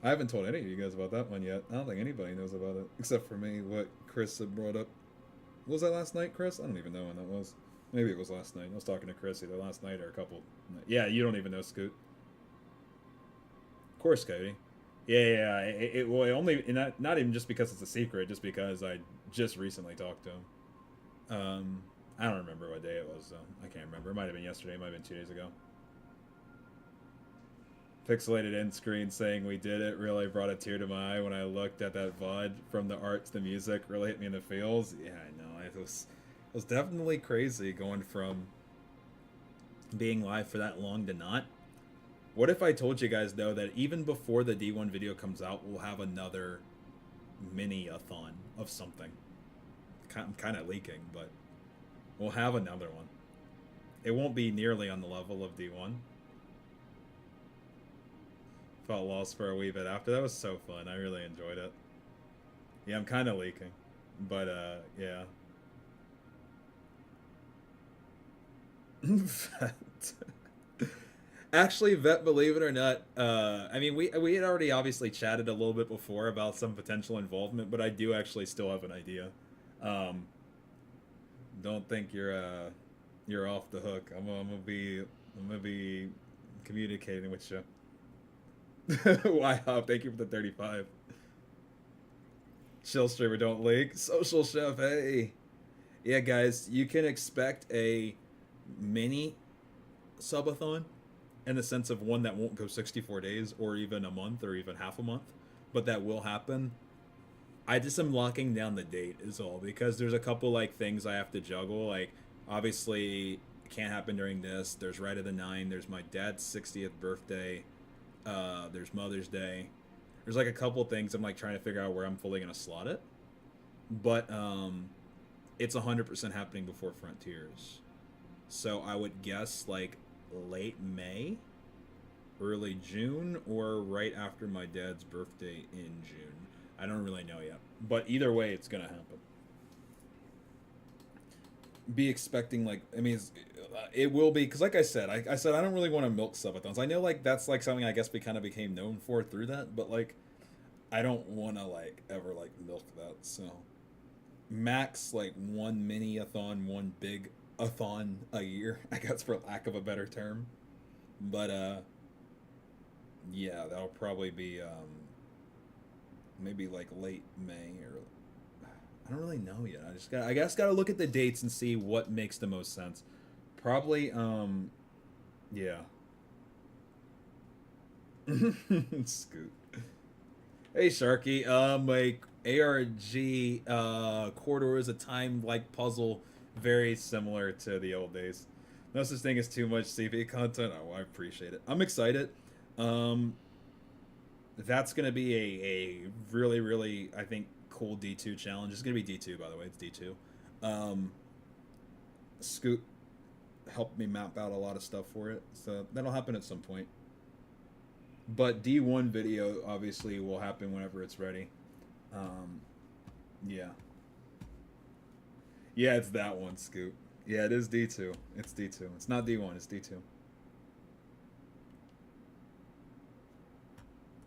I haven't told any of you guys about that one yet. I don't think anybody knows about it, except for me, what Chris had brought up. What was that last night, Chris? I don't even know when that was. Maybe it was last night. I was talking to Chris either last night or a couple... Yeah, you don't even know, Scoot. Of course, Cody. Yeah. It only... Not even just because it's a secret, just because I just recently talked to him. I don't remember what day it was, though. I can't remember. It might have been yesterday. It might have been 2 days ago. Pixelated end screen saying we did it really brought a tear to my eye when I looked at that VOD. From the art to the music really hit me in the feels. Yeah, I know. It was definitely crazy going from being live for that long to not. What if I told you guys, though, that even before the D1 video comes out, we'll have another mini-a-thon of something? I'm kind of leaking, but we'll have another one. It won't be nearly on the level of D1. Felt lost for a wee bit after. That was so fun. I really enjoyed it. Yeah, I'm kind of leaking, but yeah. Actually, Vet, believe it or not, I mean, we had already obviously chatted a little bit before about some potential involvement, but I do actually still have an idea. Don't think you're off the hook. I'm gonna be communicating with you. Why up? Thank you for the 35. Chill streamer, don't leak. Social chef, hey. Yeah, guys, you can expect a mini subathon in the sense of one that won't go 64 days or even a month or even half a month, but that will happen. I just am locking down the date is all, because there's a couple like things I have to juggle. Like, obviously it can't happen during this. There's Rite of the Nine. There's my dad's 60th birthday. There's Mother's Day. There's like a couple things I'm like trying to figure out where I'm fully gonna slot it. But it's 100% happening before Frontiers. So I would guess like late May, early June, or right after my dad's birthday in June. I don't really know yet. But either way, it's gonna happen. Be expecting like, I mean, it will be, because like I said, I said I don't really want to milk subathons. I know like that's like something I guess we kind of became known for through that, but like I don't want to like ever like milk that. So max like one mini-a-thon, one big-a-thon a year, I guess, for lack of a better term. But yeah, that'll probably be maybe like late May, or I don't really know yet. I guess gotta look at the dates and see what makes the most sense. Probably yeah. Scoot. Hey Sharky, like ARG corridor is a time like puzzle, very similar to the old days. No such thing as too much CP content. Oh, I appreciate it. I'm excited. That's gonna be a really, really, I think, cool D2 challenge. It's gonna be D2, by the way. It's D2. Scoot helped me map out a lot of stuff for it, so that'll happen at some point. But D1 video obviously will happen whenever it's ready. Yeah. Yeah, it's that one, Scoot. Yeah, it is D2. It's D2. It's not D1, it's D2.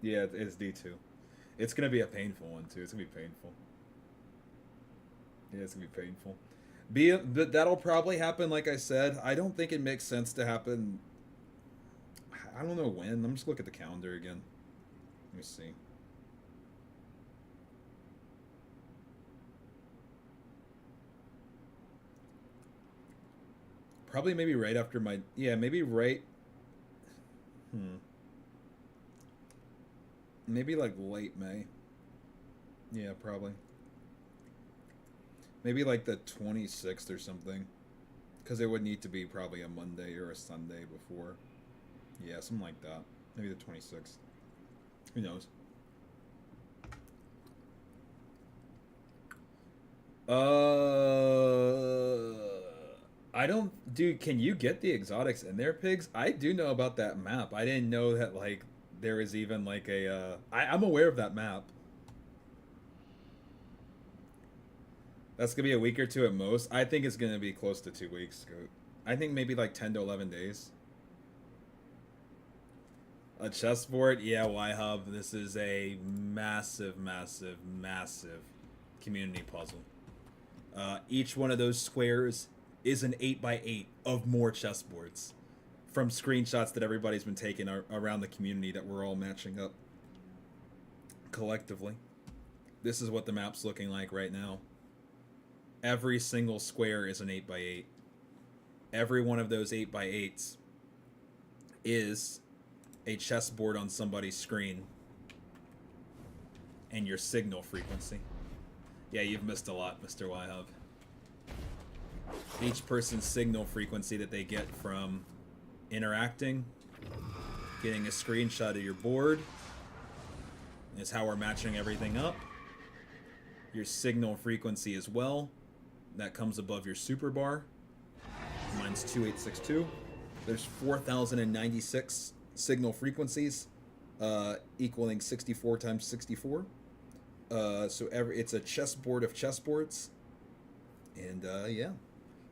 Yeah, it's D2. It's gonna be a painful one too. It's gonna be painful. Yeah, it's gonna be painful. But that'll probably happen, like I said. I don't think it makes sense to happen. I don't know when. I'm just look at the calendar again. Let me see. Probably maybe right after my, yeah, maybe right. Maybe like late May. Yeah, probably. Maybe like the 26th or something. Because it would need to be probably a Monday or a Sunday before. Yeah, something like that. Maybe the 26th. Who knows? I don't... Dude, can you get the exotics in there, pigs? I do know about that map. I didn't know that, like, there is even, like, a... I'm aware of that map. That's going to be a week or two at most. I think it's going to be close to 2 weeks, Scoot. I think maybe, like, 10 to 11 days. A chessboard? Yeah, Y-Hub. This is a massive, massive, massive community puzzle. Each one of those squares is an 8x8 of more chessboards from screenshots that everybody's been taking around the community that we're all matching up collectively. This is what the map's looking like right now. Every single square is an 8x8. Every one of those 8x8s is a chessboard on somebody's screen and your signal frequency. Yeah, you've missed a lot, Mr. Y-Hub. Each person's signal frequency that they get from interacting, getting a screenshot of your board, is how we're matching everything up. Your signal frequency as well. That comes above your super bar. Mine's 2862. There's 4,096 signal frequencies, equaling 64 times 64. So it's a chessboard of chessboards, and yeah,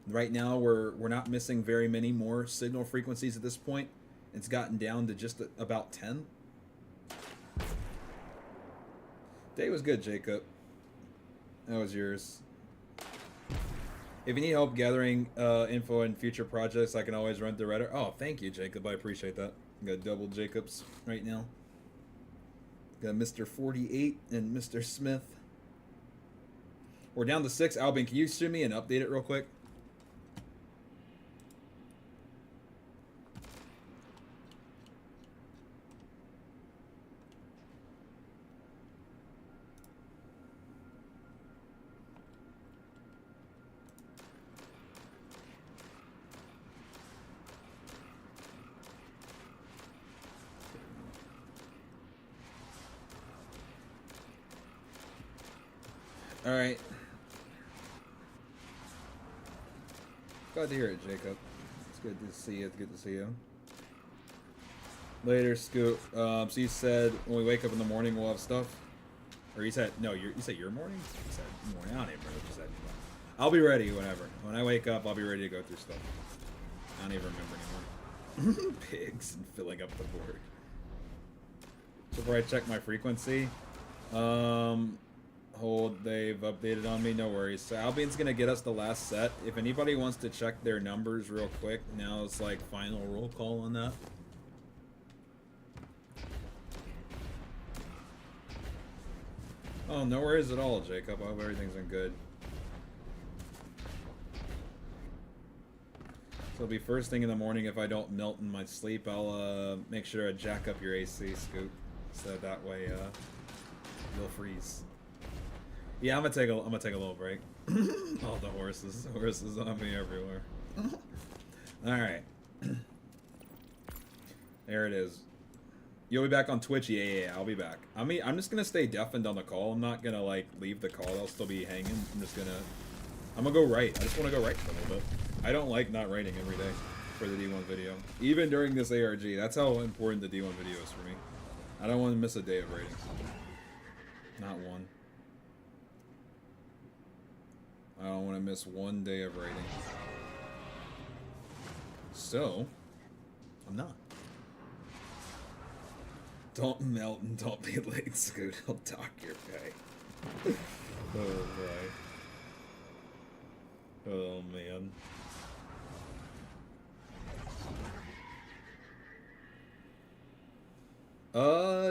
right now we're not missing very many more signal frequencies at this point. It's gotten down to just about 10. Day was good, Jacob. That was yours. If you need help gathering info in future projects, I can always run through Reddit. Oh, thank you, Jacob. I appreciate that. Got double Jacobs right now. Got Mr. 48 and Mr. Smith. We're down to 6. Albion, can you stream me and update it real quick? All right. Glad to hear it, Jacob. It's good to see you. It's good to see you. Later, Scoop. So you said when we wake up in the morning we'll have stuff, or you said no. You said your morning. You said morning. I don't even remember what you said. I'll be ready whenever. When I wake up, I'll be ready to go through stuff. I don't even remember anymore. Pigs and filling up the board. Before I check my frequency, hold, they've updated on me, no worries. So Albion's gonna get us the last set. If anybody wants to check their numbers real quick, now it's like final roll call on that. Oh, no worries at all, Jacob. I hope everything's been good. So it'll be first thing in the morning. If I don't melt in my sleep, I'll make sure I jack up your AC, Scoop, so that way you'll freeze. Yeah, I'm gonna take a little break. All the horses on me everywhere. All right, there it is. You'll be back on Twitch? Yeah, I'll be back. I'm just gonna stay deafened on the call. I'm not gonna like leave the call. I'll still be hanging. I'm gonna go write. I just want to go write for a little bit. I don't like not writing every day for the D1 video, even during this ARG. That's how important the D1 video is for me. I don't want to miss a day of writing. Not one. I don't want to miss one day of writing. So, I'm not. Don't melt and don't be late, Scoot. I'll dock your pay. Oh, boy. Oh, man.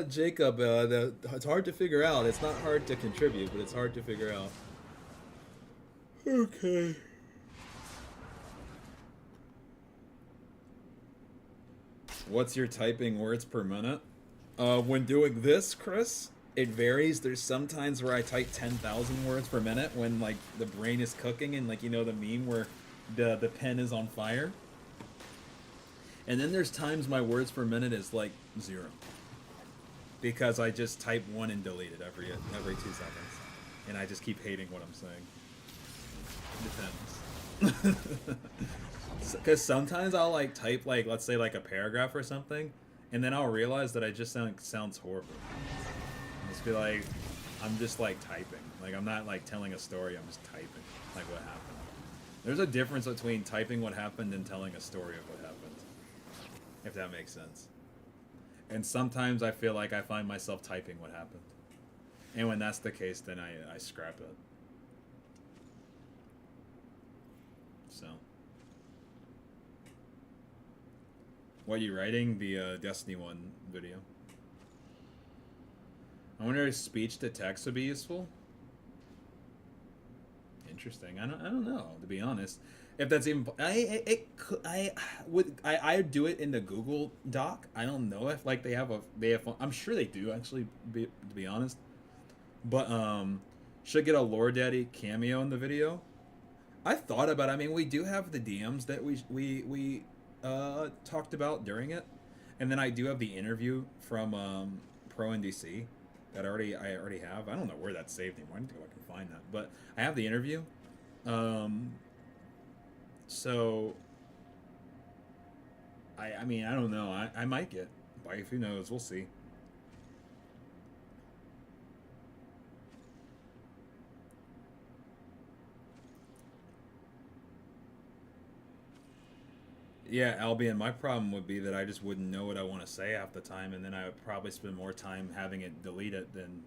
Jacob, it's hard to figure out. It's not hard to contribute, but it's hard to figure out. Okay. What's your typing words per minute? When doing this, Chris, it varies. There's some times where I type 10,000 words per minute when like the brain is cooking and like, you know, the meme where the pen is on fire. And then there's times my words per minute is like 0. Because I just type 1 and delete it every 2 seconds. And I just keep hating what I'm saying. Depends. Because sometimes I'll like type like, let's say like a paragraph or something, and then I'll realize that I just sounds horrible. I'll just be like, I'm just like typing. Like I'm not like telling a story, I'm just typing like what happened. There's a difference between typing what happened and telling a story of what happened. If that makes sense. And sometimes I feel like I find myself typing what happened. And when that's the case, then I scrap it. So. What are you writing? The Destiny 1 video. I wonder if speech to text would be useful. Interesting. I don't know, to be honest. If that's even I'd do it in the Google Doc. I don't know if like they have I'm sure they do actually, to be honest. But should get a Lore Daddy cameo in the video. I thought about it. I mean, we do have the DMs that we talked about during it, and then I do have the interview from Pro NDC that I already have. I don't know where that's saved anymore. I need to go back and find that, but I have the interview. So I mean, I don't know. I might get Bife. Who knows? We'll see. Yeah, Albion, my problem would be that I just wouldn't know what I want to say half the time, and then I would probably spend more time having it delete it than...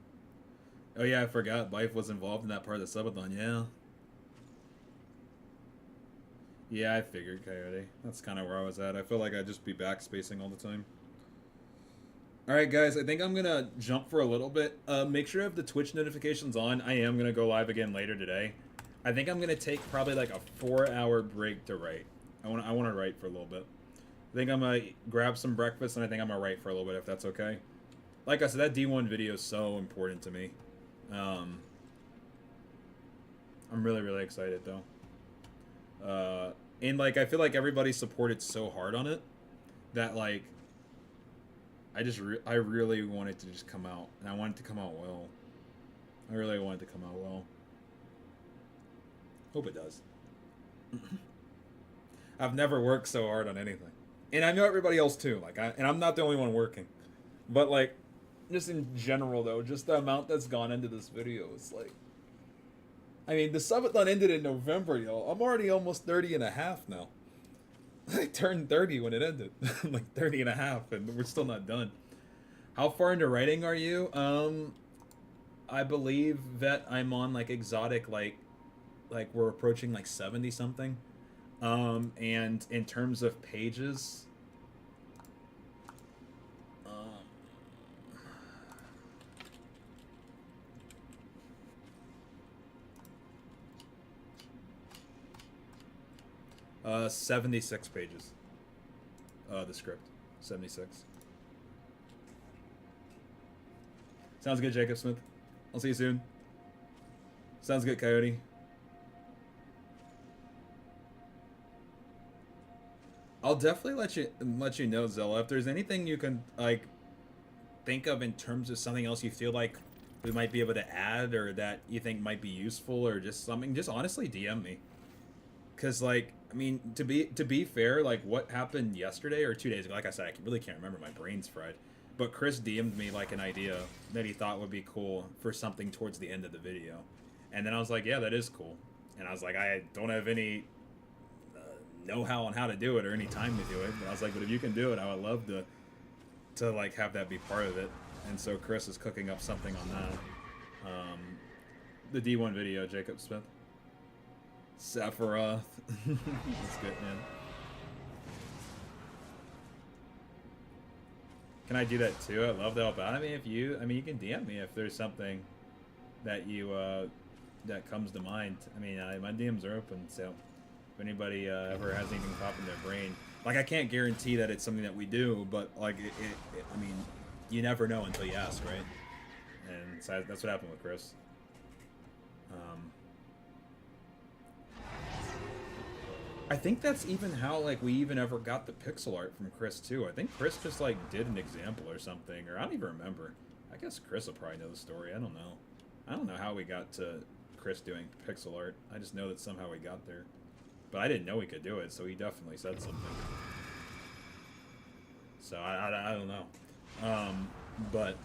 Oh yeah, I forgot. Bife was involved in that part of the subathon, yeah. Yeah, I figured, Coyote. That's kind of where I was at. I feel like I'd just be backspacing all the time. All right, guys, I think I'm gonna jump for a little bit. Make sure you have the Twitch notifications on. I am gonna go live again later today. I think I'm gonna take probably like a 4-hour break to write. I wanna write for a little bit. I think I'm gonna grab some breakfast and I think I'm gonna write for a little bit if that's okay. Like I said, that D1 video is so important to me. I'm really excited though. And like I feel like everybody supported so hard on it that like I really want it to just come out, and I want it to come out well. I really want it to come out well. Hope it does. I've never worked so hard on anything, and I know everybody else too. Like, and I'm not the only one working, but like, just in general though, just the amount that's gone into this video is like. I mean, the subathon ended in November, y'all. I'm already almost 30 and a half now. I turned 30 when it ended. I'm like 30 and a half, and we're still not done. How far into writing are you? I believe that I'm on like exotic, like we're approaching like 70 something. And in terms of pages, 76 pages. The script. 76. Sounds good, Jacob Smith. I'll see you soon. Sounds good, Coyote. I'll definitely let you know, Zella, if there's anything you can like think of in terms of something else you feel like we might be able to add or that you think might be useful or just something, just honestly DM me. Cause like, I mean, to be fair, like what happened yesterday or 2 days ago, like I said, I really can't remember, my brain's fried. But Chris DM'd me like an idea that he thought would be cool for something towards the end of the video. And then I was like, yeah, that is cool. And I was like, I don't have any know-how on how to do it or any time to do it. But I was like, but if you can do it, I would love to like have that be part of it. And so Chris is cooking up something on that. The D1 video, Jacob Smith. Sephiroth. That's good, man. Can I do that too? I'd love to help out. I mean, you can DM me if there's something that you that comes to mind. I mean, my DMs are open, so if anybody ever has anything pop in their brain, like I can't guarantee that it's something that we do, but like I mean, you never know until you ask, right? And so that's what happened with Chris. I think that's even how like we even ever got the pixel art from Chris too. I think Chris just like did an example or something, or I don't even remember. I guess Chris will probably know the story. I don't know. I don't know how we got to Chris doing pixel art. I just know that somehow we got there. But I didn't know he could do it, so he definitely said something. So I don't know. But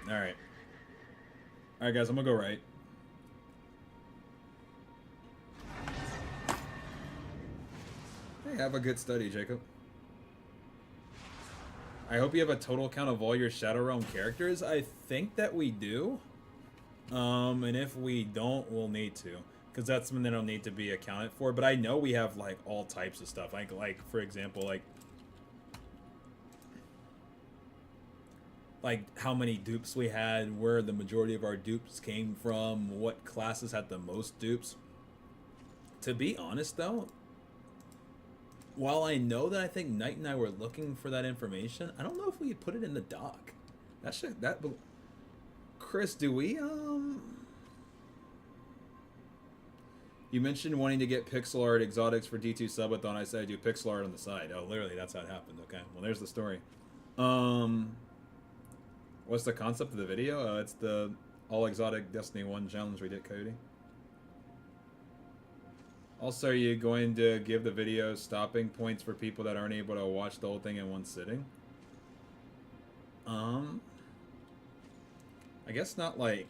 all right, guys, I'm gonna go right. Hey, have a good study, Jacob. I hope you have a total count of all your Shadow Realm characters. I think that we do. And if we don't, we'll need to. Because that's something that'll need to be accounted for. But I know we have, like, all types of stuff. Like for example, like how many dupes we had, where the majority of our dupes came from, what classes had the most dupes. To be honest, though, while I know that I think Knight and I were looking for that information, I don't know if we put it in the doc. Chris, do we, You mentioned wanting to get pixel art exotics for D2 Subathon. I said I do pixel art on the side. Oh, literally, that's how it happened. Okay, well, there's the story. What's the concept of the video? It's the All Exotic Destiny 1 challenge we did, Cody. Also, are you going to give the video stopping points for people that aren't able to watch the whole thing in one sitting? I guess not like...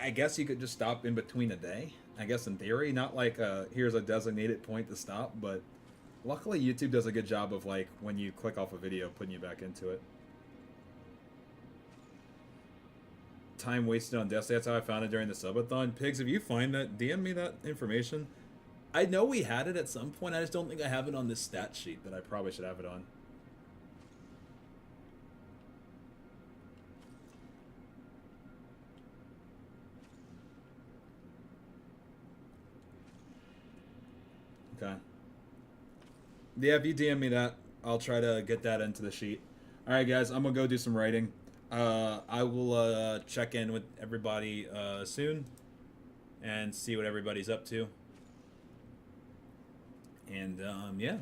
I guess you could just stop in between a day. I guess in theory, not like here's a designated point to stop, but luckily YouTube does a good job of like when you click off a video, putting you back into it. Time wasted on Destiny. That's how I found it during the subathon. Pigs, if you find that, DM me that information. I know we had it at some point. I just don't think I have it on this stat sheet that I probably should have it on. Okay. Yeah, if you DM me that, I'll try to get that into the sheet. All right, guys, I'm gonna go do some writing. I will check in with everybody soon and see what everybody's up to. And yeah.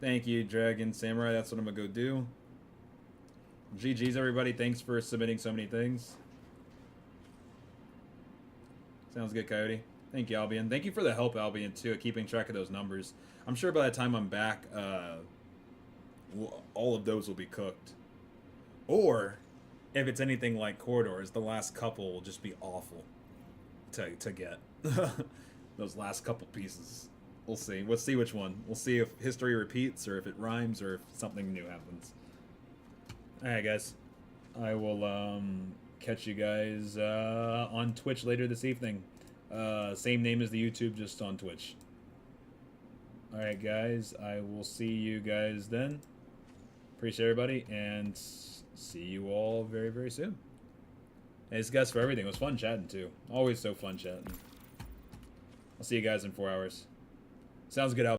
Thank you, Dragon Samurai. That's what I'm gonna go do. GG's, everybody. Thanks for submitting so many things. Sounds good, Coyote. Thank you, Albion. Thank you for the help, Albion, too, at keeping track of those numbers. I'm sure by the time I'm back, all of those will be cooked. Or, if it's anything like Corridors, the last couple will just be awful to get. Those last couple pieces. We'll see. We'll see which one. We'll see if history repeats, or if it rhymes, or if something new happens. Alright, guys. I will catch you guys on Twitch later this evening. Same name as the YouTube, just on Twitch. Alright, guys. I will see you guys then. Appreciate everybody, and see you all very, very soon. Thanks, guys, for everything. It was fun chatting, too. Always so fun chatting. I'll see you guys in 4 hours. Sounds good, Al.